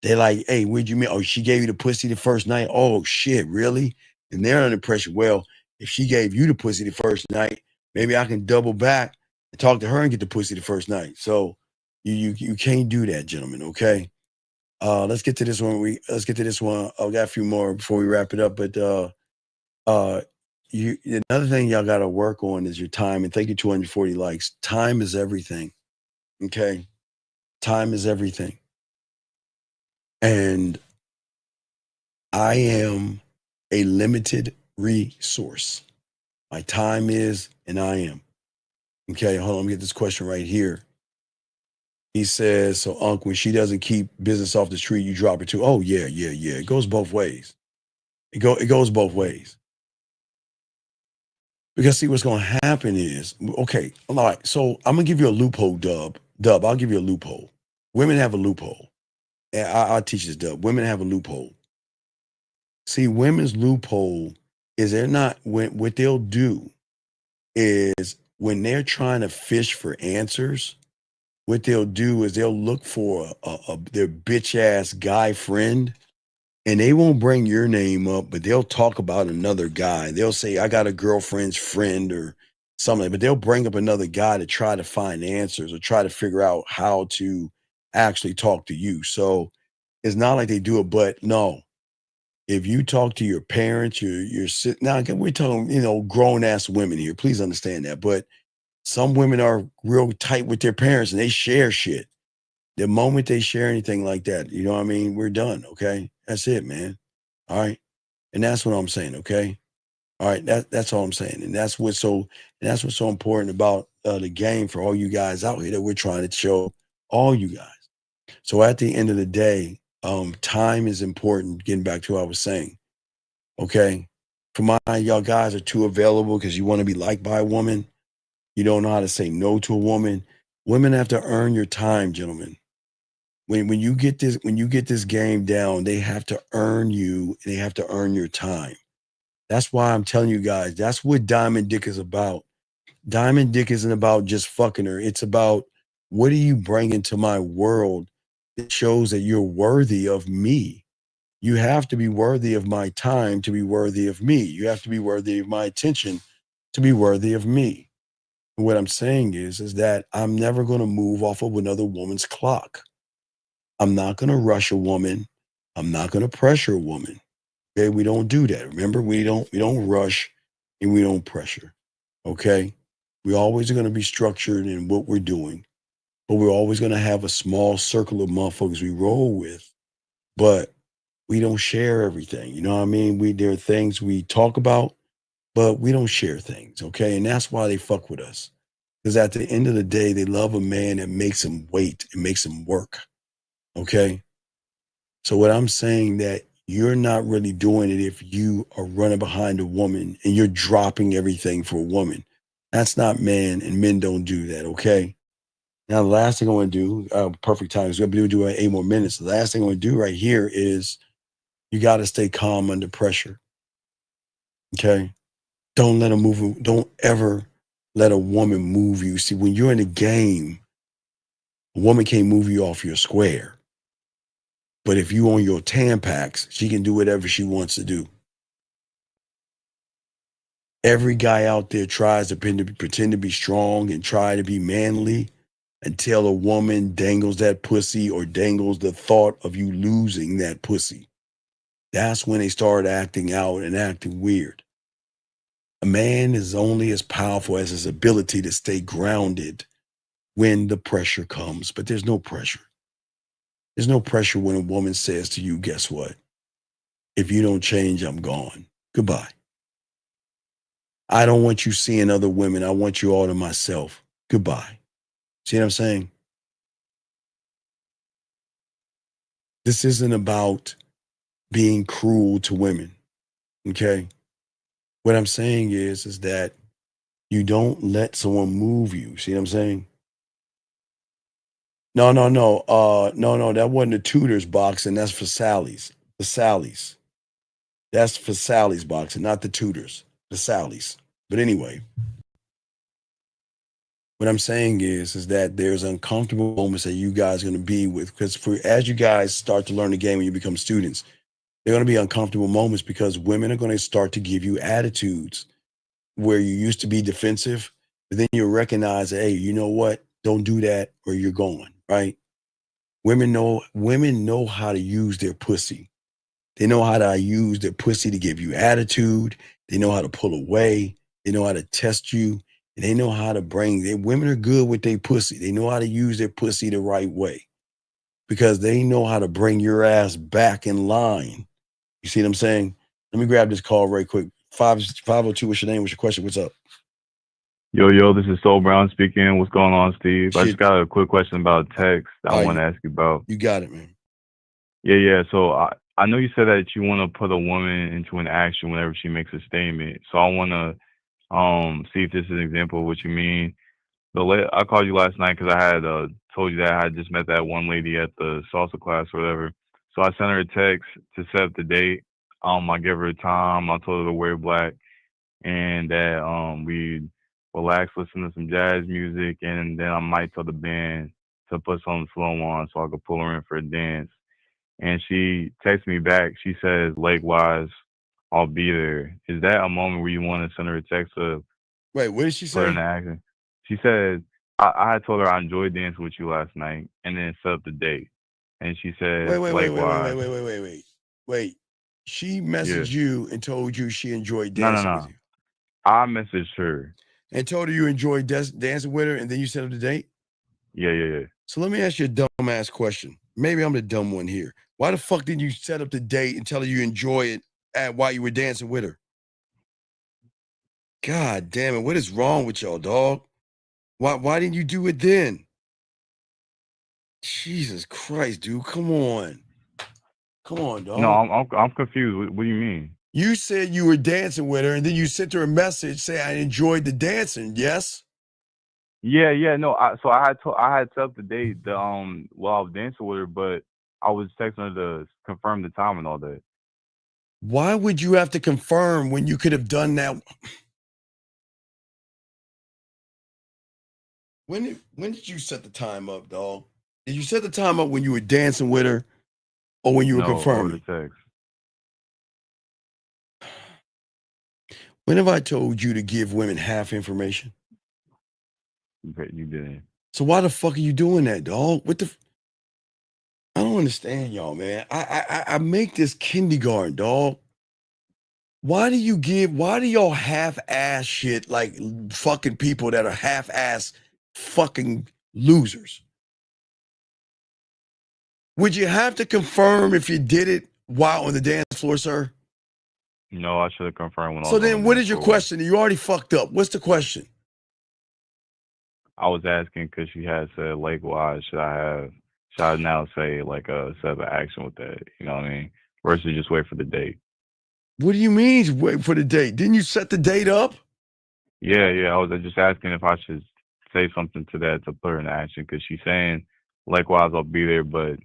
They're like, hey, where'd you meet? Oh, she gave you the pussy the first night? Oh, shit, really? And they're under pressure. Well, if she gave you the pussy the first night, maybe I can double back and talk to her and get the pussy the first night. So you can't do that, gentlemen, okay? Let's get to this one. I've got a few more before we wrap it up, but another thing y'all got to work on is your time. And thank you, 240 likes. Time is everything, okay? Time is everything. And I am a limited resource. My time is, and I am. Okay, hold on, let me get this question right here. He says, so Unc, when she doesn't keep business off the street, you drop her too. Oh, yeah. It goes both ways. It goes both ways. Because see, what's going to happen is, okay, all right. So I'm gonna give you a loophole, Dub. Dub, I'll give you a loophole. Women have a loophole. And I'll teach this, Dub. Women have a loophole. See, women's loophole is they're not, what they'll do is when they're trying to fish for answers, what they'll do is they'll look for their bitch ass guy friend, and they won't bring your name up, but they'll talk about another guy. They'll say, I got a girlfriend's friend or something, but they'll bring up another guy to try to find answers or try to figure out how to actually talk to you. So it's not like they do it, but no. If you talk to your parents, you're sitting now, again, we're talking, grown ass women here. Please understand that. But some women are real tight with their parents and they share shit. The moment they share anything like that, you know what I mean? We're done. Okay. That's it, man. All right. And that's what I'm saying. Okay. All right. That's all I'm saying. And that's what's so important about the game for all you guys out here that we're trying to show all you guys. So at the end of the day, time is important. Getting back to what I was saying. Okay. For y'all guys are too available because you want to be liked by a woman. You don't know how to say no to a woman. Women have to earn your time, gentlemen. When you get this game down, they have to earn you and they have to earn your time. That's why I'm telling you guys, that's what Diamond Dick is about. Diamond Dick isn't about just fucking her. It's about, what do you bring into my world that shows that you're worthy of me? You have to be worthy of my time to be worthy of me. You have to be worthy of my attention to be worthy of me. And what I'm saying is that I'm never going to move off of another woman's clock. I'm not going to rush a woman. I'm not going to pressure a woman. Okay, we don't do that. Remember, we don't rush and we don't pressure. Okay, we always are going to be structured in what we're doing, but we're always going to have a small circle of motherfuckers we roll with, but we don't share everything. You know what I mean? There are things we talk about, but we don't share things. Okay, and that's why they fuck with us, because at the end of the day, they love a man that makes them wait and makes them work. Okay. So what I'm saying, that you're not really doing it if you are running behind a woman and you're dropping everything for a woman. That's not man, and men don't do that. Okay. Now, the last thing I want to do, perfect time, is we're going to do 8 more minutes. The last thing I want to do right here is you got to stay calm under pressure. Okay. Don't let them move. Don't ever let a woman move you. See, when you're in a game, a woman can't move you off your square. But if you on your Tampax, she can do whatever she wants to do. Every guy out there tries to pretend to be strong and try to be manly until a woman dangles that pussy or dangles the thought of you losing that pussy. That's when they start acting out and acting weird. A man is only as powerful as his ability to stay grounded when the pressure comes, but there's no pressure. There's no pressure when a woman says to you, guess what? If you don't change, I'm gone. Goodbye. I don't want you seeing other women. I want you all to myself. Goodbye. See what I'm saying? This isn't about being cruel to women. Okay? What I'm saying is that you don't let someone move you. See what I'm saying? No. No, that wasn't the Tudors boxing. That's for Sally's. The Sally's. That's for Sally's boxing, not the Tudors. The Sally's. But anyway, what I'm saying is that there's uncomfortable moments that you guys are going to be with, because as you guys start to learn the game when you become students, there are going to be uncomfortable moments because women are going to start to give you attitudes where you used to be defensive, but then you recognize, hey, you know what? Don't do that or you're going. Right? Women know how to use their pussy. They know how to use their pussy to give you attitude. They know how to pull away. They know how to test you. And they know how to women are good with their pussy. They know how to use their pussy the right way because they know how to bring your ass back in line. You see what I'm saying? Let me grab this call right quick. 502, what's your name? What's your question? What's up? Yo, this is Soul Brown speaking. What's going on, Steve? I just got a quick question about text I want to ask you about. You got it, man. Yeah. So I know you said that you want to put a woman into an action whenever she makes a statement. So I want to See if this is an example of what you mean. I called you last night because I had told you that I had just met that one lady at the salsa class or whatever. So I sent her a text to set up the date. I gave her a time. I told her to wear black and that we relax, listen to some jazz music, and then I might tell the band to put some slow on so I could pull her in for a dance. And she texts me back. She says, "Lakewise, I'll be there." Is that a moment where you want to send her a text to Wait, what did she put her say? in action? She said, I had told her I enjoyed dancing with you last night and then set up the date. And she said, Wait. Wait. She messaged you and told you she enjoyed dancing with you. I messaged her. And told her you enjoyed dancing with her, and then you set up the date? Yeah. So let me ask you a dumbass question. Maybe I'm the dumb one here. Why the fuck didn't you set up the date and tell her you enjoy it while you were dancing with her? God damn it. What is wrong with y'all, dog? Why didn't you do it then? Jesus Christ, dude. Come on. Come on, dog. No, I'm confused. What do you mean? You said you were dancing with her, and then you sent her a message saying, I enjoyed the dancing, yes? Yeah. No, so I had set up the date while I was dancing with her, but I was texting her to confirm the time and all that. Why would you have to confirm when you could have done that? When did you set the time up, dog? Did you set the time up when you were dancing with her or when you were confirming? Over the text. When have I told you to give women half information? You didn't. So why the fuck are you doing that, dog? I don't understand y'all, man. I make this kindergarten, dog. Why do y'all half-ass shit like fucking people that are half-ass fucking losers? Would you have to confirm if you did it while on the dance floor, sir? No, I should have confirmed when I So was then on what the is your floor. question? You already fucked up. What's the question? I was asking because she had said, likewise, should I now say like a set of action with that? You know what I mean? Versus just wait for the date. What do you mean wait for the date? Didn't you set the date up? Yeah. I was just asking if I should say something to that to put her in action because she's saying, likewise, I'll be there. But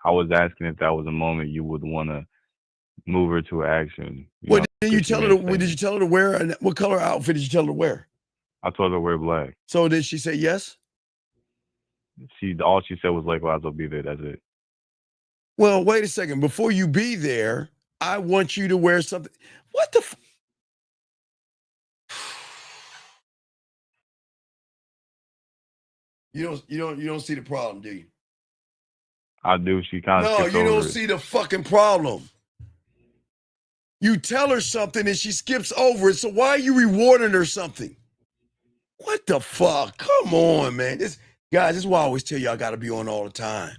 I was asking if that was a moment you would want to move her to action. What did you tell her? Did you tell her to wear? What color outfit did you tell her to wear? I told her to wear black. So did she say yes? All she said was likewise, I'll be there. That's it. Well, wait a second. Before you be there, I want you to wear something. What the? You don't see the problem, do you? I do. She kind of No, you don't see the fucking problem. You tell her something and she skips over it. So why are you rewarding her something? What the fuck? Come on, man. This is why I always tell you I gotta be on all the time.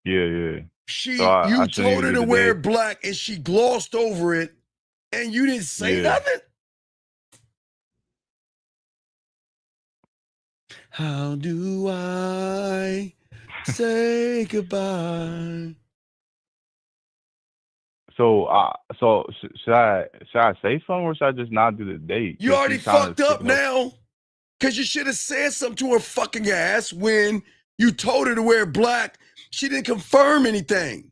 Yeah. You told her to wear black and she glossed over it and you didn't say nothing? How do I say goodbye? So should I say something or should I just not do the date? You already fucked up now. Because you should have said something to her fucking ass when you told her to wear black. She didn't confirm anything.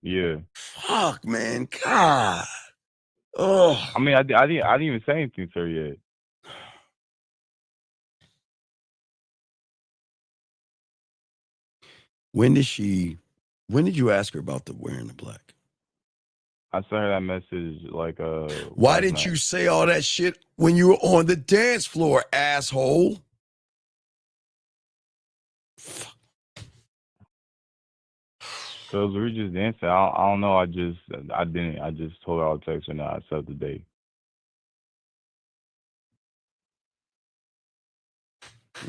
Yeah. Fuck, man. God. Oh. I mean, I didn't even say anything to her yet. When did you ask her about the wearing the black? I sent her that message like Why didn't you say all that shit when you were on the dance floor, asshole? Because we were just dancing. I don't know. I just told her I'll text her now. I set the date.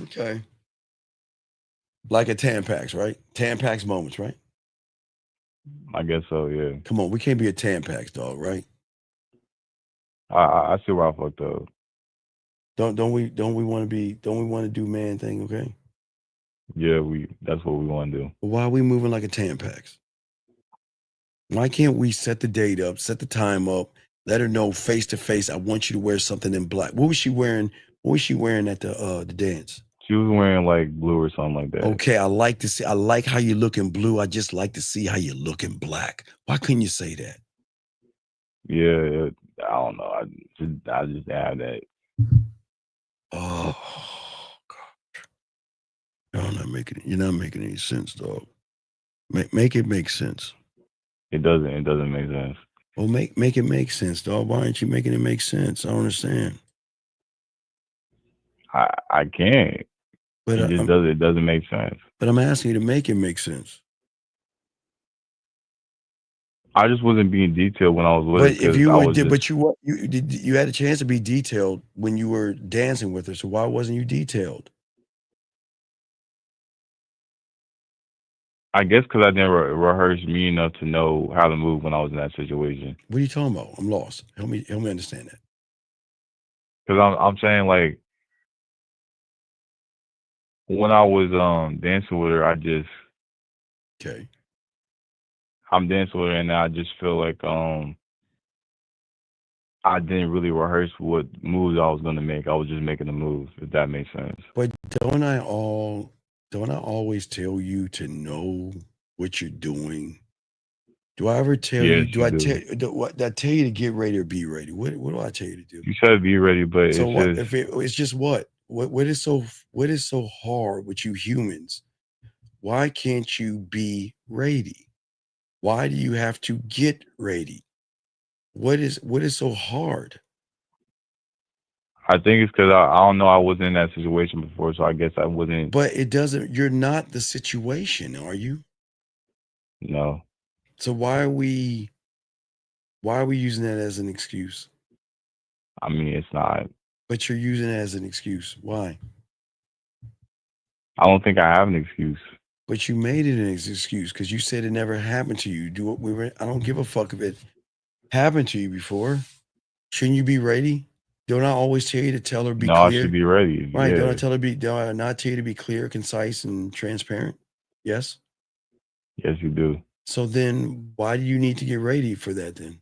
Okay. Like a Tampax, right? Tampax moments, right? I guess so, yeah. Come on, we can't be a Tampax dog, right? I see where I fucked up. Don't we want to do man thing, okay? Yeah, that's what we want to do. Why are we moving like a Tampax? Why can't we set the date up, set the time up, Let her know face to face. I want you to wear something in black. What was she wearing? What was she wearing at the dance? She was wearing like blue or something like that. Okay, I like to see. I like how you look in blue. I just like to see how you look in black. Why couldn't you say that? Yeah, I don't know. I just have that. Oh God! No, I'm not making it. You're not making any sense, dog. Make it make sense. It doesn't make sense. Well, make it make sense, dog. Why aren't you making it make sense? I don't understand. I can't. But it doesn't make sense. But I'm asking you to make it make sense. I just wasn't being detailed when I was with her. But if you were, but you had a chance to be detailed when you were dancing with her. So why wasn't you detailed? I guess because I never rehearsed me enough to know how to move when I was in that situation. What are you talking about? I'm lost. Help me understand that. Because I'm saying, like, when I was dancing with her, okay. I'm dancing with her, and I just feel like I didn't really rehearse what moves I was gonna make. I was just making the moves, if that makes sense. But don't I always tell you to know what you're doing? Do I ever tell you? Do I tell you to get ready or be ready? What do I tell you to do? You said be ready, but So it's what? just It's just what? What is so hard with you humans? Why can't you be ready? Why do you have to get ready? What is so hard? I think it's because I don't know. I wasn't in that situation before, so I guess I wasn't. But it doesn't. You're not the situation, are you? No. So why are we using that as an excuse? I mean, it's not. But you're using it as an excuse. Why? I don't think I have an excuse. But you made it an excuse because you said it never happened to you. I don't give a fuck if it happened to you before. Shouldn't you be ready? Don't I always tell you to tell her be clear? I should be ready. Right. Yeah. Do I not tell you to be clear, concise, and transparent? Yes? Yes, you do. So then why do you need to get ready for that then?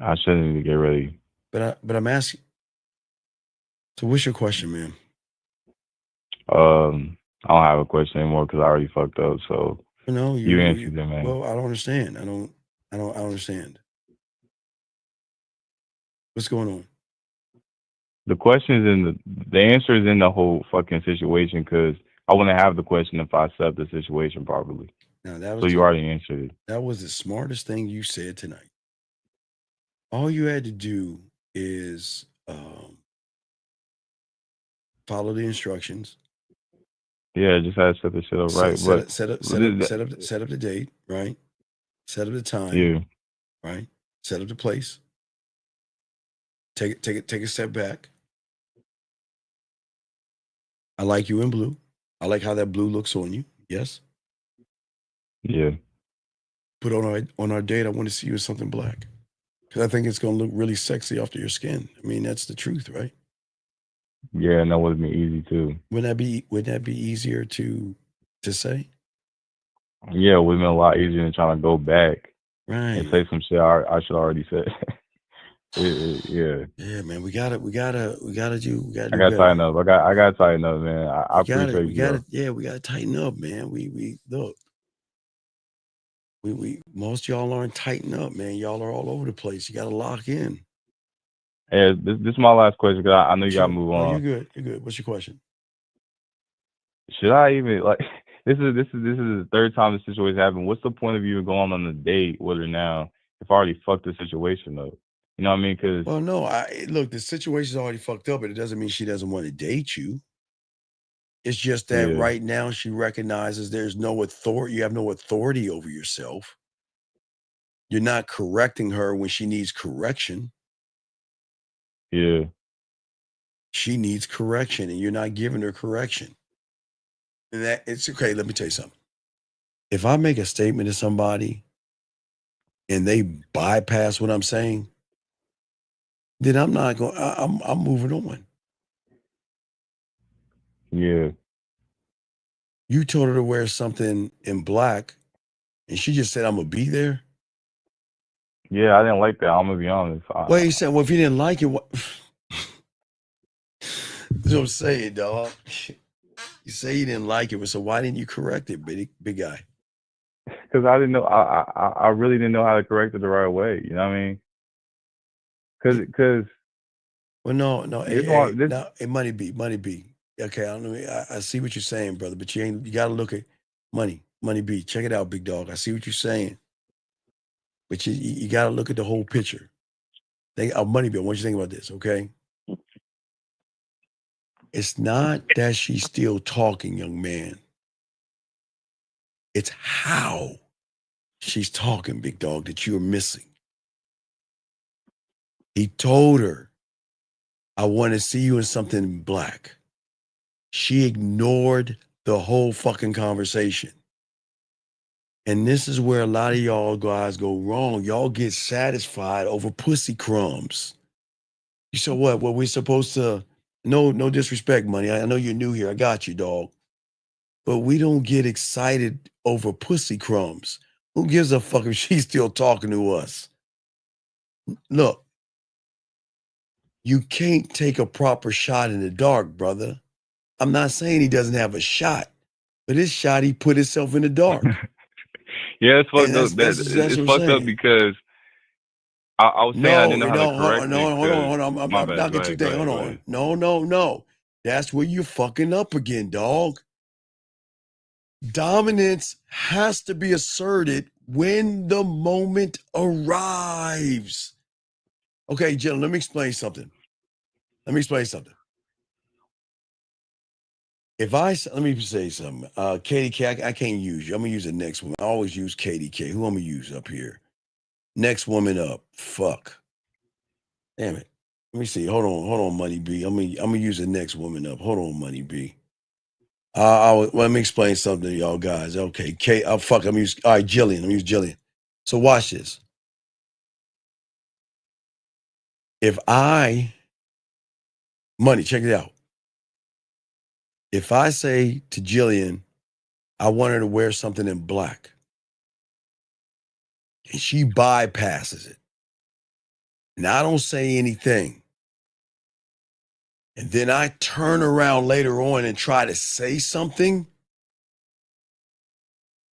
I shouldn't need to get ready. But I'm asking. So what's your question, man? I don't have a question anymore because I already fucked up. So no, you answered it, man. Well, I don't understand. I don't understand. What's going on? The question is the answer is in the whole fucking situation because I wouldn't have the question if I set the situation properly. Now that was so you already answered it. That was the smartest thing you said tonight. All you had to do is follow the instructions. Yeah, just had to set the shit up right. Set up the date, right? Set up the time. Yeah. Right. Set up the place. Take a step back. I like you in blue. I like how that blue looks on you. Yes. Yeah. But on our date, I want to see you in something black because I think it's going to look really sexy off your skin. I mean, that's the truth, right? Yeah, and that would be easy too. Wouldn't that be easier to say? Yeah, it would have been a lot easier than trying to go back and say some shit I should already say. Yeah. Yeah, man, we gotta do. I gotta tighten up. I gotta tighten up, man. I appreciate you. We gotta tighten up, man. We look. We most of y'all aren't tighten up, man. Y'all are all over the place. You gotta lock in. Hey, this is my last question because I know you gotta move on. You're good. What's your question? Should I even like? This is the third time this situation happened. What's the point of you going on a date with her now if I already fucked the situation up? You know what I mean? Because no, look, the situation's already fucked up, but it doesn't mean she doesn't want to date you. It's just that right now she recognizes there's no authority. You have no authority over yourself. You're not correcting her when she needs correction. Yeah. She needs correction, and you're not giving her correction. And that it's okay. Let me tell you something. If I make a statement to somebody and they bypass what I'm saying, then I'm not going. I'm moving on. Yeah. You told her to wear something in black, and she just said, "I'm gonna be there." Yeah, I didn't like that. I'm gonna be honest. Well, you said, well, if you didn't like it, what? That's what I'm saying, dog. You say you didn't like it, so why didn't you correct it, big guy? Because I didn't know. I really didn't know how to correct it the right way. You know what I mean? Because. Well, no, money be. Okay, I see what you're saying, brother, but you got to look at money be. Check it out, big dog. I see what you're saying, but you got to look at the whole picture. Money be. I want you to think about this, okay? It's not that she's still talking, young man. It's how she's talking, big dog, that you're missing. He told her, I want to see you in something black. She ignored the whole fucking conversation. And this is where a lot of y'all guys go wrong. Y'all get satisfied over pussy crumbs. You said what? Well, we're supposed to, no disrespect, money. I know you're new here. I got you, dog. But we don't get excited over pussy crumbs. Who gives a fuck if she's still talking to us? Look, you can't take a proper shot in the dark, brother. I'm not saying he doesn't have a shot, but his shot, he put himself in the dark. Yeah, it's fucked up. It's fucked up because I was saying I didn't know how to correct it. Hold on. I'm not getting too there. Hold on. No. That's where you're fucking up again, dog. Dominance has to be asserted when the moment arrives. Okay, Jill, let me explain something. Let me say something. Katie K, I can't use you. I'm gonna use the next woman. I always use Katie K. Who I'm gonna use up here? Next woman up. Fuck. Damn it. Let me see. Hold on, Money B. I'm gonna use the next woman up. Hold on, Money B. Let me explain something to y'all guys. Okay, all right, Jillian. Let me use Jillian. So watch this. Money, check it out. If I say to Jillian, I want her to wear something in black, and she bypasses it, and I don't say anything, and then I turn around later on and try to say something,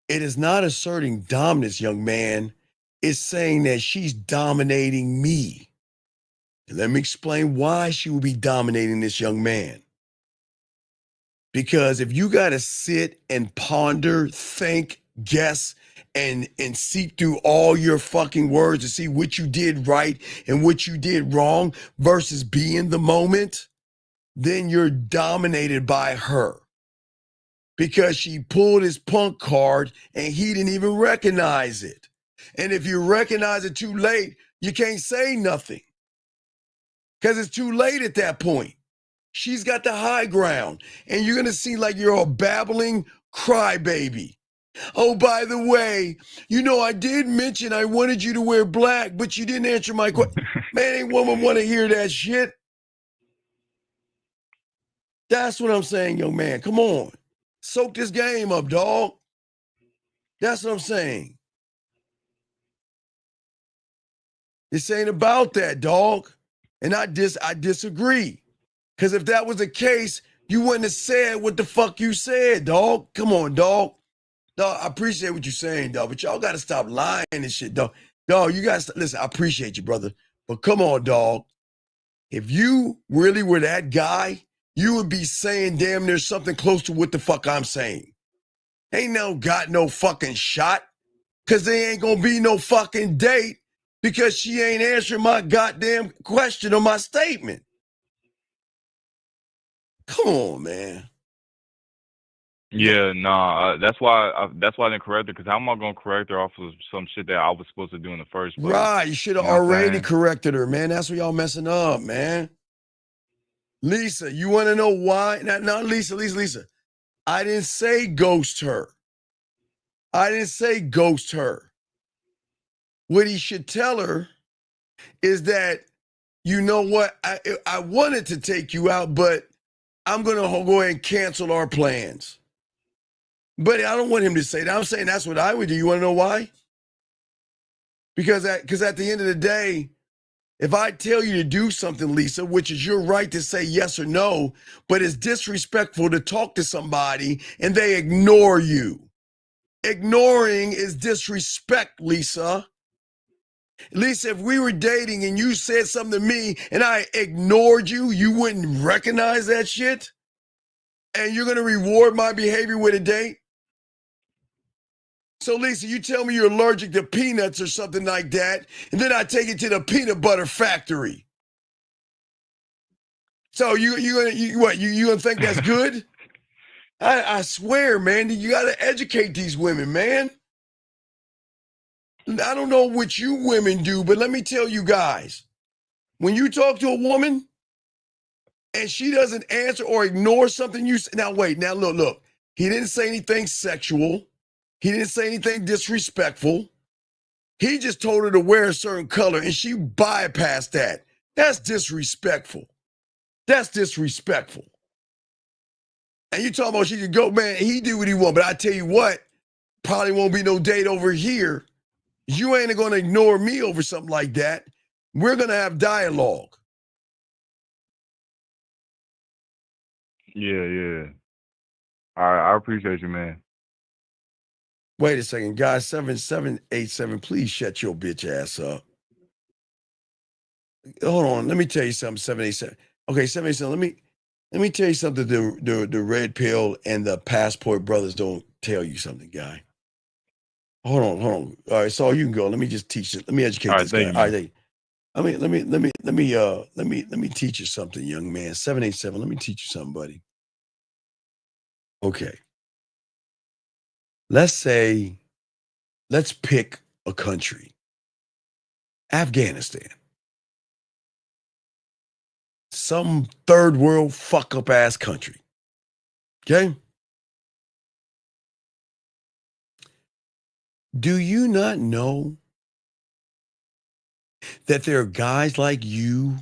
it is not asserting dominance, young man. It's saying that she's dominating me. And let me explain why she would be dominating this young man. Because if you got to sit and ponder, think, guess, and seek through all your fucking words to see what you did right and what you did wrong versus be in the moment, then you're dominated by her. Because she pulled his punk card and he didn't even recognize it. And if you recognize it too late, you can't say nothing. Because it's too late at that point. She's got the high ground. And you're going to seem like you're a babbling crybaby. Oh, by the way, I did mention I wanted you to wear black, but you didn't answer my question. Man, ain't woman want to hear that shit. That's what I'm saying, young man. Come on. Soak this game up, dog. That's what I'm saying. This ain't about that, dog. And I disagree. Because if that was the case, you wouldn't have said what the fuck you said, dog. Come on, dog. Dog, I appreciate what you're saying, dog, but y'all got to stop lying and shit, dog. Dog, you guys, listen, I appreciate you, brother. But come on, dog. If you really were that guy, you would be saying damn near something close to what the fuck I'm saying. Ain't got no fucking shot. Because there ain't going to be no fucking date because she ain't answering my goddamn question or my statement. Come on, man. Yeah, nah. That's why I didn't correct her. Because how am I gonna correct her off of some shit that I was supposed to do in the first place? Right, you should have already corrected her, man. That's what y'all messing up, man. Lisa, you want to know why? Not Lisa. I didn't say ghost her. What he should tell her is that, you know what? I wanted to take you out, but I'm going to go ahead and cancel our plans. But I don't want him to say that. I'm saying that's what I would do. You want to know why? Because at the end of the day, if I tell you to do something, Lisa, which is your right to say yes or no, but it's disrespectful to talk to somebody and they ignore you. Ignoring is disrespect, Lisa. Lisa, if we were dating and you said something to me and I ignored you, you wouldn't recognize that shit? And you're going to reward my behavior with a date? So, Lisa, you tell me you're allergic to peanuts or something like that, and then I take it to the peanut butter factory. So you gonna think that's good? I swear, man, you got to educate these women, man. I don't know what you women do, but let me tell you guys, when you talk to a woman and she doesn't answer or ignore something you say, now wait, now look, he didn't say anything sexual. He didn't say anything disrespectful. He just told her to wear a certain color and she bypassed that. That's disrespectful. That's disrespectful. And you talking about she could go, man, he do what he want, but I tell you what, probably won't be no date over here. You ain't gonna ignore me over something like that. We're gonna have dialogue. Yeah. I appreciate you, man. Wait a second, guys. 7787, please shut your bitch ass up. Hold on, let me tell you something. 787. Okay, 787. Let me tell you something. The red pill and the passport brothers don't tell you something, guy. Hold on. All right, so you can go. Let me just teach it. Let me educate this guy. All right, let me teach you something, young man. 787. Let me teach you something, buddy. Okay. Let's pick a country. Afghanistan. Some third world fuck up ass country. Okay? Do you not know that there are guys like you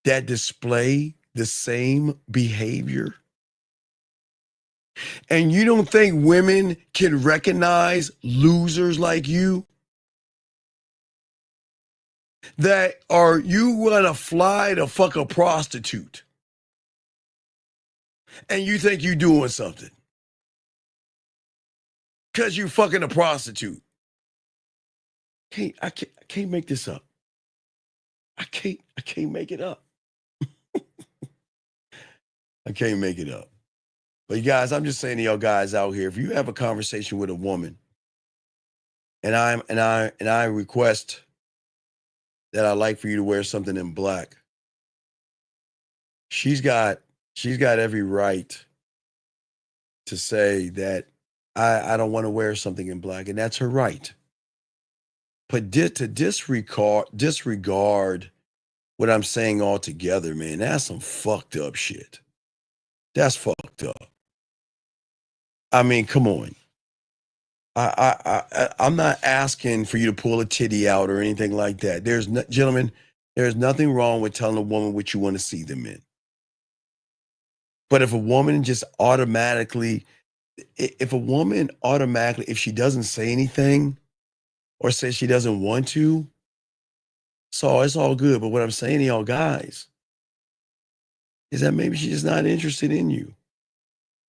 that display the same behavior? And you don't think women can recognize losers like you? That are you gonna fly to fuck a prostitute and you think you doing something because you fucking a prostitute? I can't make this up. I can't make it up. I can't make it up. But you guys, I'm just saying to y'all guys out here, if you have a conversation with a woman and I request that I like for you to wear something in black, she's got every right to say that I don't want to wear something in black, and that's her right. But to disregard what I'm saying altogether, man, that's some fucked up shit. That's fucked up. I mean, come on. I'm not asking for you to pull a titty out or anything like that. Gentlemen, there's nothing wrong with telling a woman what you want to see them in. But if a woman just automatically, if she doesn't say anything or says she doesn't want to, so it's all good. But what I'm saying to y'all guys is that maybe she's just not interested in you.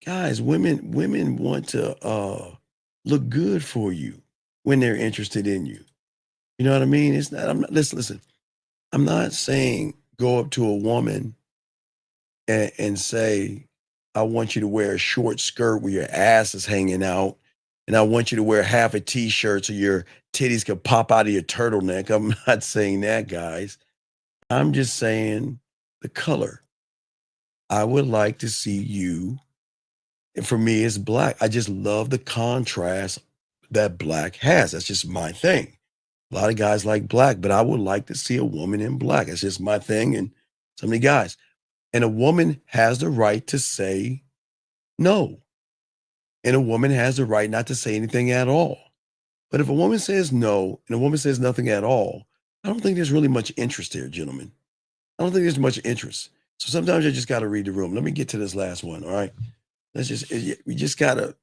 Guys, women want to look good for you when they're interested in you. You know what I mean? It's not. Listen. I'm not saying go up to a woman and say, I want you to wear a short skirt where your ass is hanging out, and I want you to wear half a t-shirt so your titties can pop out of your turtleneck. I'm not saying that, guys. I'm just saying the color. I would like to see you. And for me, it's black. I just love the contrast that black has. That's just my thing. A lot of guys like black, but I would like to see a woman in black. That's just my thing. And so many guys. And a woman has the right to say no. And a woman has the right not to say anything at all. But if a woman says no and a woman says nothing at all, I don't think there's really much interest there, gentlemen. I don't think there's much interest. So sometimes you just got to read the room. Let me get to this last one, all right? We just gotta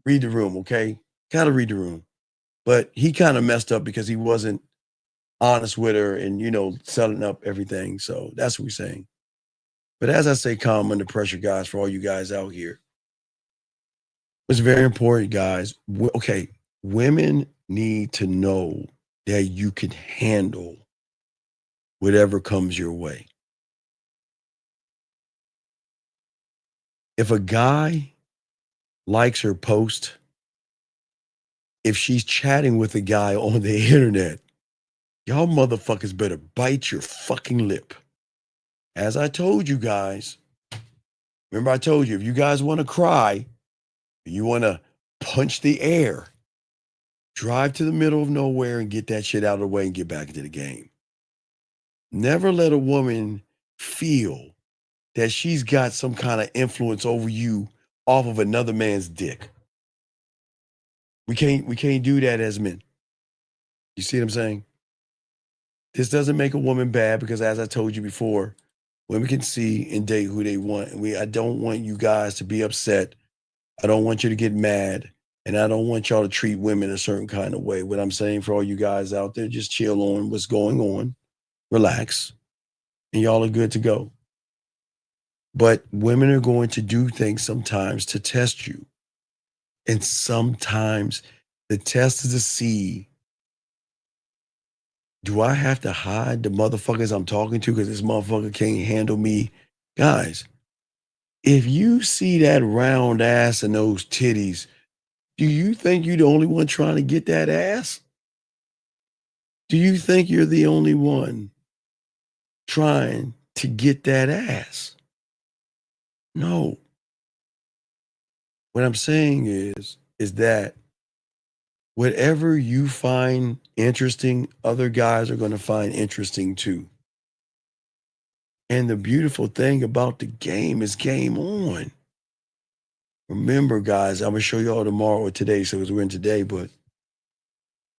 read the room, okay? Gotta read the room. But he kind of messed up because he wasn't honest with her and, setting up everything. So that's what we're saying. But as I say, calm under pressure, guys, for all you guys out here. It's very important, guys. Okay, women need to know that you can handle whatever comes your way. If a guy likes her post, if she's chatting with a guy on the internet, y'all motherfuckers better bite your fucking lip. As I told you guys, remember I told you, if you guys want to cry, you want to punch the air, drive to the middle of nowhere and get that shit out of the way and get back into the game. Never let a woman feel that she's got some kind of influence over you off of another man's dick. We can't do that as men. You see what I'm saying? This doesn't make a woman bad because, as I told you before, women can see and date who they want. And I don't want you guys to be upset. I don't want you to get mad. And I don't want y'all to treat women a certain kind of way. What I'm saying for all you guys out there, just chill on what's going on. Relax. And y'all are good to go. But women are going to do things sometimes to test you. And sometimes the test is to see, do I have to hide the motherfuckers I'm talking to because this motherfucker can't handle me? Guys, if you see that round ass and those titties, do you think you're the only one trying to get that ass? Do you think you're the only one trying to get that ass? No. What I'm saying is that whatever you find interesting, other guys are going to find interesting too. And the beautiful thing about the game is game on. Remember, guys, I'm going to show y'all tomorrow or today, so we're in today, but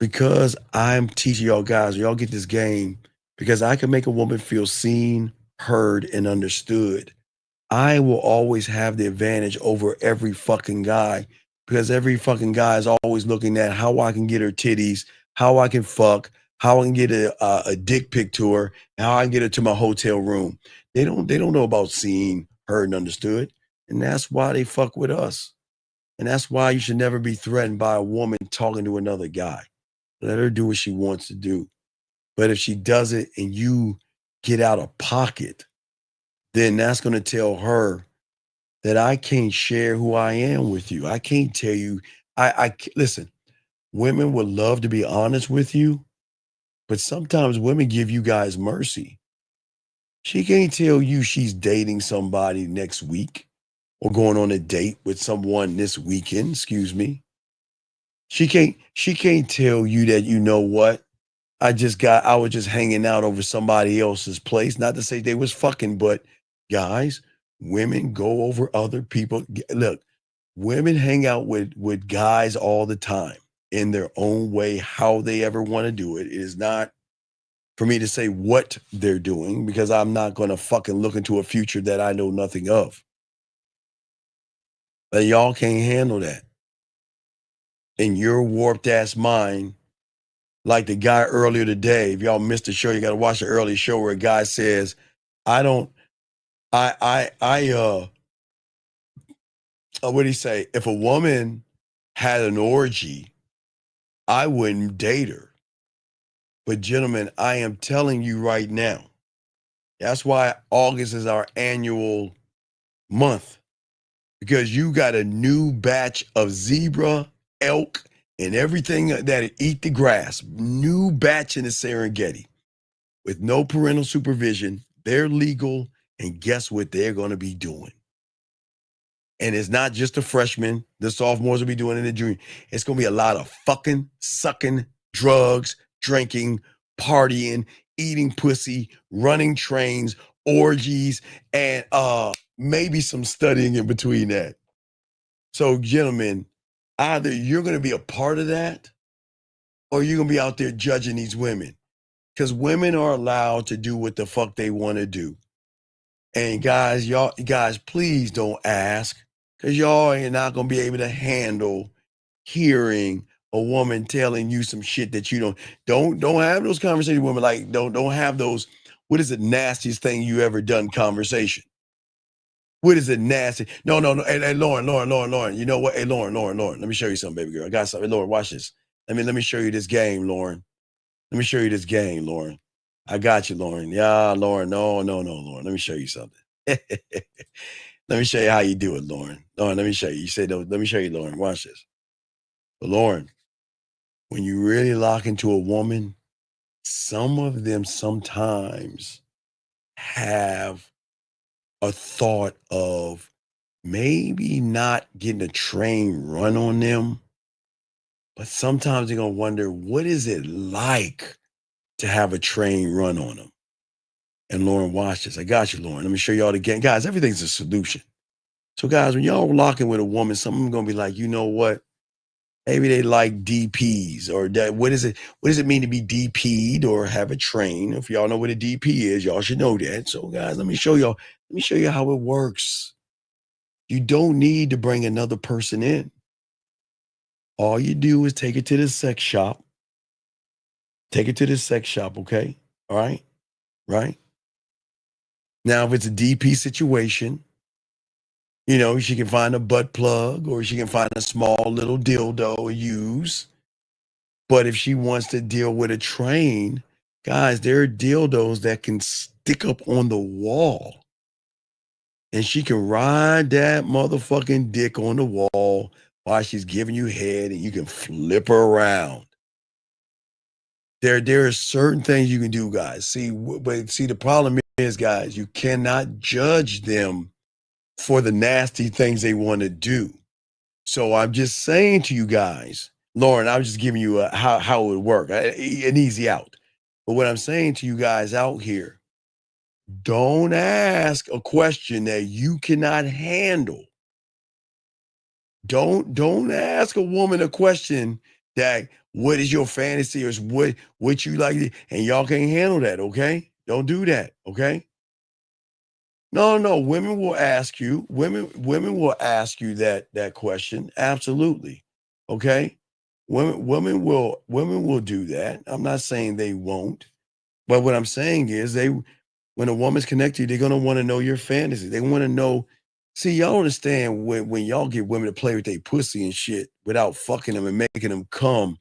because I'm teaching y'all guys, y'all get this game, because I can make a woman feel seen, heard, and understood. I will always have the advantage over every fucking guy because every fucking guy is always looking at how I can get her titties, how I can fuck, how I can get a dick pic to her, and how I can get her to my hotel room. They don't know about seen, heard, and understood. And that's why they fuck with us. And that's why you should never be threatened by a woman talking to another guy. Let her do what she wants to do. But if she does it and you get out of pocket, then that's going to tell her that I can't share who I am with you. I can't tell you. Listen, women would love to be honest with you, but sometimes women give you guys mercy. She can't tell you she's dating somebody next week or going on a date with someone this weekend, excuse me. She can't tell you that, you know what? I was just hanging out over somebody else's place. Not to say they was fucking, but guys, women go over other people. Look, women hang out with guys all the time in their own way, how they ever want to do it. It is not for me to say what they're doing because I'm not going to fucking look into a future that I know nothing of. But y'all can't handle that. In your warped ass mind, like the guy earlier today, if y'all missed the show, you got to watch the early show where a guy says, what did he say? If a woman had an orgy, I wouldn't date her. But gentlemen, I am telling you right now, that's why August is our annual month, because you got a new batch of zebra, elk, and everything that eat the grass, new batch in the Serengeti with no parental supervision. They're legal, and guess what they're going to be doing? And it's not just the freshmen, the sophomores will be doing it in the junior. It's going to be a lot of fucking, sucking, drugs, drinking, partying, eating pussy, running trains, orgies, and maybe some studying in between that. So, gentlemen, either you're going to be a part of that or you're going to be out there judging these women, because women are allowed to do what the fuck they want to do. And guys, please don't ask, because y'all are not going to be able to handle hearing a woman telling you some shit that you don't have those conversations with women. Like don't have those, what is the nastiest thing you ever done conversation? What is it nasty? No. Hey, Lauren. You know what? Hey, Lauren. Let me show you something, baby girl. I got something. Hey, Lauren, watch this. Let me show you this game, Lauren. Let me show you this game, Lauren. I got you, Lauren. Yeah, Lauren. No, Lauren. Let me show you something. Let me show you how you do it, Lauren. Lauren, let me show you. You said, let me show you, Lauren. Watch this. But Lauren, when you really lock into a woman, some of them sometimes have a thought of maybe not getting a train run on them, but sometimes they're going to wonder, what is it like to have a train run on them? And Lauren, watch this. I got you, Lauren. Let me show y'all the game. Guys, everything's a solution. So guys, when y'all locking with a woman, some of them going to be like, you know what? Maybe they like DPs or that. What does it mean to be DP'd or have a train? If y'all know what a DP is, y'all should know that. So guys, let me show y'all how it works. You don't need to bring another person in. All you do is take it to the sex shop. Take it to the sex shop, okay? All right? Right? Now, if it's a DP situation, you know, she can find a butt plug or she can find a small little dildo to use. But if she wants to deal with a train, guys, there are dildos that can stick up on the wall. And she can ride that motherfucking dick on the wall while she's giving you head, and you can flip her around. There are certain things you can do, guys. But the problem is, guys, you cannot judge them for the nasty things they want to do. So I'm just saying to you guys, Lauren, I'm just giving you how it would work, an easy out. But what I'm saying to you guys out here, don't ask a question that you cannot handle. Don't ask a woman a question that, what is your fantasy or what you like, and y'all can't handle that, okay? Don't do that, okay? No, women will ask you. Women will ask you that question. Absolutely. Okay? Women will do that. I'm not saying they won't. But what I'm saying is when a woman's connected, they're gonna want to know your fantasy. They want to know. See, y'all understand when y'all get women to play with their pussy and shit without fucking them and making them come,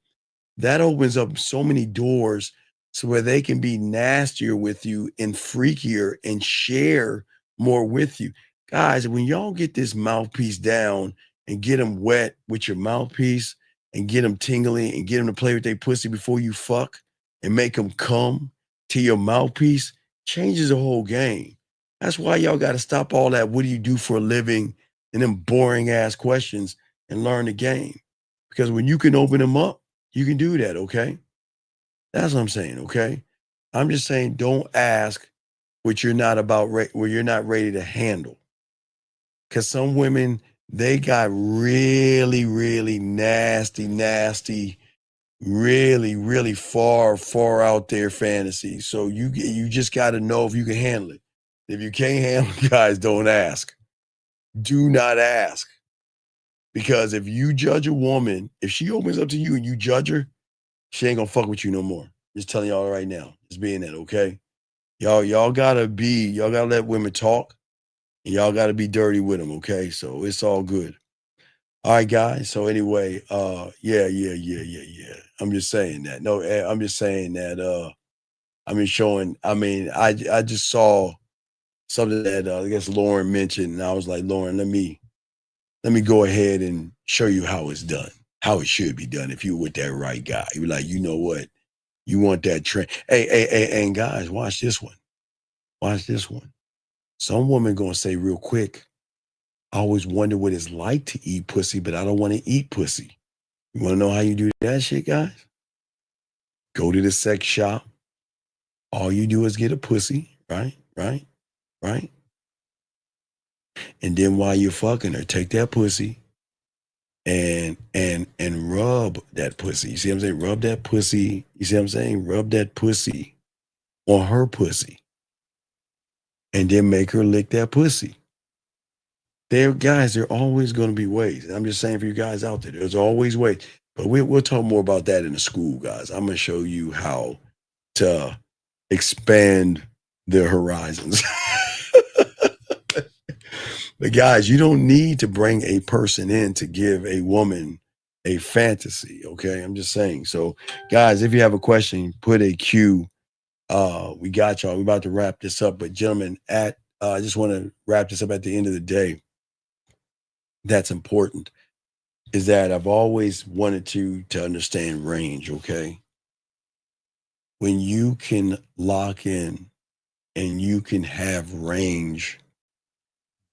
that opens up so many doors so where they can be nastier with you and freakier and share more with you. Guys, when y'all get this mouthpiece down and get them wet with your mouthpiece and get them tingling and get them to play with their pussy before you fuck and make them come to your mouthpiece, changes the whole game. That's why y'all got to stop all that, what do you do for a living, and them boring ass questions, and learn the game. Because when you can open them up, you can do that, okay? That's what I'm saying, okay? I'm just saying don't ask what you're not ready to handle. Because some women, they got really, really nasty, really, really far out there fantasy. So you just got to know if you can handle it. If you can't handle it, guys, don't ask. Do not ask. Because if you judge a woman, if she opens up to you and you judge her, she ain't gonna fuck with you no more. Just telling y'all right now. Just being that, okay? Y'all gotta let women talk, and y'all gotta be dirty with them, okay? So it's all good. All right, guys. So anyway, yeah. I'm just saying that. No, I'm just saying that. I just saw something that I guess Lauren mentioned, and I was like, Lauren, let me go ahead and show you how it's done, how it should be done. If you're with that right guy, you're like, you know what, you want that trend. Hey, and guys, watch this one. Watch this one. Some woman gonna say real quick, I always wonder what it's like to eat pussy, but I don't want to eat pussy. You want to know how you do that shit, guys? Go to the sex shop. All you do is get a pussy, right? And then while you're fucking her, take that pussy and rub that pussy. You see what I'm saying? Rub that pussy. You see what I'm saying? Rub that pussy on her pussy. And then make her lick that pussy. There are always going to be ways. I'm just saying for you guys out there, there's always ways. But we'll talk more about that in the school, guys. I'm gonna show you how to expand their horizons. But guys, you don't need to bring a person in to give a woman a fantasy. Okay, I'm just saying. So, guys, if you have a question, put a Q. We got y'all. We're about to wrap this up. But gentlemen, I just want to wrap this up at the end of the day. That's important. Is that I've always wanted to understand range, okay? When you can lock in and you can have range,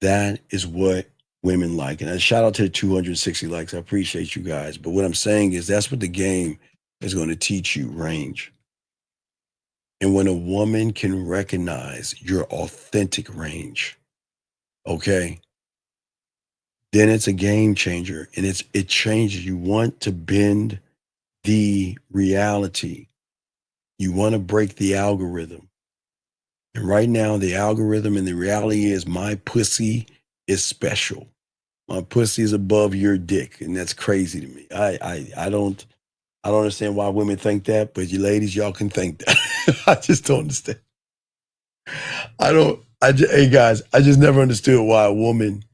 that is what women like. And a shout out to the 260 likes. I appreciate you guys. But what I'm saying is that's what the game is going to teach you, range. And when a woman can recognize your authentic range, okay, then it's a game changer, and it changes. You want to bend the reality. You want to break the algorithm. And right now, the algorithm and the reality is my pussy is special. My pussy is above your dick, and that's crazy to me. I don't understand why women think that, but you ladies, y'all can think that. I just don't understand. Hey guys, I just never understood why a woman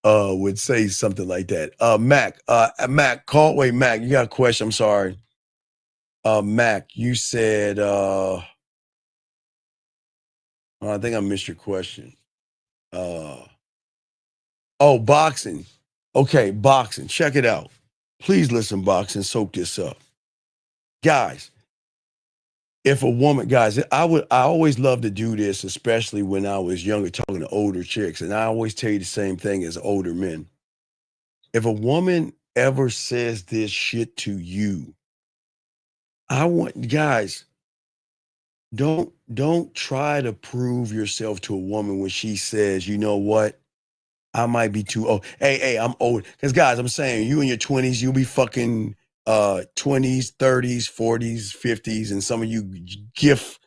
would say something like that. Mac, Mac, you got a question? I'm sorry. Mac, you said, I think I missed your question. Boxing. Okay, boxing. Check it out. Please listen, boxing. Soak this up. Guys, if a woman, guys, I always love to do this, especially when I was younger, talking to older chicks. And I always tell you the same thing as older men. If a woman ever says this shit to you, guys, don't try to prove yourself to a woman when she says, you know what? I might be too old. Hey, I'm old. Because guys, I'm saying you in your 20s, you'll be fucking 20s, 30s, 40s, 50s, and some of you gift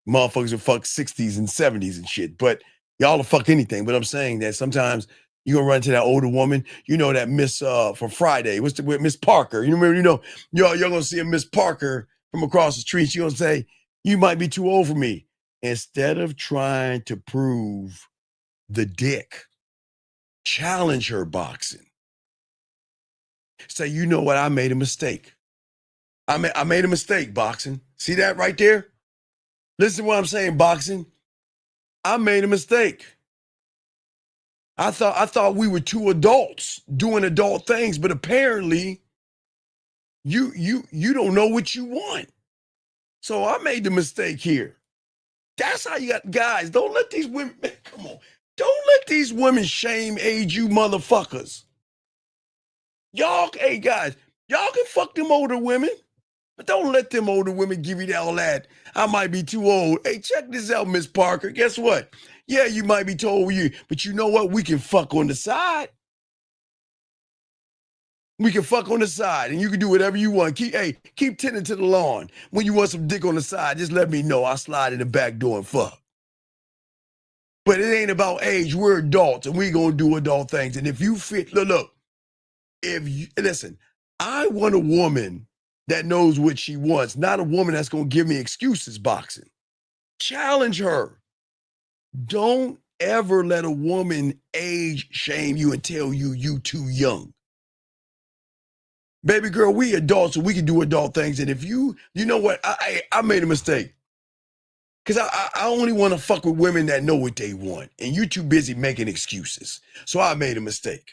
motherfuckers will fuck 60s and 70s and shit. But y'all will fuck anything. But I'm saying that sometimes you're gonna run into that older woman, that Miss from Friday. What's with Miss Parker? You remember, you're gonna see a Miss Parker from across the street. She's gonna say, you might be too old for me. Instead of trying to prove the dick, challenge her boxing. Say, you know what? I made a mistake. I made a mistake, boxing. See that right there? Listen to what I'm saying, boxing. I made a mistake. I thought we were two adults doing adult things, but apparently you don't know what you want. So I made the mistake here. That's how you got, guys. Don't let these women, man, come on. Don't let these women shame age you motherfuckers. Hey guys, y'all can fuck them older women, but don't let them older women give you all that. I might be too old. Hey, check this out, Miss Parker. Guess what? Yeah, you might be too old, but you know what? We can fuck on the side. We can fuck on the side, and you can do whatever you want. Keep tending to the lawn. When you want some dick on the side, just let me know. I'll slide in the back door and fuck. But it ain't about age. We're adults, and we're going to do adult things. And if you fit, look, listen, I want a woman that knows what she wants, not a woman that's going to give me excuses, boxing. Challenge her. Don't ever let a woman age shame you and tell you too young. Baby girl, we adults, so we can do adult things. And if you know what, I made a mistake. Because I only want to fuck with women that know what they want. And you're too busy making excuses. So I made a mistake.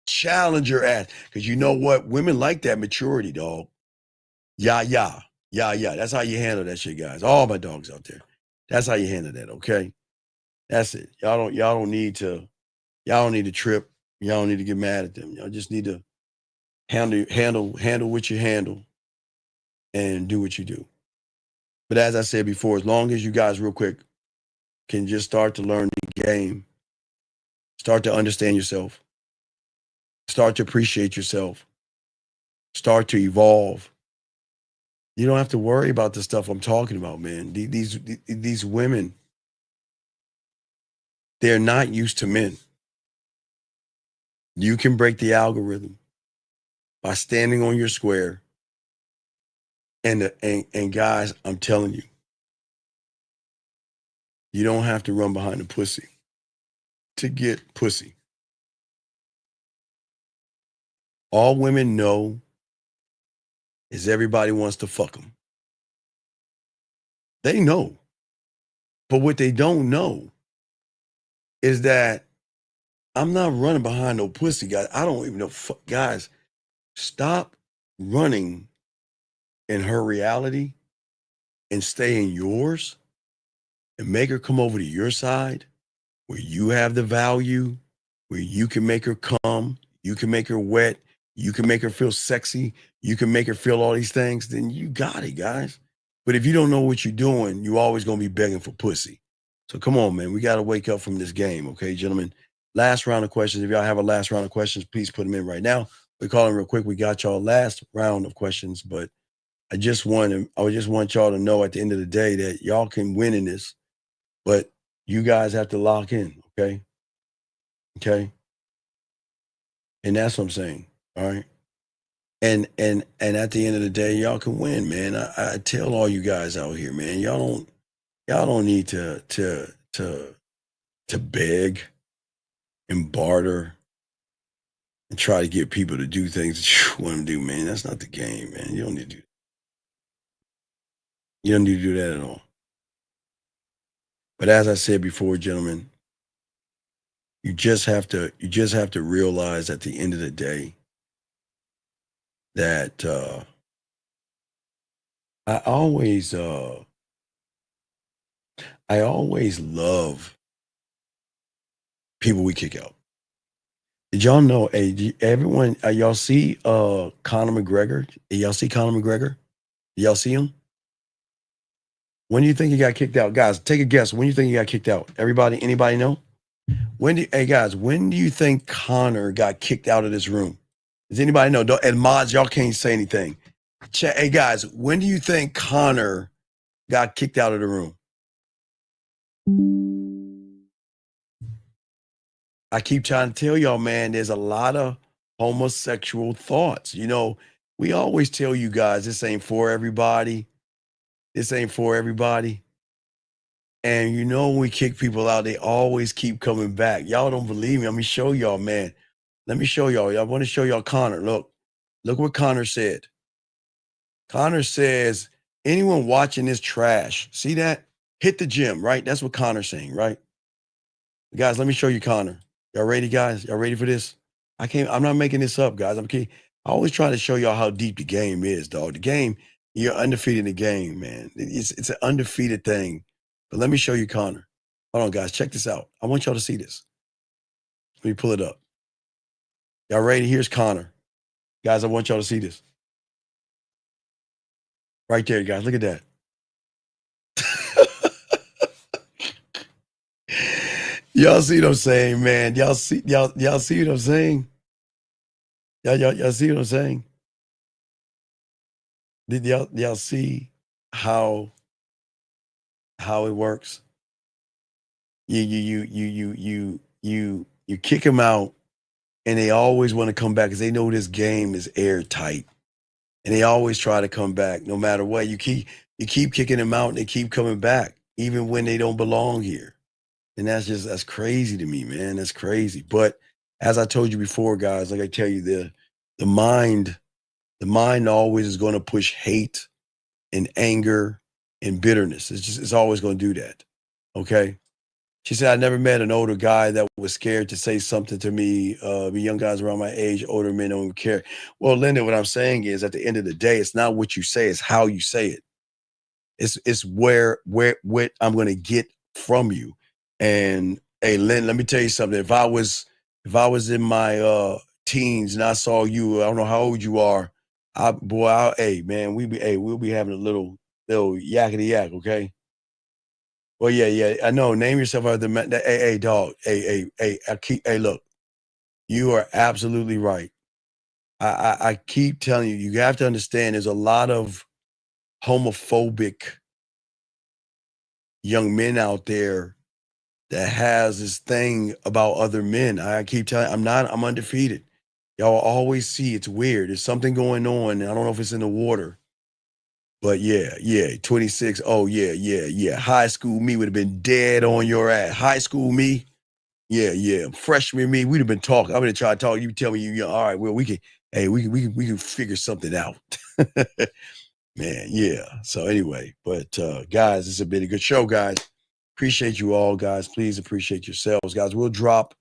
Challenge your ass. Because you know what? Women like that maturity, dog. Yeah. That's how you handle that shit, guys. All my dogs out there. That's how you handle that, okay? That's it. Y'all don't need to trip. Y'all don't need to get mad at them. Y'all just need to handle what you handle and do what you do. But as I said before, as long as you guys real quick can just start to learn the game, start to understand yourself, start to appreciate yourself, start to evolve, you don't have to worry about the stuff I'm talking about, man. These women, they're not used to men. You can break the algorithm. by standing on your square. And guys, I'm telling you, you don't have to run behind the pussy to get pussy. All women know is everybody wants to fuck them. They know. But what they don't know is that I'm not running behind no pussy, guys. I don't even know. Guys, stop running in her reality and stay in yours and make her come over to your side where you have the value, where you can make her come, you can make her wet, you can make her feel sexy, you can make her feel all these things, then you got it, guys. But if you don't know what you're doing, you're always going to be begging for pussy. So come on, man. We got to wake up from this game, okay, gentlemen? Last round of questions. If y'all have a last round of questions, please put them in right now. We're calling real quick. We got y'all last round of questions, but I just want y'all to know at the end of the day that y'all can win in this, but you guys have to lock in, okay? Okay? And that's what I'm saying, all right? And at the end of the day, y'all can win, man. I tell all you guys out here, man, y'all don't need to beg and barter and try to get people to do things that you want them to do, man. That's not the game, man. You don't need to do that. You don't need to do that at all. But as I said before, gentlemen, you just have to realize at the end of the day that I always love people we kick out. Did y'all know? Hey, everyone, y'all see Conor McGregor? Y'all see Conor McGregor? Y'all see him? When do you think he got kicked out? Guys, take a guess. When do you think he got kicked out? Everybody, anybody know? Hey guys, when do you think Conor got kicked out of this room? Does anybody know? And mods, y'all can't say anything. Hey guys, when do you think Conor got kicked out of the room? I keep trying to tell y'all, man, there's a lot of homosexual thoughts. You know, we always tell you guys, this ain't for everybody. This ain't for everybody. And you know, when we kick people out, they always keep coming back. Y'all don't believe me. Let me show y'all, man. Let me show y'all. I want to show y'all Conor. Look what Conor said. Conor says, anyone watching this trash, see that? Hit the gym, right? That's what Conor's saying, right? Guys, let me show you Conor. Y'all ready, guys? Y'all ready for this? I'm not making this up, guys. I always try to show y'all how deep the game is, dog. The game, you're undefeated in the game, man. It's an undefeated thing. But let me show you Conor. Hold on, guys. Check this out. I want y'all to see this. Let me pull it up. Y'all ready? Here's Conor. Guys, I want y'all to see this. Right there, guys. Look at that. Y'all see what I'm saying, man? Y'all see what I'm saying? Y'all see what I'm saying? Did y'all see how it works? You kick them out, and they always want to come back because they know this game is airtight, and they always try to come back no matter what. You keep kicking them out, and they keep coming back even when they don't belong here. And that's crazy to me, man. That's crazy. But as I told you before, guys, like I tell you, the mind always is going to push hate and anger and bitterness. It's always going to do that. Okay. She said, I never met an older guy that was scared to say something to me. Young guys around my age, older men don't care. Well, Linda, what I'm saying is at the end of the day, it's not what you say, it's how you say it. It's where I'm going to get from you. And hey, Lynn, let me tell you something. If I was in my teens and I saw you, I don't know how old you are. Hey man, we'll be having a little yakety yak, okay? Well, yeah, I know. Name yourself out the hey, dog. Hey, look, you are absolutely right. I keep telling you, you have to understand there's a lot of homophobic young men out there that has this thing about other men. I keep telling you, I'm undefeated. Y'all always see it's weird. There's something going on. I don't know if it's in the water. But yeah, 26. Oh, yeah. High school me would have been dead on your ass. High school me, yeah. Freshman me, we'd have been talking. I'm gonna try to talk. You tell me you all right. Well, we can figure something out. Man, yeah. So anyway, but guys, this has been a good show, guys. Appreciate you all, guys. Please appreciate yourselves, guys. We'll drop.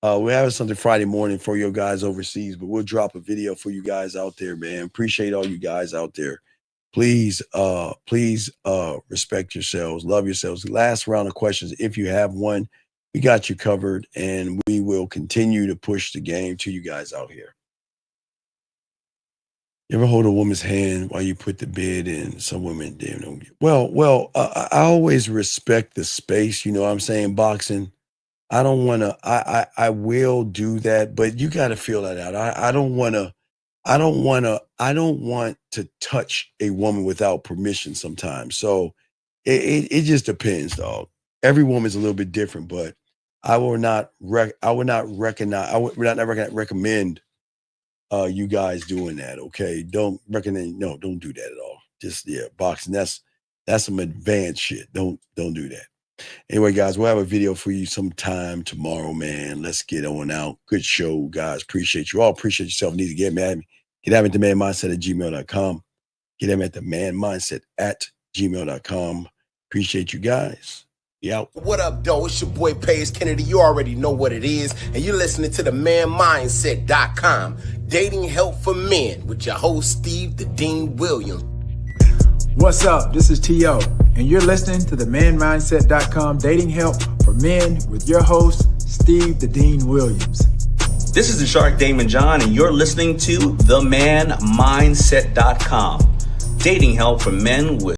We're having something Friday morning for you guys overseas, but we'll drop a video for you guys out there, man. Appreciate all you guys out there. Please respect yourselves, love yourselves. Last round of questions, if you have one, we got you covered, and we will continue to push the game to you guys out here. You ever hold a woman's hand while you put the bid in? Some women do. Well, I always respect the space. You know what I'm saying? Boxing. I don't want to. I will do that, but you got to feel that out. I don't want to touch a woman without permission sometimes. So it just depends, dog. Every woman's a little bit different, but I would not recommend you guys doing that. Okay. Don't do that at all. Just, boxing. That's some advanced shit. Don't do that. Anyway, guys, we'll have a video for you sometime tomorrow, man. Let's get on out. Good show, guys. Appreciate you all. Appreciate yourself. Need to get at me. Get at me at themanmindset@gmail.com. Get at me at themanmindset@gmail.com. Appreciate you guys. Out. What up, though? It's your boy Paige Kennedy. You already know what it is. And you're listening to themanmindset.com. Dating help for men with your host, Steve the Dean Williams. What's up? This is T.O. And you're listening to themanmindset.com dating help for men with your host, Steve the Dean Williams. This is the Shark Damon John, and you're listening to themanmindset.com. Dating help for men with